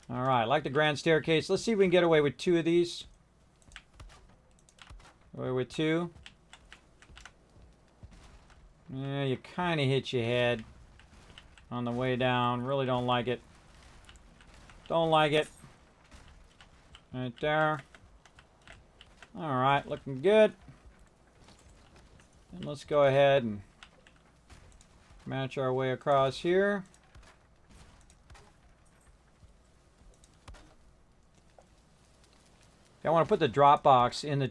All right, I like the grand staircase. Let's see if we can get away with 2 of these. Away with 2. Yeah, you kind of hit your head on the way down. Really don't like it. Don't like it. Right there. All right, looking good. And let's go ahead and match our way across here. I want to put the drop box in the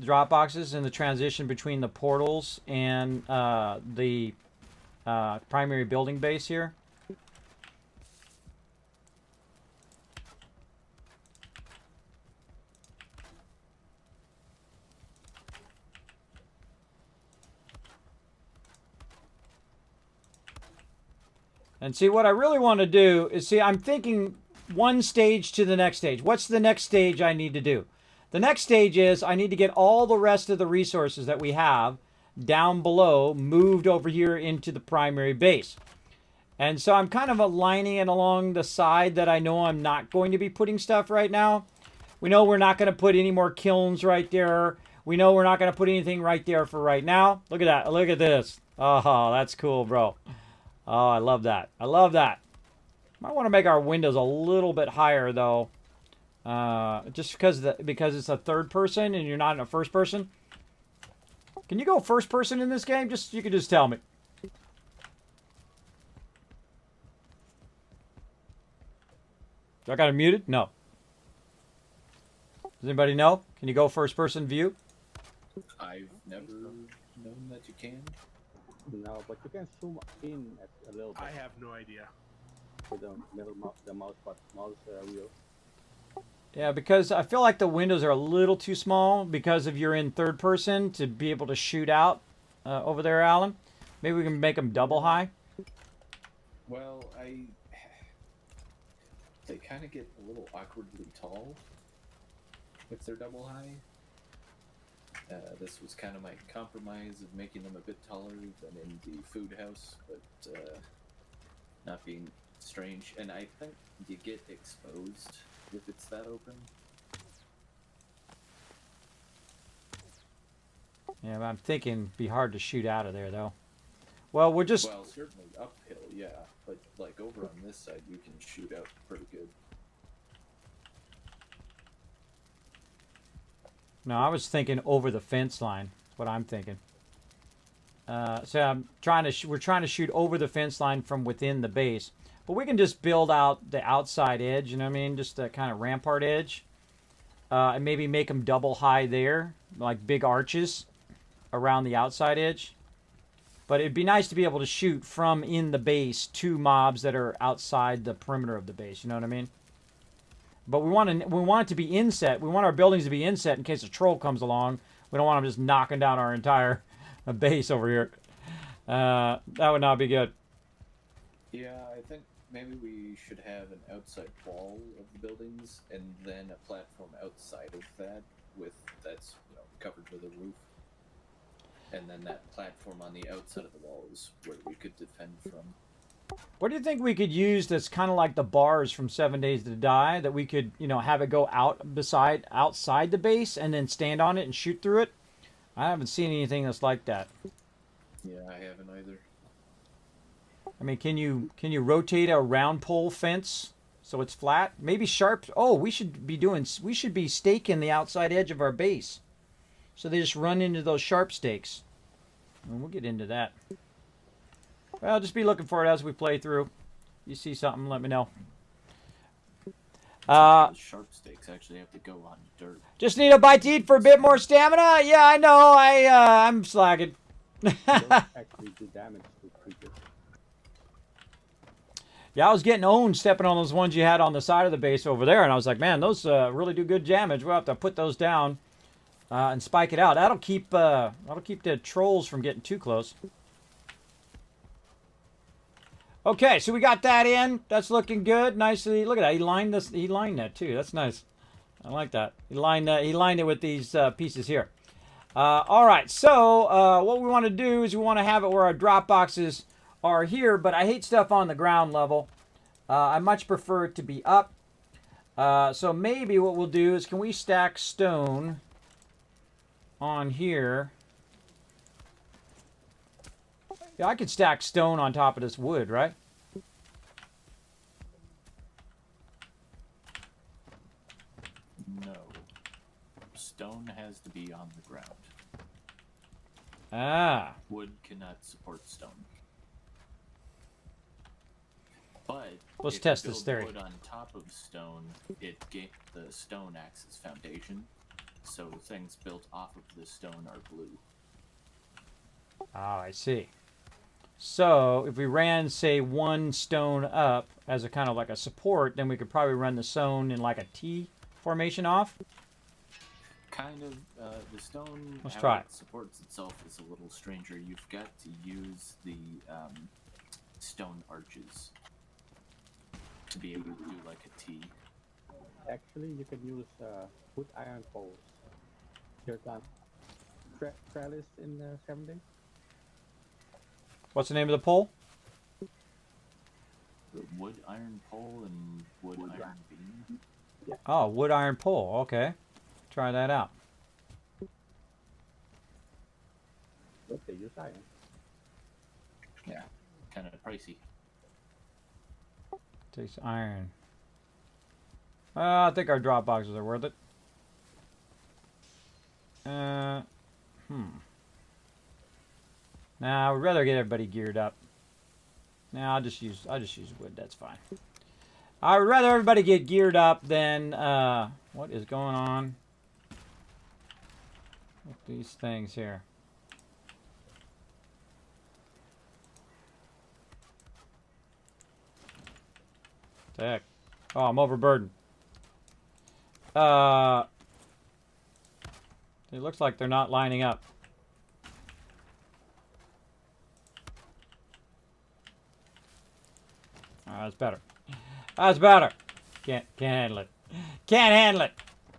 drop boxes in the transition between the portals and the primary building base here. And see, what I really want to do is, see, I'm thinking one stage to the next stage. What's the next stage I need to do? The next stage is I need to get all the rest of the resources that we have down below moved over here into the primary base. And so I'm kind of aligning it along the side that I know I'm not going to be putting stuff right now. We know we're not going to put any more kilns right there. We know we're not going to put anything right there for right now. Look at that. Look at this. Oh, that's cool, bro. Oh, I love that. I love that. Might want to make our windows a little bit higher, though. Just because it's a third person and you're not in a first person. Can you go first person in this game? You can just tell me. Do I got it muted? No. Does anybody know? Can you go first person view? I've never known that you can. No, but you can zoom in a little bit I have no idea. with the mouse wheel. Yeah, because I feel like the windows are a little too small because if you're in third person to be able to shoot out over there, Alan. Maybe we can make them double high. Well, they kind of get a little awkwardly tall if they're double high. This was kind of my compromise of making them a bit taller than in the food house, but not being strange. And I think you get exposed if it's that open. Yeah, I'm thinking it'd be hard to shoot out of there, though. Well, we're just... Well, certainly uphill, yeah, but like over on this side, you can shoot out pretty good. No, I was thinking over the fence line. That's what I'm thinking. So I'm trying to we're trying to shoot over the fence line from within the base. But we can just build out the outside edge, you know what I mean? Just a kind of rampart edge. And maybe make them double high there, like big arches around the outside edge. But it'd be nice to be able to shoot from in the base to mobs that are outside the perimeter of the base, you know what I mean? But we want it to be inset. We want our buildings to be inset in case a troll comes along. We don't want them just knocking down our entire base over here. That would not be good. Yeah, I think maybe we should have an outside wall of the buildings and then a platform outside of that that's covered with a roof. And then that platform on the outside of the wall is where we could defend from. What do you think we could use that's kind of like the bars from 7 Days to Die, that we could, have it go outside the base and then stand on it and shoot through it? I haven't seen anything that's like that. Yeah, I haven't either. I mean, can you rotate a round pole fence so it's flat? Maybe sharp. Oh, we should be staking the outside edge of our base, so they just run into those sharp stakes. And we'll get into that. Well, just be looking for it as we play through. You see something, let me know. Sharp stakes actually have to go on dirt. Just need a bite to eat for a bit more stamina. Yeah, I know. I'm slacking. Don't actually do damage to creatures. Yeah, I was getting owned stepping on those ones you had on the side of the base over there, and I was like, man, those really do good damage. We'll have to put those down and spike it out. That'll keep the trolls from getting too close. Okay, so we got that in. That's looking good. Nicely. Look at that. He lined that too. That's nice. I like that. He lined it with these pieces here. All right. So what we want to do is we want to have it where our drop boxes are here, but I hate stuff on the ground level. I much prefer it to be up. So maybe what we'll do is, can we stack stone on here? Yeah, I could stack stone on top of this wood, right? No. Stone has to be on the ground. Ah. Wood cannot support stone. But let's if test you this build theory. wood on top of stone, the stone acts as foundation. So things built off of the stone are blue. Oh, I see. So if we ran, say, one stone up as a kind of like a support, then we could probably run the stone in like a T formation off. Kind of. The stone, Let's how try it supports itself is a little stranger. You've got to use the stone arches to be able to do like a T. Actually, you can use wood iron poles. There's a trellis in 7 Days. What's the name of the pole? The wood iron pole and wood iron beam. Oh, wood iron pole. Okay. Try that out. Look, they use iron. Yeah, kind of pricey. Takes iron. I think our drop boxes are worth it. Nah, we'd rather get everybody geared up. Nah, I'll just use wood. That's fine. I would rather everybody get geared up than what is going on with these things here. What the heck? Oh, I'm overburdened. It looks like they're not lining up. That's better. That's better. Can't handle it. Can't handle it.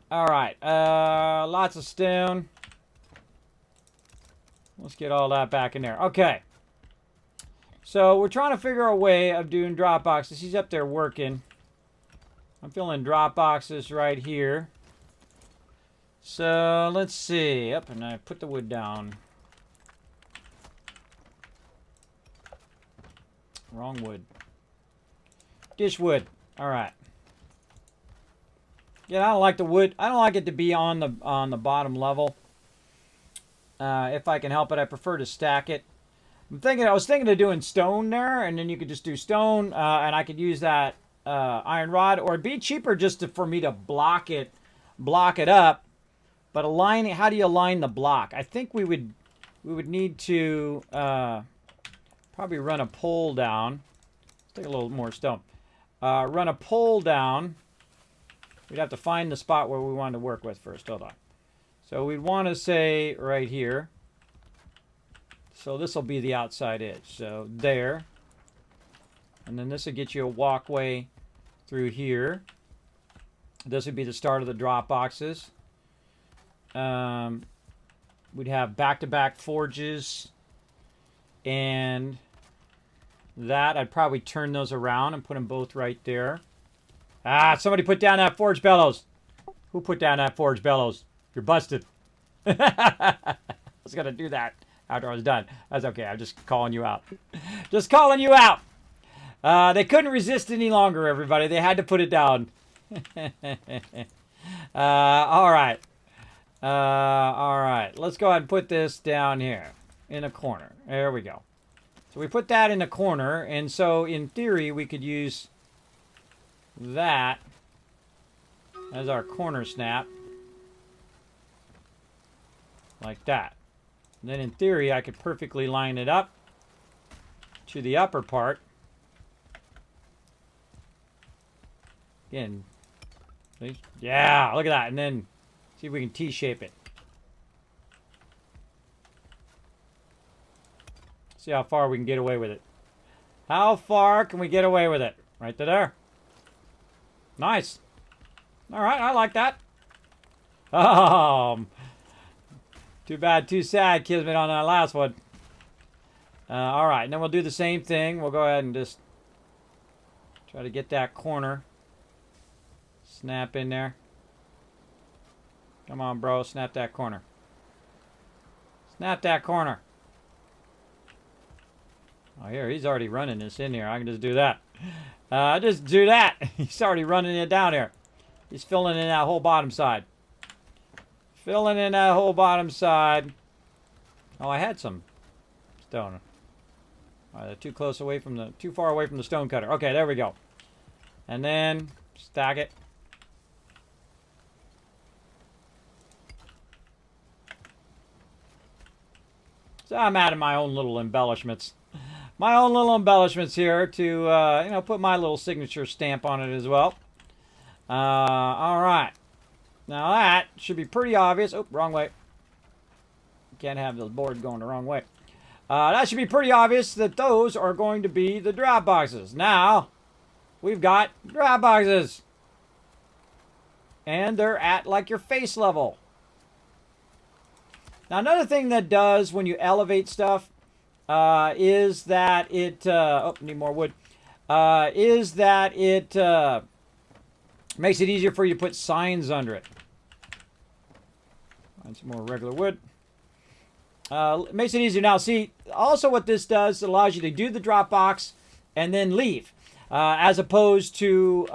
All right. Lots of stone. Let's get all that back in there. Okay. So we're trying to figure a way of doing drop boxes. He's up there working. I'm filling drop boxes right here. So let's see. Up, and I put the wood down. Wrong wood. Dish wood. All right. Yeah, I don't like the wood. I don't like it to be on the bottom level. If I can help it, I prefer to stack it. I was thinking of doing stone there, and then you could just do stone, and I could use that iron rod, or it'd be cheaper just for me to block it up. But aligning, how do you align the block? I think we would need to probably run a pole down. Let's take a little more stone. Run a pole down We'd have to find the spot where we want to work with first. Hold on. So we'd want to say right here. So this will be the outside edge. So there. And then this will get you a walkway through here. This would be the start of the drop boxes. We'd have back-to-back forges. And that, I'd probably turn those around and put them both right there. Ah, somebody put down that forge bellows. Who put down that forge bellows? You're busted. I was going to do that after I was done. That's okay. I'm just calling you out. Just calling you out. They couldn't resist any longer, everybody. They had to put it down. All right. All right. Let's go ahead and put this down here in a corner. There we go. So we put that in a corner. And so, in theory, we could use that as our corner snap. Like that. And then, in theory, I could perfectly line it up to the upper part. Again, yeah, look at that. And then see if we can T-shape it. See how far we can get away with it. How far can we get away with it? Right to there. Nice. All right, I like that. Too bad, too sad, Kismet, on that last one. All right, and then we'll do the same thing. We'll go ahead and just try to get that corner. Snap in there. Come on, bro. Snap that corner. Snap that corner. Oh, here. He's already running this in here. I can just do that. Just do that. He's already running it down here. He's filling in that whole bottom side. Filling in that whole bottom side. Oh, I had some stone. They're too close away from the... Too far away from the stone cutter. Okay, there we go. And then stack it. So I'm adding my own little embellishments. My own little embellishments here to, you know, put my little signature stamp on it as well. All right. Now that should be pretty obvious. Oh, wrong way. Can't have the board going the wrong way. That should be pretty obvious that those are going to be the drop boxes. Now, we've got drop boxes. And they're at like your face level. Now, another thing that does when you elevate stuff is that it... oh, need more wood. Is that it makes it easier for you to put signs under it. Find some more regular wood. It makes it easier. Now, see, also what this does, it allows you to do the drop box and then leave. As opposed to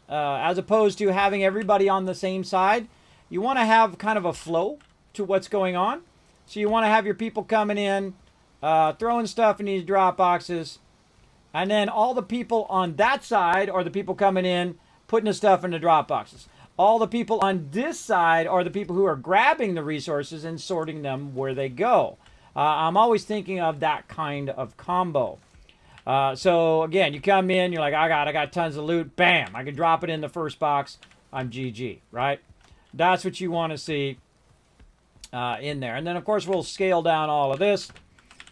having everybody on the same side. You want to have kind of a flow to what's going on. So you want to have your people coming in, throwing stuff in these drop boxes, and then all the people on that side are the people coming in, putting the stuff in the drop boxes. All the people on this side are the people who are grabbing the resources and sorting them where they go. I'm always thinking of that kind of combo. So again, you come in, you're like, I got tons of loot. Bam! I can drop it in the first box. I'm GG, right? That's what you want to see in there. And then, of course, we'll scale down all of this.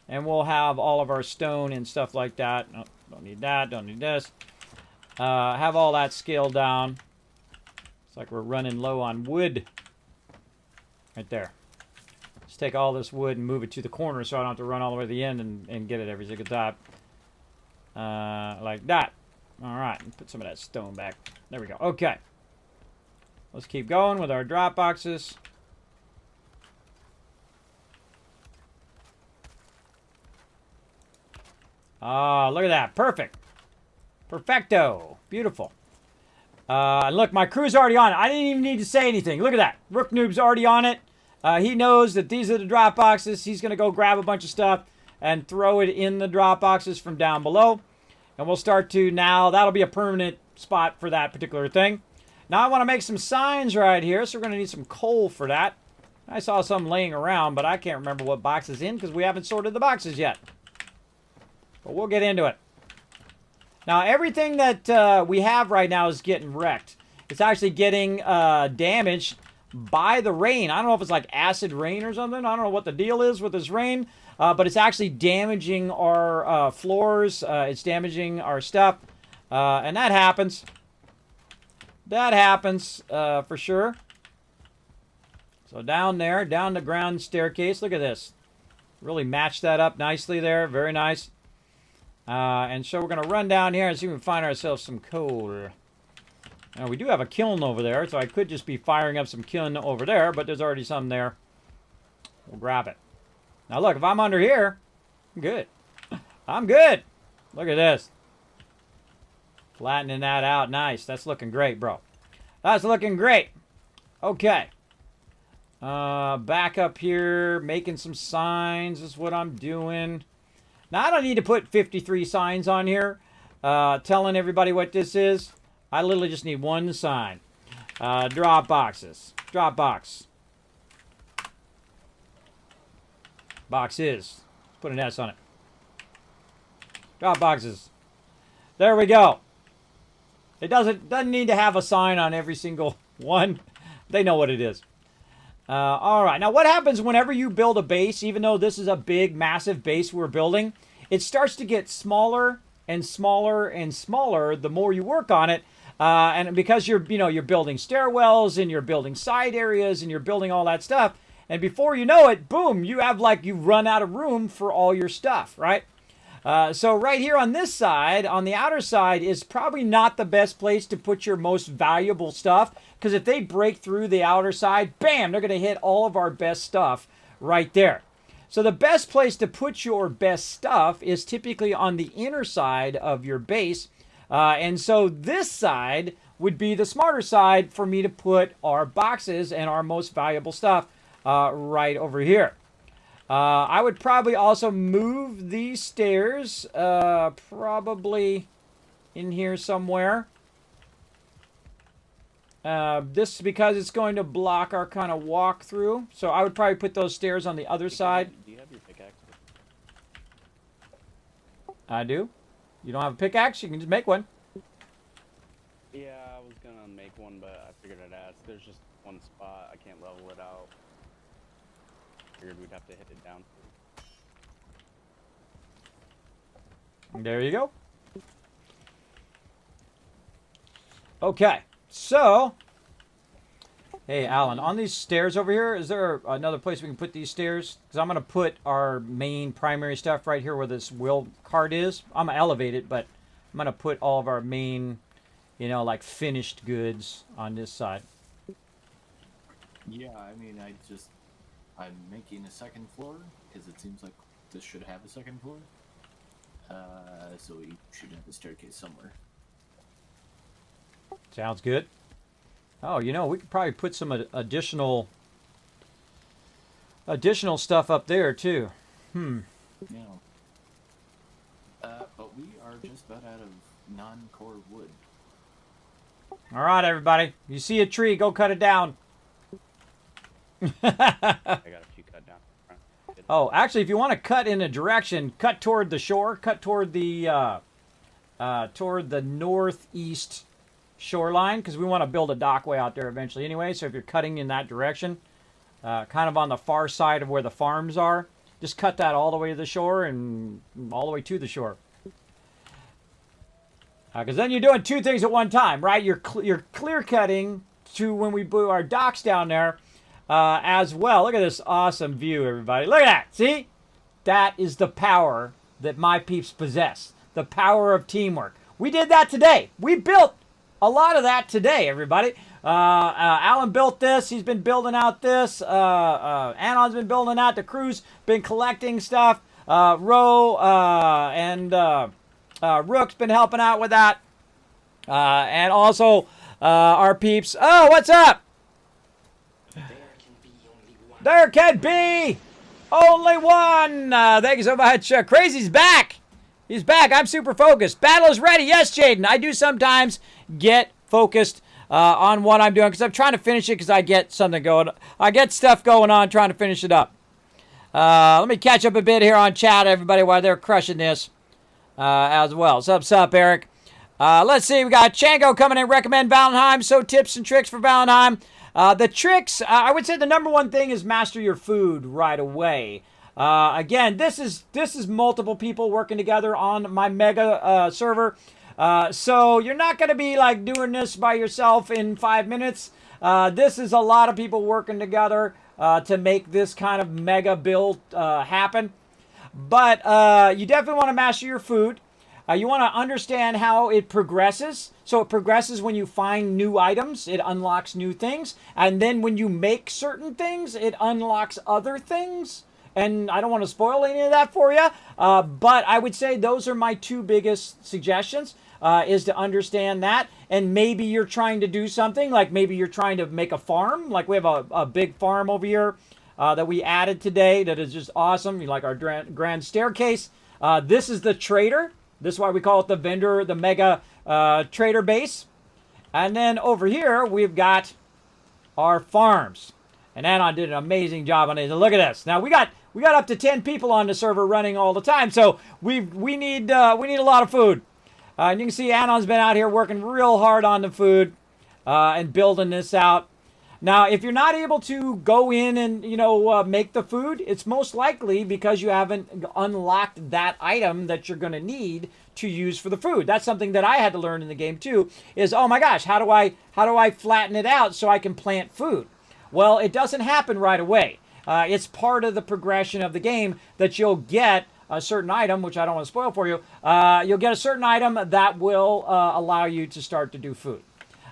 And we'll have all of our stone and stuff like that. No, don't need that. Don't need this. Have all that scaled down. It's like we're running low on wood. Right there. Just take all this wood and move it to the corner so I don't have to run all the way to the end and get it every single time. Like that. All right. Put some of that stone back. There we go. Okay. Let's keep going with our drop boxes. Ah, look at that. Perfect. Perfecto. Beautiful. Look, my crew's already on it. I didn't even need to say anything. Look at that. Rook Noob's already on it. He knows that these are the drop boxes. He's going to go grab a bunch of stuff and throw it in the drop boxes from down below. And we'll start to now. That'll be a permanent spot for that particular thing. Now I want to make some signs right here. So we're going to need some coal for that. I saw some laying around, but I can't remember what box is in because we haven't sorted the boxes yet. But we'll get into it. Now, everything that we have right now is getting wrecked. It's actually getting damaged by the rain. I don't know if it's like acid rain or something. I don't know what the deal is with this rain. But it's actually damaging our floors. It's damaging our stuff. And that happens. That happens for sure. So down there, down the ground staircase. Look at this. Really matched that up nicely there. Very nice. And so we're going to run down here and see if we can find ourselves some coal. Now, we do have a kiln over there, so I could just be firing up some kiln over there, but there's already some there. We'll grab it. Now, look, if I'm under here, I'm good. I'm good. Look at this. Flattening that out. Nice. That's looking great, bro. That's looking great. Okay. Back up here, making some signs is what I'm doing. Now, I don't need to put 53 signs on here telling everybody what this is. I literally just need one sign. Drop boxes. Drop box. Boxes. Put an S on it. Drop boxes. There we go. It doesn't need to have a sign on every single one. They know what it is. All right. Now, what happens whenever you build a base, even though this is a big, massive base we're building, it starts to get smaller and smaller and smaller the more you work on it. And because you're building stairwells and you're building side areas and you're building all that stuff, and before you know it, boom, you run out of room for all your stuff, right? So right here on this side, on the outer side, is probably not the best place to put your most valuable stuff, because if they break through the outer side, bam, they're going to hit all of our best stuff right there. So the best place to put your best stuff is typically on the inner side of your base. And so this side would be the smarter side for me to put our boxes and our most valuable stuff right over here. I would probably also move these stairs probably in here somewhere. This is because it's going to block our kind of walk through. So I would probably put those stairs on the other side. Do you have your pickaxe? I do. You don't have a pickaxe? You can just make one. Yeah, I was gonna make one, but I figured I'd ask. There's just one spot. I can't level it out. Figured we'd have to hit it down. There you go. Okay, so, hey, Alan, on these stairs over here, is there another place we can put these stairs? Because I'm going to put our main primary stuff right here where this wheel cart is. I'm going to elevate it, but I'm going to put all of our main, like finished goods on this side. Yeah, I mean, I'm making a second floor because it seems like this should have a second floor. So we should have a staircase somewhere. Sounds good. Oh, we could probably put some additional stuff up there too. Yeah. But we are just about out of non-core wood. All right, everybody. You see a tree, go cut it down. I got a few cut down. Oh, actually, if you want to cut in a direction, cut toward the shore, cut toward the northeast shoreline, because we want to build a dockway out there eventually anyway. So if you're cutting in that direction, kind of on the far side of where the farms are, just cut that all the way to the shore and all the way to the shore. Because then you're doing two things at one time, right? You're clear cutting to when we do our docks down there as well. Look at this awesome view, everybody. Look at that. See? That is the power that my peeps possess. The power of teamwork. We did that today. We built a lot of that today, everybody. Alan built this. He's been building out this. Anon's been building out. The crew's been collecting stuff. Ro and Rook's been helping out with that. And also our peeps. Oh, what's up? There can be only one. Thank you so much. Crazy's back. He's back. I'm super focused. Battle is ready. Yes, Jaden. I do sometimes get focused on what I'm doing because I'm trying to finish it because I get something going. I get stuff going on trying to finish it up. Let me catch up a bit here on chat, everybody, while they're crushing this as well. Sup, Eric. Let's see. We got Chango coming in. Recommend Valheim. So tips and tricks for Valheim. The tricks, I would say the number one thing is master your food right away. Again, this is multiple people working together on my mega server. So you're not going to be like doing this by yourself in 5 minutes. This is a lot of people working together to make this kind of mega build happen. But you definitely want to master your food. You want to understand how it progresses. So it progresses when you find new items. It unlocks new things. And then when you make certain things, it unlocks other things. And I don't want to spoil any of that for you. But I would say those are my two biggest suggestions, is to understand that. And maybe you're trying to do something. Like maybe you're trying to make a farm. Like we have a big farm over here that we added today that is just awesome. You like our grand staircase. This is the trader. This is why we call it the vendor, the mega trader base. And then over here, we've got our farms. And Anon did an amazing job on it. And look at this. Now, we got up to 10 people on the server running all the time. So we need a lot of food. And you can see Anon's been out here working real hard on the food and building this out. Now, if you're not able to go in and, make the food, it's most likely because you haven't unlocked that item that you're going to need to use for the food. That's something that I had to learn in the game too, is, oh my gosh, how do I flatten it out so I can plant food? Well, it doesn't happen right away. It's part of the progression of the game that you'll get a certain item, which I don't want to spoil for you. You'll get a certain item that will allow you to start to do food.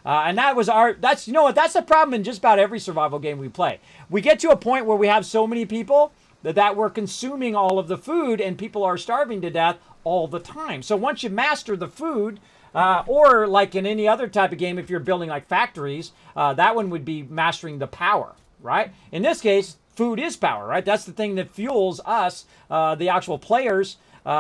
And that's the problem in just about every survival game we play. We get to a point where we have so many people that we're consuming all of the food and people are starving to death all the time. So once you master the food, or like in any other type of game, if you're building like factories, that one would be mastering the power, right? In this case, food is power, right? That's the thing that fuels us, the actual players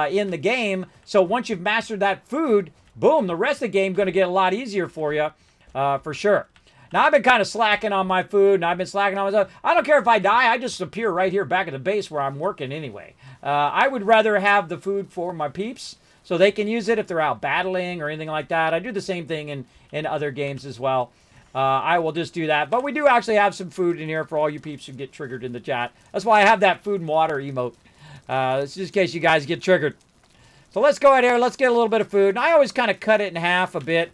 in the game. So once you've mastered that food, boom, the rest of the game is going to get a lot easier for you. For sure. Now, I've been kind of slacking on my food, and I've been slacking on myself. I don't care if I die. I just appear right here back at the base where I'm working anyway. I would rather have the food for my peeps so they can use it if they're out battling or anything like that. I do the same thing in other games as well. I will just do that. But we do actually have some food in here for all you peeps who get triggered in the chat. That's why I have that food and water emote. It's just in case you guys get triggered. So let's go ahead here. Let's get a little bit of food. And I always kind of cut it in half a bit.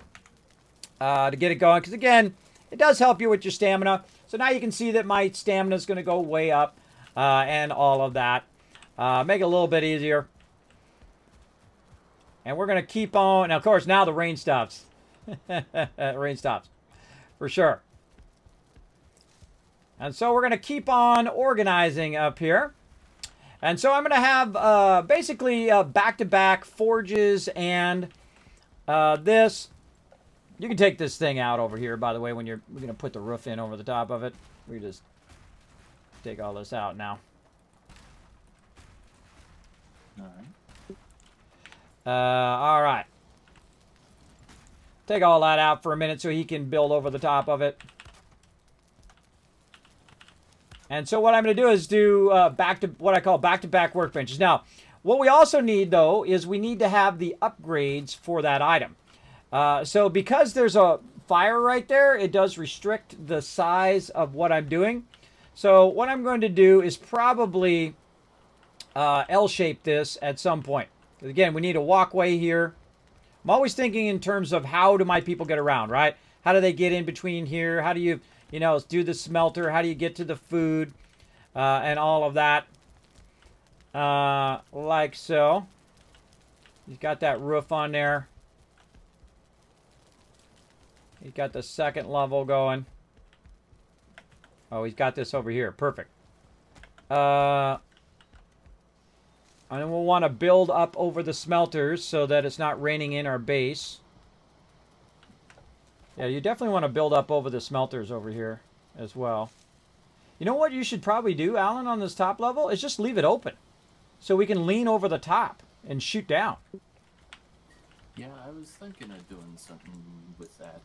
To get it going, because again, it does help you with your stamina. So now you can see that my stamina is going to go way up, and all of that. Make it a little bit easier. And we're going to keep on. Now, of course, now the rain stops. Rain stops, for sure. And so we're going to keep on organizing up here. And so I'm going to have basically back-to-back forges and this. You can take this thing out over here, by the way, when we're going to put the roof in over the top of it. We just take all this out now. All right. All right. Take all that out for a minute so he can build over the top of it. And so what I'm going to do is do what I call back-to-back workbenches. Now, what we also need, though, is we need to have the upgrades for that item. So because there's a fire right there, it does restrict the size of what I'm doing. So what I'm going to do is probably L-shape this at some point. Again, we need a walkway here. I'm always thinking in terms of how do my people get around, right? How do they get in between here? How do you, do the smelter? How do you get to the food? And all of that. Like so. He's got that roof on there. He's got the second level going. Oh, he's got this over here. Perfect. And then we'll want to build up over the smelters so that it's not raining in our base. Yeah, you definitely want to build up over the smelters over here as well. You know what you should probably do, Alan, on this top level? Is just leave it open. So we can lean over the top and shoot down. Yeah, I was thinking of doing something with that.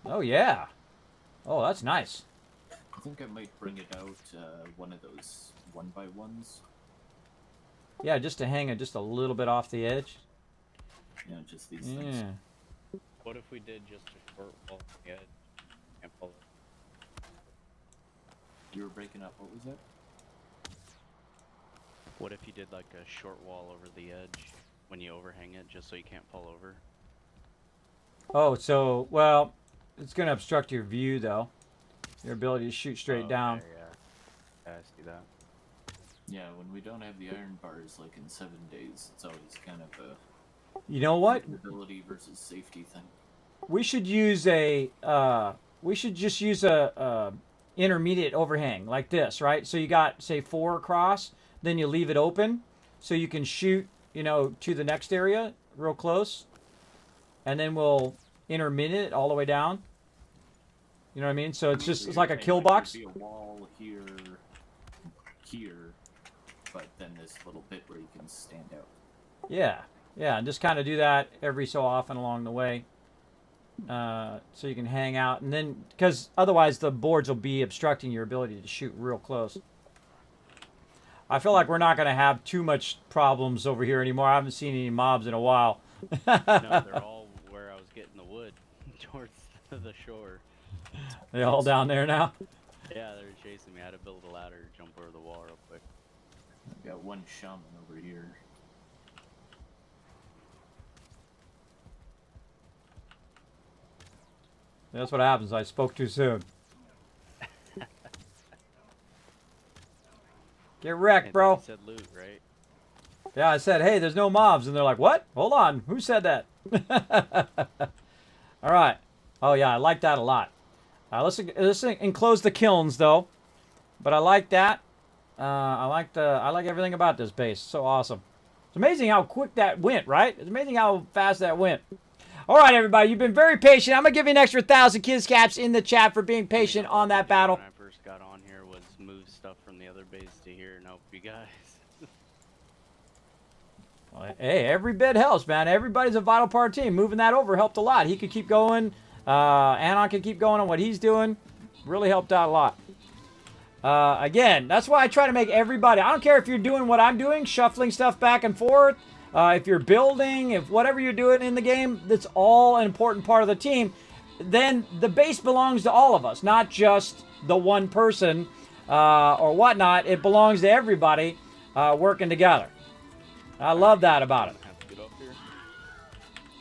Oh, yeah. Oh, that's nice. I think I might bring it out one of those 1x1s. Yeah, just to hang it just a little bit off the edge. You know, just these Yeah. things. What if we did just a short wall? Yeah, can't pull it. You were breaking up. What was that? What if you did like a short wall over the edge when you overhang it, just so you can't pull over? Oh, so, well, it's going to obstruct your view, though. Your ability to shoot straight Oh, down. okay, yeah, I see that. Yeah, when we don't have the iron bars, like in 7 days, it's always kind of a You know what? ability versus safety thing. We should use a, we should just use a intermediate overhang like this, right? So you got, say, 4 across, then you leave it open so you can shoot, you know, to the next area real close. And then we'll intermittent it all the way down. You know what I mean? So it's just, it's like a kill box. There'd be a wall here, but then this little bit where you can stand out. Yeah, yeah, and just kind of do that every so often along the way. So you can hang out, and then, because otherwise the boards will be obstructing your ability to shoot real close. I feel like we're not going to have too much problems over here anymore. I haven't seen any mobs in a while. No, they're all where I was getting the wood towards the shore. They all down there now? Yeah, they were chasing me. I had to build a ladder to jump over the wall real quick. I've got one shaman over here. That's what happens. I spoke too soon. Get wrecked, Hey, bro. you said loot, right? Yeah, I said, hey, there's no mobs. And they're like, what? Hold on. Who said that? All right. Oh, yeah, I like that a lot. Let's enclose the kilns, though. But I like that. I like everything about this base. So awesome. It's amazing how quick that went, right? It's amazing how fast that went. All right, everybody, you've been very patient. I'm going to give you an extra 1,000 kids caps in the chat for being patient on that battle. When I first got on here was move stuff from the other base to here and help you guys. Hey, every bit helps, man. Everybody's a vital part of the team. Moving that over helped a lot. He could keep going. Anon could keep going on what he's doing. Really helped out a lot. Again, that's why I try to make everybody, I don't care if you're doing what I'm doing, shuffling stuff back and forth, if you're building, if whatever you're doing in the game, that's all an important part of the team. Then the base belongs to all of us, not just the one person or whatnot. It belongs to everybody working together. I love that about it. Have to get up here.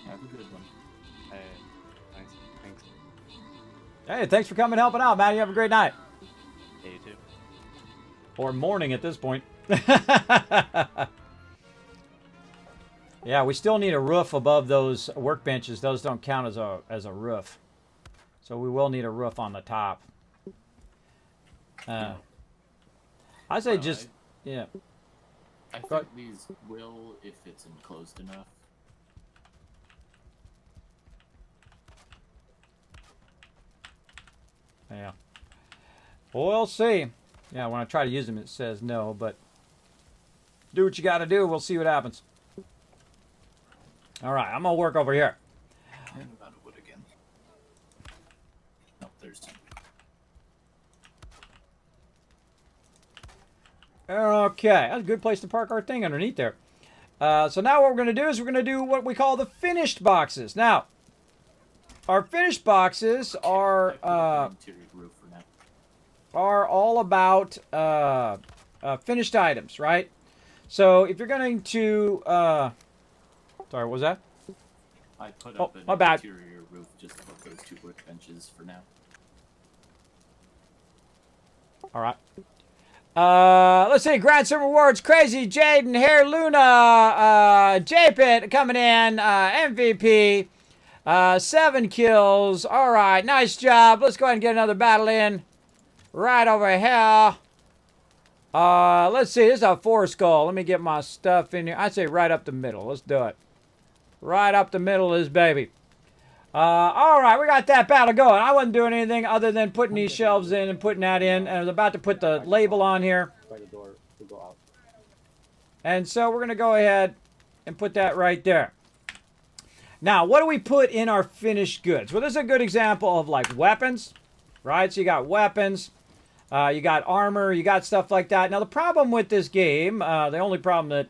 Have a good one. Hey, thanks. Hey, thanks for coming and helping out, man. You have a great night. Yeah, you too. Or morning at this point. Yeah, we still need a roof above those workbenches. Those don't count as a roof. So we will need a roof on the top. I say Well, just, yeah. I Go think ahead. these will if it's enclosed enough. Yeah. We'll see. Yeah, when I try to use them, it says no, but do what you got to do. We'll see what happens. All right, I'm going to work over here. And I'm out of wood again. Nope, there's two. Okay, that's a good place to park our thing underneath there. So now what we're going to do is we're going to do what we call the finished boxes. Now, our finished boxes are I put up an interior roof for now. all about finished items, right? So if you're going to, sorry, what was that? I put Oh, up an my bad. interior roof just above those 2 workbenches for now. All right. Let's see. Grant some rewards. Crazy Jaden, Hair Luna, J-Pit coming in. MVP. 7 kills. All right. Nice job. Let's go ahead and get another battle in. Right over here. Let's see. This is a 4 skull. Let me get my stuff in here. I'd say right up the middle. Let's do it. Right up the middle of this baby. All right, we got that battle going. I wasn't doing anything other than putting these shelves in and putting that in. And I was about to put the label on here. By the door to go out. And so we're going to go ahead and put that right there. Now, what do we put in our finished goods? Well, this is a good example of like weapons, right? So you got weapons, you got armor, you got stuff like that. Now, the problem with this game, the only problem that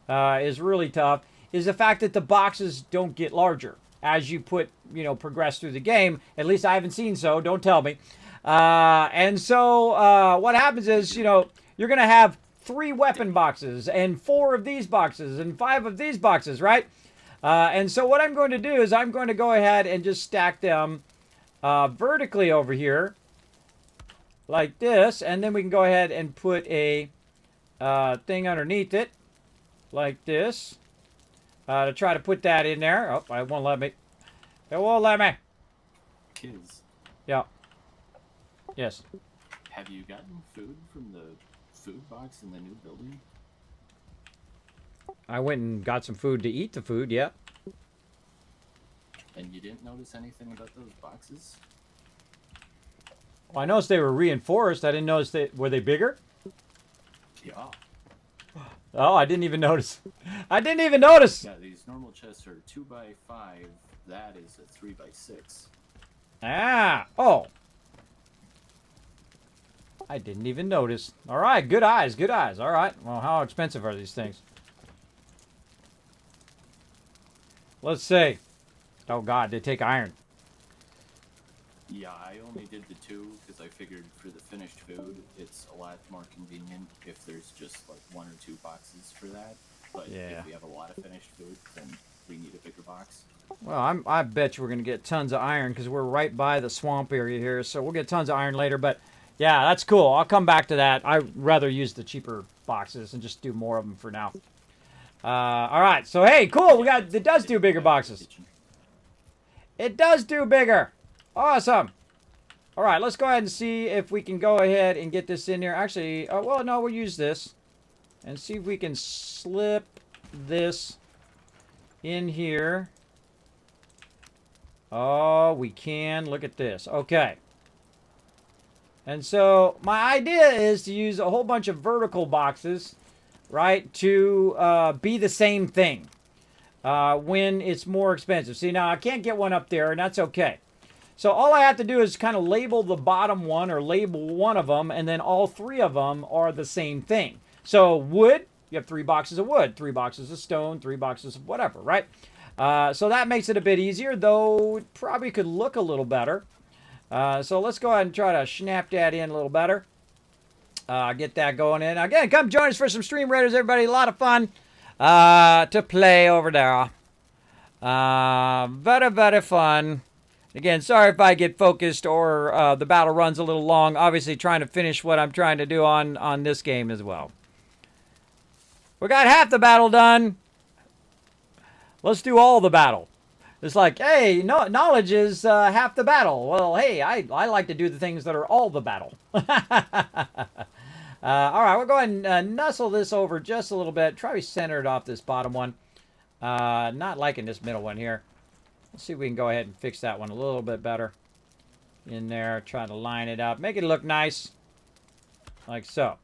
is really tough is the fact that the boxes don't get larger as you progress through the game. At least I haven't seen so. Don't tell me. And so what happens is, you're going to have 3 weapon boxes and 4 of these boxes and 5 of these boxes, right? And so what I'm going to do is I'm going to go ahead and just stack them vertically over here like this. And then we can go ahead and put a thing underneath it like this to try to put that in there. Oh, it won't let me. It won't let me. Kids, Yeah. Yes. have you gotten food from the food box in the new building? I went and got some food to eat the food, yeah. And you didn't notice anything about those boxes? Well, I noticed they were reinforced. I didn't notice were they bigger? Yeah. Oh, I didn't even notice. I didn't even notice. Yeah, these normal chests are 2x5. That is a 3x6. Ah, oh. I didn't even notice. All right, good eyes, good eyes. All right. Well, how expensive are these things? Let's see. Oh, God, they take iron. Yeah, I only did the 2 because I figured for the finished food, it's a lot more convenient if there's just like 1 or 2 boxes for that. But Yeah. if we have a lot of finished food, then we need a bigger box. Well, I bet you we're going to get tons of iron because we're right by the swamp area here. So we'll get tons of iron later. But, yeah, that's cool. I'll come back to that. I'd rather use the cheaper boxes and just do more of them for now. All right. So, hey, cool. It does do bigger boxes. It does do bigger. Awesome. All right, let's go ahead and see if we can go ahead and get this in here. Actually, well, no, we'll use this. And see if we can slip this in here. Oh, we can. Look at this. Okay. And so my idea is to use a whole bunch of vertical boxes, right, to be the same thing when it's more expensive. See, now I can't get one up there, and that's okay. So all I have to do is kind of label the bottom one or label one of them, and then all 3 of them are the same thing. So wood, you have 3 boxes of wood, 3 boxes of stone, 3 boxes of whatever, right? So that makes it a bit easier, though it probably could look a little better. So let's go ahead and try to snap that in a little better. Get that going in. Again, come join us for some Stream Raiders, everybody. A lot of fun to play over there. Very, very fun. Again, sorry if I get focused or the battle runs a little long. Obviously, trying to finish what I'm trying to do on this game as well. We got half the battle done. Let's do all the battle. It's like, hey, no, knowledge is half the battle. Well, hey, I like to do the things that are all the battle. All right, we'll go ahead and nuzzle this over just a little bit. Try to center it off this bottom one. Not liking this middle one here. Let's see if we can go ahead and fix that one a little bit better. In there, trying to line it up. Make it look nice. Like so.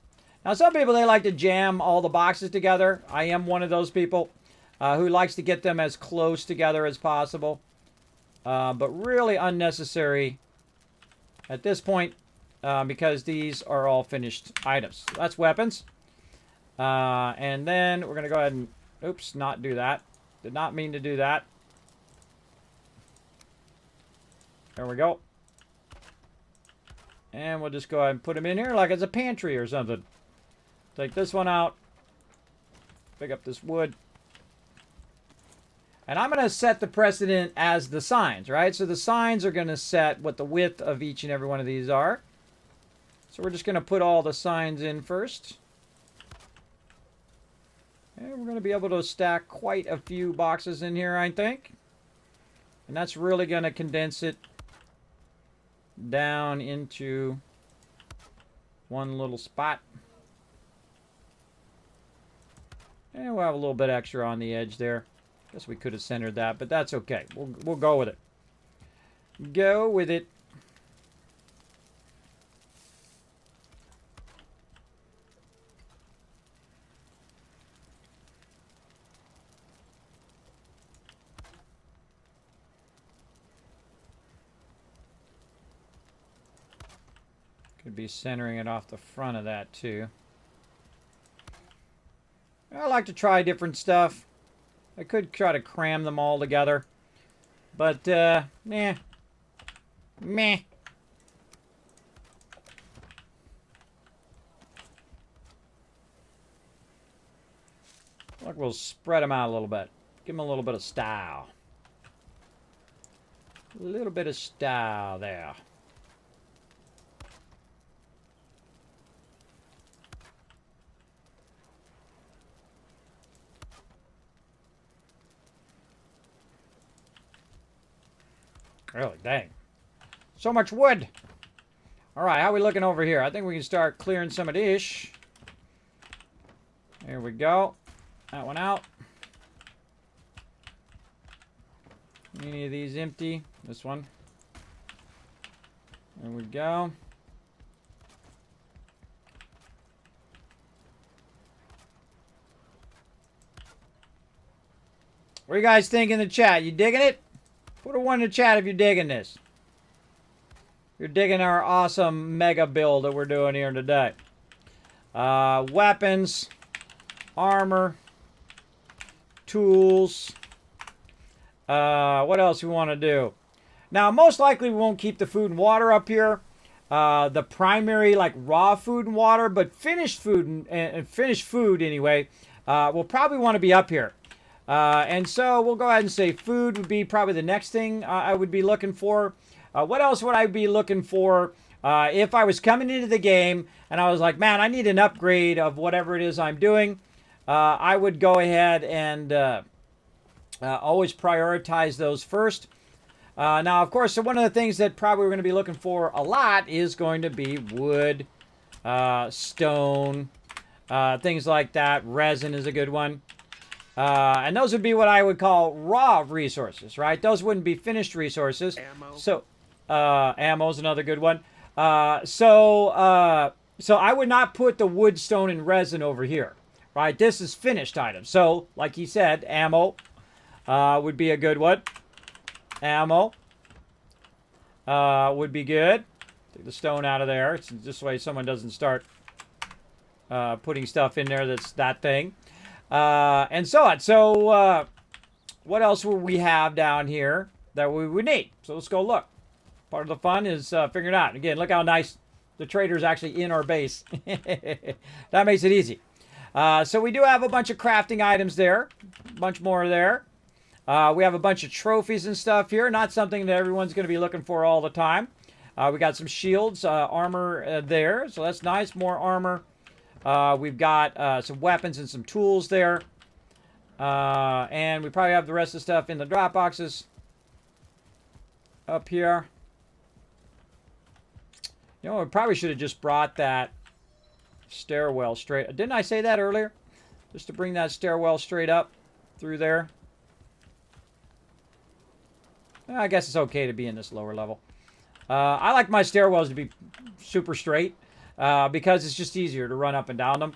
Now, some people, they like to jam all the boxes together. I am one of those people who likes to get them as close together as possible. But really unnecessary at this point because these are all finished items. So that's weapons. And then we're going to go ahead and, oops, not do that. Did not mean to do that. There we go. And we'll just go ahead and put them in here like it's a pantry or something. Take this one out. Pick up this wood. And I'm going to set the precedent as the signs, right? So the signs are going to set what the width of each and every one of these are. So we're just going to put all the signs in first. And we're going to be able to stack quite a few boxes in here, I think. And that's really going to condense it down into one little spot. And we'll have a little bit extra on the edge there. Guess we could have centered that, but that's okay. We'll go with it. Go with it. Could be centering it off the front of that too. I like to try different stuff. I could try to cram them all together. But, meh. Meh. Look, we'll spread them out a little bit. Give them a little bit of style. A little bit of style there. Really, dang. So much wood. All right, how are we looking over here? I think we can start clearing some of this. There we go. That one out. Any of these empty? This one. There we go. What do you guys think in the chat? You digging it? Put a 1 in the chat if you're digging this. You're digging our awesome mega build that we're doing here today. Weapons, armor, tools. What else we want to do? Now, most likely we won't keep the food and water up here. The primary, like raw food and water, but finished food and finished food anyway, will probably want to be up here. And so we'll go ahead and say food would be probably the next thing I would be looking for. What else would I be looking for if I was coming into the game and I was like, man, I need an upgrade of whatever it is I'm doing? I would go ahead and always prioritize those first. Now, of course, so one of the things that probably we're going to be looking for a lot is going to be wood, stone, things like that. Resin is a good one. And those would be what I would call raw resources, right? Those wouldn't be finished resources. Ammo. So, ammo is another good one. So I would not put the wood, stone, and resin over here, right? This is finished items. So, like he said, ammo would be a good one. Ammo would be good. Take the stone out of there. It's this way someone doesn't start putting stuff in there that's that thing. And so on. So, what else will we have down here that we would need? So let's go look. Part of the fun is figuring it out. Again, look how nice the trader's actually in our base. That makes it easy. So we do have a bunch of crafting items there. A bunch more there. We have a bunch of trophies and stuff here. Not something that everyone's going to be looking for all the time. We got some shields, armor there. So that's nice. More armor. We've got some weapons and some tools there. And we probably have the rest of the stuff in the drop boxes up here. You know, we probably should have just brought that stairwell straight. Didn't I say that earlier? Just to bring that stairwell straight up through there. I guess it's okay to be in this lower level. I like my stairwells to be super straight. Because it's just easier to run up and down them.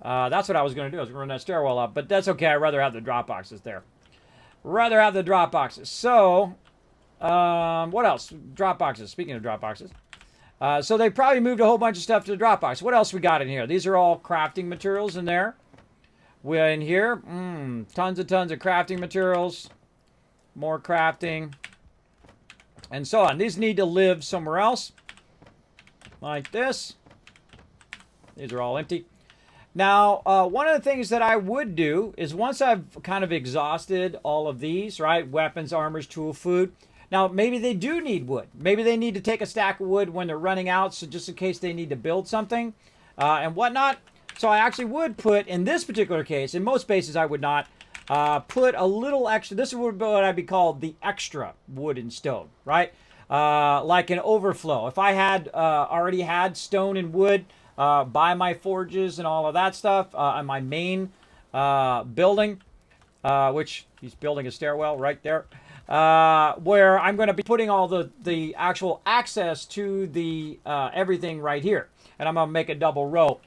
That's what I was going to do. I was going to run that stairwell up. But that's okay. I'd rather have the drop boxes there. Rather have the drop boxes. So, what else? Drop boxes. Speaking of drop boxes. So they probably moved a whole bunch of stuff to the drop box. What else we got in here? These are all crafting materials in there. We're in here. Tons of crafting materials. More crafting. And so on. These need to live somewhere else. Like this. These are all empty. Now, one of the things that I would do is once I've kind of exhausted all of these, right? Weapons, armors, tool, food. Now, maybe they do need wood. Maybe they need to take a stack of wood when they're running out, so just in case they need to build something and whatnot. So I actually would put, in this particular case, in most bases I would not, put a little extra. This would be what I'd be called the extra wood and stone, right? Like an overflow. If I had already had stone and wood by my forges and all of that stuff on my main building, which he's building a stairwell right there, where I'm going to be putting all the actual access to the everything right here, and I'm going to make a double row.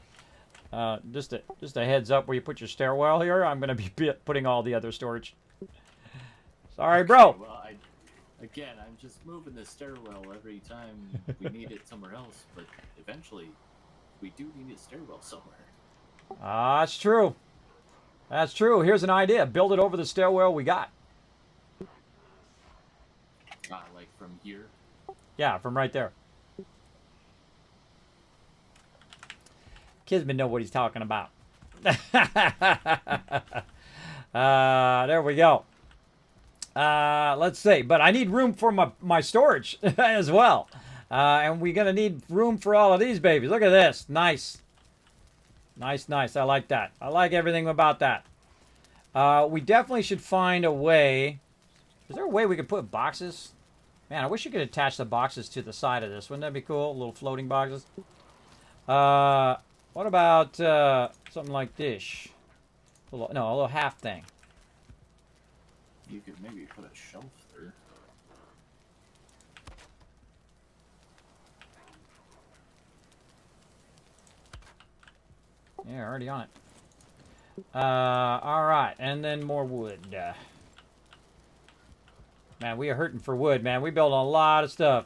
Just a heads up where you put your stairwell here. I'm going to be putting all the other storage. Sorry, bro. Well, again, I'm just moving the stairwell every time we need it somewhere else, but eventually we do need a stairwell somewhere. That's true. That's true. Here's an idea. Build it over the stairwell we got. Like from here. Yeah, from right there. Kismet know what he's talking about. There we go. Let's see. But I need room for my storage as well. And we're going to need room for all of these babies. Look at this. Nice. Nice, nice. I like that. I like everything about that. We definitely should find a way. Is there a way we could put boxes? Man, I wish you could attach the boxes to the side of this. Wouldn't that be cool? Little floating boxes. What about something like this? A little half thing. You could maybe put a shelf there. Yeah, already on it. All right, and then more wood. Man, we are hurting for wood, man. We built a lot of stuff.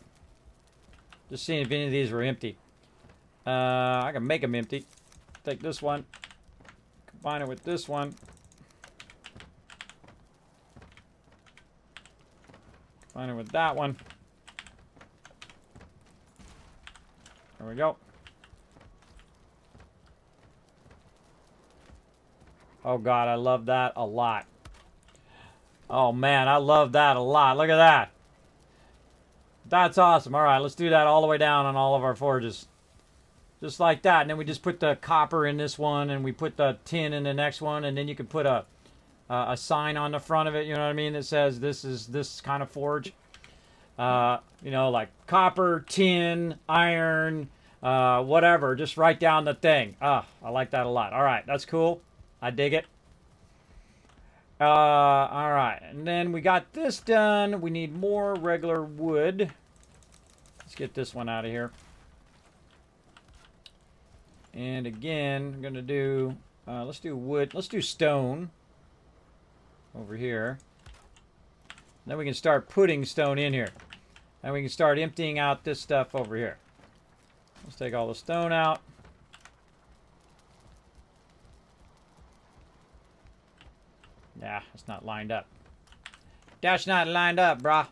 Just seeing if any of these were empty. I can make them empty. Take this one. Combine it with this one. Combine it with that one. There we go. Oh, God, I love that a lot. Oh, man, I love that a lot. Look at that. That's awesome. All right, let's do that all the way down on all of our forges. Just like that. And then we just put the copper in this one, and we put the tin in the next one, and then you can put a sign on the front of it, you know what I mean, that says this is this kind of forge. You know, like copper, tin, iron, whatever. Just write down the thing. I like that a lot. All right, that's cool. I dig it. All right, and then we got this done. We need more regular wood. Let's get this one out of here. And again, I'm gonna do. Let's do wood. Let's do stone over here. Then we can start putting stone in here, and we can start emptying out this stuff over here. Let's take all the stone out. Yeah, it's not lined up. That's not lined up, brah.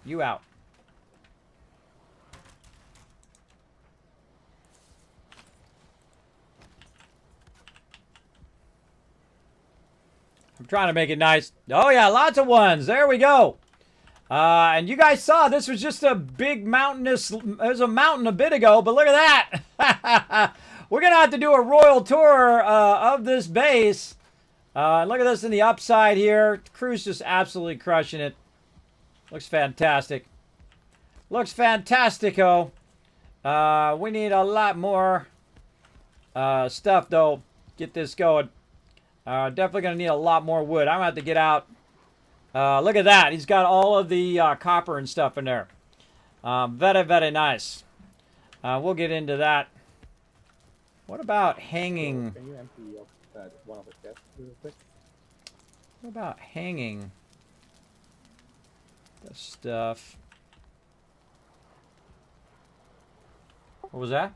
You out. I'm trying to make it nice. Oh, yeah, lots of ones. There we go. And you guys saw this was just a big mountainous... There's a mountain a bit ago, but look at that. We're going to have to do a royal tour of this base. Look at this in the upside here. The crew's just absolutely crushing it. Looks fantastic. Looks fantastico. We need a lot more stuff, though. Get this going. Definitely going to need a lot more wood. I'm going to have to get out. Look at that. He's got all of the copper and stuff in there. Very, very nice. We'll get into that. What about hanging? Can you empty one of the chests real quick? What about hanging the stuff? What was that?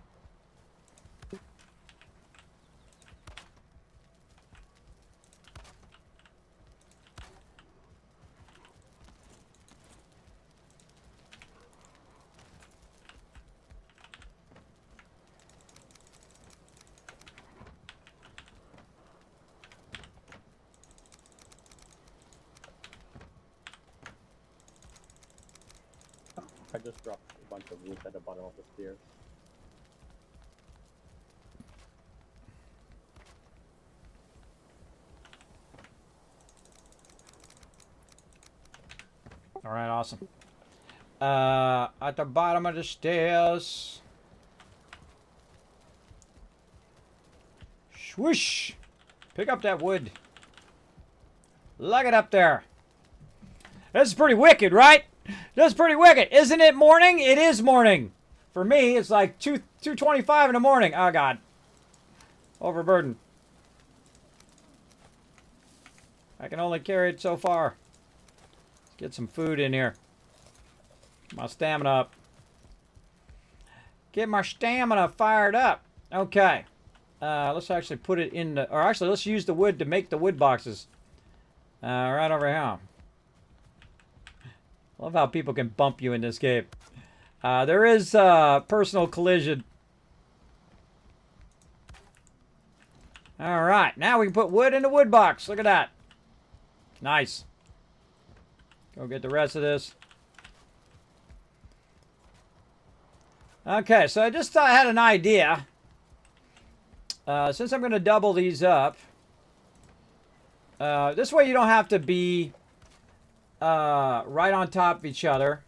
I just dropped a bunch of wood at the bottom of the stairs. All right, awesome. At the bottom of the stairs. Swoosh! Pick up that wood. Lug it up there. This is pretty wicked, right? This is pretty wicked. Isn't it morning? It is morning. For me, it's like 2:25 in the morning. Oh, God. Overburden. I can only carry it so far. Let's get some food in here. Get my stamina up. Get my stamina fired up. Okay. let's actually put it in the, or actually let's use the wood to make the wood boxes. Right over here. Love how people can bump you in this game. There is personal collision. All right, now we can put wood in the wood box. Look at that. Nice. Go get the rest of this. Okay, so I just had an idea. Since I'm going to double these up, this way you don't have to be right on top of each other.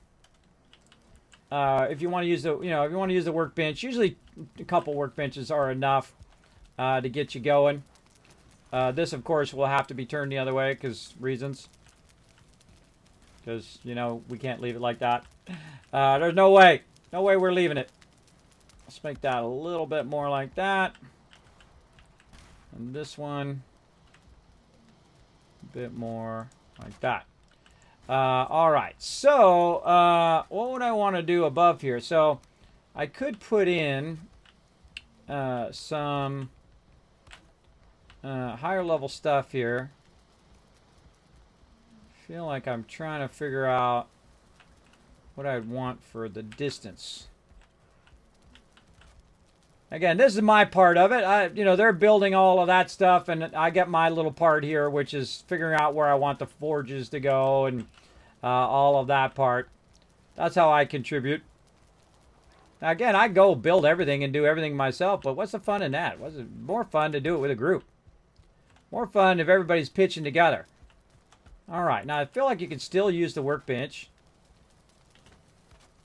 If you want to use the, if you want to use the workbench, usually a couple workbenches are enough to get you going. This, of course, will have to be turned the other way because reasons. Because, we can't leave it like that. There's no way. No way we're leaving it. Let's make that a little bit more like that. And this one a bit more like that. All right. So, what would I want to do above here? So, I could put in some higher level stuff here. Feel like I'm trying to figure out what I'd want for the distance. Again, this is my part of it. They're building all of that stuff, and I get my little part here, which is figuring out where I want the forges to go and all of that part. That's how I contribute. Now, again, I go build everything and do everything myself, but what's the fun in that? What's it more fun to do it with a group? More fun if everybody's pitching together. All right, now I feel like you can still use the workbench.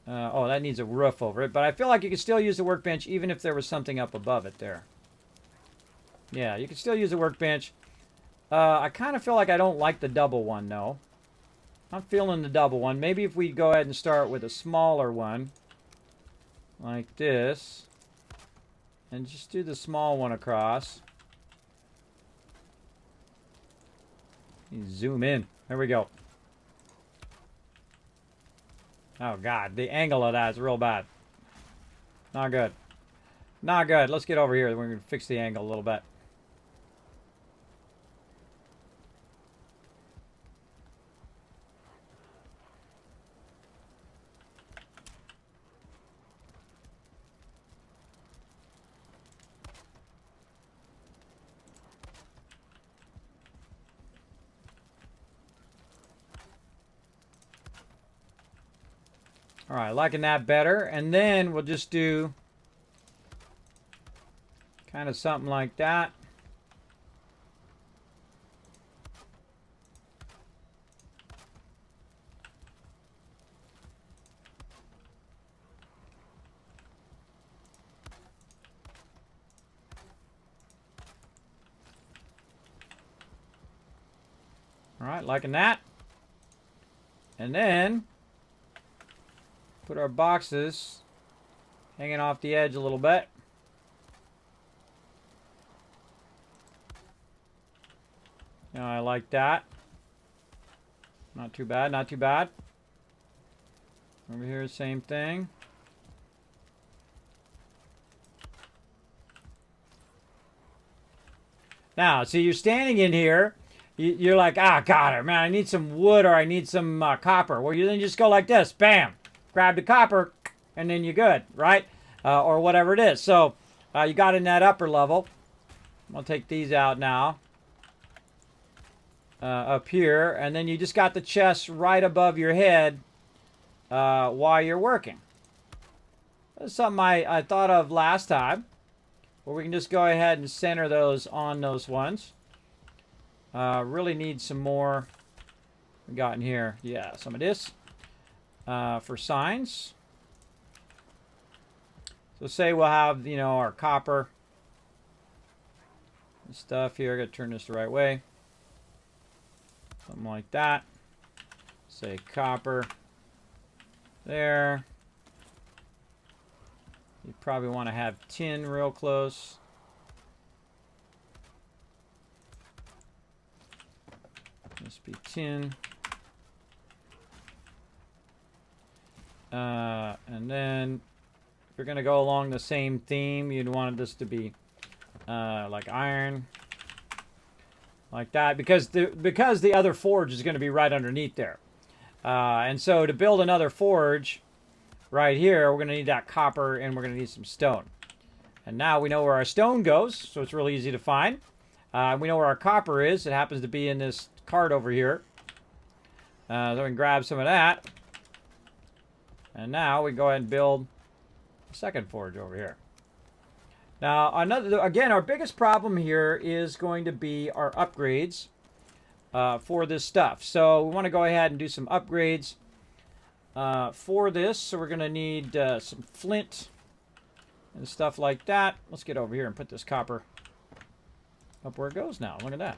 Oh, that needs a roof over it, but I feel like you can still use the workbench even if there was something up above it there. Yeah, you can still use the workbench. I kind of feel like I don't like the double one, though. I'm feeling the double one. Maybe if we go ahead and start with a smaller one, like this, and just do the small one across. Zoom in. There we go. Oh, God. The angle of that is real bad. Not good. Not good. Let's get over here. We're going to fix the angle a little bit. All right, liking that better. And then we'll just do kind of something like that. All right, liking that. And then put our boxes hanging off the edge a little bit. I like that. Not too bad, not too bad. Over here, same thing. Now, see, you're standing in here. You're like, God, man, I need some wood or I need some copper. Well, you then just go like this, bam. Grab the copper, and then you're good, right? Or whatever it is. So, you got in that upper level. I'll take these out now. Up here. And then you just got the chest right above your head while you're working. That's something I thought of last time. Where we can just go ahead and center those on those ones. Really need some more. We got in here. Yeah, some of this. For signs. So say we'll have, our copper and stuff here. I gotta turn this the right way. Something like that. Say copper there. You probably want to have tin real close. Must be tin. And then if you're going to go along the same theme, you'd want this to be like iron, like that, because the other forge is going to be right underneath there. And so to build another forge right here, we're going to need that copper, and we're going to need some stone. And now we know where our stone goes, so it's really easy to find. We know where our copper is. It happens to be in this cart over here. So we can grab some of that. And now we go ahead and build a second forge over here. Now, again, our biggest problem here is going to be our upgrades for this stuff. So we want to go ahead and do some upgrades for this. So we're going to need some flint and stuff like that. Let's get over here and put this copper up where it goes now. Look at that.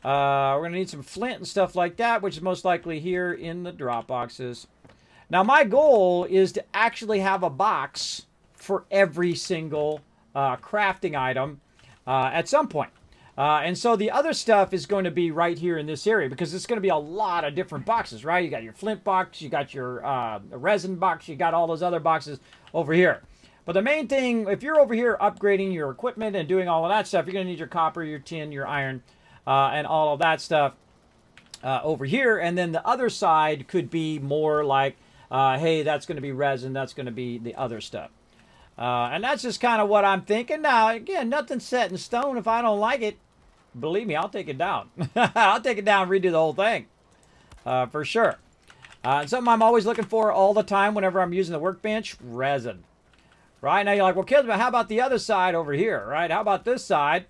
We're going to need some flint and stuff like that, which is most likely here in the drop boxes. Now, my goal is to actually have a box for every single crafting item at some point. And so the other stuff is going to be right here in this area, because it's going to be a lot of different boxes, right? You got your flint box, you got your resin box, you got all those other boxes over here. But the main thing, if you're over here upgrading your equipment and doing all of that stuff, you're going to need your copper, your tin, your iron, and all of that stuff over here. And then the other side could be more like, hey, that's going to be resin, that's going to be the other stuff. And that's just kind of what I'm thinking. Now, again, nothing's set in stone. If I don't like it, believe me, I'll take it down. I'll take it down and redo the whole thing. For sure. Something I'm always looking for all the time whenever I'm using the workbench, resin. Right? Now you're like, well, Kismet, how about the other side over here? Right? How about this side?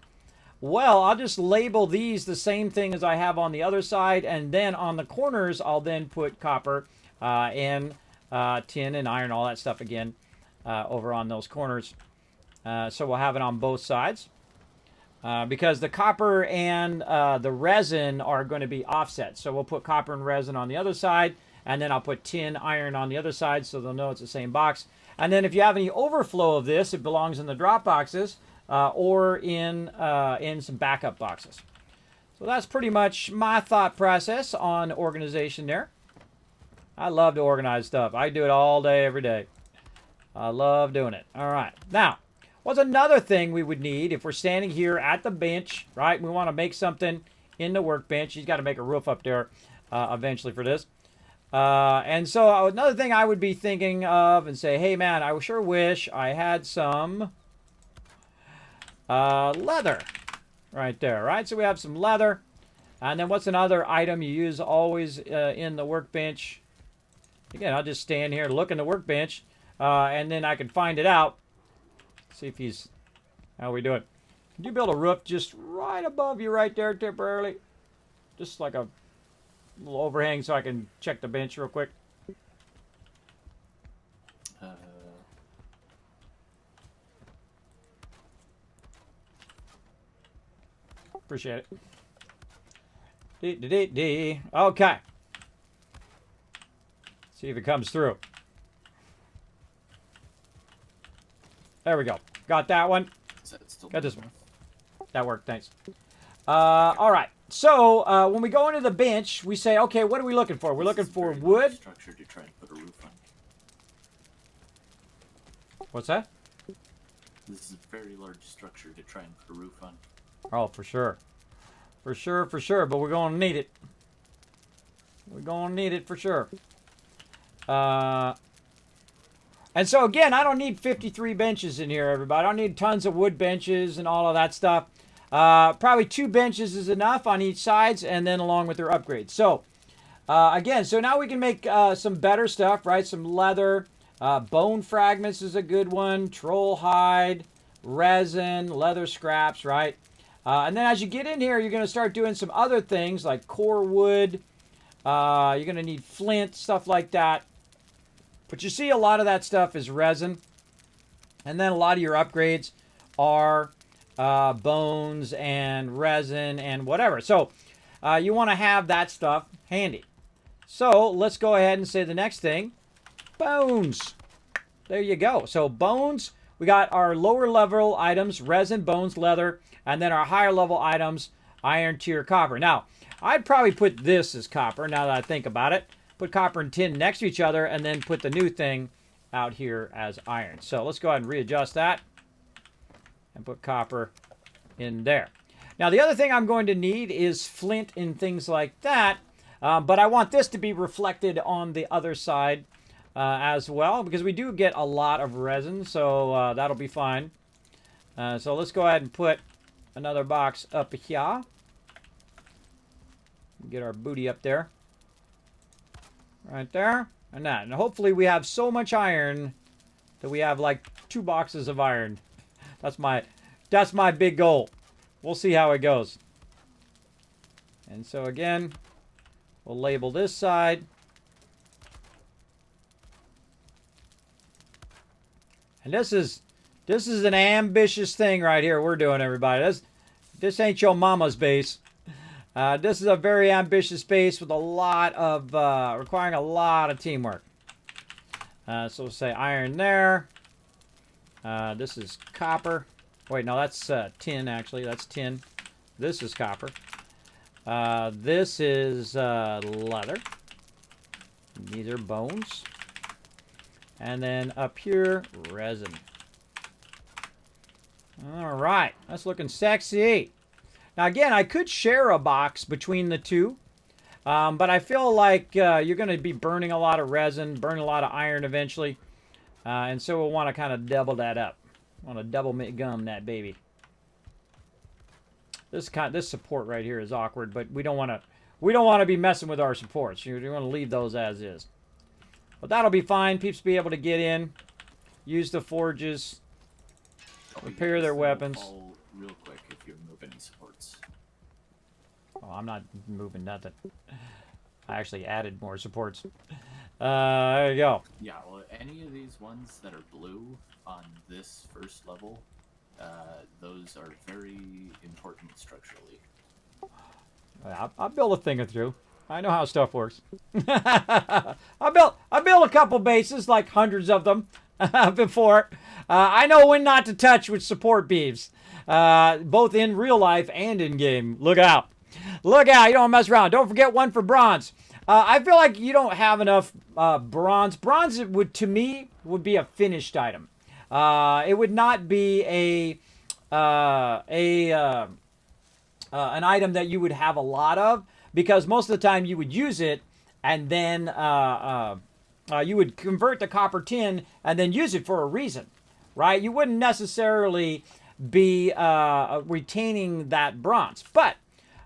Well, I'll just label these the same thing as I have on the other side. And then on the corners, I'll then put copper and tin and iron, all that stuff again. Over on those corners. So we'll have it on both sides. Because the copper and the resin are going to be offset. So we'll put copper and resin on the other side. And then I'll put tin, iron on the other side, so they'll know it's the same box. And then if you have any overflow of this, it belongs in the drop boxes or in some backup boxes. So that's pretty much my thought process on organization there. I love to organize stuff. I do it all day, every day. I love doing it. All right. Now, what's another thing we would need if we're standing here at the bench, right? We want to make something in the workbench. You've got to make a roof up there eventually for this. And so another thing I would be thinking of and say, hey, man, I sure wish I had some leather right there, right? So we have some leather. And then what's another item you use always in the workbench? Again, I'll just stand here and look in the workbench. And then I can find it out. See if he's... How we doing? Can you build a roof just right above you right there temporarily? Just like a little overhang so I can check the bench real quick. Appreciate it. Okay. See if it comes through. There we go. Got that one. Is that still Got this one. That worked. Thanks. All right. So when we go into the bench, we say, okay, what are we looking for? We're looking for wood. Structure to try and put a roof on. What's that? This is a very large structure to try and put a roof on. Oh, for sure. For sure, for sure. But we're going to need it. We're going to need it for sure. And so, again, I don't need 53 benches in here, everybody. I don't need tons of wood benches and all of that stuff. Probably 2 benches is enough on each sides, and then along with their upgrades. So, again, so now we can make some better stuff, right? Some leather. Bone fragments is a good one. Troll hide, resin, leather scraps, right? And then as you get in here, you're going to start doing some other things like core wood. You're going to need flint, stuff like that. But you see a lot of that stuff is resin. And then a lot of your upgrades are bones and resin and whatever. So you want to have that stuff handy. So let's go ahead and say the next thing. Bones. There you go. So bones, we got our lower level items, resin, bones, leather, and then our higher level items, iron, tier, copper. Now, I'd probably put this as copper now that I think about it. Put copper and tin next to each other, and then put the new thing out here as iron. So let's go ahead and readjust that. And put copper in there. Now, the other thing I'm going to need is flint and things like that. But I want this to be reflected on the other side as well, because we do get a lot of resin, so that'll be fine. So let's go ahead and put another box up here. Get our booty up there. Right there. And that. And hopefully we have so much iron that we have like 2 boxes of iron. That's my big goal. We'll see how it goes. And so again, we'll label this side. And this is an ambitious thing right here we're doing, everybody. This ain't your mama's base. This is a very ambitious base with a lot of requiring a lot of teamwork. So we'll say iron there. This is copper. Wait, no, that's tin, actually. That's tin. This is copper. This is leather. These are bones. And then up here, resin. All right. That's looking sexy. Now, again, I could share a box between the two. But I feel like you're going to be burning a lot of resin, burning a lot of iron eventually. And so we'll want to kind of double that up. Want to double gum that baby. This support right here is awkward, but we don't want to be messing with our supports. You want to leave those as is. But that'll be fine. Peeps be able to get in, use the forges, repair their weapons. Fall real quick if you're moving supports. Oh, I'm not moving nothing. I actually added more supports. There you go. Yeah, well, any of these ones that are blue on this first level, those are very important structurally. I built a thing or two. I know how stuff works. I built a couple bases, like hundreds of them, before. I know when not to touch with support beams, both in real life and in game. Look out! Look out! You don't mess around. Don't forget one for bronze. I feel like you don't have enough bronze. Bronze to me would be a finished item. It would not be an item that you would have a lot of, because most of the time you would use it and then you would convert the copper tin and then use it for a reason, right? You wouldn't necessarily be retaining that bronze. But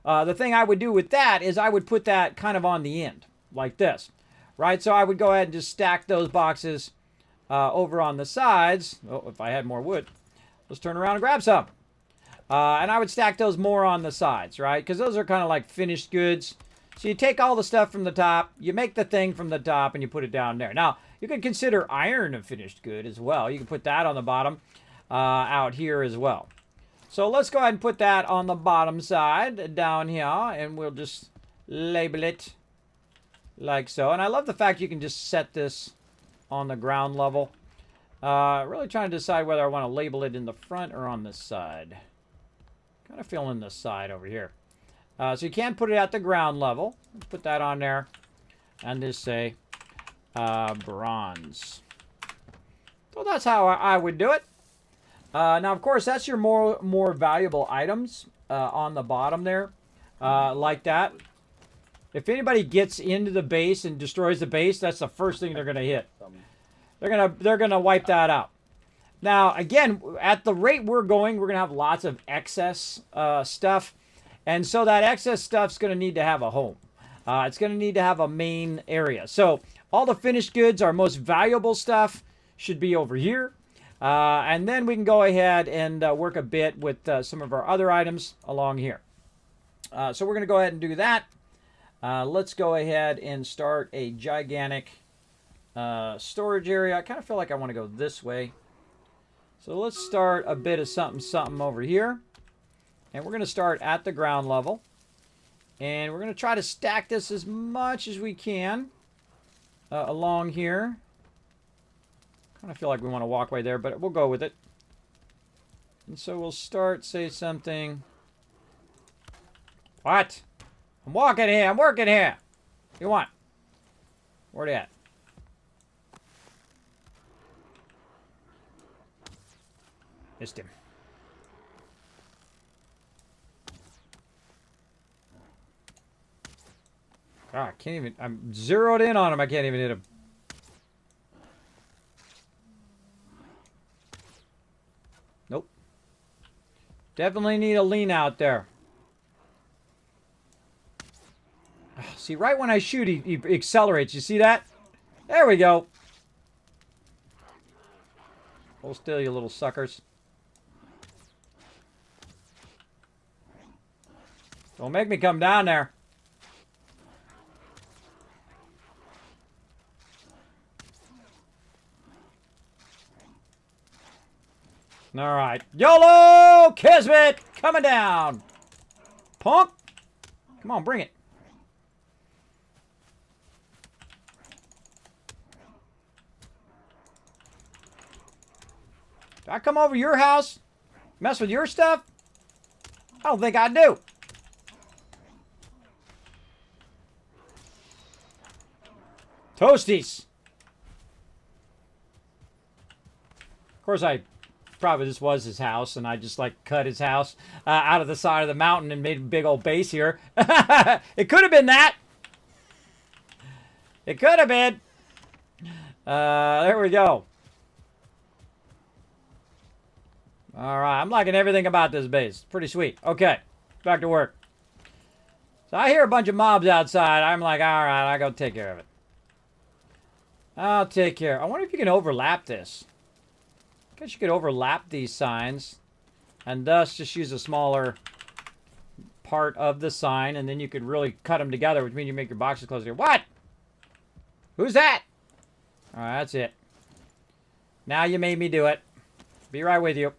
the thing I would do with that is I would put that kind of on the end, like this, right? So I would go ahead and just stack those boxes over on the sides. Oh, if I had more wood. Let's turn around and grab some. And I would stack those more on the sides, right? Because those are kind of like finished goods. So you take all the stuff from the top, you make the thing from the top, and you put it down there. Now, you could consider iron a finished good as well. You can put that on the bottom out here as well. So let's go ahead and put that on the bottom side down here, and we'll just label it like so. And I love the fact you can just set this on the ground level. Really trying to decide whether I want to label it in the front or on the side. Kind of feeling the side over here. So you can put it at the ground level. Put that on there. And just say bronze. So that's how I would do it. Now, of course, that's your more valuable items on the bottom there. Like that. If anybody gets into the base and destroys the base, that's the first thing they're going to hit. They're gonna wipe that out. Now, again, at the rate we're going, we're going to have lots of excess stuff. And so that excess stuff's going to need to have a home. It's going to need to have a main area. So all the finished goods, our most valuable stuff, should be over here. And then we can go ahead and work a bit with some of our other items along here. So we're going to go ahead and do that. Let's go ahead and start a gigantic storage area. I kind of feel like I want to go this way. So let's start a bit of something over here. And we're going to start at the ground level. And we're going to try to stack this as much as we can along here. Kind of feel like we want a walkway there, but we'll go with it. And so we'll start, say something. What? I'm walking here. I'm working here. What do you want? Where they at? Missed him. Oh, I can't even. I'm zeroed in on him. I can't even hit him. Nope. Definitely need a lean out there. See, right when I shoot, he accelerates. You see that? There we go. Hold still, you little suckers. Don't make me come down there. All right. YOLO! Kismet! Coming down. Punk! Come on, bring it. Do I come over to your house? Mess with your stuff? I don't think I do. Toasties. Of course, probably this was his house, and I just like cut his house out of the side of the mountain and made a big old base here. It could have been that. It could have been. There we go. All right, I'm liking everything about this base. Pretty sweet. Okay, back to work. So I hear a bunch of mobs outside. I'm like, all right, I go take care of it. I'll take care. I wonder if you can overlap this. I guess you could overlap these signs and thus just use a smaller part of the sign, and then you could really cut them together, which means you make your boxes closer. What? Who's that? All right, that's it. Now you made me do it. Be right with you.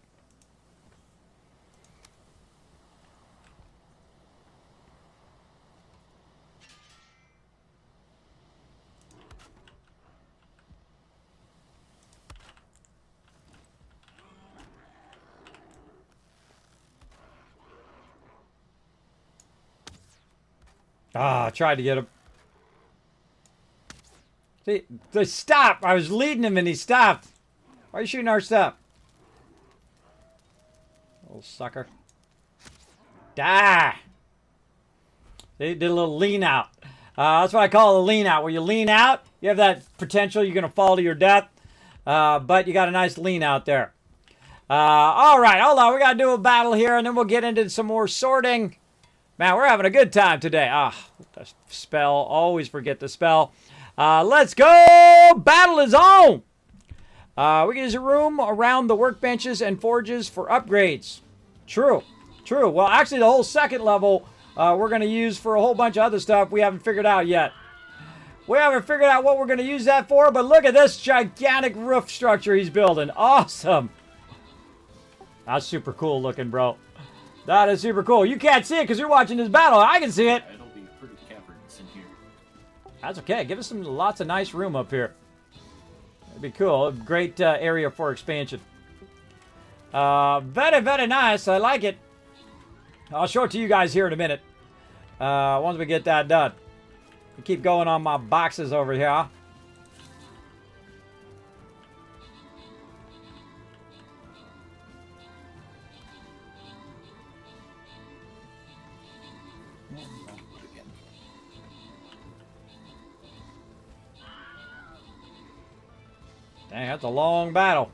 Ah, I tried to get him. See, they stopped. I was leading him and he stopped. Why are you shooting our stuff? Little sucker. Die. They did a little lean out. That's what I call a lean out. Where you lean out, you have that potential you're going to fall to your death. But you got a nice lean out there. All right, hold on. We got to do a battle here, and then we'll get into some more sorting. Man, we're having a good time today. The spell. Always forget the spell. Let's go. Battle is on. We can use a room around the workbenches and forges for upgrades. True. True. Well, actually, the whole second level we're going to use for a whole bunch of other stuff we haven't figured out yet. We haven't figured out what we're going to use that for, but look at this gigantic roof structure he's building. Awesome. That's super cool looking, bro. That is super cool. You can't see it because you're watching this battle. I can see it. It'll be pretty cavernous in here. That's okay. Give us lots of nice room up here. That'd be cool. Great area for expansion. Very, very nice. I like it. I'll show it to you guys here in a minute. Once we get that done. I keep going on my boxes over here. Dang, that's a long battle.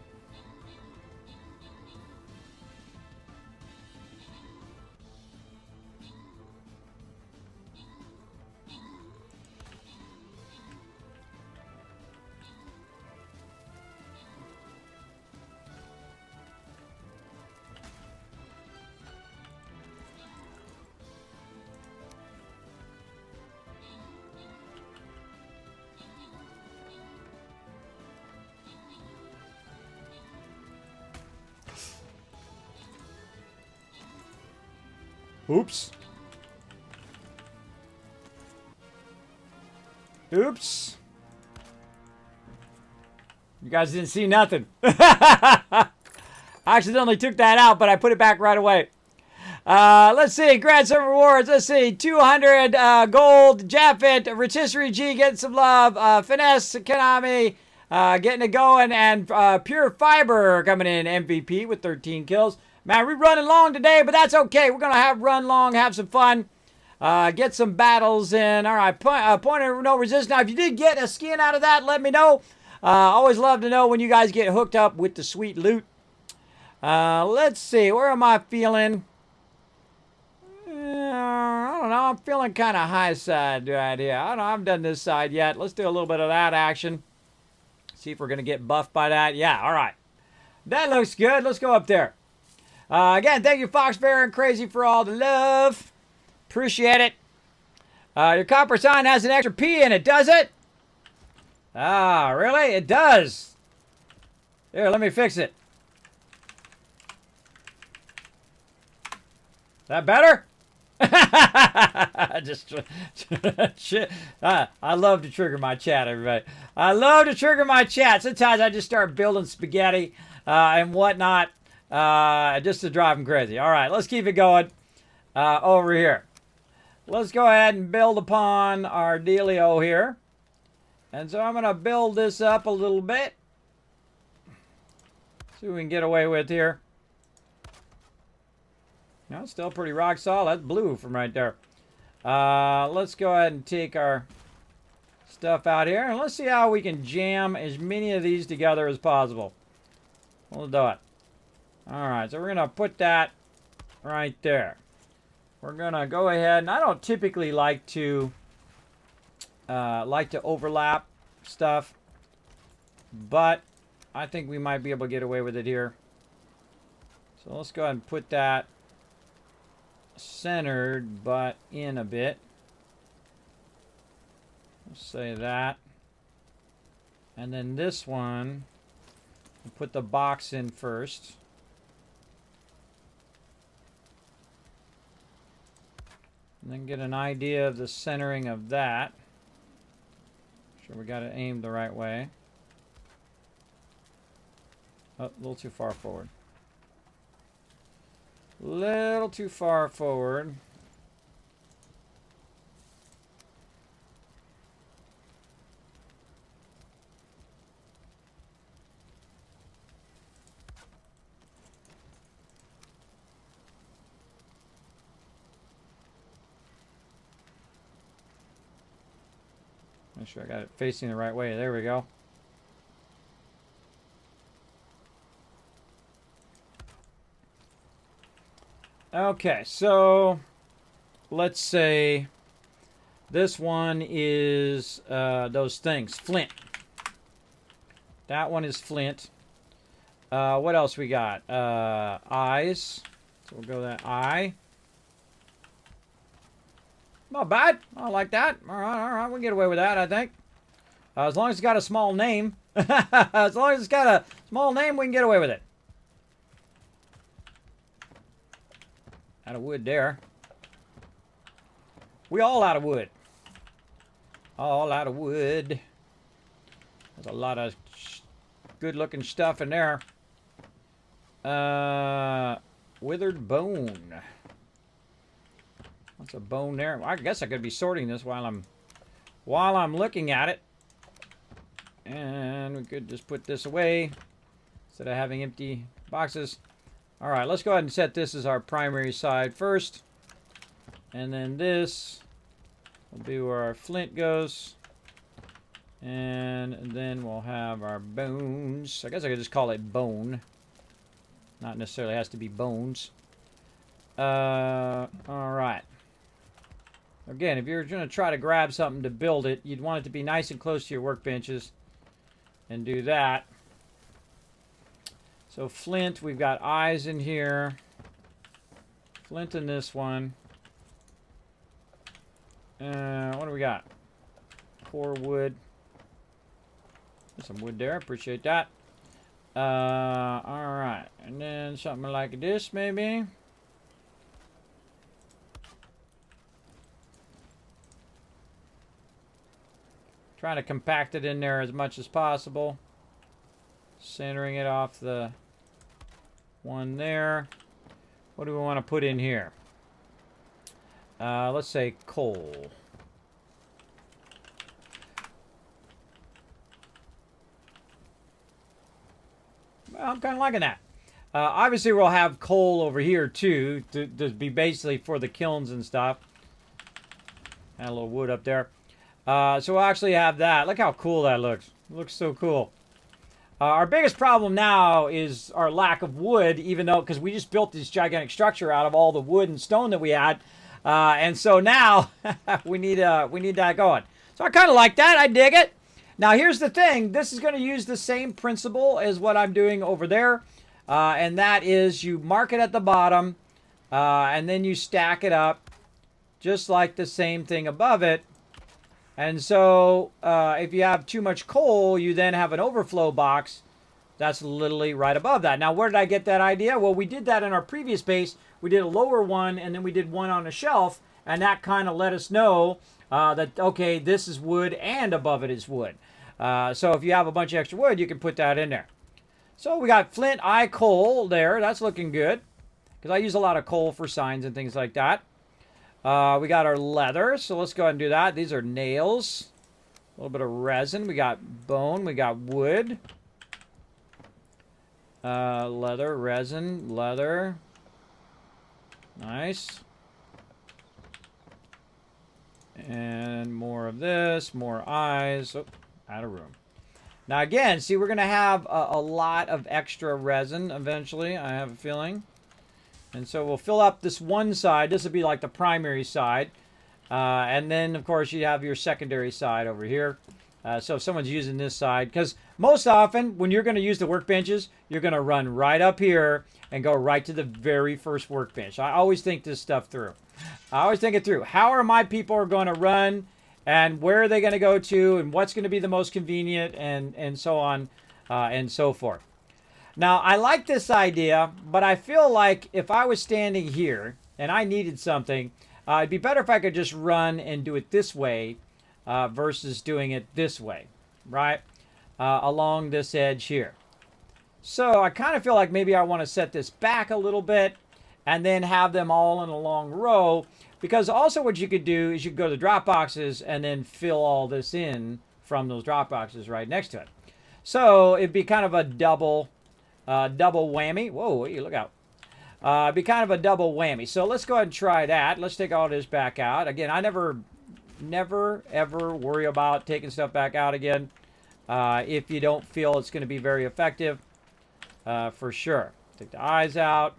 Oops. Oops. You guys didn't see nothing. I accidentally took that out, but I put it back right away. Let's see. Grant some rewards. Let's see. 200 gold. Japheth. Rich History G getting some love. Finesse. Konami getting it going. And Pure Fiber coming in MVP with 13 kills. Man, we're running long today, but that's okay. We're going to run long, have some fun. Get some battles in. All right, point of no resistance. Now, if you did get a skin out of that, let me know. Always love to know when you guys get hooked up with the sweet loot. Let's see. Where am I feeling? I don't know. I'm feeling kind of high side right here. I don't know. I haven't done this side yet. Let's do a little bit of that action. See if we're going to get buffed by that. Yeah, all right. That looks good. Let's go up there. Again, thank you, Fox Bear and Crazy, for all the love. Appreciate it. Your copper sign has an extra P in it, does it? Ah, really? It does. Here, let me fix it. That better? Just I love to trigger my chat, everybody. I love to trigger my chat. Sometimes I just start building spaghetti and whatnot just to drive them crazy. All right, let's keep it going over here. Let's go ahead and build upon our dealio here. And so I'm going to build this up a little bit. See what we can get away with here. No, it's still pretty rock solid. That's blue from right there. Let's go ahead and take our stuff out here. And let's see how we can jam as many of these together as possible. We'll do it. Alright, so we're going to put that right there. We're going to go ahead. And I don't typically like to overlap stuff. But I think we might be able to get away with it here. So let's go ahead and put that centered, but in a bit. Let's say that. And then this one, we'll put the box in first. And then get an idea of the centering of that. Sure we got it aimed the right way. Oh, a little too far forward. Little too far forward. Make sure I got it facing the right way. There we go. Okay, so let's say this one is those things, flint. That one is flint. What else we got? Eyes. So we'll go that eye. Not bad. I like that. All right, we'll get away with that, I think. As long as it's got a small name. As long as it's got a small name, we can get away with it. Out of wood there. We all out of wood. All out of wood. There's a lot of good looking stuff in there. Withered bone. What's a bone there? Well, I guess I could be sorting this while I'm looking at it. And we could just put this away instead of having empty boxes. All right, let's go ahead and set this as our primary side first. And then this will be where our flint goes. And then we'll have our bones. I guess I could just call it bone. Not necessarily has to be bones. All right. Again, if you're going to try to grab something to build it, you'd want it to be nice and close to your workbenches. And do that. So flint, we've got eyes in here. Flint in this one. What do we got? Core wood. There's some wood there. Appreciate that. Alright. And then something like this, maybe. Trying to compact it in there as much as possible. Centering it off the one there. What do we want to put in here? Let's say coal. Well, I'm kind of liking that. Obviously, we'll have coal over here, too, to be basically for the kilns and stuff. Add a little wood up there. So we'll actually have that. Look how cool that looks. It looks so cool. Our biggest problem now is our lack of wood, even though, because we just built this gigantic structure out of all the wood and stone that we had. And so now we need that going. So I kind of like that. I dig it. Now here's the thing. This is going to use the same principle as what I'm doing over there. And that is you mark it at the bottom and then you stack it up just like the same thing above it. And so if you have too much coal, you then have an overflow box that's literally right above that. Now, where did I get that idea? Well, we did that in our previous base. We did a lower one, and then we did one on a shelf, and that kind of let us know that, okay, this is wood and above it is wood. So if you have a bunch of extra wood, you can put that in there. So we got flint eye coal there. That's looking good because I use a lot of coal for signs and things like that. We got our leather, so let's go ahead and do that. These are nails. A little bit of resin. We got bone. We got wood. Leather, resin, leather. Nice. And more of this, more eyes. Oh, out of room. Now again, see, we're going to have a lot of extra resin eventually, I have a feeling. And so we'll fill up this one side. This will be like the primary side. And then, of course, you have your secondary side over here. So if someone's using this side, because most often when you're going to use the workbenches, you're going to run right up here and go right to the very first workbench. I always think this stuff through. I always think it through. How are my people going to run, and where are they going to go to, and what's going to be the most convenient, and so on and so forth. Now, I like this idea, but I feel like if I was standing here and I needed something, it'd be better if I could just run and do it this way versus doing it this way, right? Along this edge here. So I kind of feel like maybe I want to set this back a little bit and then have them all in a long row, because also what you could do is you could go to the drop boxes and then fill all this in from those drop boxes right next to it. So it'd be kind of a double whammy. Whoa, look out. It'd be kind of a double whammy. So let's go ahead and try that. Let's take all this back out. Again, I never, ever worry about taking stuff back out again if you don't feel it's going to be very effective, for sure. Take the eyes out.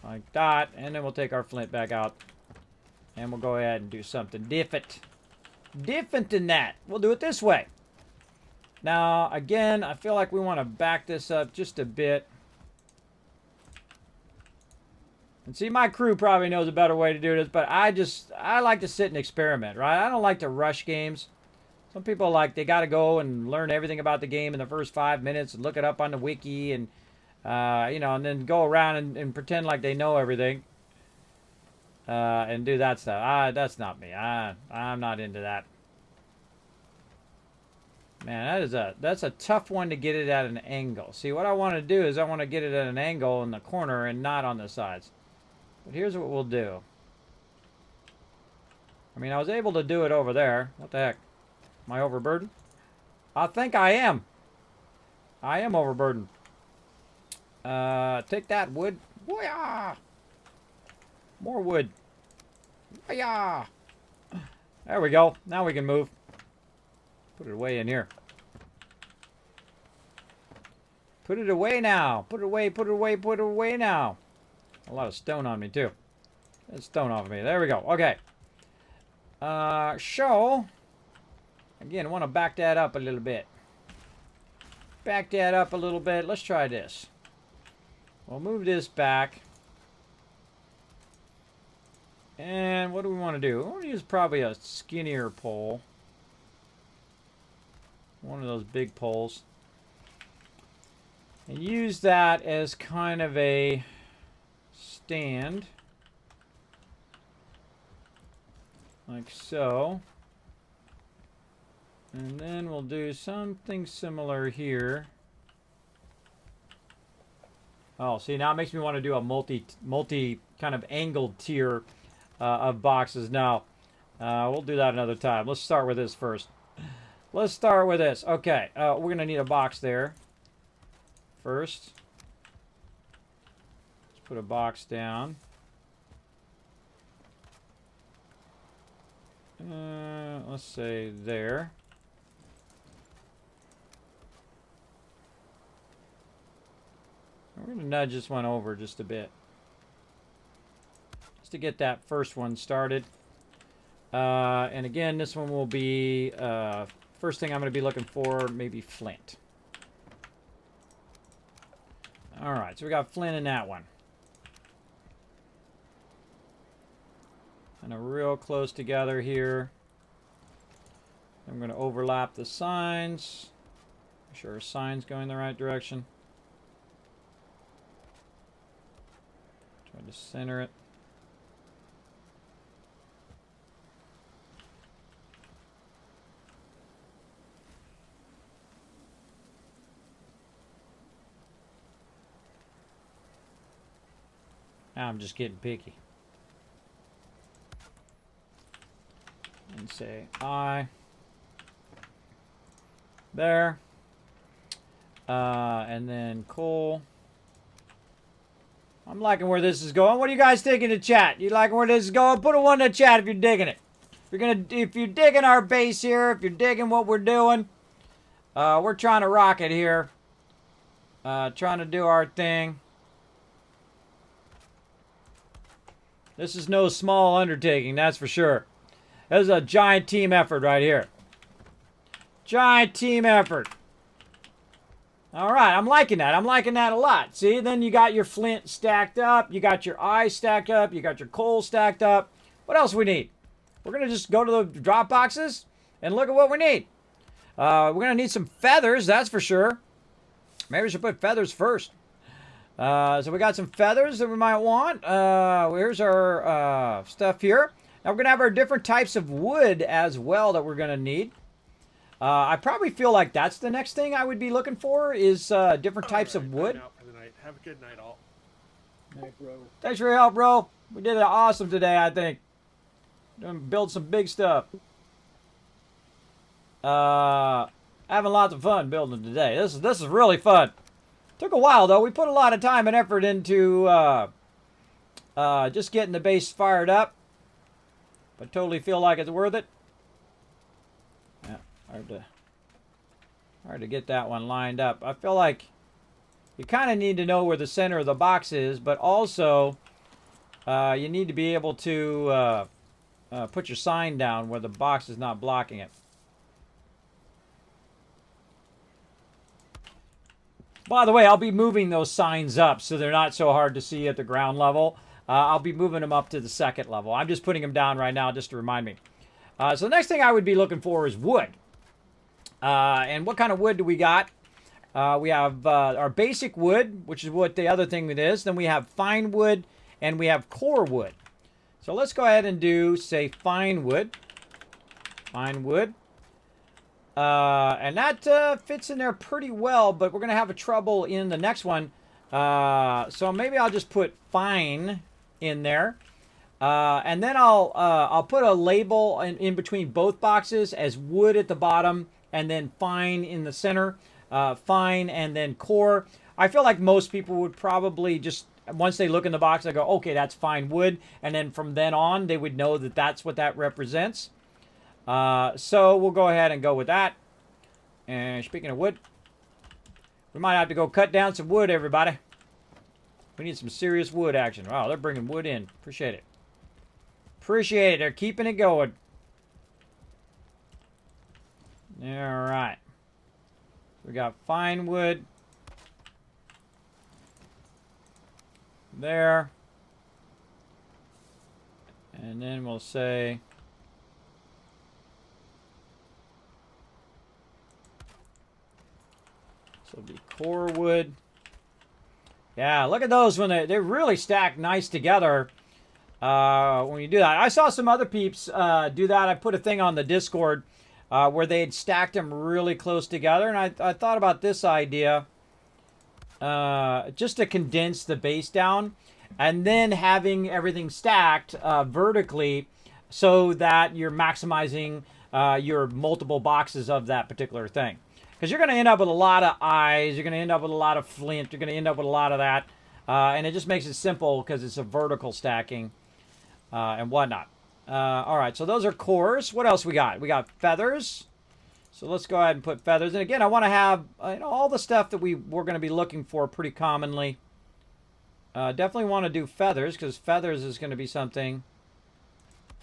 Like that. And then we'll take our flint back out. And we'll go ahead and do something different. Different than that. We'll do it this way. Now, again, I feel like we want to back this up just a bit. And see, my crew probably knows a better way to do this, but I like to sit and experiment, right? I don't like to rush games. Some people they got to go and learn everything about the game in the first 5 minutes and look it up on the wiki and, and then go around and pretend like they know everything. And do that stuff. That's not me. I'm not into that. Man, that's a tough one to get it at an angle. See, what I want to do is I want to get it at an angle in the corner and not on the sides. But here's what we'll do. I mean, I was able to do it over there. What the heck? Am I overburdened? I think I am. I am overburdened. Take that wood. Booyah! More wood. Booyah! There we go. Now we can move. Put it away in here. Put it away now. Put it away, put it away, put it away now. A lot of stone on me, too. Get stone off of me. There we go. Okay. So, again, I want to back that up a little bit. Back that up a little bit. Let's try this. We'll move this back. And what do we want to do? I want to use probably a skinnier pole. One of those big poles. And use that as kind of a stand. Like so. And then we'll do something similar here. Oh, see, now it makes me want to do a multi kind of angled tier of boxes. Now, we'll do that another time. Let's start with this first. Let's start with this. Okay, we're going to need a box there first. Let's put a box down. let's say there. We're going to nudge this one over just a bit. Just to get that first one started. And again, this one will be, first thing I'm going to be looking for, maybe flint. Alright, so we got flint in that one. Kind of real close together here. I'm going to overlap the signs. Make sure our sign's going the right direction. Try to center it. I'm just getting picky. And say I. There. And then coal. I'm liking where this is going. What do you guys think in the chat? You liking where this is going? Put a 1 in the chat if you're digging it. If you're digging our base here, if you're digging what we're doing, we're trying to rock it here. Trying to do our thing. This is no small undertaking, that's for sure. This is a giant team effort right here. Giant team effort. All right, I'm liking that. I'm liking that a lot. See, then you got your flint stacked up. You got your ice stacked up. You got your coal stacked up. What else we need? We're going to just go to the drop boxes and look at what we need. We're going to need some feathers, that's for sure. Maybe we should put feathers first. So we got some feathers that we might want. Here's our stuff here. Now we're going to have our different types of wood as well that we're going to need. I probably feel like that's the next thing I would be looking for is different types of wood. I'm out for the night. Have a good night, all. Night, bro. Thanks for your help, bro. We did it awesome today, I think. Gonna build some big stuff. Having lots of fun building today. This is really fun. Took a while though. We put a lot of time and effort into just getting the base fired up. But totally feel like it's worth it. Yeah, hard to get that one lined up. I feel like you kind of need to know where the center of the box is, but also you need to be able to put your sign down where the box is not blocking it. By the way, I'll be moving those signs up so they're not so hard to see at the ground level. I'll be moving them up to the second level. I'm just putting them down right now just to remind me. So the next thing I would be looking for is wood. And what kind of wood do we got? We have our basic wood, which is what the other thing it is. Then we have fine wood, and we have core wood. So let's go ahead and do, say, fine wood. Fine wood. And that fits in there pretty well, but we're going to have a trouble in the next one. So maybe I'll just put fine in there. And then I'll put a label in between both boxes as wood at the bottom and then fine in the center. Fine and then core. I feel like most people would probably just, once they look in the box, they go, okay, that's fine wood. And then from then on, they would know that that's what that represents. So we'll go ahead and go with that. And speaking of wood, we might have to go cut down some wood, everybody. We need some serious wood action. Wow, they're bringing wood in. Appreciate it. Appreciate it. They're keeping it going. All right. We got fine wood. There. And then we'll say... So it'll be core wood. Yeah, look at those when they really stack nice together when you do that. I saw some other peeps do that. I put a thing on the Discord where they had stacked them really close together. And I thought about this idea just to condense the base down and then having everything stacked vertically so that you're maximizing your multiple boxes of that particular thing. Because you're going to end up with a lot of eyes, you're going to end up with a lot of flint, you're going to end up with a lot of that. And it just makes it simple because it's a vertical stacking and whatnot. All right, so those are cores. What else we got? We got feathers. So let's go ahead and put feathers. And again, I want to have all the stuff that we're going to be looking for pretty commonly. Definitely want to do feathers, because feathers is going to be something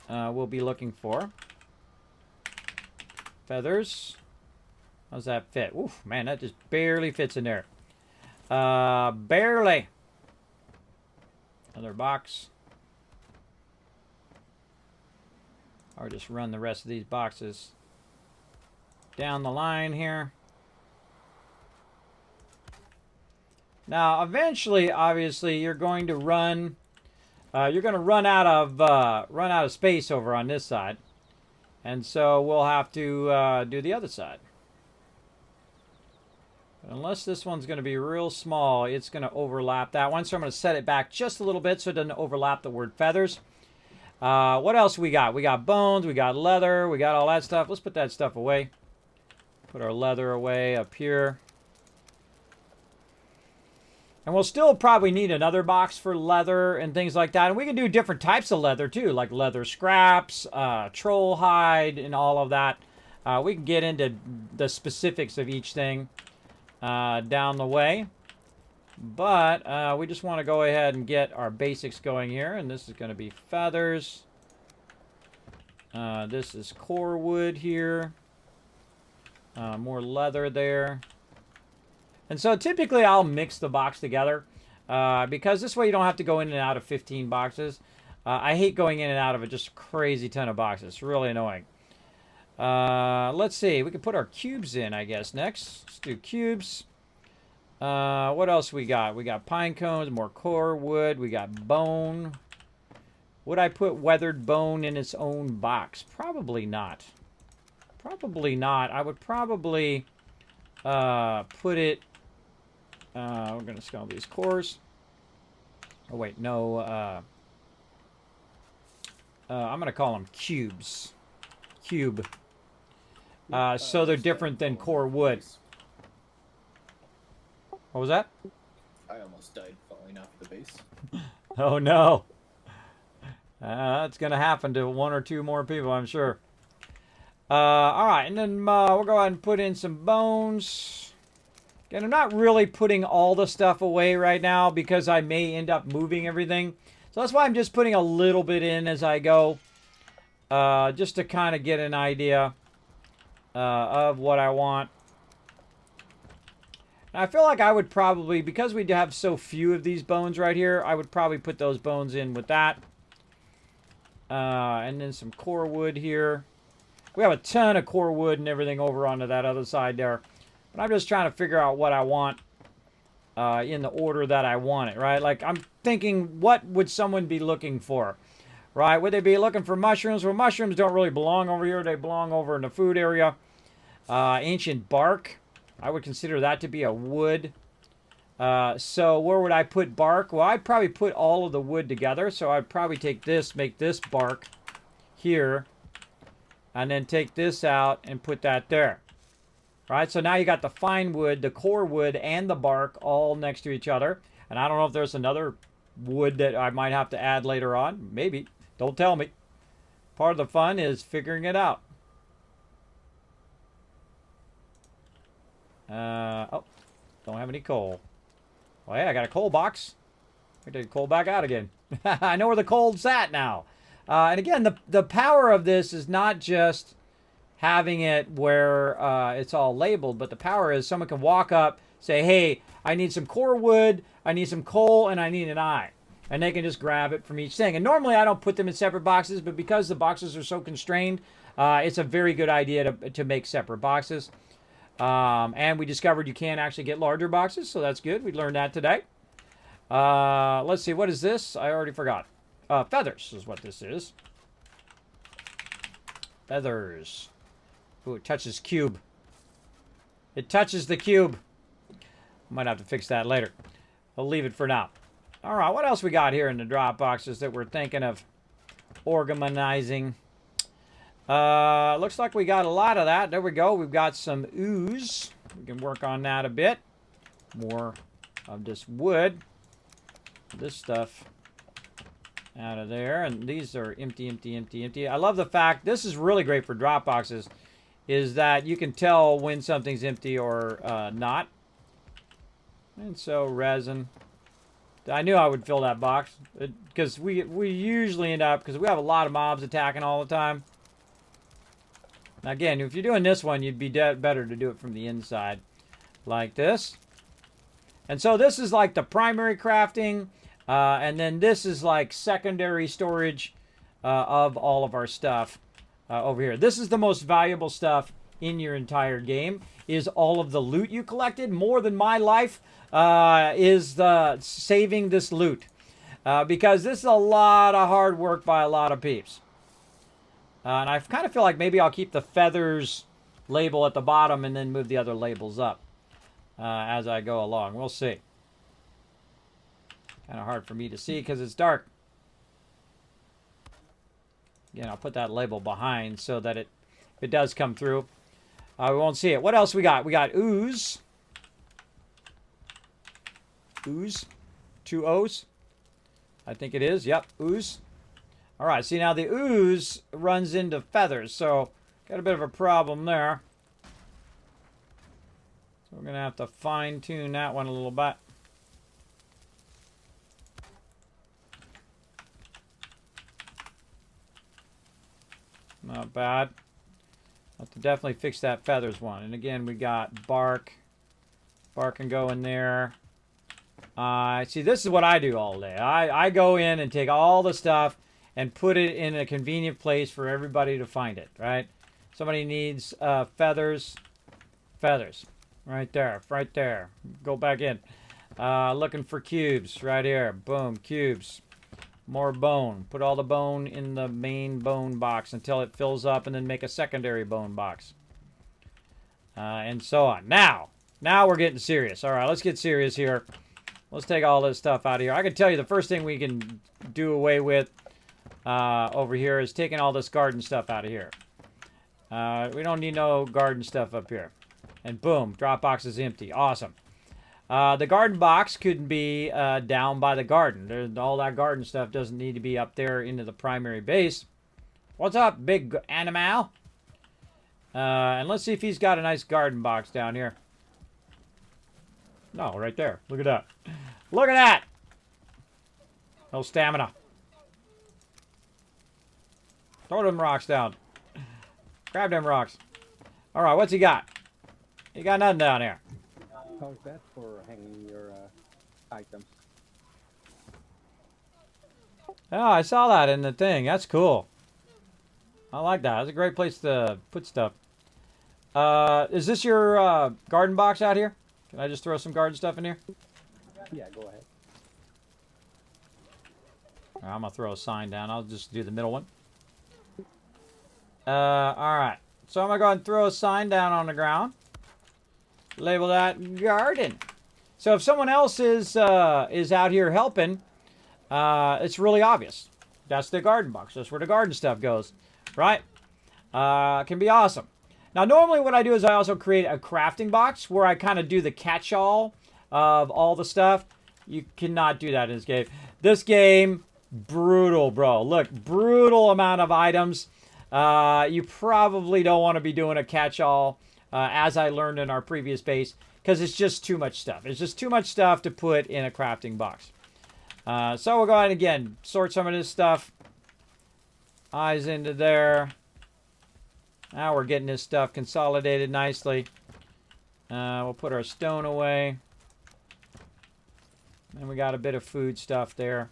we'll be looking for. Feathers. How's that fit? Oof, man, that just barely fits in there. Barely. Another box. Or just run the rest of these boxes down the line here. Now, eventually, obviously, you're going to run out of space over on this side, and so we'll have to do the other side. But unless this one's going to be real small, it's going to overlap that one. So I'm going to set it back just a little bit so it doesn't overlap the word feathers. What else we got? We got bones, we got leather, we got all that stuff. Let's put that stuff away. Put our leather away up here. And we'll still probably need another box for leather and things like that. And we can do different types of leather too, like leather scraps, troll hide, and all of that. We can get into the specifics of each thing down the way. But we just want to go ahead and get our basics going here. And this is going to be feathers. This is core wood here. More leather there. And so typically I'll mix the box together because this way you don't have to go in and out of 15 boxes. I hate going in and out of a just crazy ton of boxes. It's really annoying. Let's see. We can put our cubes in, I guess, next. Let's do cubes. What else we got? We got pine cones, more core wood. We got bone. Would I put weathered bone in its own box? Probably not. Probably not. I would probably put it... we're going to scale these cores. Oh, wait. No. I'm going to call them cubes. Cube. So they're different than core wood. What was that? I almost died falling off the base. Oh, no. That's going to happen to one or two more people, I'm sure. All right, and then we'll go ahead and put in some bones. Again, I'm not really putting all the stuff away right now because I may end up moving everything. So that's why I'm just putting a little bit in as I go. Just to kind of get an idea of what I want. And I feel like I would probably, because we have so few of these bones right here, I would probably put those bones in with that. And then some core wood here. We have a ton of core wood and everything over onto that other side there. But I'm just trying to figure out what I want in the order that I want it, right? Like, I'm thinking, what would someone be looking for, right? Would they be looking for mushrooms? Well, mushrooms don't really belong over here. They belong over in the food area. Ancient bark. I would consider that to be a wood. So where would I put bark? Well, I'd probably put all of the wood together. So I'd probably take this, make this bark here. And then take this out and put that there. Right, so now you got the fine wood, the core wood, and the bark all next to each other. And I don't know if there's another wood that I might have to add later on. Maybe. Don't tell me. Part of the fun is figuring it out. Oh, don't have any coal. Well, hey, I got a coal box. I take the coal back out again. I know where the coal's at now. And again, the power of this is not just having it where it's all labeled, but the power is someone can walk up, say, hey, I need some core wood, I need some coal, and I need an eye. And they can just grab it from each thing. And normally I don't put them in separate boxes, but because the boxes are so constrained, it's a very good idea to make separate boxes. And we discovered you can actually get larger boxes, so that's good. We learned that today. Let's see, what is this? I already forgot. Feathers is what this is. Feathers. Ooh, it touches cube. It touches the cube. Might have to fix that later. I'll leave it for now. All right, what else we got here in the drop boxes that we're thinking of organizing? Looks like we got a lot of that. There we go. We've got some ooze. We can work on that a bit. More of this wood. This stuff. Out of there. And these are empty, empty, empty, empty. I love the fact, this is really great for drop boxes, is that you can tell when something's empty or not. And so resin. I knew I would fill that box because we usually end up, because we have a lot of mobs attacking all the time. Now again, if you're doing this one, you'd be better to do it from the inside like this. And so this is like the primary crafting, and then this is like secondary storage of all of our stuff over here. This is the most valuable stuff in your entire game, is all of the loot you collected. More than my life is the saving this loot, because this is a lot of hard work by a lot of peeps. And I kind of feel like maybe I'll keep the feathers label at the bottom and then move the other labels up as I go along. We'll see. Kind of hard for me to see because it's dark. Again, I'll put that label behind so that if it does come through, we won't see it. What else we got? We got ooze. Ooze. 2 O's. I think it is. Yep, ooze. All right, see now the ooze runs into feathers, so got a bit of a problem there. So we're going to have to fine-tune that one a little bit. Not bad. Have to definitely fix that feathers one. And again, we got bark. Bark can go in there. See, this is what I do all day. I go in and take all the stuff and put it in a convenient place for everybody to find it, right? Somebody needs feathers. Feathers. Right there. Right there. Go back in. Looking for cubes. Right here. Boom. Cubes. More bone. Put all the bone in the main bone box until it fills up, and then make a secondary bone box. And so on. Now we're getting serious. All right, let's get serious here. Let's take all this stuff out of here. I can tell you the first thing we can do away with over here is taking all this garden stuff out of here. We don't need no garden stuff up here. And boom, drop box is empty. Awesome. The garden box could be down by the garden. All that garden stuff doesn't need to be up there into the primary base. What's up, big animal? And let's see if he's got a nice garden box down here. No, right there. Look at that. Look at that! No stamina. Throw them rocks down. Grab them rocks. Alright, what's he got? He got nothing down here. How's that for hanging your items? Oh, I saw that in the thing. That's cool. I like that. That's a great place to put stuff. Is this your garden box out here? Can I just throw some garden stuff in here? Yeah, go ahead. I'm going to throw a sign down. I'll just do the middle one. Alright. So I'm going to go ahead and throw a sign down on the ground. Label that garden. So if someone else is out here helping, it's really obvious. That's the garden box. That's where the garden stuff goes. Right? Can be awesome. Now, normally what I do is I also create a crafting box where I kind of do the catch-all of all the stuff. You cannot do that in this game. This game, brutal, bro. Look, brutal amount of items. You probably don't want to be doing a catch-all, as I learned in our previous base, because it's just too much stuff. It's just too much stuff to put in a crafting box. So we'll go ahead and, again, sort some of this stuff. Eyes into there. Now we're getting this stuff consolidated nicely. We'll put our stone away. And we got a bit of food stuff there.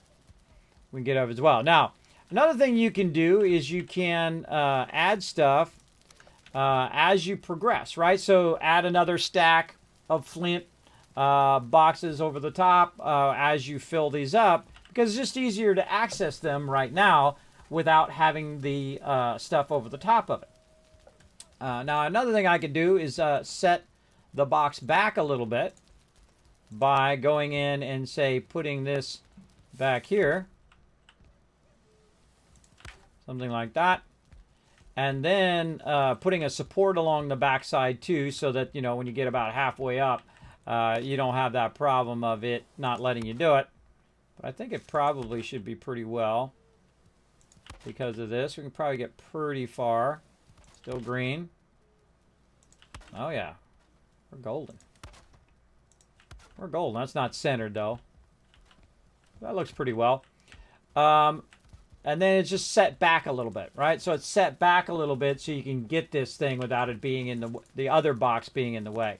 We can get over as well. Now, another thing you can do is you can add stuff as you progress, right? So add another stack of flint boxes over the top as you fill these up, because it's just easier to access them right now without having the stuff over the top of it. Now, another thing I could do is set the box back a little bit by going in and, say, putting this back here. Something like that. And then putting a support along the backside, too, so that, you know, when you get about halfway up, you don't have that problem of it not letting you do it. But I think it probably should be pretty well. Because of this, we can probably get pretty far. Still green. Oh, yeah. We're golden. We're golden. That's not centered, though. That looks pretty well. And then it's just set back a little bit, right? So it's set back a little bit so you can get this thing without it being in the other box being in the way.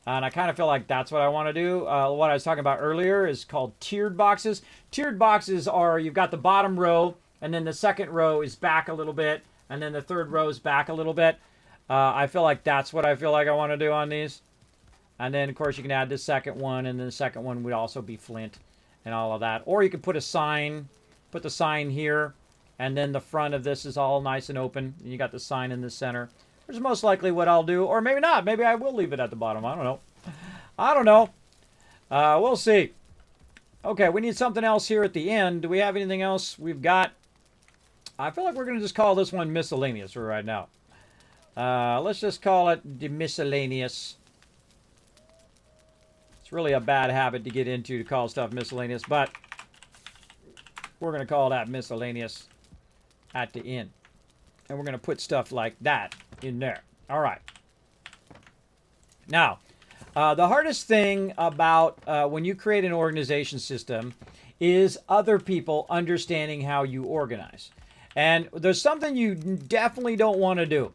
And I kind of feel like that's what I want to do. What I was talking about earlier is called tiered boxes. Tiered boxes are, you've got the bottom row, and then the second row is back a little bit, and then the third row is back a little bit. I feel like that's what I feel like I want to do on these. And then, of course, you can add the second one, and then the second one would also be flint and all of that. Or you could put a sign, put the sign here, and then the front of this is all nice and open. And you got the sign in the center. Which is most likely what I'll do. Or maybe not. Maybe I will leave it at the bottom. I don't know. I don't know. We'll see. Okay, we need something else here at the end. Do we have anything else we've got? I feel like we're going to just call this one miscellaneous for right now. Let's just call it the miscellaneous. It's really a bad habit to get into to call stuff miscellaneous, but we're going to call that miscellaneous at the end. And we're going to put stuff like that in there. All right. Now, the hardest thing about when you create an organization system is other people understanding how you organize. And there's something you definitely don't want to do.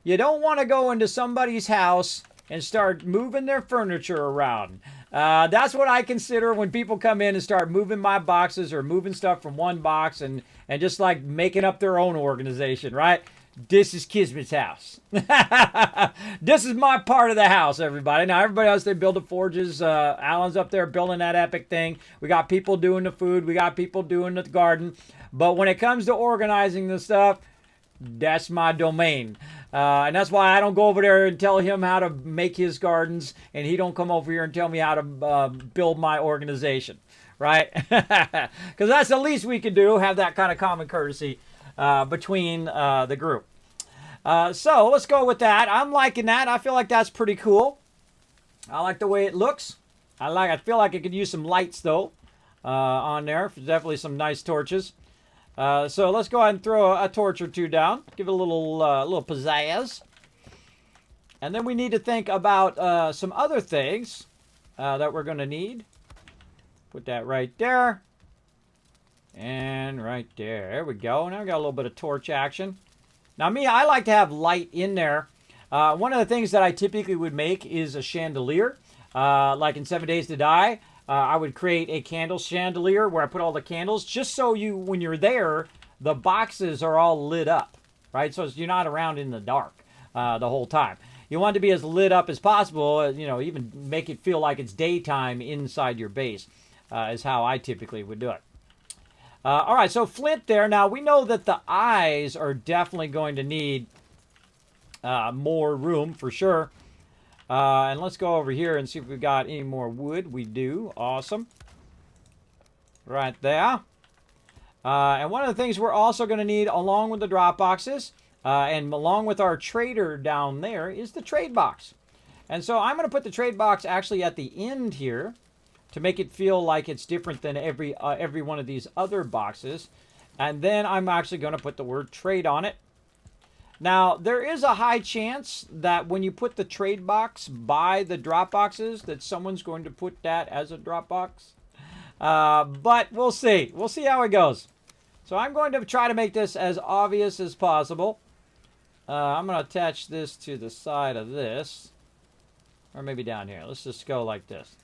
You don't want to go into somebody's house and start moving their furniture around. That's what I consider when people come in and start moving my boxes or moving stuff from one box and just like making up their own organization, right? This is Kismet's house. This is my part of the house, everybody. Now, everybody else, they build the forges. Alan's up there building that epic thing. We got people doing the food. We got people doing the garden. But when it comes to organizing the stuff, that's my domain. And that's why I don't go over there and tell him how to make his gardens, and he don't come over here and tell me how to build my organization, right? Because that's the least we can do, have that kind of common courtesy between the group. So let's go with that. I'm liking that. I feel like that's pretty cool. I like the way it looks. I feel like it could use some lights though on there. Definitely some nice torches. So let's go ahead and throw a torch or two down. Give it a little pizzazz. And then we need to think about some other things that we're going to need. Put that right there. And right there. There we go. Now we got a little bit of torch action. Now me, I like to have light in there. One of the things that I typically would make is a chandelier. Like in 7 Days to Die. I would create a candle chandelier where I put all the candles just so when you're there, the boxes are all lit up, right? So you're not around in the dark the whole time. You want it to be as lit up as possible, even make it feel like it's daytime inside your base is how I typically would do it. All right, so flint there. Now, we know that the eyes are definitely going to need more room for sure. And let's go over here and see if we've got any more wood. We do. Awesome. Right there. And one of the things we're also going to need along with the drop boxes and along with our trader down there is the trade box. And so I'm going to put the trade box actually at the end here to make it feel like it's different than every one of these other boxes. And then I'm actually going to put the word trade on it. Now, there is a high chance that when you put the trade box by the drop boxes, that someone's going to put that as a drop box. But we'll see. We'll see how it goes. So I'm going to try to make this as obvious as possible. I'm going to attach this to the side of this. Or maybe down here. Let's just go like this.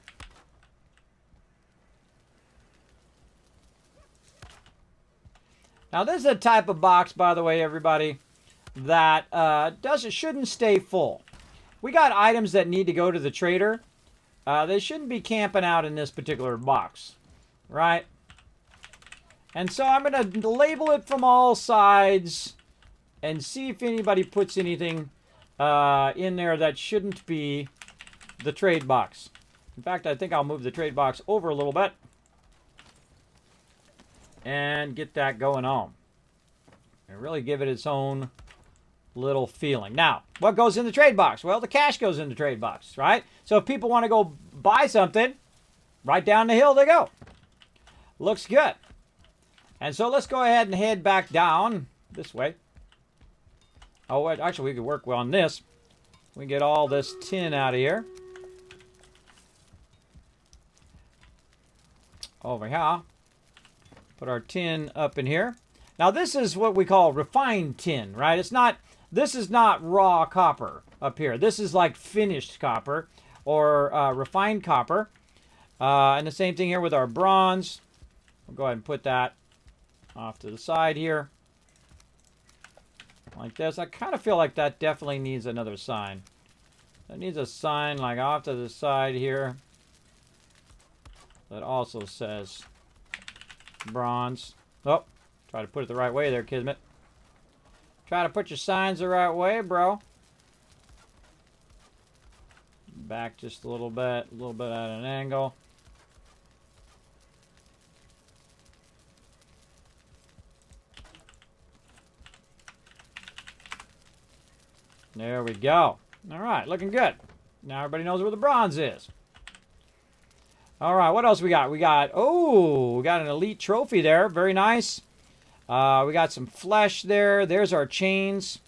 Now, this is a type of box, by the way, everybody, that shouldn't stay full. We got items that need to go to the trader. They shouldn't be camping out in this particular box, right? And so I'm going to label it from all sides and see if anybody puts anything in there that shouldn't be the trade box. In fact, I think I'll move the trade box over a little bit and get that going on and really give it its own little feeling. Now, what goes in the trade box? Well, the cash goes in the trade box, right? So if people want to go buy something, right down the hill they go. Looks good. And so let's go ahead and head back down this way. Oh, wait, actually, we could work well on this. We can get all this tin out of here. Over here. Put our tin up in here. Now, this is what we call refined tin, right? It's not, this is not raw copper up here. This is like finished copper or refined copper. And the same thing here with our bronze. We'll go ahead and put that off to the side here. Like this. I kind of feel like that definitely needs another sign. That needs a sign like off to the side here. That also says bronze. Oh, try to put it the right way there, Kismet. Try to put your signs the right way, bro. Back just a little bit at an angle. There we go. All right, looking good. Now everybody knows where the bronze is. All right, what else we got? We got an elite trophy there. Very nice. We got some flesh there. There's our chains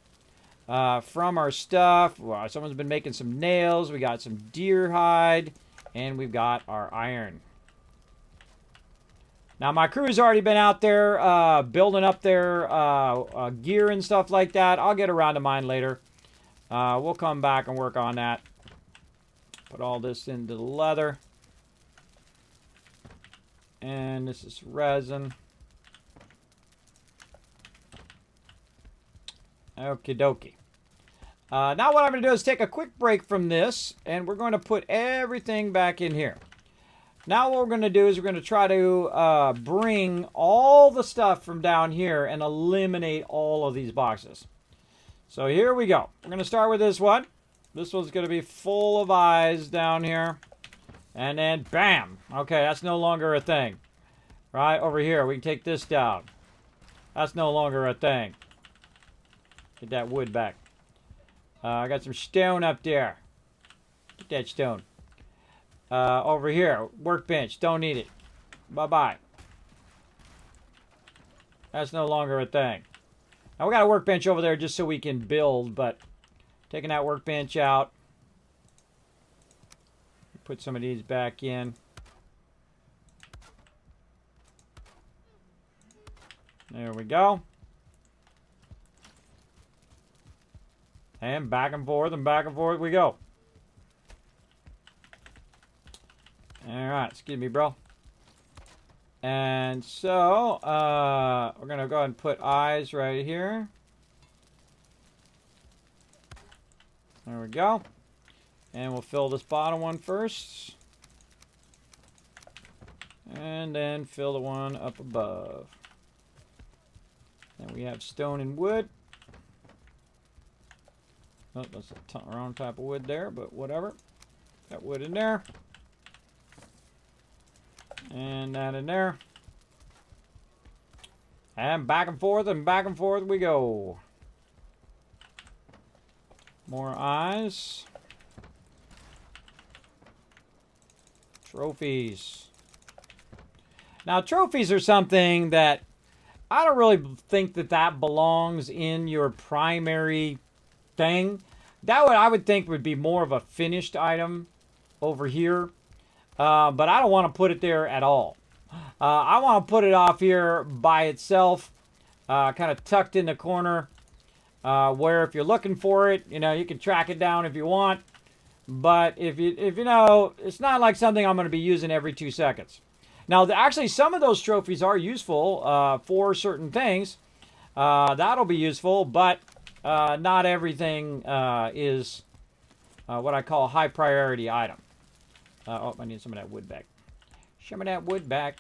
from our stuff. Wow, someone's been making some nails. We got some deer hide. And we've got our iron. Now, my crew's already been out there building up their gear and stuff like that. I'll get around to mine later. We'll come back and work on that. Put all this into the leather. And this is resin. Okie dokie. Now what I'm going to do is take a quick break from this. And we're going to put everything back in here. Now what we're going to do is we're going to try to bring all the stuff from down here and eliminate all of these boxes. So here we go. We're going to start with this one. This one's going to be full of eyes down here. And then, bam! Okay, that's no longer a thing. Right, over here, we can take this down. That's no longer a thing. Get that wood back. I got some stone up there. Get that stone. Over here, workbench. Don't need it. Bye-bye. That's no longer a thing. Now, we got a workbench over there just so we can build, but taking that workbench out. Put some of these back in. There we go. And back and forth we go. Alright, excuse me, bro. And so, we're going to go ahead and put eyes right here. There we go. And we'll fill this bottom one first. And then fill the one up above. And we have stone and wood. Oh, that's the wrong type of wood there, but whatever. Got wood in there. And that in there. And back and forth we go. More eyes. Trophies. Now, trophies are something that I don't really think that belongs in your primary thing. I would think would be more of a finished item over here. But I don't want to put it there at all. I want to put it off here by itself, kind of tucked in the corner, where if you're looking for it, you can track it down if you want. But if you know, it's not like something I'm going to be using every 2 seconds. Now, actually, some of those trophies are useful for certain things. That'll be useful, but not everything is what I call a high priority item. Oh, I need some of that wood back. Some of that wood back.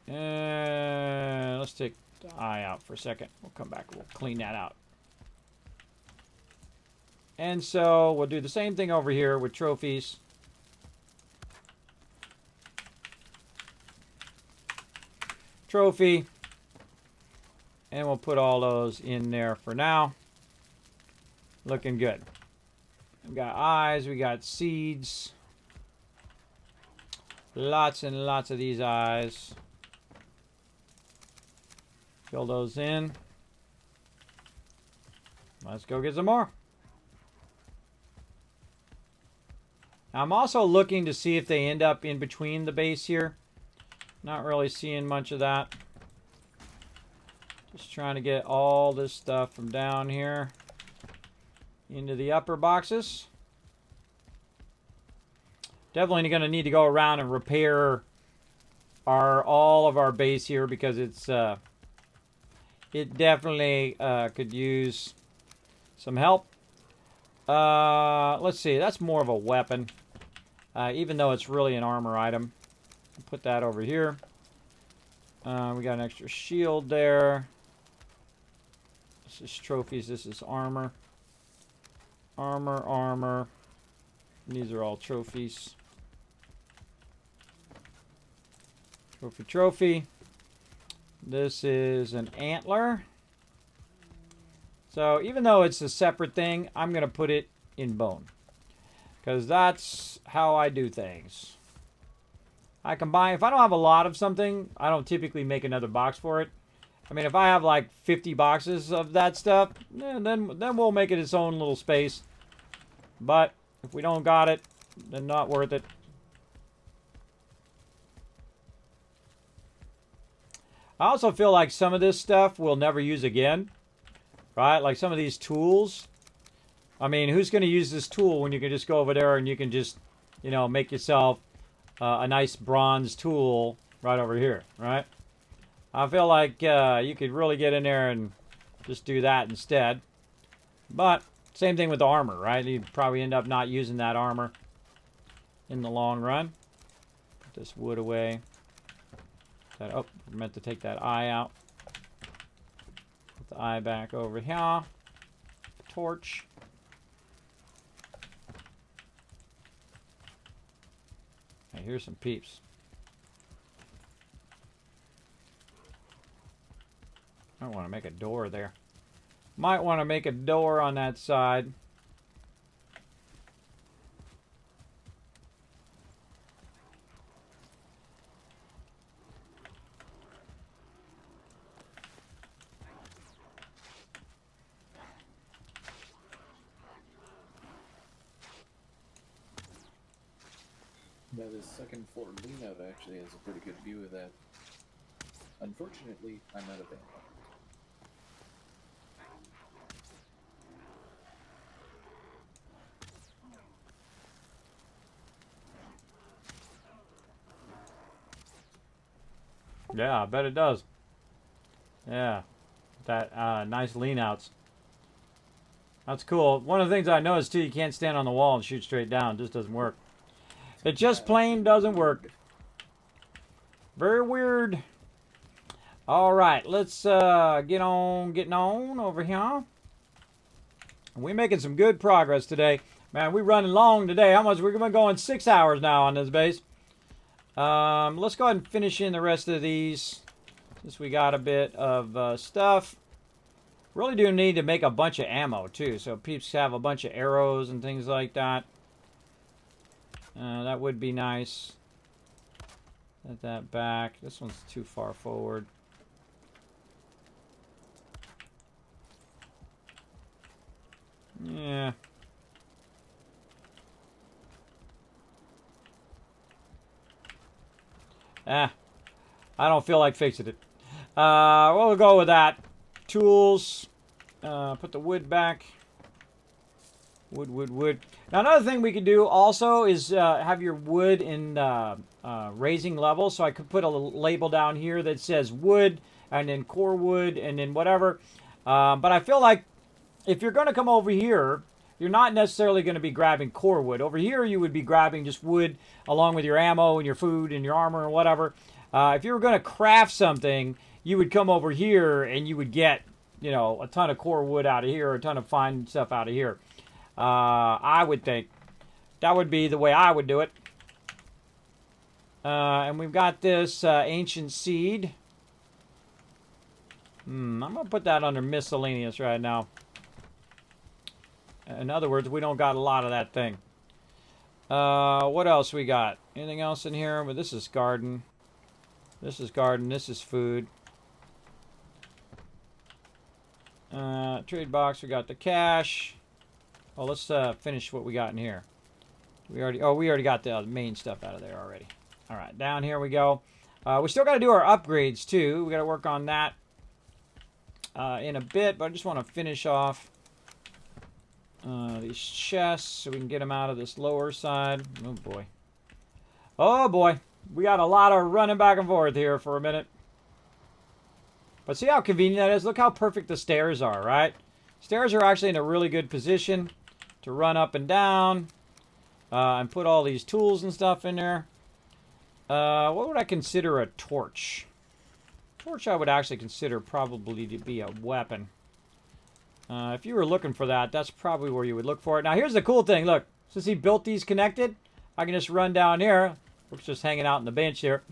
And let's take the eye out for a second. We'll come back. We'll clean that out. And so we'll do the same thing over here with trophies. Trophy. And we'll put all those in there for now. Looking good. We got eyes. We got seeds. Lots and lots of these eyes. Fill those in. Let's go get some more. I'm also looking to see if they end up in between the base here. Not really seeing much of that. Just trying to get all this stuff from down here into the upper boxes. Definitely going to need to go around and repair all of our base here because it's it definitely could use some help. Let's see. That's more of a weapon, even though it's really an armor item. Put that over here. We got an extra shield there. This is trophies. This is armor. Armor. These are all trophies. Trophy. This is an antler. So even though it's a separate thing, I'm going to put it in bone. Because that's how I do things. I combine, if I don't have a lot of something, I don't typically make another box for it. I mean, if I have like 50 boxes of that stuff, then we'll make it its own little space. But if we don't got it, then not worth it. I also feel like some of this stuff we'll never use again. Right? Like some of these tools. I mean, who's going to use this tool when you can just go over there and you can just, you know, make yourself a nice bronze tool right over here, right? I feel like you could really get in there and just do that instead. But same thing with the armor, right? You'd probably end up not using that armor in the long run. Put this wood away. Oh, I meant to take that eye out. Put the eye back over here. Torch. Hey, here's some peeps. I want to make a door there. Might want to make a door on that side. Now this second floor lean-out actually has a pretty good view of that. Unfortunately, I'm out of ammo. Yeah, I bet it does. Yeah. That nice lean-outs. That's cool. One of the things I noticed too, you can't stand on the wall and shoot straight down. It just doesn't work. It just plain doesn't work. Very weird. All right, let's getting on over here. We're making some good progress today. Man, we're running long today. How much? We're going 6 hours now on this base. Let's go ahead and finish in the rest of these. Since we got a bit of stuff. Really do need to make a bunch of ammo too. So peeps have a bunch of arrows and things like that. That would be nice. Set that back. This one's too far forward. Yeah. I don't feel like fixing it. We'll go with that. Tools. Put the wood back. Wood. Now, another thing we could do also is have your wood in raising level. So I could put a label down here that says wood, and then core wood, and then whatever. But I feel like if you're going to come over here, you're not necessarily going to be grabbing core wood. Over here, you would be grabbing just wood along with your ammo and your food and your armor and whatever. If you were going to craft something, you would come over here and you would get, you know, a ton of core wood out of here, a ton of fine stuff out of here. I would think that would be the way I would do it. And we've got this ancient seed. I'm going to put that under miscellaneous right now. In other words, we don't got a lot of that thing. What else we got? Anything else in here? But this is garden. This is garden. This is food. Trade box. We got the cash. Oh, let's finish what we got in here. We already got the main stuff out of there already. All right, down here we go. We still got to do our upgrades too. We got to work on that in a bit, but I just want to finish off these chests so we can get them out of this lower side. Oh boy. Oh boy. We got a lot of running back and forth here for a minute. But see how convenient that is? Look how perfect the stairs are, right? Stairs are actually in a really good position to run up and down and put all these tools and stuff in there. What would I consider a torch? Torch I would actually consider probably to be a weapon. If you were looking for that, that's probably where you would look for it. Now here's the cool thing. Look, since he built these connected, I can just run down here. We're just hanging out on the bench here.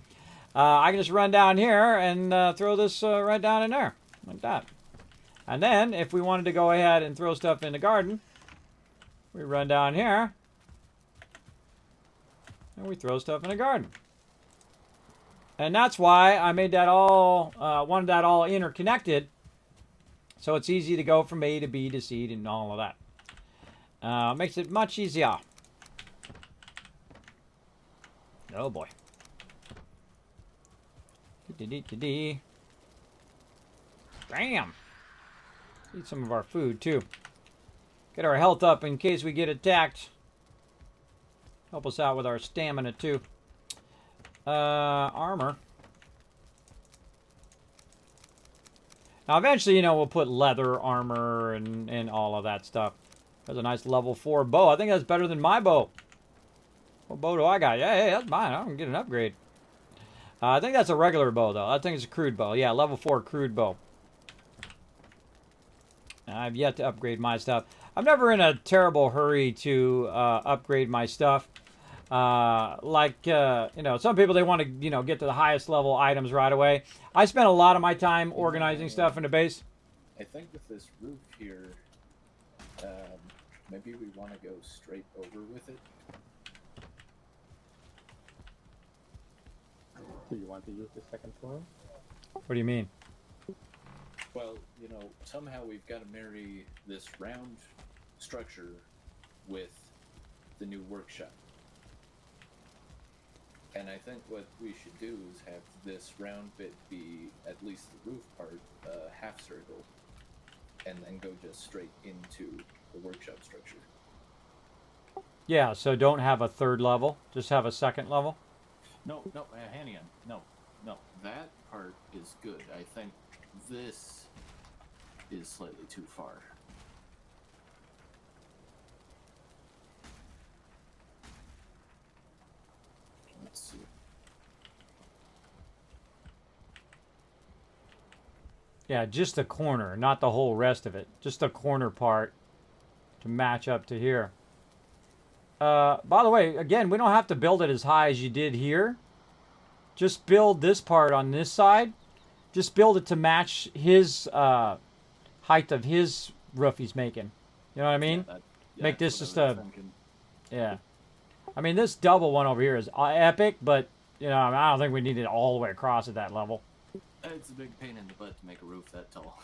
I can just run down here and throw this right down in there. Like that. And then, if we wanted to go ahead and throw stuff in the garden, we run down here. And we throw stuff in the garden. And that's why I made that all, wanted that all interconnected. So it's easy to go from A to B to C and all of that. Makes it much easier. Oh boy. Bam! Eat some of our food too. Get our health up in case we get attacked. Help us out with our stamina too. Armor. Now eventually, you know, we'll put leather armor and all of that stuff. There's a nice level 4 bow. I think that's better than my bow. What bow do I got? Yeah, hey, that's mine. I can get an upgrade. I think that's a regular bow, though. I think it's a crude bow. Yeah, level 4 crude bow. I've yet to upgrade my stuff. I'm never in a terrible hurry to upgrade my stuff. You know, some people, they want to, you know, get to the highest level items right away. I spent a lot of my time organizing stuff in the base. I think with this roof here, maybe we want to go straight over with it. So you want to use the second floor? What do you mean? Well, you know, somehow we've got to marry this round structure with the new workshop. And I think what we should do is have this round bit be, at least the roof part, half circle, and then go just straight into the workshop structure. Yeah, so don't have a third level. Just have a second level. No, hang on. No. That part is good. I think this is slightly too far. Let's see. Yeah, just the corner, not the whole rest of it. Just the corner part to match up to here. By the way, again, we don't have to build it as high as you did here. Just build this part on this side. Just build it to match his height of his roof he's making. You know what I mean? Make this just a... Yeah. I mean, this double one over here is epic, but, you know, I don't think we need it all the way across at that level. It's a big pain in the butt to make a roof that tall.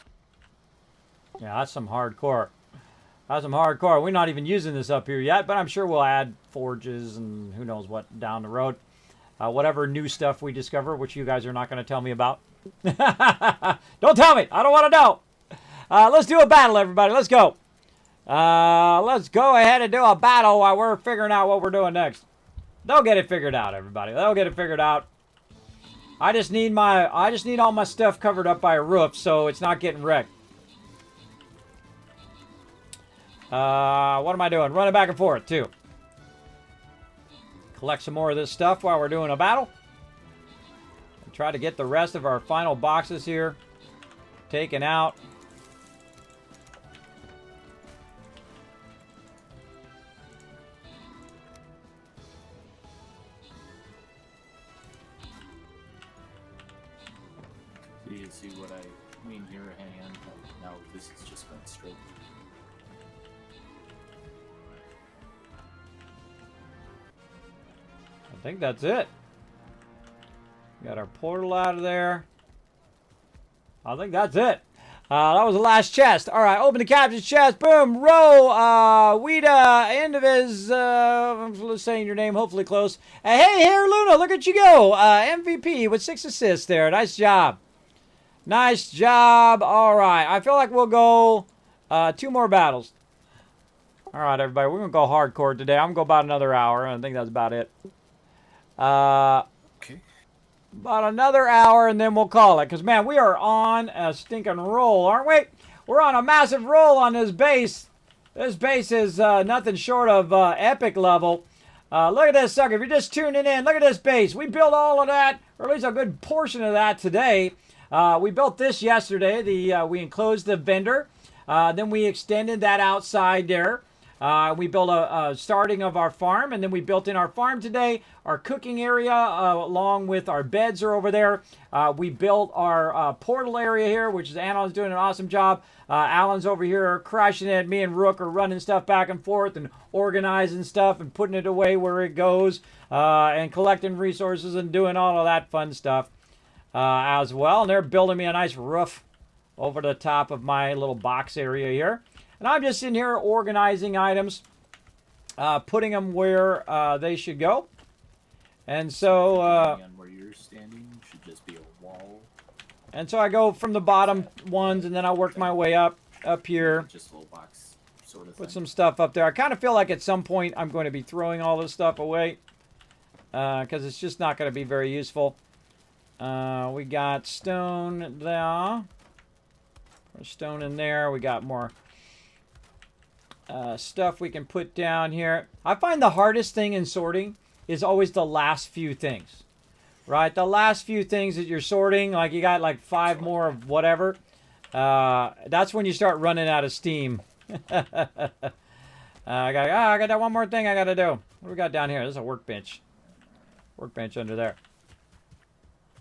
Yeah, that's some hardcore. That's some hardcore. We're not even using this up here yet, but I'm sure we'll add forges and who knows what down the road. Whatever new stuff we discover, which you guys are not going to tell me about. Don't tell me. I don't want to know. Let's do a battle, everybody. Let's go. Let's go ahead and do a battle while we're figuring out what we're doing next. They'll get it figured out, everybody. They'll get it figured out. I just need all my stuff covered up by a roof so it's not getting wrecked. What am I doing? Running back and forth, too. Collect some more of this stuff while we're doing a battle. And try to get the rest of our final boxes here taken out. Do you see what I mean here? Hang on. Now this is just going straight. think that's it. Got our portal out of there. I think that's it. That was the last chest. All right, open the captain's chest. Boom. Row. Wida. End of his. I'm saying your name. Hopefully close. Hey, here, Luna. Look at you go. MVP with 6 assists there. Nice job. Nice job. All right. I feel like we'll go 2 more battles. All right, everybody. We're going to go hardcore today. I'm going to go about another hour. I think that's about it. Okay. About another hour, and then we'll call it. Because, man, we are on a stinking roll, aren't we? We're on a massive roll on this base. This base is nothing short of epic level. Look at this sucker. If you're just tuning in, look at this base. We built all of that, or at least a good portion of that today. We built this yesterday. We enclosed the vendor. Then we extended that outside there. We built a starting of our farm, and then we built in our farm today. Our cooking area, along with our beds, are over there. We built our portal area here, which is Anon's doing an awesome job. Alan's over here crushing it. Me and Rook are running stuff back and forth and organizing stuff and putting it away where it goes, and collecting resources and doing all of that fun stuff as well. And they're building me a nice roof over the top of my little box area here. And I'm just in here organizing items, putting them where they should go. And so, Depending on where you're standing, should just be a wall. and so I go from the bottom ones, and then I work my way up here. Just a little box sort of Put thing. some stuff up there. I kind of feel like at some point I'm going to be throwing all this stuff away, because it's just not going to be very useful. We got stone there. There's stone in there. We got more stuff we can put down here. I find the hardest thing in sorting is always the last few things, right? The last few things that you're sorting, like you got like 5 more of whatever. That's when you start running out of steam. I got that one more thing I got to do. What do we got down here? There's a workbench. Workbench under there.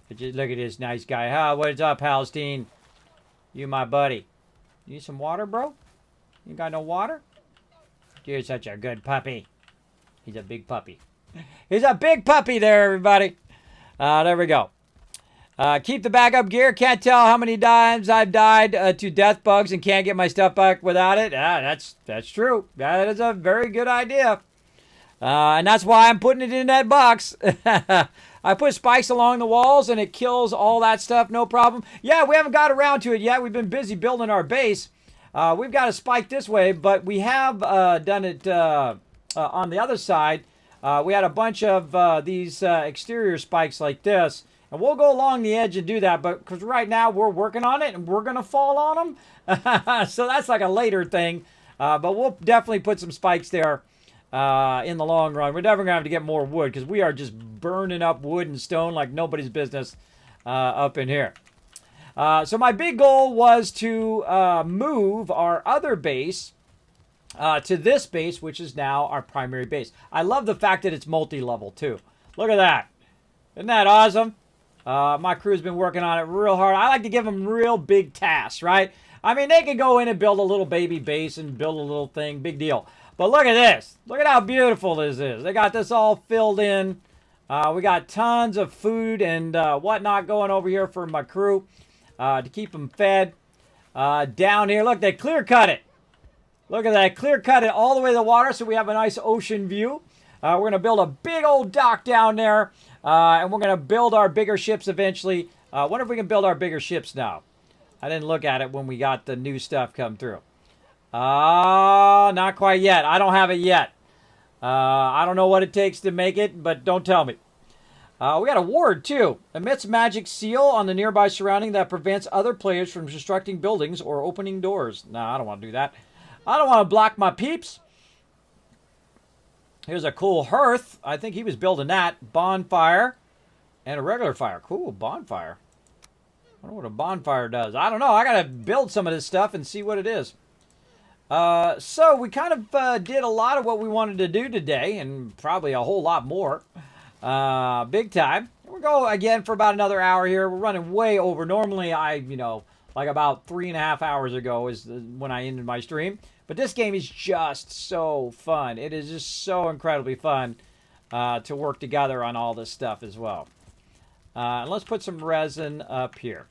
Look at this nice guy. What's up, Halstein? You my buddy. You need some water, bro? You got no water? You're such a good puppy. He's a big puppy. He's a big puppy there, everybody. There we go. Keep the backup gear. Can't tell how many times I've died to death bugs and can't get my stuff back without it. That's true. That is a very good idea. And that's why I'm putting it in that box. I put spikes along the walls and it kills all that stuff, no problem. Yeah, we haven't got around to it yet. We've been busy building our base. We've got a spike this way, but we have done it on the other side. We had a bunch of these exterior spikes like this. And we'll go along the edge and do that, but because right now we're working on it and we're going to fall on them. So that's like a later thing. But we'll definitely put some spikes there in the long run. We're definitely going to have to get more wood because we are just burning up wood and stone like nobody's business up in here. So my big goal was to move our other base to this base, which is now our primary base. I love the fact that it's multi-level too. Look at that. Isn't that awesome? My crew's been working on it real hard. I like to give them real big tasks, right? I mean, they could go in and build a little baby base and build a little thing, big deal. But look at this. Look at how beautiful this is. They got this all filled in. We got tons of food and whatnot going over here for my crew to keep them fed. Down here, look, they clear cut it. Look at that, clear cut it all the way to the water so we have a nice ocean view. We're going to build a big old dock down there. And we're going to build our bigger ships eventually. Wonder if we can build our bigger ships now. I didn't look at it when we got the new stuff come through. Not quite yet. I don't have it yet. I don't know what it takes to make it, but don't tell me. We got a ward, too. Emits magic seal on the nearby surrounding that prevents other players from constructing buildings or opening doors. No, I don't want to do that. I don't want to block my peeps. Here's a cool hearth. I think he was building that. Bonfire. And a regular fire. Cool, bonfire. I wonder what a bonfire does. I don't know. I got to build some of this stuff and see what it is. So we kind of did a lot of what we wanted to do today. And probably a whole lot more. Big time. We'll go again for about another hour here. We're running way over. Normally like about 3.5 hours ago is when I ended my stream. But this game is just so fun. It is just so incredibly fun. to work together on all this stuff as well. And let's put some resin up here.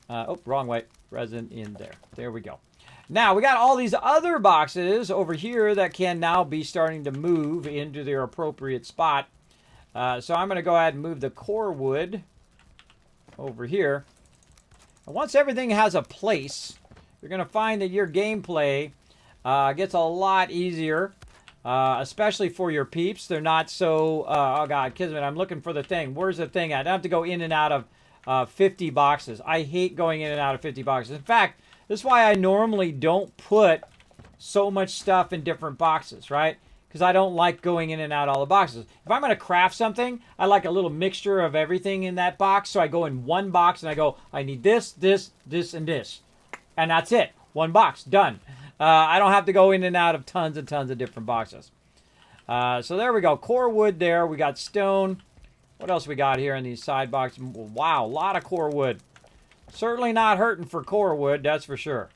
Oh, wrong way. Resin in there. There we go. Now, we got all these other boxes over here that can now be starting to move into their appropriate spot. So I'm going to go ahead and move the core wood over here. And once everything has a place, you're going to find that your gameplay gets a lot easier, especially for your peeps. They're not so... oh, God, Kismet, I'm looking for the thing. Where's the thing at? I don't have to go in and out of 50 boxes. I hate going in and out of 50 boxes. In fact, this is why I normally don't put so much stuff in different boxes, right? Because I don't like going in and out of all the boxes. If I'm going to craft something, I like a little mixture of everything in that box. So I go in one box and I go, I need this, this, this, and this. And that's it. One box. Done. I don't have to go in and out of tons and tons of different boxes. So there we go. Core wood there. We got stone. What else we got here in these side boxes? Wow, a lot of core wood. Certainly not hurting for core wood, that's for sure.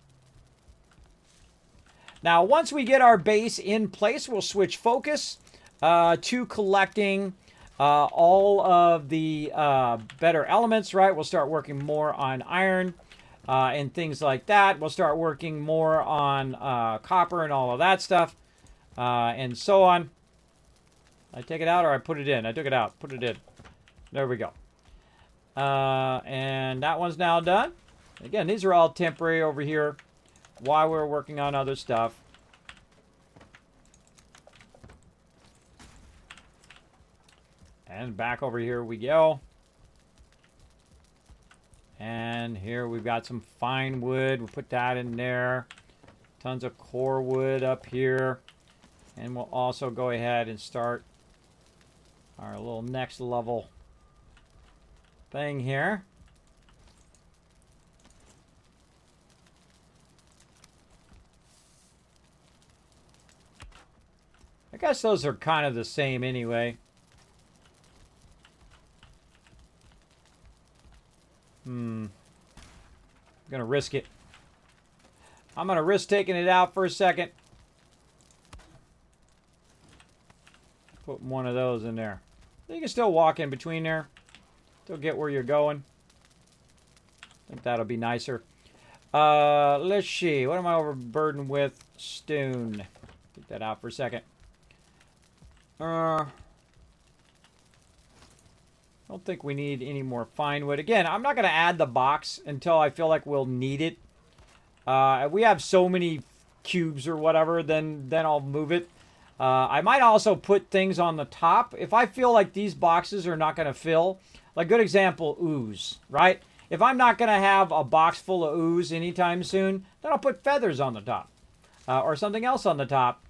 Now, once we get our base in place, we'll switch focus to collecting all of the better elements, right? We'll start working more on iron and things like that. We'll start working more on copper and all of that stuff and so on. I take it out or I put it in? I took it out. Put it in. There we go. And that one's now done. Again, these are all temporary over here while we're working on other stuff. And back over here we go. And here we've got some fine wood. We'll put that in there. Tons of core wood up here. And we'll also go ahead and start our little next level thing here. I guess those are kind of the same anyway. I'm gonna risk it. I'm gonna risk taking it out for a second. Put one of those in there. You can still walk in between there. Still get where you're going. I think that'll be nicer. Let's see. What am I overburdened with? Stone. Take that out for a second. I don't think we need any more fine wood. Again, I'm not going to add the box until I feel like we'll need it. If we have so many cubes or whatever, then I'll move it. I might also put things on the top. If I feel like these boxes are not going to fill... Like, good example, ooze, right? If I'm not going to have a box full of ooze anytime soon, then I'll put feathers on the top. Or something else on the top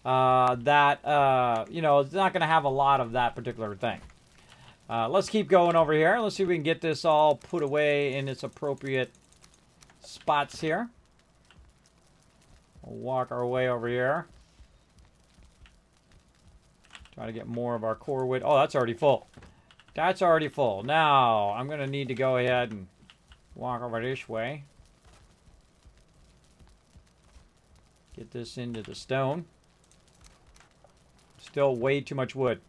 that, you know, it's not going to have a lot of that particular thing. Let's keep going over here. Let's see if we can get this all put away in its appropriate spots here. We'll walk our way over here. Try to get more of our core wood. Oh, that's already full. That's already full. Now, I'm going to need to go ahead and walk over this way. Get this into the stone. Still way too much wood.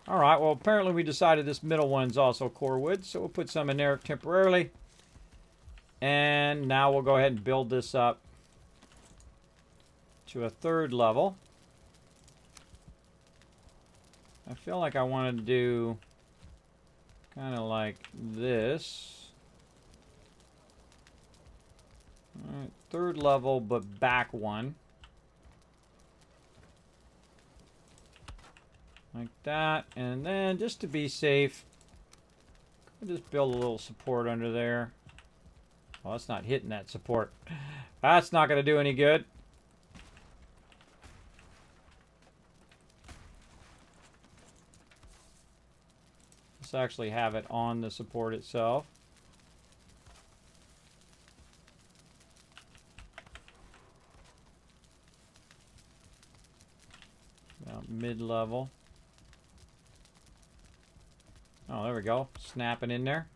Alright, well, apparently we decided this middle one's also core wood, so we'll put some in there temporarily. And now we'll go ahead and build this up to a third level. I feel like I wanted to do... kind of like this. Alright, third level, but back one. Like that. And then, just to be safe, I'll just build a little support under there. Well, that's not hitting that support. That's not going to do any good. Let's actually have it on the support itself. About mid-level. Oh, there we go. Snapping in there.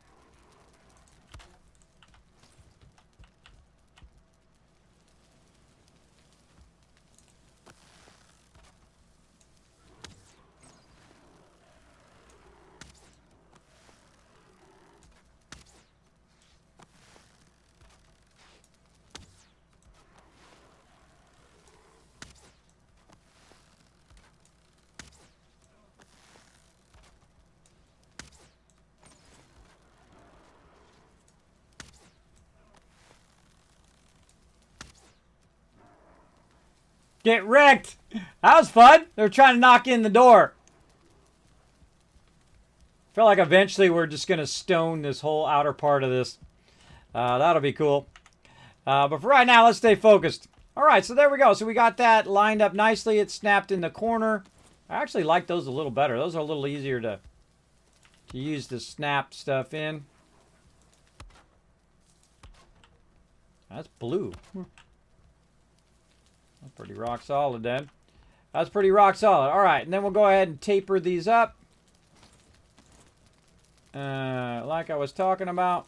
Get wrecked. That was fun. They were trying to knock in the door. Feel like eventually we're just going to stone this whole outer part of this. That'll be cool. But for right now, let's stay focused. All right, so there we go. So we got that lined up nicely. It's snapped in the corner. I actually like those a little better. Those are a little easier to use to snap stuff in. That's blue. That's pretty rock solid then. That's pretty rock solid. All right, and then we'll go ahead and taper these up. Like I was talking about.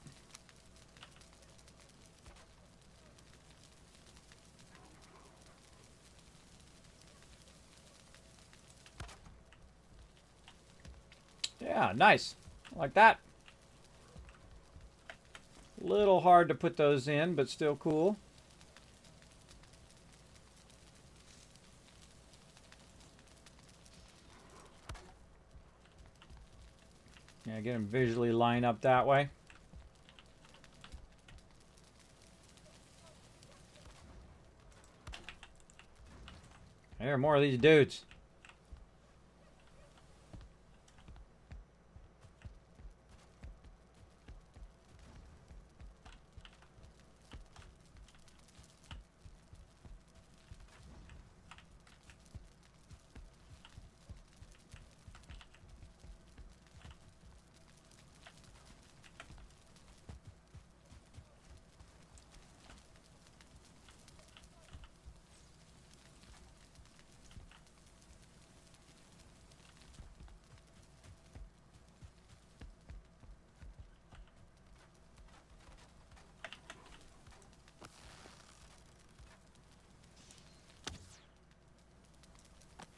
Yeah, nice. Like that. Little hard to put those in, but still cool. Yeah, get them visually line up that way. There are more of these dudes.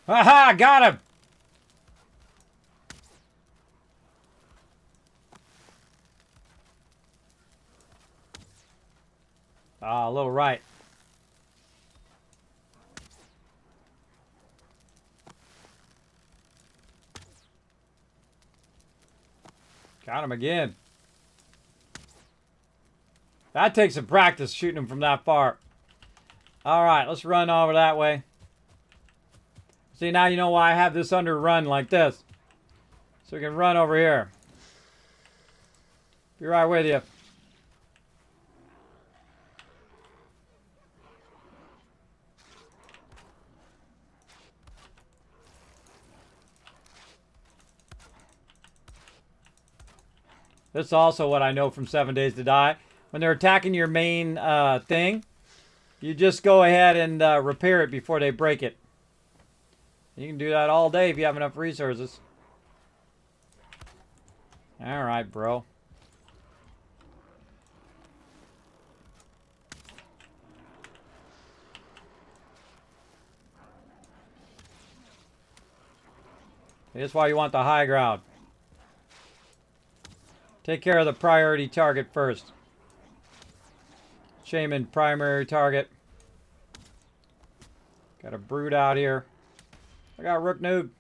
Haha, got him! Ah, a little right. Got him again. That takes some practice shooting him from that far. All right, let's run over that way. See, now you know why I have this under run like this. So we can run over here. Be right with you. This is also what I know from 7 Days to Die. When they're attacking your main thing, you just go ahead and repair it before they break it. You can do that all day if you have enough resources. Alright, bro. That's why you want the high ground. Take care of the priority target first. Shaman, primary target. Got a brood out here. I got Rook Noob.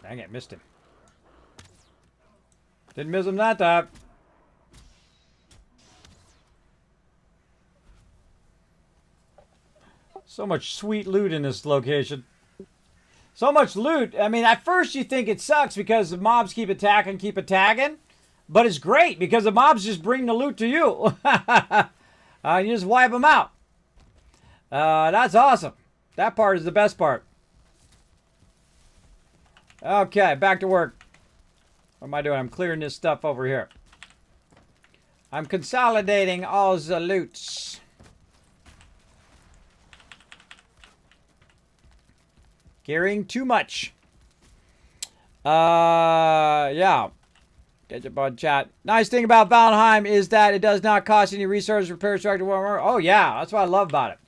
Dang it, missed him. Didn't miss him that time. So much sweet loot in this location. So much loot. I mean, at first you think it sucks because the mobs keep attacking. But it's great because the mobs just bring the loot to you. You just wipe them out. That's awesome. That part is the best part. Okay, back to work. What am I doing? I'm clearing this stuff over here. I'm consolidating all the loots. Carrying too much. Yeah. Get your bud chat. Nice thing about Valheim is that it does not cost any resources, repair, structure, whatever. Oh, yeah. That's what I love about it.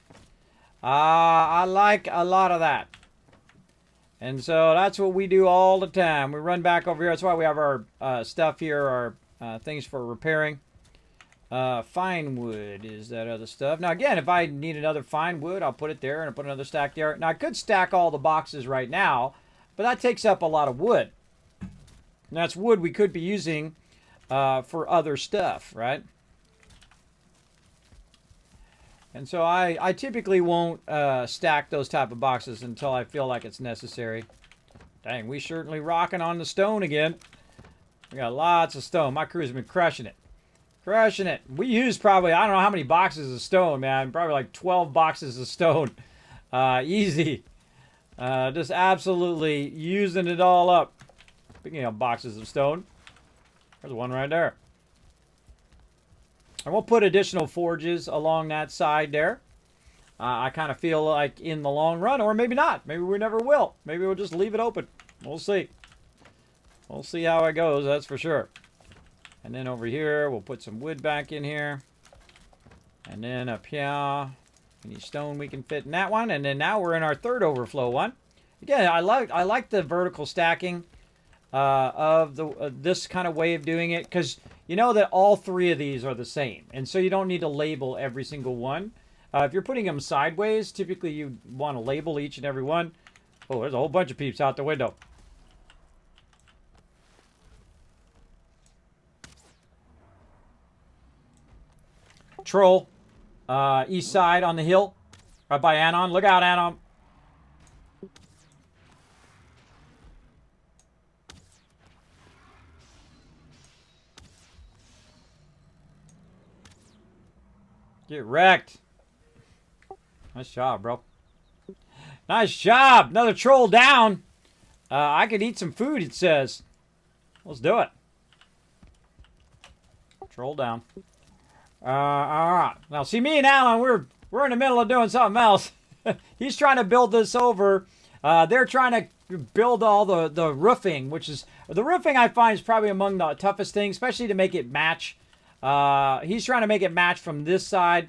I like a lot of that. And so that's what we do all the time. We run back over here. That's why we have our stuff here, our things for repairing. Fine wood is that other stuff. Now, again, if I need another fine wood, I'll put it there and I'll put another stack there. Now, I could stack all the boxes right now, but that takes up a lot of wood. And that's wood we could be using for other stuff, right? And so I typically won't stack those type of boxes until I feel like it's necessary. Dang, we certainly rocking on the stone again. We got lots of stone. My crew's been crushing it. Crushing it. We used probably, I don't know how many boxes of stone, man. Probably like 12 boxes of stone. Easy. Just absolutely using it all up. Speaking of boxes of stone, there's one right there. And we'll put additional forges along that side there. I kind of feel like in the long run, or maybe not. Maybe we never will. Maybe we'll just leave it open. We'll see. We'll see how it goes, that's for sure. And then over here, we'll put some wood back in here. And then up here, any stone we can fit in that one. And then now we're in our third overflow one. Again, I like the vertical stacking of this kind of way of doing it, because you know that all three of these are the same, and so you don't need to label every single one. If you're putting them sideways, typically you want to label each and every one. Oh, there's a whole bunch of peeps out the window. Troll, east side on the hill, right by Anon. Look out, Anon. Get wrecked. Nice job, bro. Nice job. Another troll down. I could eat some food, it says. Let's do it. Troll down. All right. Now, see, me and Alan, we're in the middle of doing something else. He's trying to build this over. They're trying to build all the roofing, which is... The roofing, I find, is probably among the toughest things, especially to make it match. He's trying to make it match from this side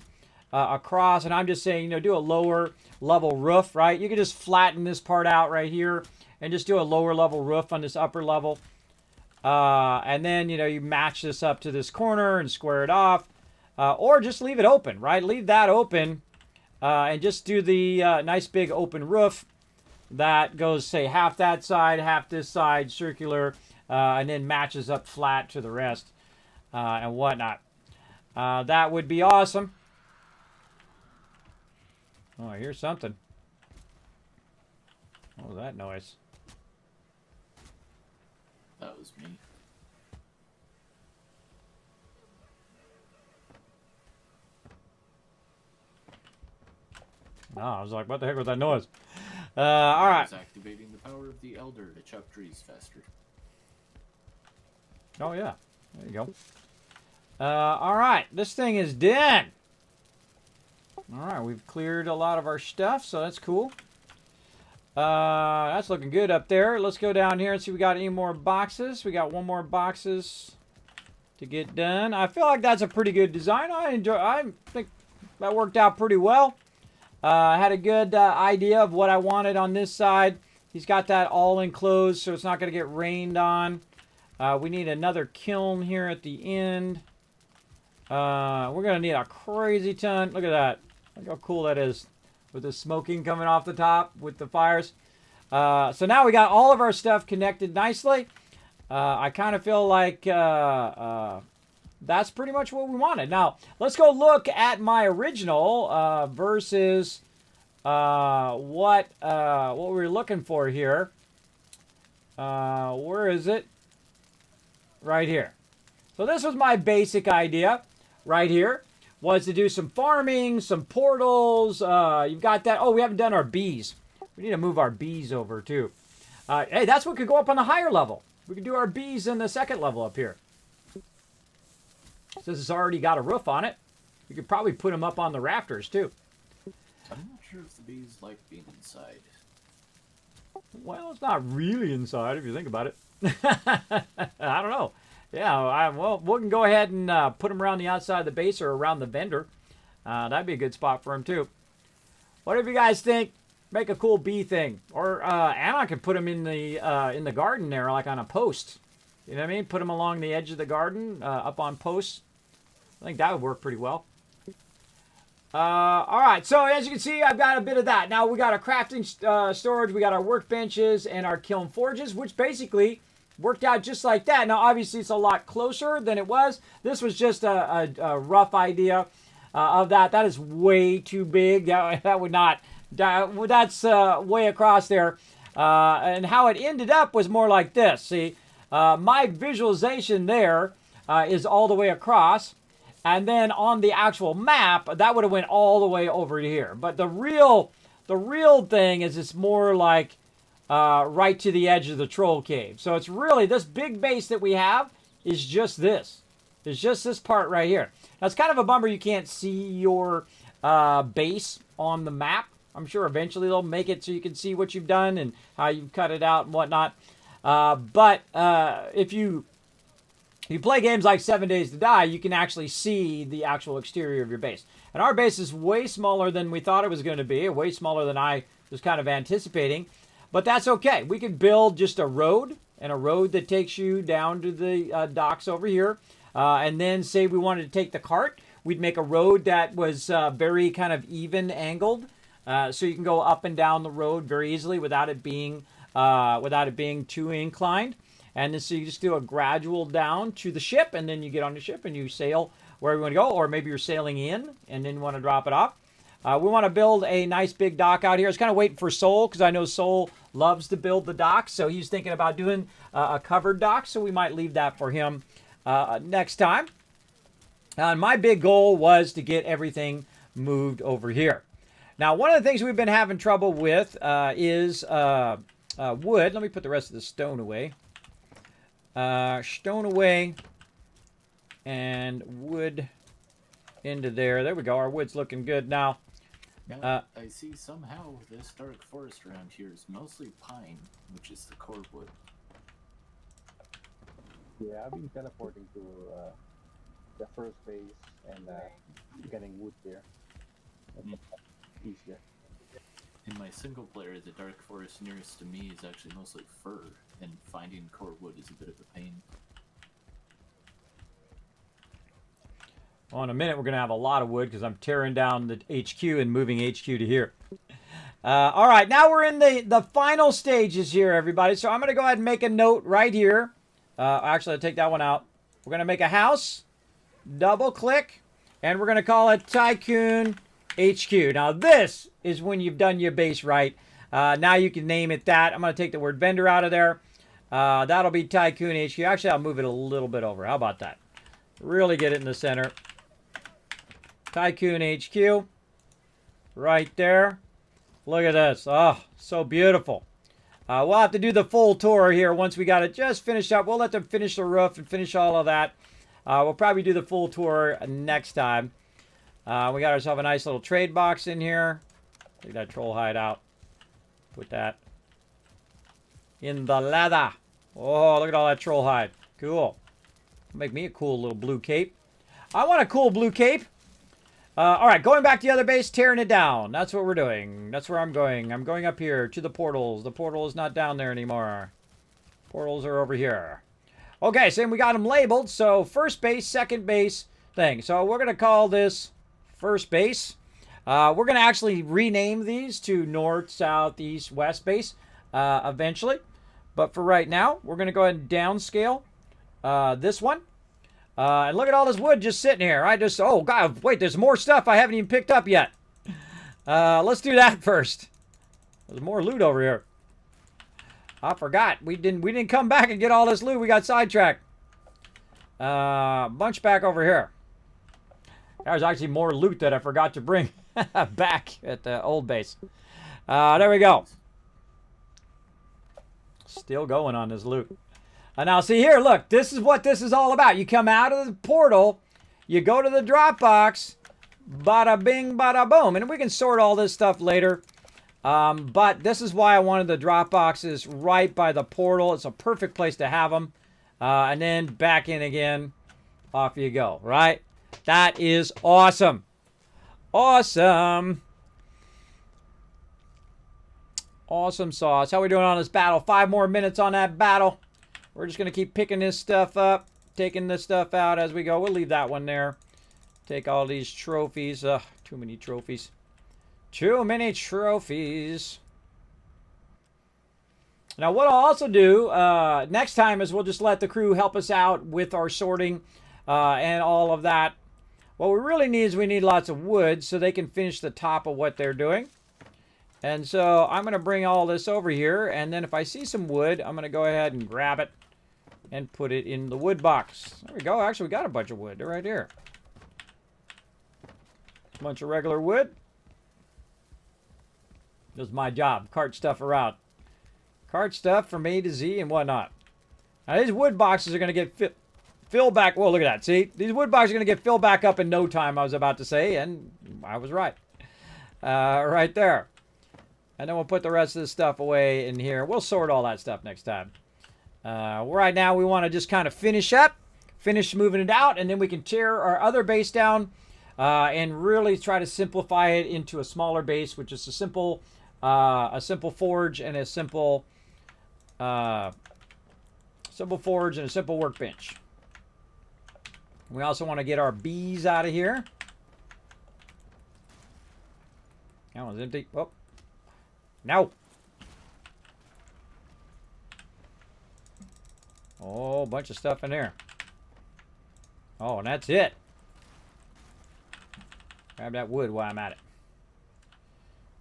across, and I'm just saying, you know, do a lower level roof, right? You can just flatten this part out right here and just do a lower level roof on this upper level. And then, you know, you match this up to this corner and square it off. Or just leave it open, right? Leave that open and just do the nice big open roof that goes, say, half that side, half this side, circular, and then matches up flat to the rest and whatnot. That would be awesome. Oh, I hear something. What was that noise? That was me. No, I was like, what the heck was that noise? All right. It's activating the power of the Elder to chop trees faster. Oh, yeah. There you go. All right. This thing is done. All right. We've cleared a lot of our stuff, so that's cool. That's looking good up there. Let's go down here and see if we got any more boxes. We got one more boxes to get done. I feel like that's a pretty good design. I think that worked out pretty well. I had a good idea of what I wanted on this side. He's got that all enclosed, so it's not going to get rained on. We need another kiln here at the end. We're going to need a crazy ton. Look at that. Look how cool that is with the smoking coming off the top with the fires. So now we got all of our stuff connected nicely. I kind of feel like that's pretty much what we wanted. Now, let's go look at my original versus what we were looking for here. Where is it? Right here. So this was my basic idea right here, was to do some farming, some portals. You've got that. Oh, we haven't done our bees. We need to move our bees over too. Hey, that's what could go up on the higher level. We could do our bees in the second level up here. Since it's already got a roof on it, we could probably put them up on the rafters too. I'm not sure if the bees like being inside. Well, it's not really inside if you think about it. I don't know. Yeah, well, we can go ahead and put them around the outside of the base or around the vendor. That'd be a good spot for them too. Whatever you guys think, make a cool bee thing. Or Anna can put them in the garden there, like on a post. You know what I mean? Put them along the edge of the garden, up on posts. I think that would work pretty well. All right, so as you can see, I've got a bit of that. Now we got our crafting storage, we got our workbenches and our kiln forges, which basically worked out just like that. Now, obviously, it's a lot closer than it was. This was just a rough idea of that. That is way too big. That would not. That's way across there. And how it ended up was more like this. See, my visualization there is all the way across. And then on the actual map, that would have went all the way over to here. But the real thing is it's more like right to the edge of the troll cave. So it's really, this big base that we have is just this. It's just this part right here. Now, it's kind of a bummer you can't see your base on the map. I'm sure eventually they'll make it so you can see what you've done and how you've cut it out and whatnot. But if you play games like 7 Days to Die, you can actually see the actual exterior of your base. And our base is way smaller than we thought it was going to be, way smaller than I was kind of anticipating. But that's okay. We could build just a road, and a road that takes you down to the docks over here. And then say we wanted to take the cart, we'd make a road that was very kind of even angled. So you can go up and down the road very easily without it being too inclined. And then so you just do a gradual down to the ship, and then you get on the ship and you sail where you want to go, or maybe you're sailing in and then you want to drop it off. We want to build a nice big dock out here. I was kind of waiting for Soul because I know Soul loves to build the docks, so he's thinking about doing a covered dock, so we might leave that for him next time. And my big goal was to get everything moved over here. Now, one of the things we've been having trouble with is wood. Let me put the rest of the stone away. Stone away and wood into there. There we go. Our wood's looking good now. Now, I see somehow this dark forest around here is mostly pine, which is the core wood. Yeah, I've been teleporting to the first base and getting wood here. That's easier. In my single player, the dark forest nearest to me is actually mostly fir, and finding core wood is a bit of a pain. Well, in a minute, we're going to have a lot of wood because I'm tearing down the HQ and moving HQ to here. All right, now we're in the final stages here, everybody. So I'm going to go ahead and make a note right here. Actually, I'll take that one out. We're going to make a house, double click, and we're going to call it Tycoon HQ. Now, this is when you've done your base right. Now you can name it that. I'm going to take the word vendor out of there. That'll be Tycoon HQ. Actually, I'll move it a little bit over. How about that? Really get it in the center. Tycoon HQ. Right there. Look at this. Oh, so beautiful. We'll have to do the full tour here once we got it just finished up. We'll let them finish the roof and finish all of that. We'll probably do the full tour next time. We got ourselves a nice little trade box in here. Take that troll hide out. Put that in the leather. Oh, look at all that troll hide. Cool. Make me a cool little blue cape. I want a cool blue cape. All right, going back to the other base, tearing it down. That's what we're doing. That's where I'm going. I'm going up here to the portals. The portal is not down there anymore. Portals are over here. Okay, so we got them labeled. So first base, second base thing. So we're going to call this first base. We're going to actually rename these to north, south, east, west base eventually. But for right now, we're going to go ahead and downscale this one. And look at all this wood just sitting here. Oh, God, wait, there's more stuff I haven't even picked up yet. Let's do that first. There's more loot over here. I forgot. We didn't come back and get all this loot. We got sidetracked. Bunch back over here. There's actually more loot that I forgot to bring back at the old base. There we go. Still going on this loot. Now, see here, look, this is what this is all about. You come out of the portal, you go to the drop box, bada bing, bada boom. And we can sort all this stuff later. But this is why I wanted the drop boxes right by the portal. It's a perfect place to have them. And then back in again. Off you go, right? That is awesome. Awesome. Awesome sauce. How are we doing on this battle? 5 more minutes on that battle. We're just going to keep picking this stuff up, taking this stuff out as we go. We'll leave that one there. Take all these trophies. Too many trophies. Too many trophies. Now, what I'll also do next time is we'll just let the crew help us out with our sorting and all of that. What we really need is we need lots of wood so they can finish the top of what they're doing. And so I'm going to bring all this over here. And then if I see some wood, I'm going to go ahead and grab it and put it in the wood box. There we go. Actually, we got a bunch of wood. They're right here. Bunch of regular wood. This is my job. Cart stuff around. Cart stuff from A to Z and whatnot. Now, these wood boxes are going to get filled back. Well, look at that. See? These wood boxes are going to get filled back up in no time, I was about to say. And I was right. Right there. And then we'll put the rest of this stuff away in here. We'll sort all that stuff next time. Right now, we want to just kind of finish moving it out, and then we can tear our other base down and really try to simplify it into a smaller base, which is a simple forge and a simple workbench. We also want to get our bees out of here. That one's empty. Oh. No. Oh, a bunch of stuff in there. Oh, and that's it. Grab that wood while I'm at it.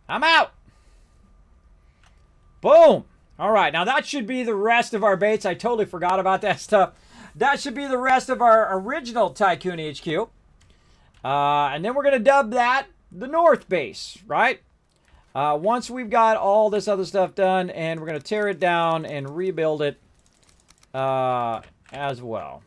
I'm out. Boom. All right, now that should be the rest of our baits. I totally forgot about that stuff. That should be the rest of our original Tycoon HQ. And then we're going to dub that the North Base, right? Once we've got all this other stuff done, and we're going to tear it down and rebuild it as well.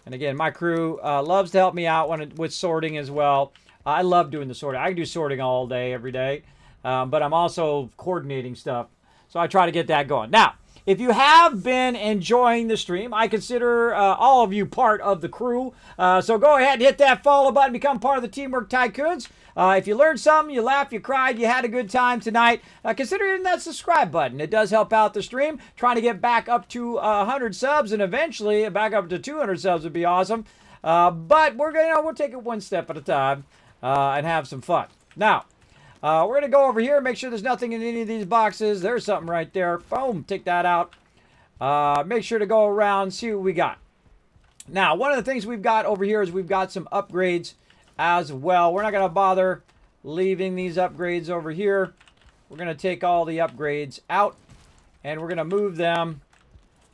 And again, my crew loves to help me out with sorting as well. I love doing the sorting. I can do sorting all day, every day. But I'm also coordinating stuff. So I try to get that going. Now, if you have been enjoying the stream, I consider all of you part of the crew. So go ahead and hit that follow button, become part of the Teamwork Tycoons. If you learned something, you laughed, you cried, you had a good time tonight, consider hitting that subscribe button. It does help out the stream. Trying to get back up to 100 subs and eventually back up to 200 subs would be awesome. But we'll take it one step at a time and have some fun. Now, we're going to go over here, make sure there's nothing in any of these boxes. There's something right there. Boom, take that out. Make sure to go around, see what we got. Now, one of the things we've got over here is we've got some upgrades as well. We're not going to bother leaving these upgrades over here. We're going to take all the upgrades out, and we're going to move them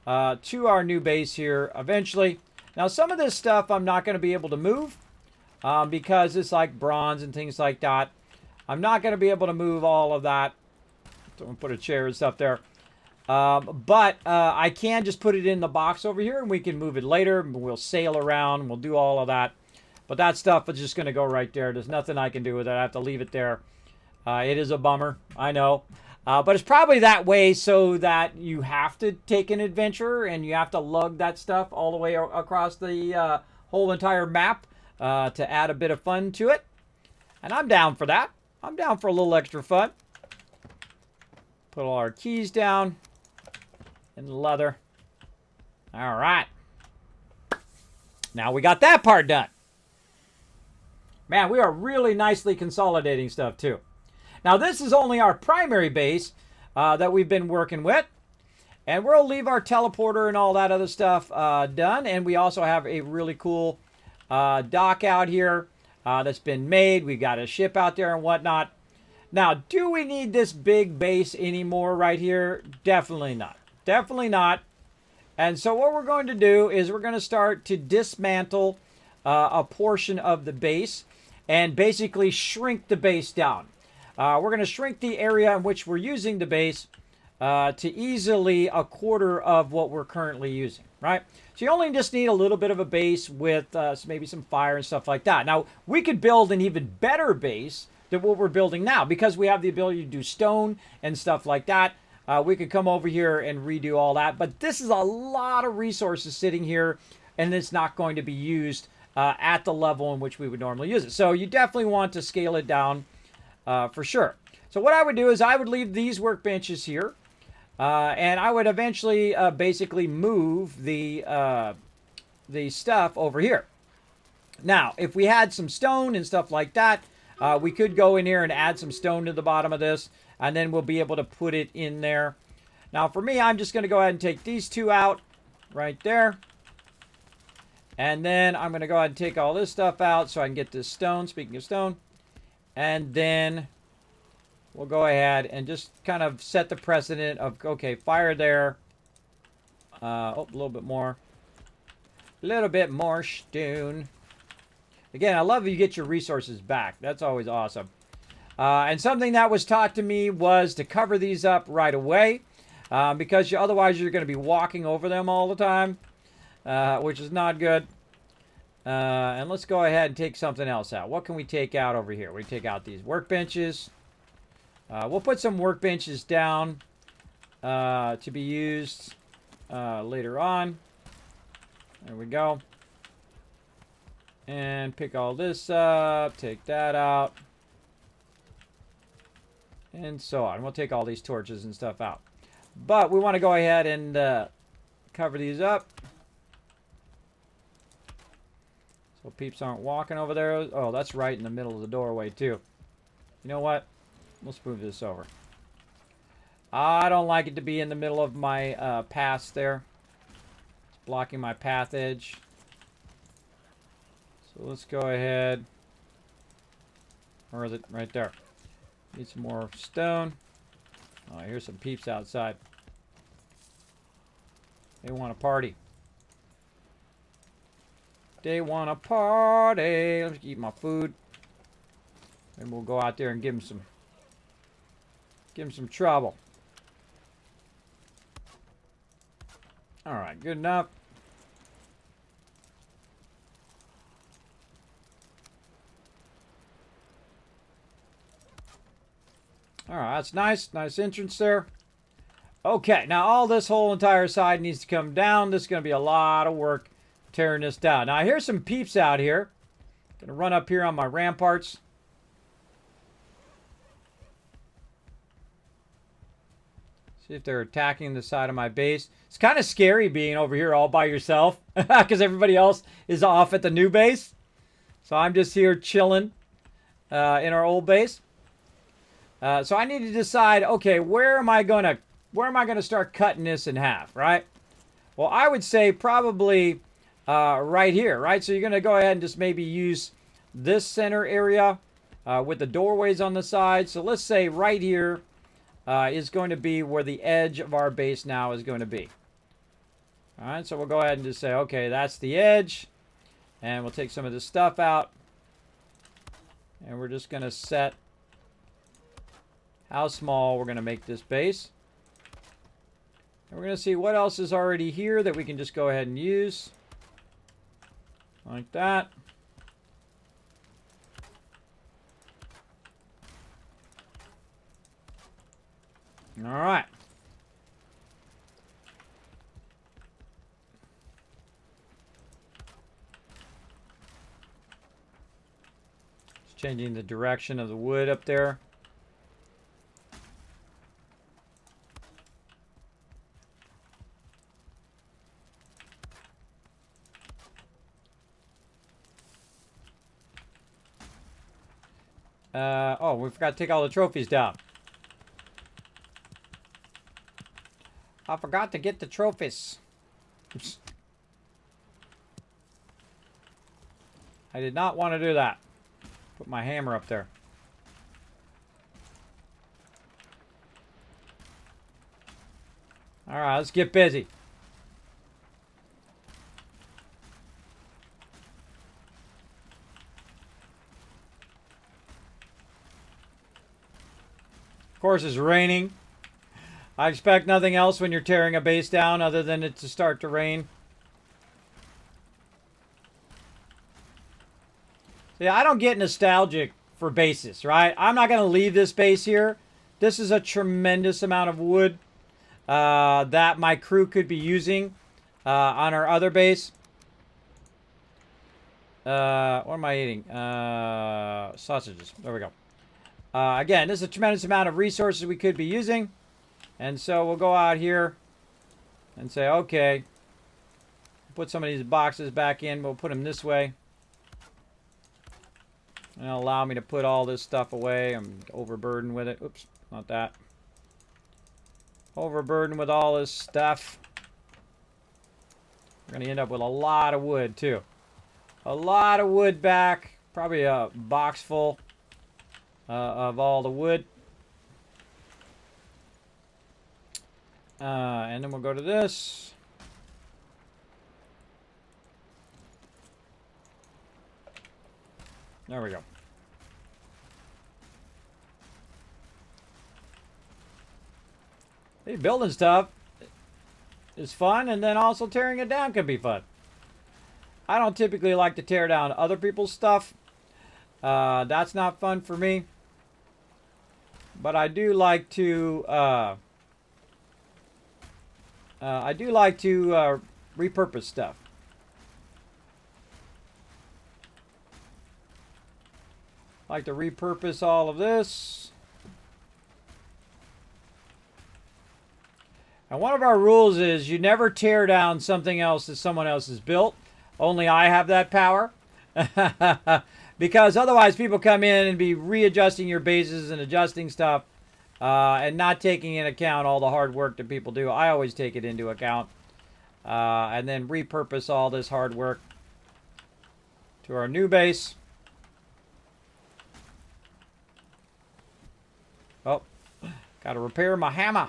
to our new base here eventually. Now, some of this stuff I'm not going to be able to move because it's like bronze and things like that. I'm not going to be able to move all of that. So I'm going to put a chair and stuff there. But I can just put it in the box over here, and we can move it later. We'll sail around. We'll do all of that. But that stuff is just going to go right there. There's nothing I can do with it. I have to leave it there. It is a bummer. I know. But it's probably that way so that you have to take an adventure and you have to lug that stuff all the way across the whole entire map to add a bit of fun to it. And I'm down for that. I'm down for a little extra fun. Put all our keys down in the leather. All right. Now we got that part done. Man, we are really nicely consolidating stuff too. Now this is only our primary base that we've been working with. And we'll leave our teleporter and all that other stuff done. And we also have a really cool dock out here that's been made. We got a ship out there and whatnot. Now, do we need this big base anymore right here? Definitely not. Definitely not. And so what we're going to do is we're going to start to dismantle a portion of the base and basically shrink the base down. We're going to shrink the area in which we're using the base to easily a quarter of what we're currently using, right? So you only just need a little bit of a base with maybe some fire and stuff like that. Now, we could build an even better base than what we're building now because we have the ability to do stone and stuff like that. We could come over here and redo all that. But this is a lot of resources sitting here, and it's not going to be used at the level in which we would normally use it. So you definitely want to scale it down for sure. So what I would do is I would leave these workbenches here. And I would eventually basically move the stuff over here. Now, if we had some stone and stuff like that, we could go in here and add some stone to the bottom of this, and then we'll be able to put it in there. Now, for me, I'm just going to go ahead and take these two out right there. And then I'm going to go ahead and take all this stuff out so I can get this stone, speaking of stone. And then we'll go ahead and just kind of set the precedent of, okay, fire there. Oh, a little bit more. A little bit more stone. Again, I love you get your resources back. That's always awesome. And something that was taught to me was to cover these up right away. Because otherwise you're going to be walking over them all the time. Which is not good. And let's go ahead and take something else out. What can we take out over here? We take out these workbenches. We'll put some workbenches down to be used later on. There we go. And pick all this up. Take that out. And so on. We'll take all these torches and stuff out. But we want to go ahead and cover these up. So peeps aren't walking over there. Oh, that's right in the middle of the doorway, too. You know what? Let's move this over. I don't like it to be in the middle of my paths there. It's blocking my path edge. So let's go ahead. Where is it? Right there. Need some more stone. Oh, here's some peeps outside. They want to party. They want to party. Let me eat my food. And we'll go out there and give them some trouble. Alright, good enough. Alright, that's nice. Nice entrance there. Okay, now all this whole entire side needs to come down. This is going to be a lot of work tearing this down. Now, here's some peeps out here. Gonna run up here on my ramparts. See if they're attacking the side of my base. It's kind of scary being over here all by yourself because everybody else is off at the new base. So I'm just here chilling in our old base. So I need to decide, okay, where am I gonna start cutting this in half, right? Well, I would say probably right here, right? So you're going to go ahead and just maybe use this center area with the doorways on the side. So let's say right here is going to be where the edge of our base now is going to be. All right, so we'll go ahead and just say, okay, that's the edge. And we'll take some of this stuff out. And we're just going to set how small we're going to make this base. And we're going to see what else is already here that we can just go ahead and use. Like that. All right. Just changing the direction of the wood up there. Oh, we forgot to take all the trophies down. I forgot to get the trophies. Oops. I did not want to do that. Put my hammer up there. Alright, let's get busy. Of course, it's raining. I expect nothing else when you're tearing a base down other than it to start to rain. See, I don't get nostalgic for bases, right? I'm not going to leave this base here. This is a tremendous amount of wood that my crew could be using on our other base. What am I eating? Sausages. There we go. Again, this is a tremendous amount of resources we could be using. And so we'll go out here and say, okay, put some of these boxes back in. We'll put them this way. And it'll allow me to put all this stuff away. I'm overburdened with it. Oops, not that. Overburdened with all this stuff. We're going to end up with a lot of wood, too. A lot of wood back. Probably a box full of all the wood. And then we'll go to this. There we go. Hey, building stuff is fun, and then also tearing it down can be fun. I don't typically like to tear down other people's stuff. That's not fun for me. But I do like to repurpose stuff. Like to repurpose all of this. And one of our rules is you never tear down something else that someone else has built. Only I have that power. Because otherwise people come in and be readjusting your bases and adjusting stuff and not taking into account all the hard work that people do. I always take it into account. And then repurpose all this hard work to our new base. Oh, got to repair my hammer.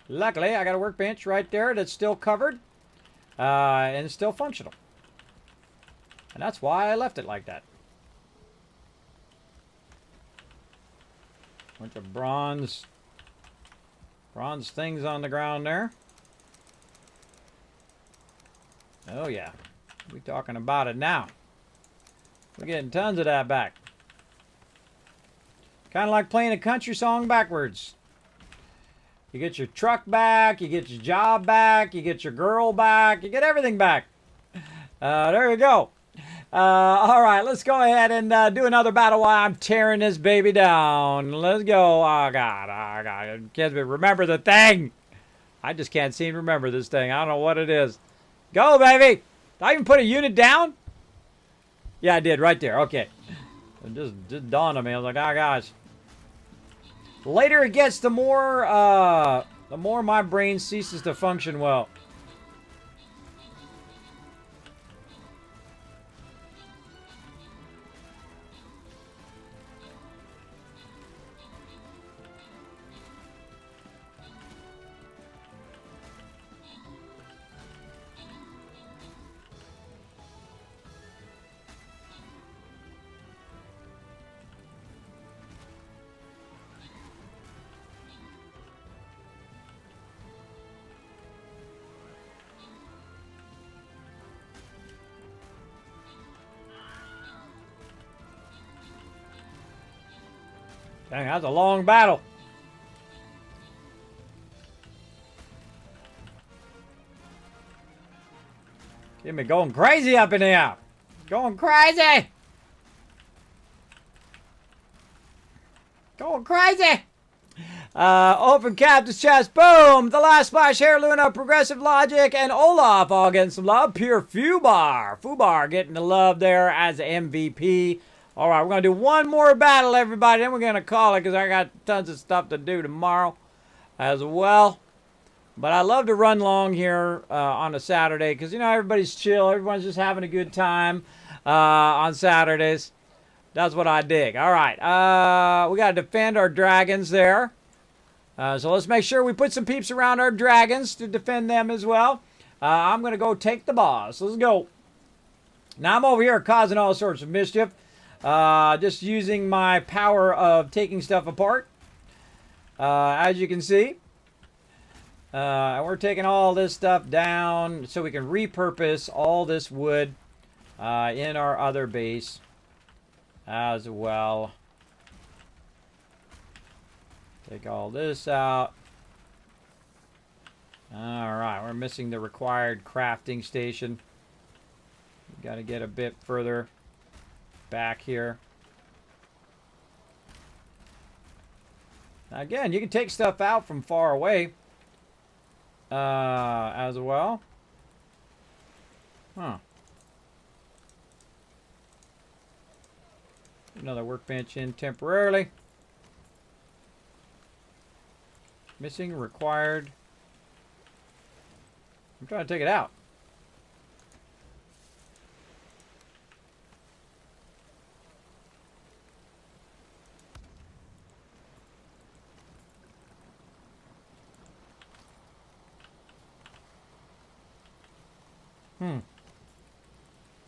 Luckily, I got a workbench right there that's still covered and still functional. And that's why I left it like that. Bunch of bronze things on the ground there. Oh yeah, we talking about it now. We're getting tons of that back. Kind of like playing a country song backwards. You get your truck back, you get your job back, you get your girl back, you get everything back. There you go. All right, let's go ahead and do another battle while I'm tearing this baby down. Let's go. Oh, God. Kismet, remember the thing. I just can't seem to remember this thing. I don't know what it is. Go, baby. Did I even put a unit down? Yeah, I did, right there. Okay. It just dawned on me. I was like, oh, gosh. The later it gets, the more my brain ceases to function well. Dang, that's a long battle. Get me going crazy up in here. Going crazy. Going crazy. Open captain's chest. Boom. The Last Splash, Hair Luna, Progressive Logic, and Olaf all getting some love. Pure Fubar. Fubar getting the love there as MVP. All right, we're going to do one more battle, everybody. Then we're going to call it because I got tons of stuff to do tomorrow as well. But I love to run long here on a Saturday because, you know, everybody's chill. Everyone's just having a good time on Saturdays. That's what I dig. All right, we got to defend our dragons there. So let's make sure we put some peeps around our dragons to defend them as well. I'm going to go take the boss. Let's go. Now, I'm over here causing all sorts of mischief. Just using my power of taking stuff apart. As you can see. We're taking all this stuff down so we can repurpose all this wood in our other base as well. Take all this out. Alright, we're missing the required crafting station. We've got to get a bit further back here. Now again, you can take stuff out from far away as well. Huh. another workbench in temporarily. Missing, required. I'm trying to take it out.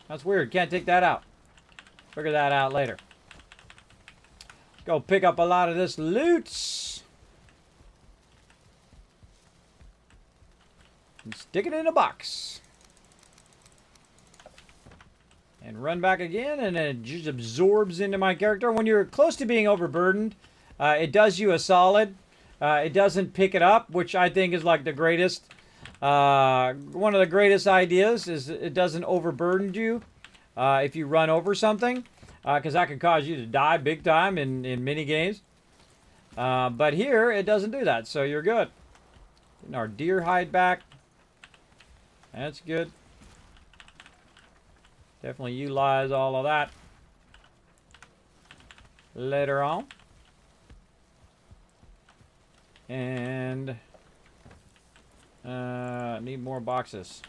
That's weird. Can't take that out. Figure that out later. Go pick up a lot of this loot. And stick it in a box. And run back again, and it just absorbs into my character. When you're close to being overburdened, it does you a solid. It doesn't pick it up, which I think is like the greatest. One of the greatest ideas is it doesn't overburden you if you run over something, because that could cause you to die big time in mini games. But here, it doesn't do that, so you're good. Getting our deer hide back. That's good. Definitely utilize all of that later on. And need more boxes.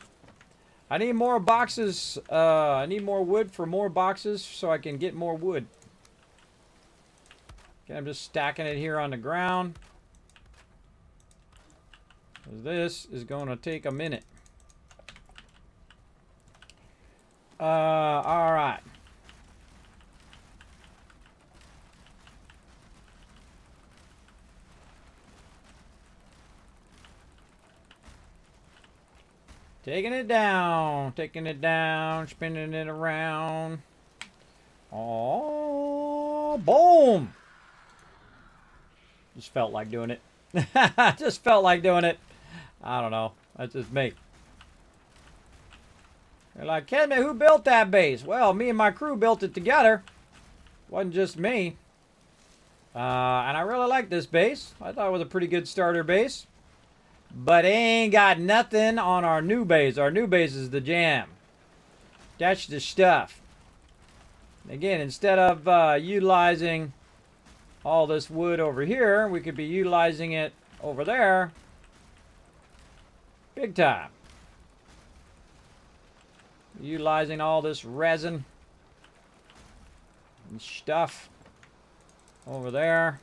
I need more boxes. I need more wood for more boxes so I can get more wood. Okay, I'm just stacking it here on the ground. This is going to take a minute. All right. Taking it down, spinning it around. Oh, boom! Just felt like doing it. Just felt like doing it. I don't know. That's just me. They're like, Kismet, who built that base? Well, me and my crew built it together. Wasn't just me. And I really like this base. I thought it was a pretty good starter base. But it ain't got nothing on our new base. Our new base is the jam. That's the stuff. Again, instead of utilizing all this wood over here, we could be utilizing it over there. Big time. Utilizing all this resin and stuff over there.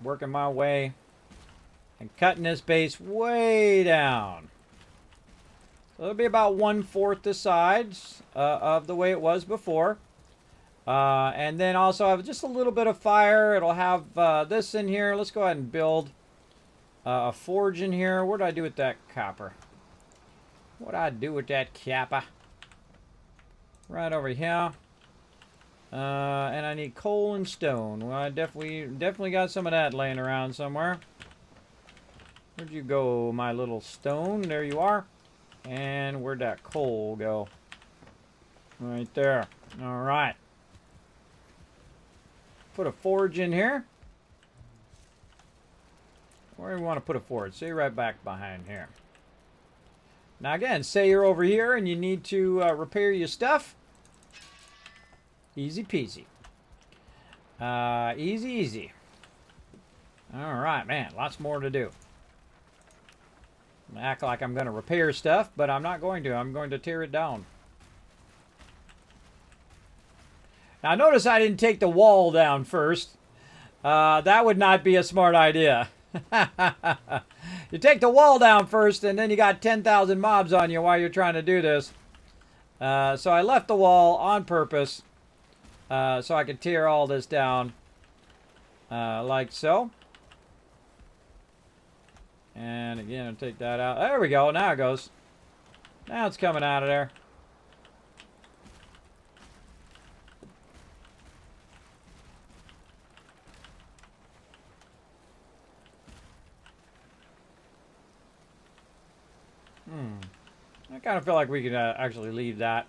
Working my way and cutting this base way down. So it'll be about 1/4 the size of the way it was before. And then also have just a little bit of fire. It'll have this in here. Let's go ahead and build a forge in here. What do I do with that copper? What do I do with that copper? Right over here. And I need coal and stone. Well, I definitely got some of that laying around somewhere. Where'd you go, my little stone? There you are. And where'd that coal go? Right there. All right. Put a forge in here. Where do we want to put a forge? Say right back behind here. Now again, say you're over here and you need to repair your stuff. Easy peasy. Easy, easy. All right, man. Lots more to do. I act like I'm going to repair stuff, but I'm not going to. I'm going to tear it down. Now, notice I didn't take the wall down first. That would not be a smart idea. You take the wall down first, and then you got 10,000 mobs on you while you're trying to do this. So I left the wall on purpose. So I can tear all this down like so. And again, I'll take that out. There we go. Now it goes. Now it's coming out of there. I kind of feel like we could actually leave that.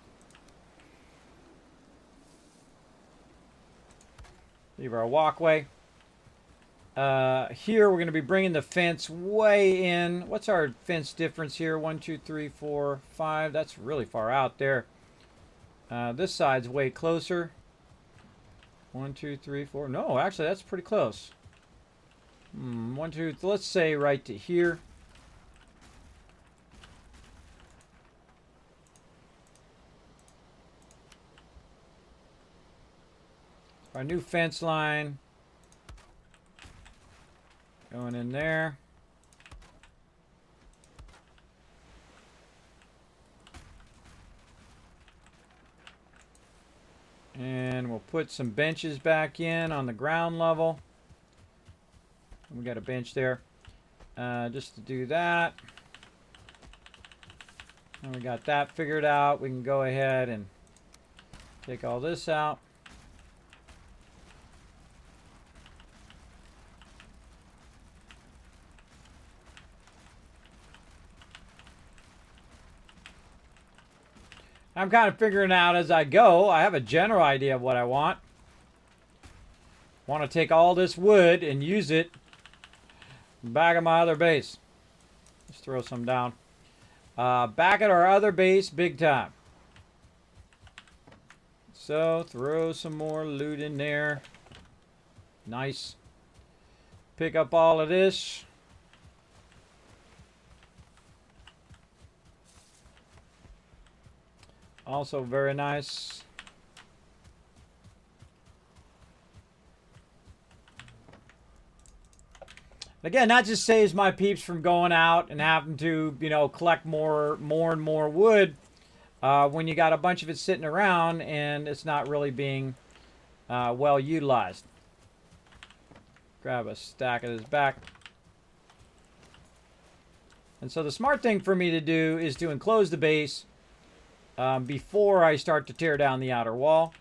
Leave our walkway. Here we're going to be bringing the fence way in. What's our fence difference here? 1, 2, 3, 4, 5. That's really far out there. This side's way closer. 1, 2, 3, 4. No, actually, that's pretty close. 1, 2. Let's say right to here. Our new fence line going in there. And we'll put some benches back in on the ground level. We got a bench there. Just to do that. And we got that figured out. We can go ahead and take all this out. I'm kind of figuring out as I go. I have a general idea of what I want. Want to take all this wood and use it back at my other base. Let's throw some down. Back at our other base, big time. So throw some more loot in there. Nice. Pick up all of this. Also very nice. Again, that just saves my peeps from going out and having to, you know, collect more and more wood when you got a bunch of it sitting around and it's not really being well utilized. Grab a stack of this back. And so the smart thing for me to do is to enclose the base before I start to tear down the outer wall.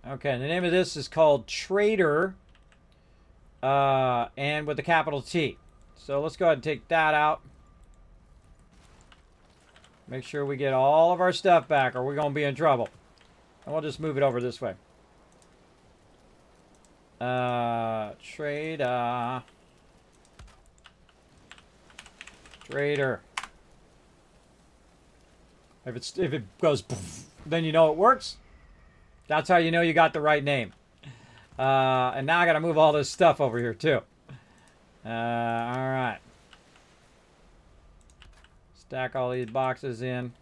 Okay, the name of this is called Trader, and with a capital T. So let's go ahead and take that out. Make sure we get all of our stuff back or we're going to be in trouble. And we'll just move it over this way. Trader. If it goes poof, then you know it works. That's how you know you got the right name. And now I got to move all this stuff over here too. All right. Stack all these boxes in.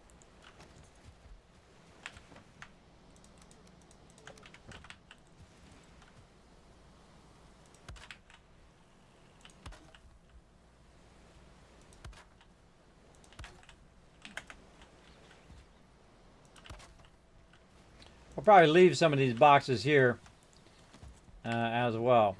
I'll probably leave some of these boxes here as well.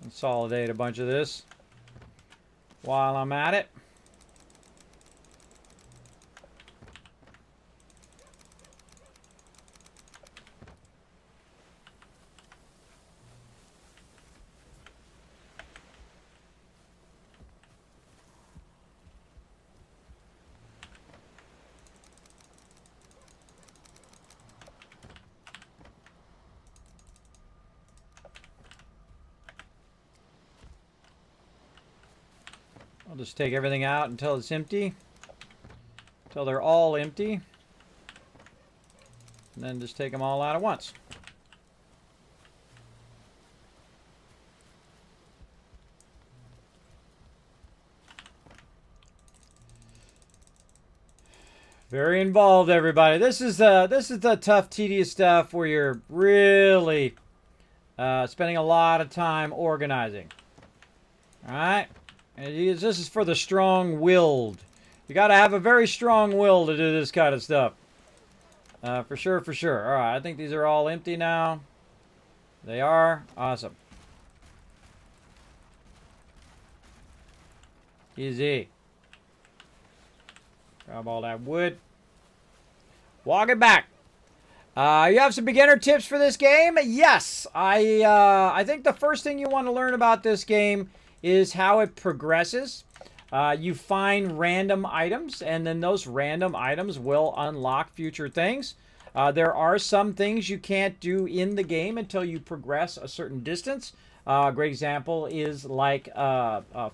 Consolidate a bunch of this while I'm at it. I'll just take everything out until it's empty. Until they're all empty. And then just take them all out at once. Very involved, everybody. This is the tough, tedious stuff where you're really spending a lot of time organizing. All right? And this is for the strong-willed. You got to have a very strong will to do this kind of stuff. For sure, for sure. All right, I think these are all empty now. They are. Awesome. Easy. Grab all that wood. Walk it back. You have some beginner tips for this game? Yes. I think the first thing you want to learn about this game is how it progresses. You find random items, and then those random items will unlock future things. There are some things you can't do in the game until you progress a certain distance. A great example is like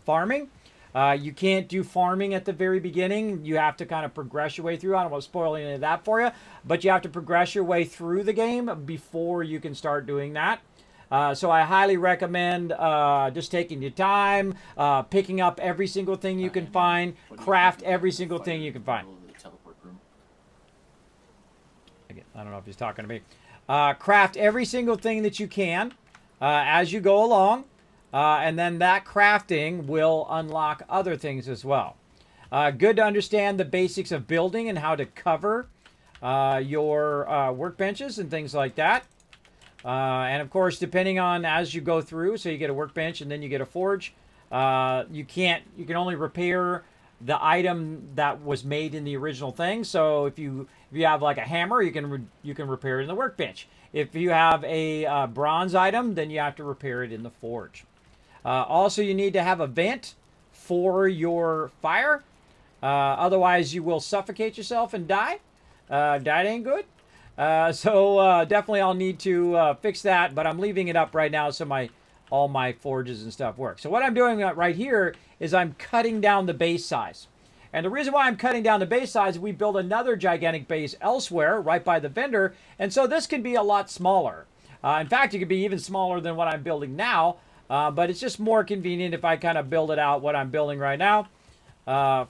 farming. You can't do farming at the very beginning. You have to kind of progress your way through. I don't want to spoil any of that for you, but you have to progress your way through the game before you can start doing that. So I highly recommend just taking your time, picking up every single thing you can find, craft every single thing you can find. Again, I don't know if he's talking to me. Craft every single thing that you can as you go along. And then that crafting will unlock other things as well. Good to understand the basics of building and how to cover your workbenches and things like that. And of course, depending on as you go through, so you get a workbench and then you get a forge, you can only repair the item that was made in the original thing. So if you have like a hammer, you can repair it in the workbench. If you have a bronze item, then you have to repair it in the forge. Also, you need to have a vent for your fire. Otherwise, you will suffocate yourself and die. That ain't good. So definitely I'll need to fix that, but I'm leaving it up right now so all my forges and stuff work. So what I'm doing right here is I'm cutting down the base size. And the reason why I'm cutting down the base size, we build another gigantic base elsewhere, right by the vendor, and so this can be a lot smaller. In fact, it could be even smaller than what I'm building now. But it's just more convenient if I kind of build it out what I'm building right now.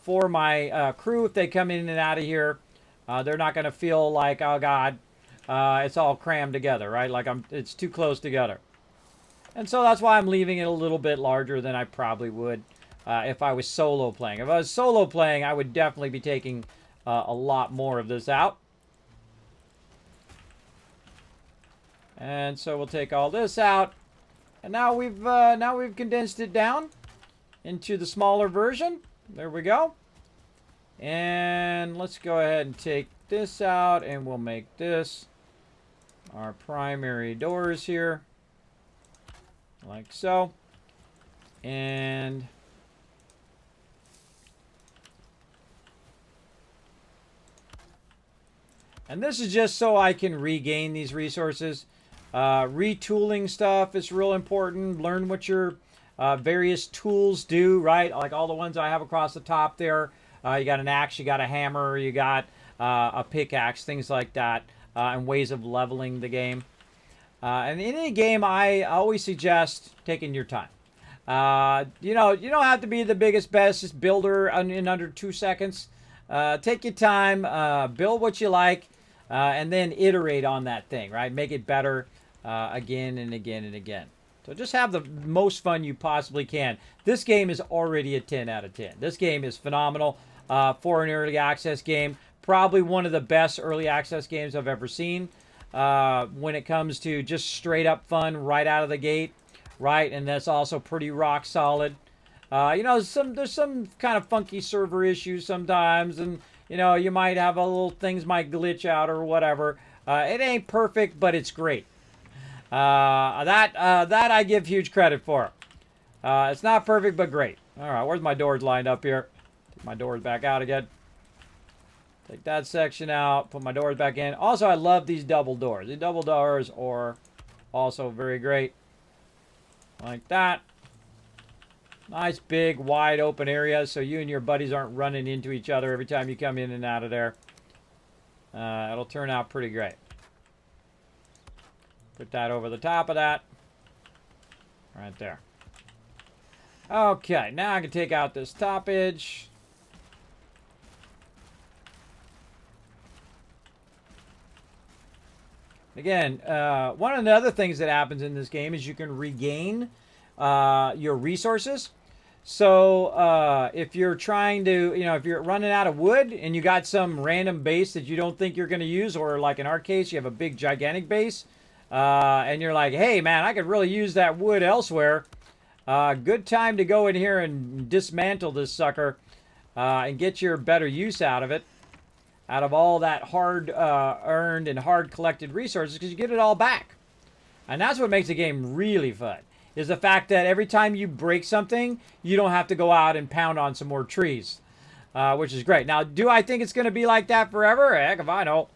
For my crew, if they come in and out of here, they're not going to feel like, oh God, it's all crammed together, right? Like it's too close together. And so that's why I'm leaving it a little bit larger than I probably would if I was solo playing. If I was solo playing, I would definitely be taking a lot more of this out. And so we'll take all this out. And now we've condensed it down into the smaller version. There we go. And let's go ahead and take this out, and we'll make this our primary doors here, like so. And this is just so I can regain these resources. Retooling stuff is real important. Learn what your various tools do, right? Like all the ones I have across the top there. You got an axe, you got a hammer, you got a pickaxe, things like that, and ways of leveling the game. And in any game, I always suggest taking your time. You don't have to be the biggest, bestest builder in under 2 seconds. Take your time, build what you like, and then iterate on that thing, right? Make it better. Again and again and again. So just have the most fun you possibly can. This game is already a 10 out of 10. This game is phenomenal for an early access game. Probably one of the best early access games I've ever seen when it comes to just straight up fun right out of the gate, right? And that's also pretty rock solid. There's some kind of funky server issues sometimes, and you might have things might glitch out or whatever. It ain't perfect, but it's great. That I give huge credit for. It's not perfect, but great. All right, where's my doors lined up here? Take my doors back out again. Take that section out. Put my doors back in. Also, I love these double doors. These double doors are also very great. Like that. Nice, big, wide open area so you and your buddies aren't running into each other every time you come in and out of there. It'll turn out pretty great. Put that over the top of that. Right there. Okay, now I can take out this top edge. Again, one of the other things that happens in this game is you can regain your resources. So if you're trying to, if you're running out of wood and you got some random base that you don't think you're going to use, or like in our case, you have a big gigantic base, and you're like, hey man, I could really use that wood elsewhere. Good time to go in here and dismantle this sucker and get your better use out of it. Out of all that hard earned and hard collected resources, because you get it all back. And that's what makes the game really fun, is the fact that every time you break something, you don't have to go out and pound on some more trees, which is great. Now, do I think it's going to be like that forever? Heck if I know.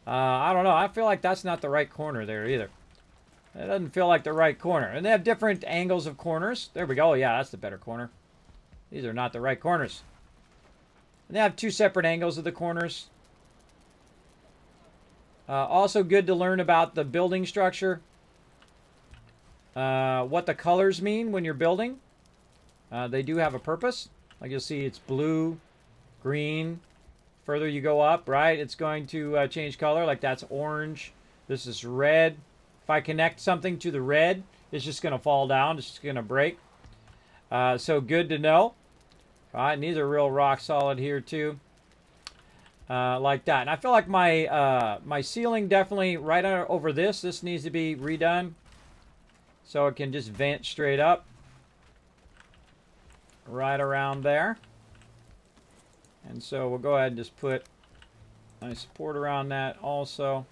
I don't know. I feel like that's not the right corner there either. It doesn't feel like the right corner. And they have different angles of corners. There we go. Yeah, that's the better corner. These are not the right corners. And they have two separate angles of the corners. Also good to learn about the building structure. What the colors mean when you're building. They do have a purpose. Like you'll see, it's blue, green. Further you go up, right, it's going to change color. Like that's orange. This is red. If I connect something to the red, it's just going to fall down. It's just going to break. So good to know. All right, and these are real rock solid here too. Like that. And I feel like my ceiling definitely right over this. This needs to be redone. So it can just vent straight up. Right around there. And so we'll go ahead and just put my support around that also.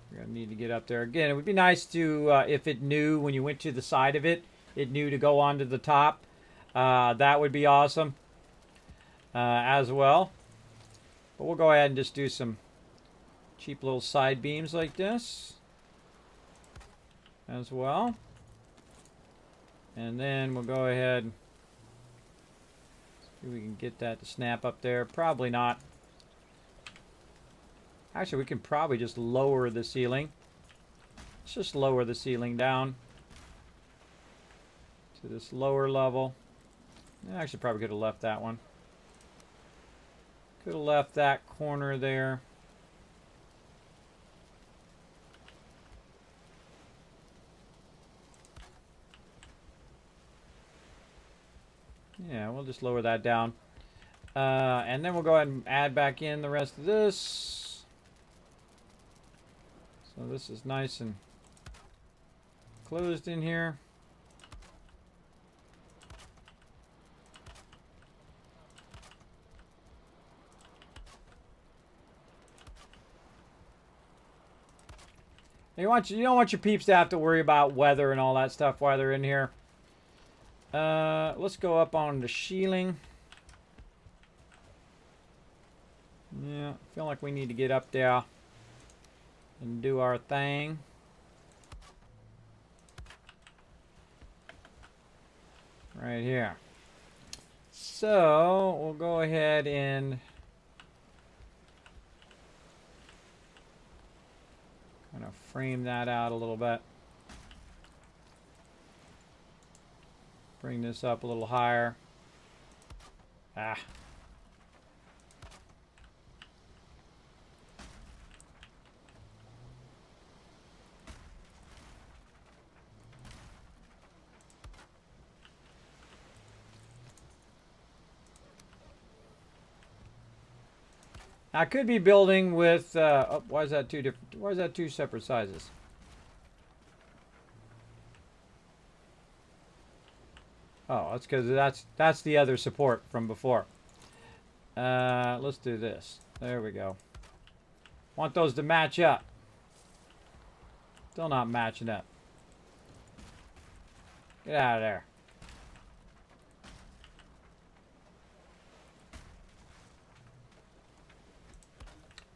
We're going to need to get up there. Again, it would be nice to, if it knew when you went to the side of it, it knew to go onto the top. That would be awesome as well. But we'll go ahead and just do some cheap little side beams like this as well. And then we'll go ahead and see if we can get that to snap up there. Probably not. Actually, we can probably just lower the ceiling. Let's just lower the ceiling down to this lower level. I actually probably could have left that one. Could have left that corner there. Yeah, we'll just lower that down. And then we'll go ahead and add back in the rest of this. So this is nice and closed in here. You don't want your peeps to have to worry about weather and all that stuff while they're in here. Let's go up on the shielding. Yeah, I feel like we need to get up there and do our thing. Right here. So, we'll go ahead and kind of frame that out a little bit. Bring this up a little higher. Ah. I could be building with, oh, why is that two different, why is that two separate sizes? Oh, that's because that's the other support from before. Let's do this. There we go. Want those to match up. Still not matching up. Get out of there.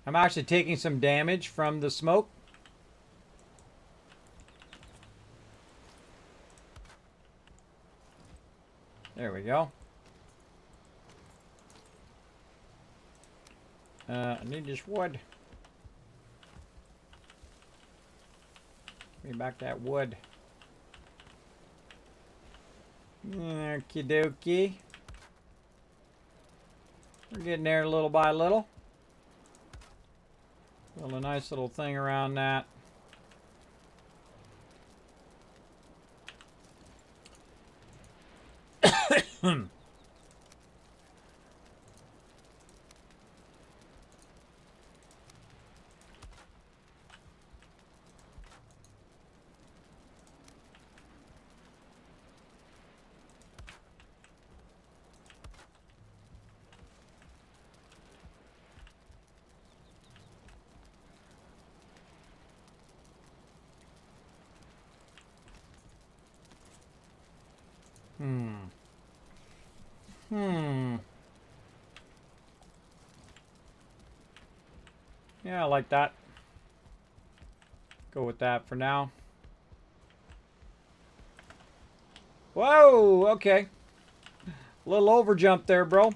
I'm actually taking some damage from the smoke. There we go. I need this wood. Give me back that wood. Okie dokie. We're getting there little by little. Build a nice little thing around that. Yeah, I like that. Go with that for now. Whoa, okay. A little overjump there, bro.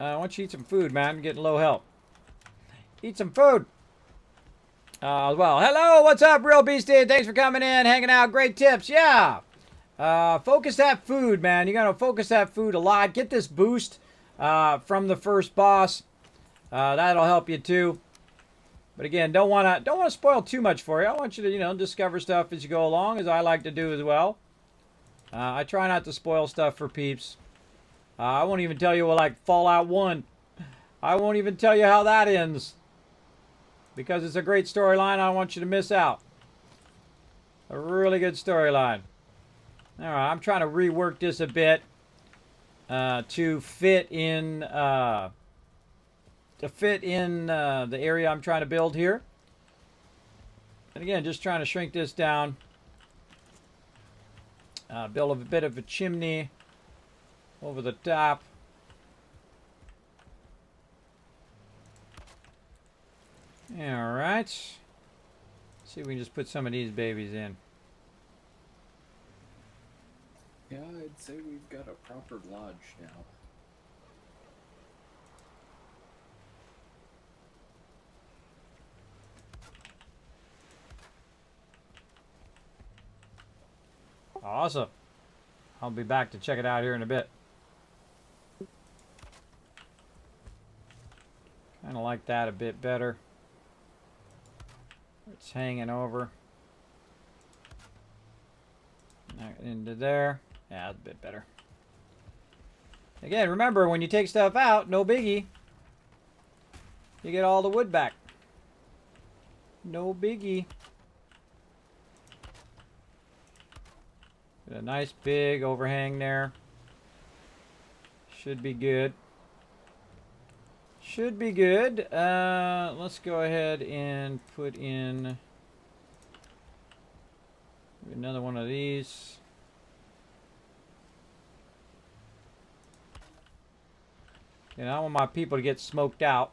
I want you to eat some food, man. I'm getting low health. Eat some food. Well, hello, what's up, Real Beastie? Thanks for coming in, hanging out. Great tips, yeah. Focus that food, man. You gotta focus that food a lot. Get this boost from the first boss. That'll help you too. But again, don't wanna spoil too much for you. I want you to, you know, discover stuff as you go along, as I like to do as well. I try not to spoil stuff for peeps. I won't even tell you what, like Fallout 1. I won't even tell you how that ends. Because it's a great storyline, I don't want you to miss out. A really good storyline. Alright, I'm trying to rework this a bit to fit in the area I'm trying to build here. And again, just trying to shrink this down. Build a bit of a chimney over the top. Alright. See if we can just put some of these babies in. Yeah, I'd say we've got a proper lodge now. Awesome. I'll be back to check it out here in a bit. Kind of like that a bit better. It's hanging over. Into there. Yeah, that's a bit better. Again, remember, when you take stuff out, no biggie. You get all the wood back. No biggie. Get a nice big overhang there. Should be good. Should be good. Let's go ahead and put in another one of these. And I want my people to get smoked out.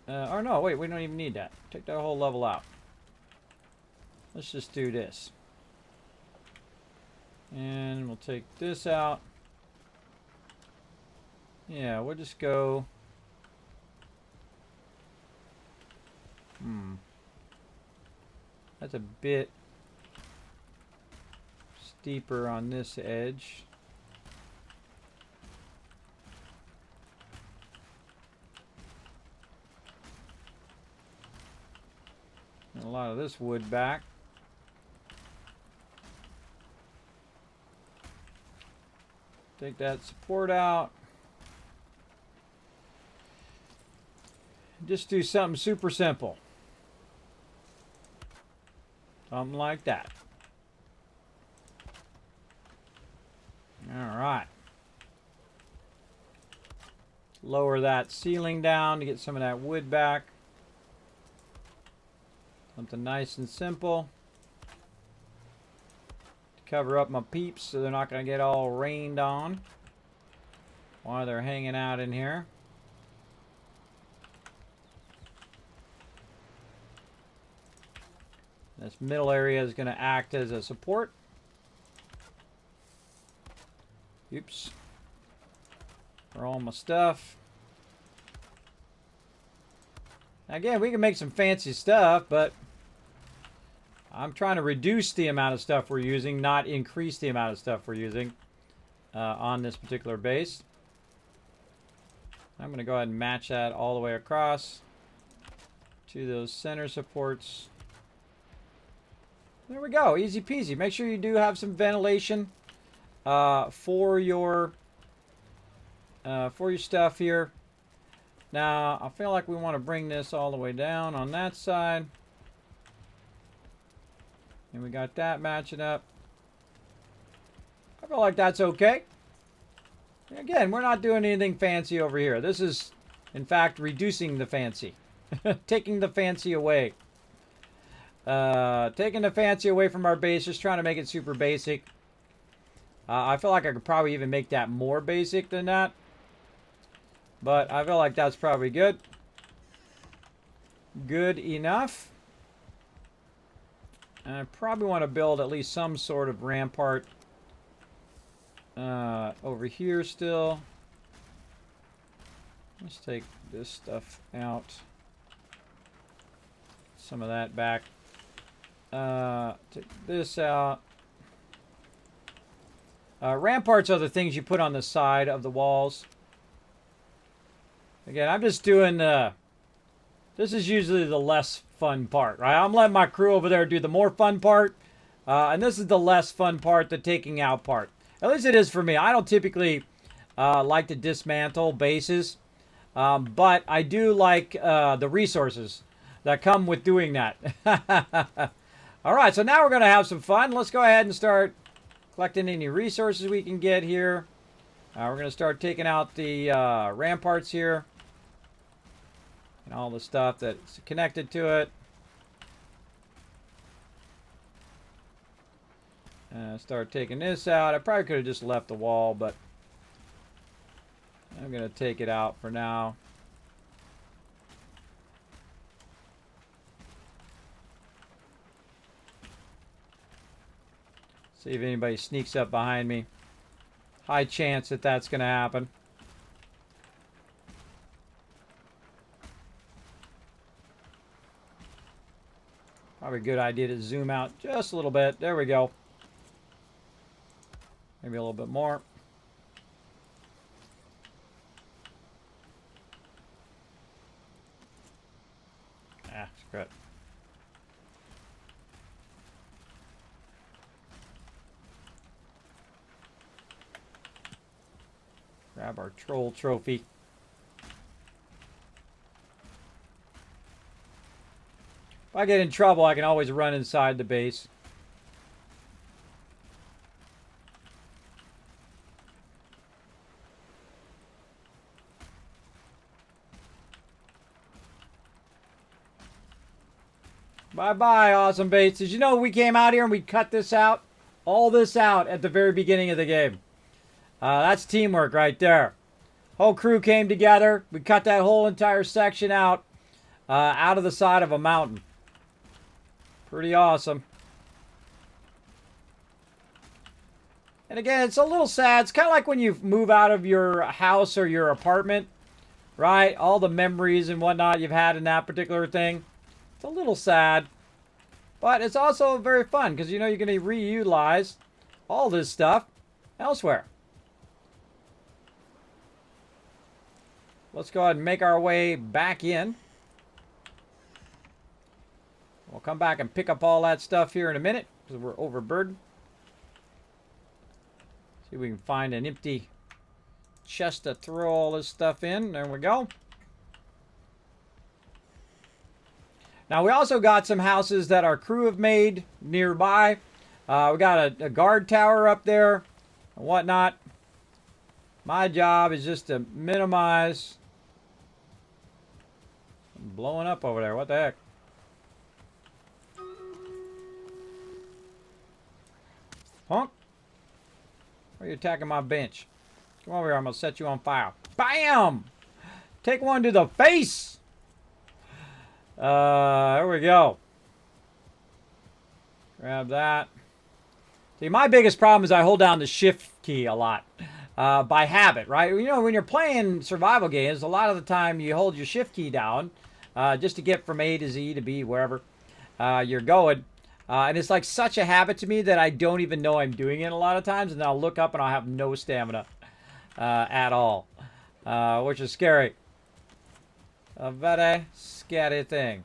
Or no, wait, we don't even need that. Take that whole level out. Let's just do this. And we'll take this out. Yeah, we'll just go. That's a bit steeper on this edge. And a lot of this wood back. Take that support out. Just do something super simple. Something like that. All right. Lower that ceiling down to get some of that wood back. Something nice and simple. To cover up my peeps so they're not going to get all rained on while they're hanging out in here. This middle area is going to act as a support. Oops. For all my stuff. Again, we can make some fancy stuff, but I'm trying to reduce the amount of stuff we're using, not increase the amount of stuff we're using on this particular base. I'm going to go ahead and match that all the way across to those center supports. There we go, easy peasy. Make sure you do have some ventilation for your stuff here. Now, I feel like we want to bring this all the way down on that side. And we got that matching up. I feel like that's okay. Again, we're not doing anything fancy over here. This is, in fact, reducing the fancy. Taking the fancy away. Taking the fancy away from our base, just trying to make it super basic. I feel like I could probably even make that more basic than that. But I feel like that's probably good. Good enough. And I probably want to build at least some sort of rampart over here still. Let's take this stuff out. Some of that back. Take this out. Ramparts are the things you put on the side of the walls. Again, I'm just doing this is usually the less fun part, right? I'm letting my crew over there do the more fun part. And this is the less fun part, the taking out part. At least it is for me. I don't typically like to dismantle bases. But I do like the resources that come with doing that. All right, so now we're going to have some fun. Let's go ahead and start collecting any resources we can get here. We're going to start taking out the ramparts here. And all the stuff that's connected to it. Start taking this out. I probably could have just left the wall, but I'm going to take it out for now. See if anybody sneaks up behind me. High chance that that's going to happen. Probably a good idea to zoom out just a little bit. There we go. Maybe a little bit more. Screw it. Grab our troll trophy. If I get in trouble, I can always run inside the base. Bye-bye, awesome baits. Did you know we came out here and we cut this out? All this out at the very beginning of the game. That's teamwork right there. Whole crew came together. We cut that whole entire section out of the side of a mountain. Pretty awesome. And again, it's a little sad. It's kind of like when you move out of your house or your apartment, right? All the memories and whatnot you've had in that particular thing. It's a little sad. But it's also very fun because, you know, you're going to reutilize all this stuff elsewhere. Let's go ahead and make our way back in. We'll come back and pick up all that stuff here in a minute because we're overburdened. See if we can find an empty chest to throw all this stuff in. There we go. Now we also got some houses that our crew have made nearby. We got a guard tower up there and whatnot. My job is just to minimize. I'm blowing up over there. What the heck? Punk? Why are you attacking my bench? Come over here. I'm going to set you on fire. Bam! Take one to the face! There we go. Grab that. See, my biggest problem is I hold down the shift key a lot. By habit, right? You know, when you're playing survival games, a lot of the time you hold your shift key down just to get from A to Z to B, wherever you're going. And it's like such a habit to me that I don't even know I'm doing it a lot of times. And then I'll look up and I'll have no stamina at all, which is scary. A very scary thing.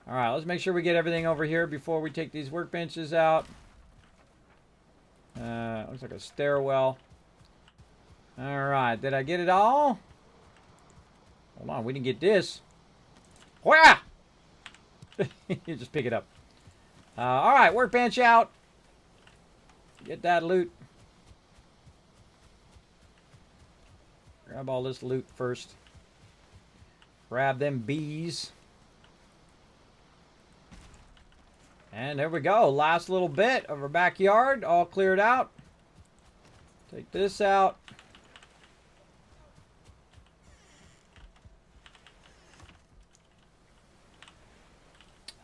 All right, let's make sure we get everything over here before we take these workbenches out. Looks like a stairwell. All right, did I get it all? Hold on, we didn't get this. Where? You just pick it up. All right, workbench out. Get that loot. Grab all this loot first. Grab them bees. And there we go. Last little bit of our backyard all cleared out. Take this out.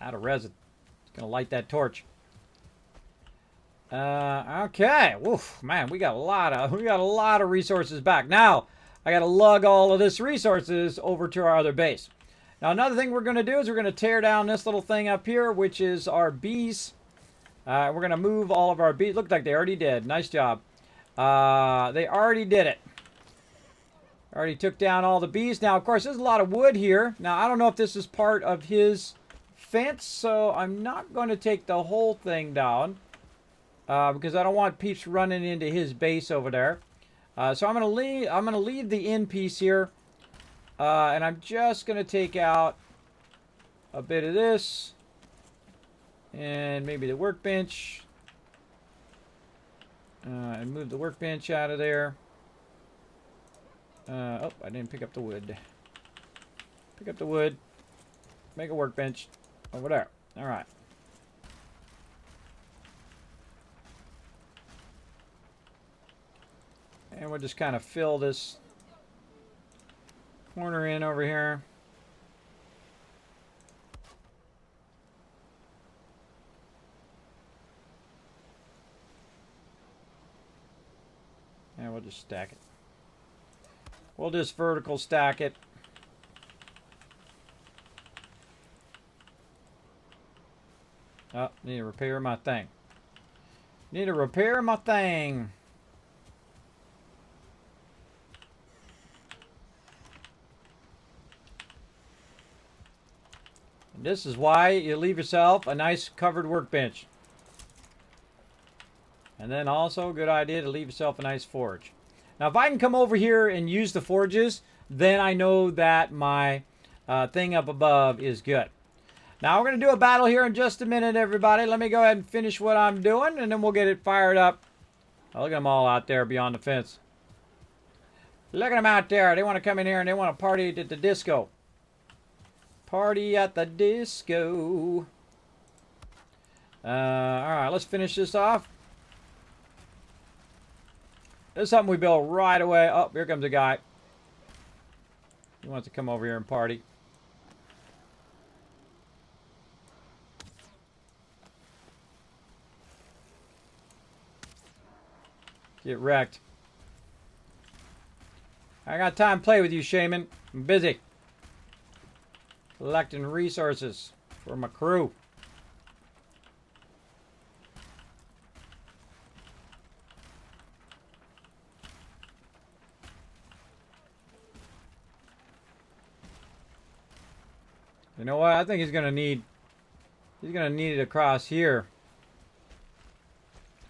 Out of resin. It's gonna light that torch. Okay. Woof, man, we got a lot of resources back. Now, I gotta lug all of this resources over to our other base. Now, another thing we're gonna do is we're gonna tear down this little thing up here, which is our bees. We're gonna move all of our bees. Looked like they already did. Nice job. They already did it. Already took down all the bees. Now, of course, there's a lot of wood here. Now, I don't know if this is part of his fence, so I'm not going to take the whole thing down because I don't want peeps running into his base over there. So I'm gonna leave the in piece here, and I'm just gonna take out a bit of this, and maybe the workbench, and move the workbench out of there. Oh, I didn't pick up the wood. Pick up the wood. Make a workbench over there. All right. And we'll just kind of fill this corner in over here. And we'll just stack it. We'll just vertical stack it. Oh, need to repair my thing. Need to repair my thing. And this is why you leave yourself a nice covered workbench. And then also, good idea to leave yourself a nice forge. Now, if I can come over here and use the forges, then I know that my thing up above is good. Now, we're going to do a battle here in just a minute, everybody. Let me go ahead and finish what I'm doing, and then we'll get it fired up. Oh, look at them all out there beyond the fence. Look at them out there. They want to come in here and they want to party at the disco. Party at the disco. All right, let's finish this off. This is something we built right away. Oh, here comes a guy. He wants to come over here and party. Get wrecked. I got time to play with you, Shaman. I'm busy. Collecting resources for my crew. You know what? I think he's gonna need it across here.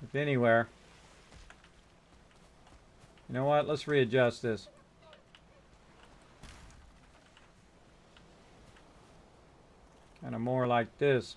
If anywhere. You know what? Let's readjust this. Kind of more like this.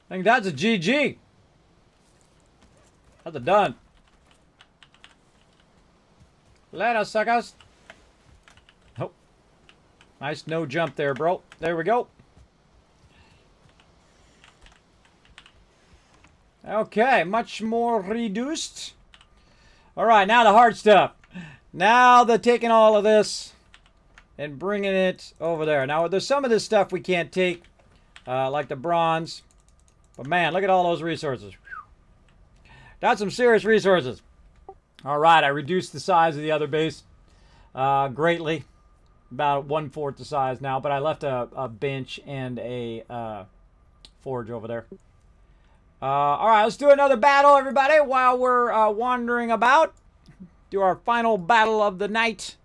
I think that's a GG. That's a done. Later, suckers. Oh. Nice no jump there, bro. There we go. Okay, much more reduced. All right, now the hard stuff. Now the taking all of this and bringing it over there. Now, there's some of this stuff we can't take, like the bronze. But man, look at all those resources. That's some serious resources. All right, I reduced the size of the other base greatly. About 1/4 the size now, but I left a bench and a forge over there. All right, let's do another battle, everybody, while we're wandering about. Do our final battle of the night.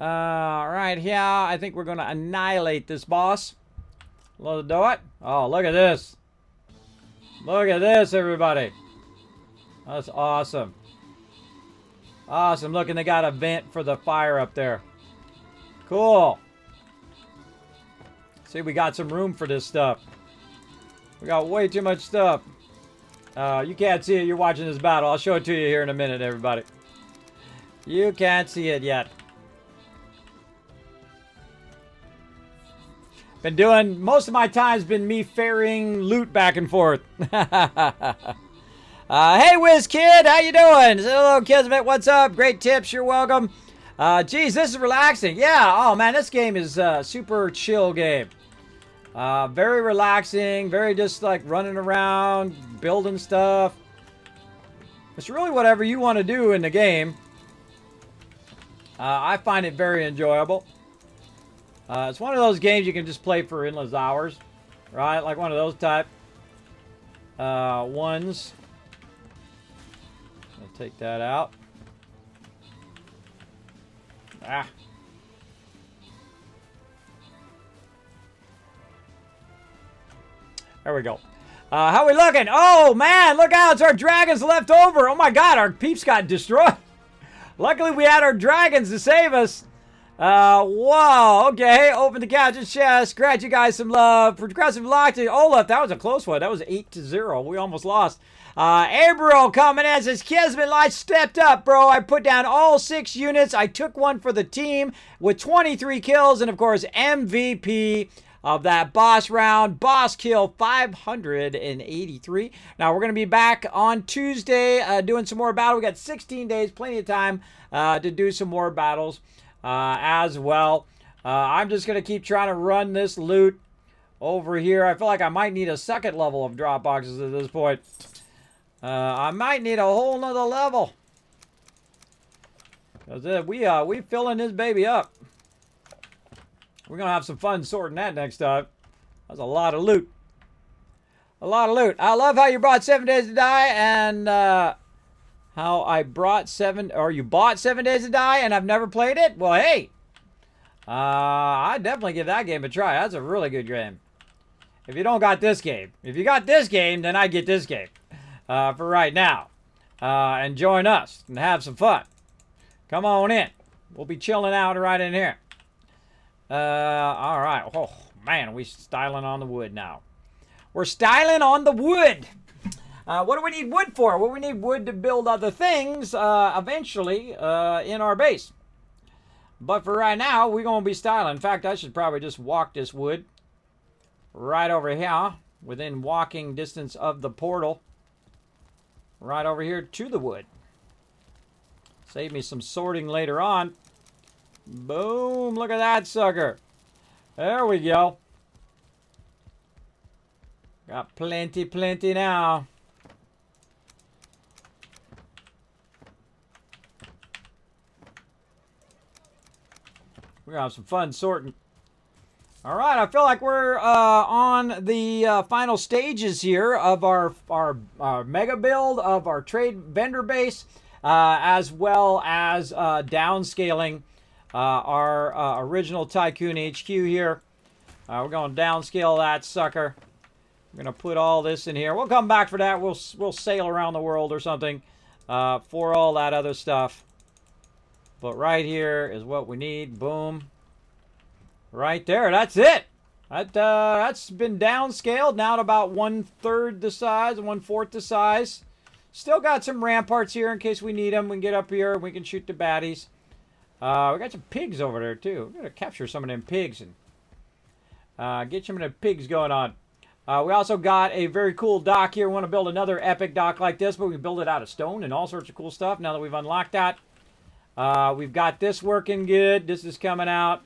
All right, here, I think we're going to annihilate this boss. Let's do it. Oh, look at this. Look at this, everybody. That's awesome. Awesome. Look, and they got a vent for the fire up there. Cool. See, we got some room for this stuff. We got way too much stuff. You can't see it. You're watching this battle. I'll show it to you here in a minute, everybody. You can't see it yet. Been doing, most of my time's been me ferrying loot back and forth. Hey, Whiz Kid, how you doing? Hello, Kismet, what's up? Great tips, you're welcome. Geez, this is relaxing. Yeah, oh man, this game is a super chill game. Very relaxing, very just like running around, building stuff. It's really whatever you want to do in the game. I find it very enjoyable. It's one of those games you can just play for endless hours, right? Like one of those type ones. I'll take that out. Ah. There we go. How we looking? Oh, man, look out. It's our dragons left over. Oh, my God, our peeps got destroyed. Luckily, we had our dragons to save us. Whoa, okay, open the captain's chest. Grant you guys some love. Progressive lock to Olaf. That was a close one. That was 8-0. We almost lost. April coming in says, Kismet Light stepped up, bro. I put down all 6 units. I took one for the team with 23 kills. And, of course, MVP of that boss round. Boss kill 583. Now, we're going to be back on Tuesday doing some more battle. We got 16 days, plenty of time to do some more battles. As well. I'm just going to keep trying to run this loot over here. I feel like I might need a second level of drop boxes at this point. I might need a whole nother level. Because we filling this baby up. We're going to have some fun sorting that next time. That's a lot of loot. A lot of loot. I love how you brought 7 Days to Die and how I brought you bought 7 Days to Die and I've never played it? Well, hey, I'd definitely give that game a try. That's a really good game. If you don't got this game. If you got this game, then I get this game for right now. And join us and have some fun. Come on in. We'll be chilling out right in here. All right. Oh, man, we styling on the wood now. We're styling on the wood. What do we need wood for? Well, we need wood to build other things eventually in our base. But for right now, we're going to be styling. In fact, I should probably just walk this wood right over here within walking distance of the portal. Right over here to the wood. Save me some sorting later on. Boom, look at that sucker. There we go. Got plenty now. We're going to have some fun sorting. All right, I feel like we're on the final stages here of our mega build of our trade vendor base, as well as downscaling our original Tycoon HQ here. We're going to downscale that sucker. We're going to put all this in here. We'll come back for that. We'll sail around the world or something for all that other stuff. But right here is what we need. Boom. Right there. That's it. That's been downscaled now to about 1/3 the size, 1/4 the size. Still got some ramparts here in case we need them. We can get up here and we can shoot the baddies. We got some pigs over there too. We're going to capture some of them pigs and get some of the pigs going on. We also got a very cool dock here. We want to build another epic dock like this, but we can build it out of stone and all sorts of cool stuff now that we've unlocked that. We've got this working good. This is coming out.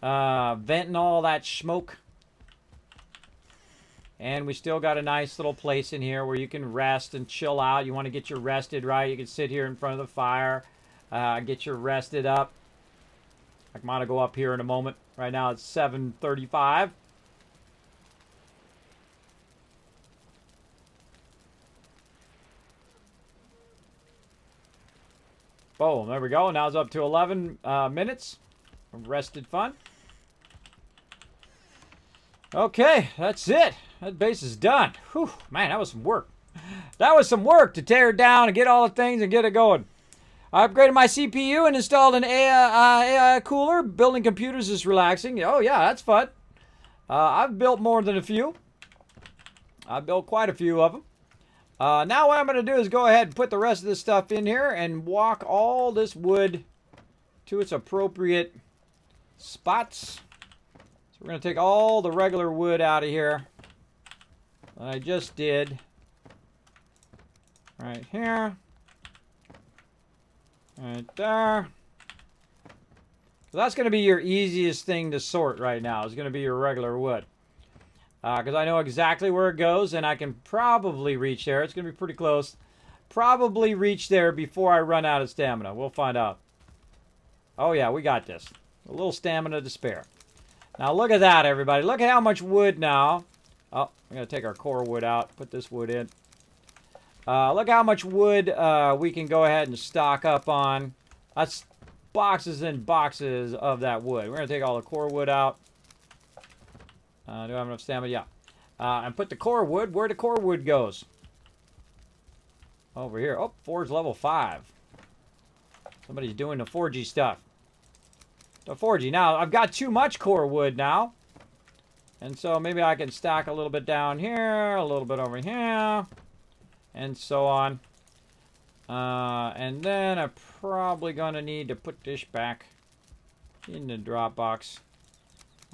Venting all that smoke. And we still got a nice little place in here where you can rest and chill out. You want to get your rested, right? You can sit here in front of the fire, get your rested up. I'm going to go up here in a moment. Right now it's 7:35. Boom, there we go. Now it's up to 11 minutes. Rested fun. Okay, that's it. That base is done. Whew, man, that was some work. That was some work to tear it down and get all the things and get it going. I upgraded my CPU and installed an AI cooler. Building computers is relaxing. Oh, yeah, that's fun. I've built more than a few. I've built quite a few of them. Now what I'm going to do is go ahead and put the rest of this stuff in here and walk all this wood to its appropriate spots. So we're going to take all the regular wood out of here that I just did. Right here. Right there. So that's going to be your easiest thing to sort right now. Is going to be your regular wood. Because I know exactly where it goes, and I can probably reach there. It's going to be pretty close. Probably reach there before I run out of stamina. We'll find out. Oh, yeah, we got this. A little stamina to spare. Now, look at that, everybody. Look at how much wood now. Oh, we're going to take our core wood out. Put this wood in. Look how much wood we can go ahead and stock up on. That's boxes and boxes of that wood. We're going to take all the core wood out. Do I have enough stamina? Yeah. And put the core wood where the core wood goes. Over here. Oh, forge level 5. Somebody's doing the forgy stuff. The forgy. Now, I've got too much core wood now. And so maybe I can stack a little bit down here, a little bit over here, and so on. And then I'm probably going to need to put this back in the drop box.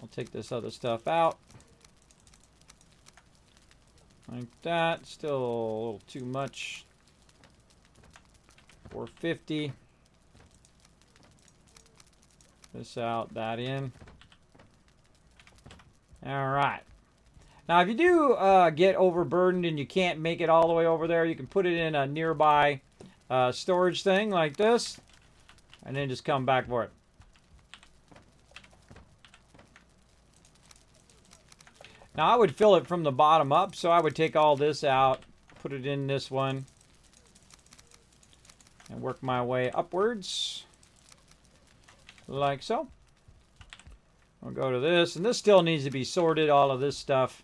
I'll take this other stuff out. Like that. Still a little too much. 450. This out, that in. Alright. Now, if you do get overburdened and you can't make it all the way over there, you can put it in a nearby storage thing like this. And then just come back for it. Now, I would fill it from the bottom up, so I would take all this out, put it in this one, and work my way upwards, like so. I'll go to this, and this still needs to be sorted, all of this stuff.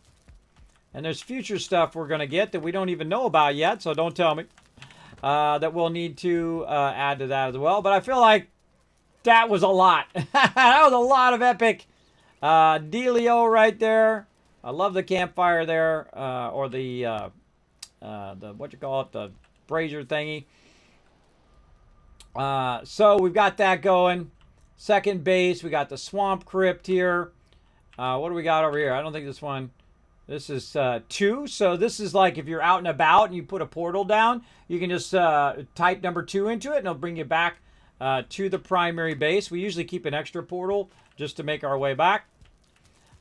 And there's future stuff we're going to get that we don't even know about yet, so don't tell me, that we'll need to add to that as well. But I feel like that was a lot. That was a lot of epic dealio right there. I love the campfire there, or the what you call it, the brazier thingy. So we've got that going. Second base, we got the swamp crypt here. What do we got over here? I don't think this one. This is 2. So this is like if you're out and about and you put a portal down, you can just type number 2 into it and it'll bring you back to the primary base. We usually keep an extra portal just to make our way back.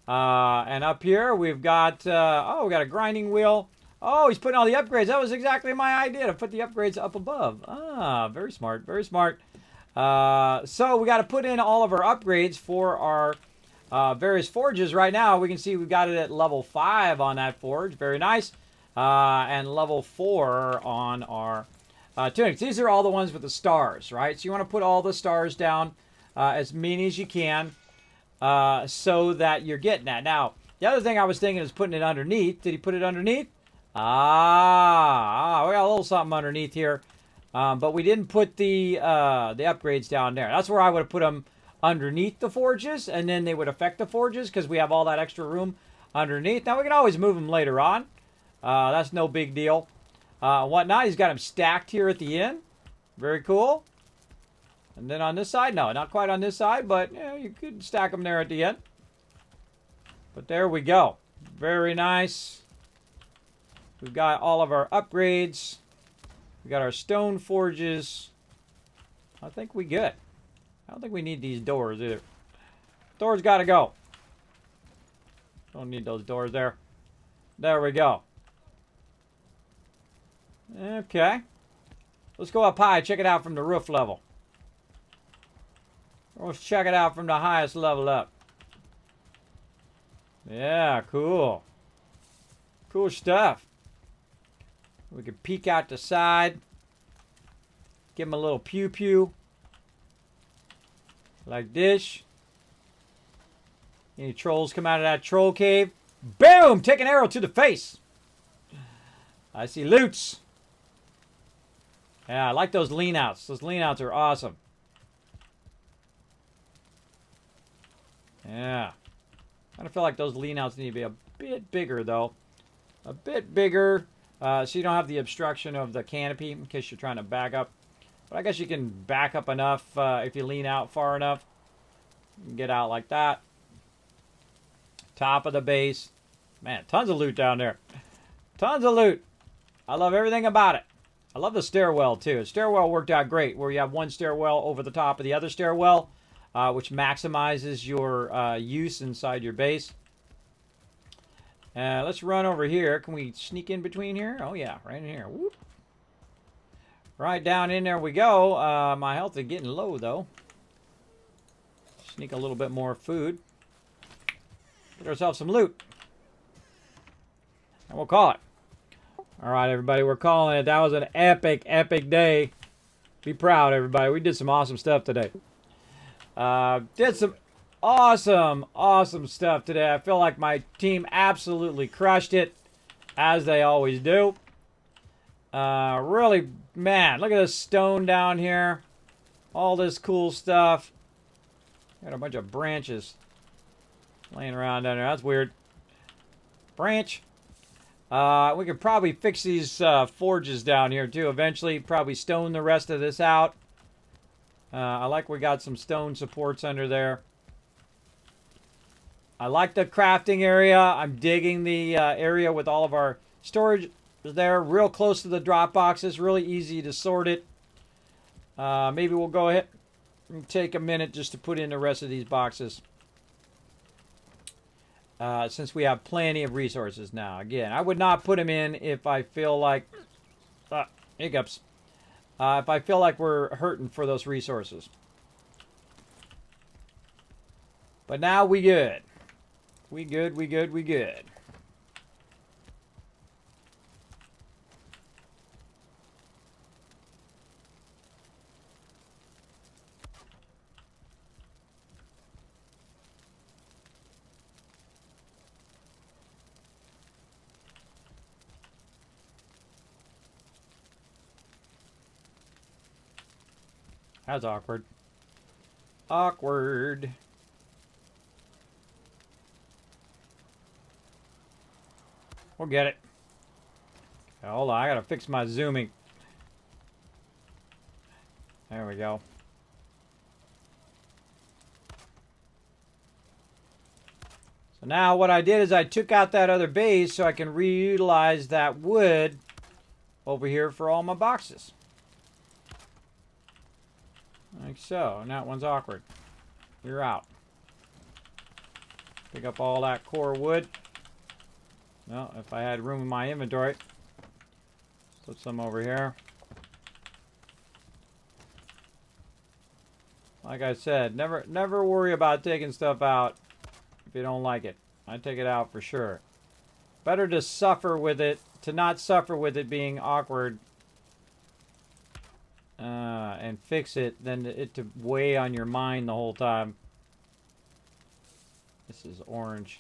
And up here we've got, oh, we got a grinding wheel. Oh, he's putting all the upgrades. That was exactly my idea, to put the upgrades up above. Ah, very smart, very smart. So we got to put in all of our upgrades for our various forges. Right now, we can see we've got it at level 5 on that forge. Very nice. And level 4 on our tunics. These are all the ones with the stars, right? So you want to put all the stars down, as many as you can. So that you're getting that. Now, the other thing I was thinking is putting it underneath. Did he put it underneath? We got a little something underneath here. But we didn't put the upgrades down there. That's where I would have put them underneath the forges, and then they would affect the forges because we have all that extra room underneath. Now, we can always move them later on. That's no big deal. Whatnot, he's got them stacked here at the end. Very cool. And then on this side, no, not quite on this side, but yeah, you could stack them there at the end. But there we go. Very nice. We've got all of our upgrades. We got our stone forges. I think we good. I don't think we need these doors either. Doors got to go. Don't need those doors there. There we go. Okay. Let's go up high. Check it out from the roof level. Let's check it out from the highest level up. Yeah, cool. Cool stuff. We can peek out the side. Give him a little pew-pew. Like this. Any trolls come out of that troll cave? Boom! Take an arrow to the face. I see loots. Yeah, I like those lean outs. Those lean outs are awesome. Yeah. I kind of feel like those lean outs need to be a bit bigger, though. A bit bigger, so you don't have the obstruction of the canopy in case you're trying to back up. But I guess you can back up enough if you lean out far enough. You can get out like that. Top of the base. Man, tons of loot down there. Tons of loot. I love everything about it. I love the stairwell, too. The stairwell worked out great, where you have one stairwell over the top of the other stairwell, which maximizes your use inside your base. Let's run over here. Can we sneak in between here? Oh, yeah, right in here. Whoop. Right down in there we go. My health is getting low, though. Sneak a little bit more food. Get ourselves some loot. And we'll call it. All right, everybody, we're calling it. That was an epic, epic day. Be proud, everybody. We did some awesome stuff today. Did some awesome, awesome stuff today. I feel like my team absolutely crushed it, as they always do. Really, man, look at this stone down here. All this cool stuff. Got a bunch of branches laying around down there. That's weird. Branch. We could probably fix these forges down here too eventually. Probably stone the rest of this out. I like we got some stone supports under there. I like the crafting area. I'm digging the area with all of our storage there. Real close to the drop boxes. Really easy to sort it. Maybe we'll go ahead and take a minute just to put in the rest of these boxes. Since we have plenty of resources now. Again, I would not put them in if I feel like... hiccups. If I feel like we're hurting for those resources. But now we good. We good, we good, we good. That's awkward. Awkward. We'll get it. Okay, hold on, I gotta fix my zooming. There we go. So now what I did is I took out that other base so I can reutilize that wood over here for all my boxes. Like so. And that one's awkward. You're out. Pick up all that core wood. Well, if I had room in my inventory. Put some over here. Like I said, never worry about taking stuff out if you don't like it. I take it out for sure. Better to suffer with it, to not suffer with it being awkward and fix it than it to weigh on your mind the whole time. This is orange.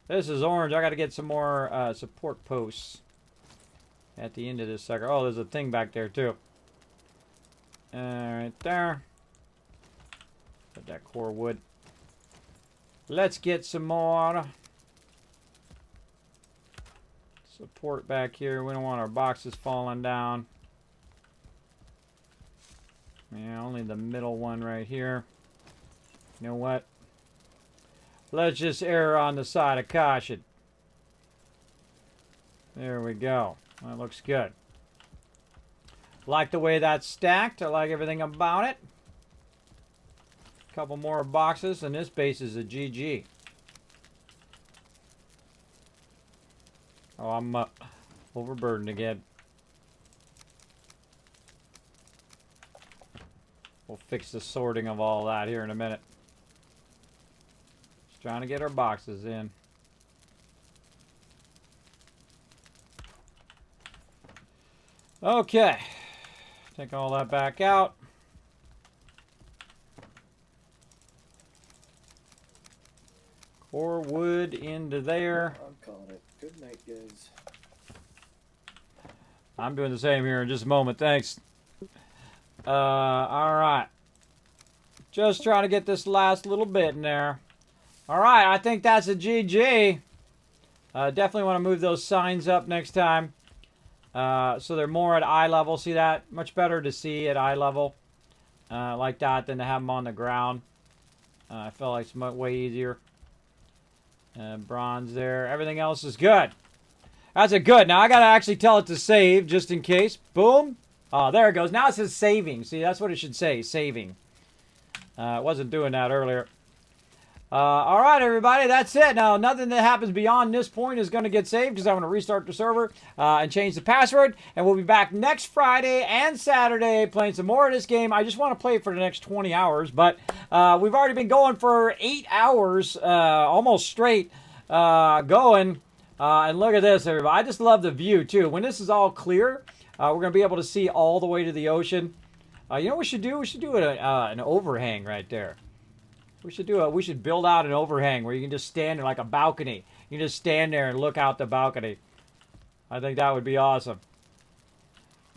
This is orange. I got to get some more support posts at the end of this sucker. Oh, there's a thing back there too. Right there. Put that core wood. Let's get some more support back here. We don't want our boxes falling down. Yeah, only the middle one right here. You know what? Let's just err on the side of caution. There we go. That looks good. Like the way that's stacked. I like everything about it. A couple more boxes, and this base is a GG. Oh, I'm overburdened again. We'll fix the sorting of all that here in a minute. Just trying to get our boxes in. Okay. Take all that back out. Core wood into there. I'm calling it. Good night, guys. I'm doing the same here in just a moment. Thanks. All right. Just trying to get this last little bit in there. All right, I think that's a GG. Definitely want to move those signs up next time. So they're more at eye level. See that? Much better to see at eye level like that than to have them on the ground. I feel like it's way easier. Bronze there. Everything else is good. That's a good. Now I got to actually tell it to save just in case. Boom. Oh, there it goes. Now it says saving. See, that's what it should say. Saving. It wasn't doing that earlier. All right, everybody, that's it. Now, nothing that happens beyond this point is going to get saved because I'm going to restart the server and change the password. And we'll be back next Friday and Saturday playing some more of this game. I just want to play it for the next 20 hours, but we've already been going for 8 hours, almost straight going. And look at this, everybody. I just love the view, too. When this is all clear, we're going to be able to see all the way to the ocean. You know what we should do? We should do an overhang right there. We should build out an overhang where you can just stand there like a balcony. You can just stand there and look out the balcony. I think that would be awesome.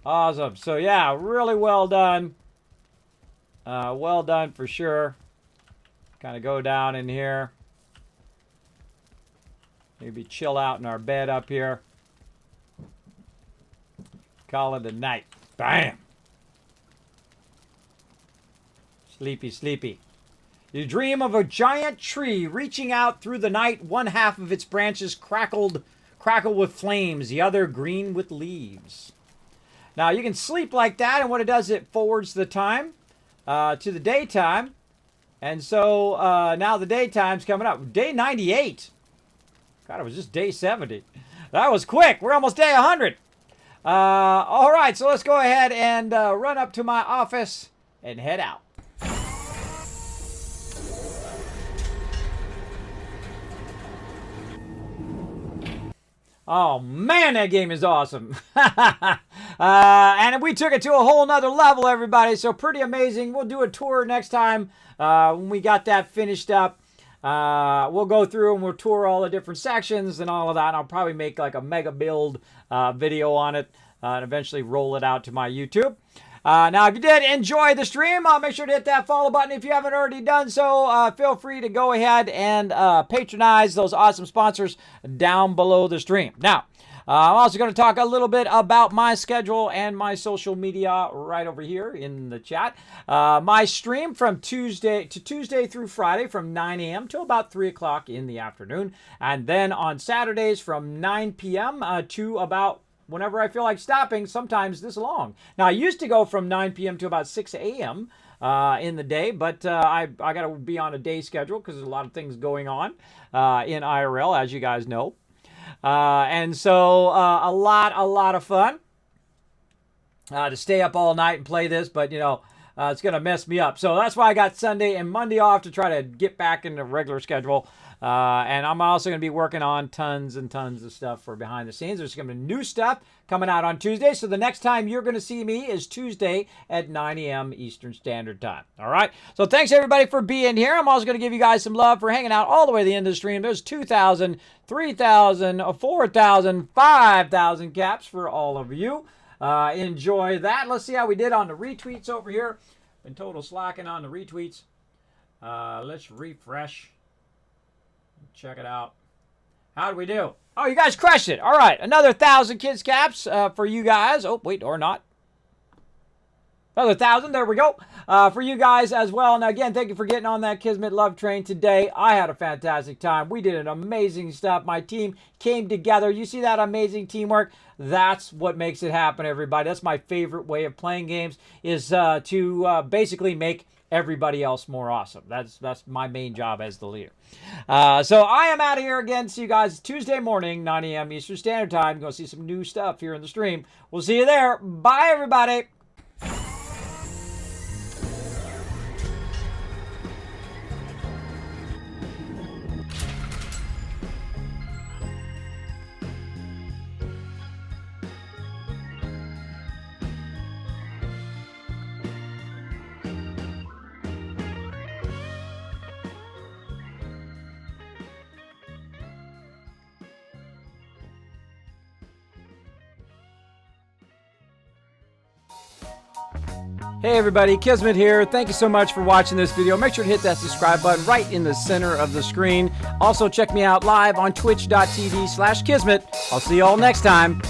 Awesome. So yeah, really well done. Well done for sure. Kind of go down in here. Maybe chill out in our bed up here. Call it a night. Bam. Sleepy, sleepy. You dream of a giant tree reaching out through the night. One half of its branches crackle with flames, the other green with leaves. Now, you can sleep like that, and what it does, it forwards the time to the daytime. And so, now the daytime's coming up. Day 98. God, it was just day 70. That was quick. We're almost day 100. All right, so let's go ahead and run up to my office and head out. Oh, man, that game is awesome. And we took it to a whole nother level, everybody. So pretty amazing. We'll do a tour next time when we got that finished up. We'll go through and we'll tour all the different sections and all of that. And I'll probably make like a mega build video on it and eventually roll it out to my YouTube. Now, if you did enjoy the stream, make sure to hit that follow button. If you haven't already done so, feel free to go ahead and patronize those awesome sponsors down below the stream. Now, I'm also going to talk a little bit about my schedule and my social media right over here in the chat. My stream from Tuesday through Friday from 9 a.m. to about 3 o'clock in the afternoon. And then on Saturdays from 9 p.m. To about whenever I feel like stopping, sometimes this long. Now, I used to go from 9 p.m. to about 6 a.m. In the day, but I got to be on a day schedule because there's a lot of things going on in IRL, as you guys know. And so a lot of fun to stay up all night and play this, but, you know, it's going to mess me up. So that's why I got Sunday and Monday off to try to get back in the regular schedule. And I'm also going to be working on tons and tons of stuff for behind the scenes. There's going to be new stuff coming out on Tuesday. So the next time you're going to see me is Tuesday at 9 a.m. Eastern Standard Time. All right. So thanks, everybody, for being here. I'm also going to give you guys some love for hanging out all the way to the end of the stream. There's 2,000, 3,000, 4,000, 5,000 caps for all of you. Enjoy that. Let's see how we did on the retweets over here. Been total slacking on the retweets. Let's refresh. Check it out. How did we do? Oh, you guys crushed it. All right. Another 1,000 kids caps for you guys. Oh, wait, or not. Another 1,000. There we go. For you guys as well. And again, thank you for getting on that Kismet love train today. I had a fantastic time. We did an amazing stuff. My team came together. You see that amazing teamwork? That's what makes it happen, everybody. That's my favorite way of playing games, is to basically make everybody else more awesome. That's my main job as the leader. So I am out of here again. See you guys Tuesday morning, 9 a.m. Eastern Standard Time. You're going to see some new stuff here in the stream. We'll see you there. Bye, everybody. Hey everybody, Kismet here. Thank you so much for watching this video. Make sure to hit that subscribe button right in the center of the screen. Also check me out live on twitch.tv/Kismet. I'll see you all next time.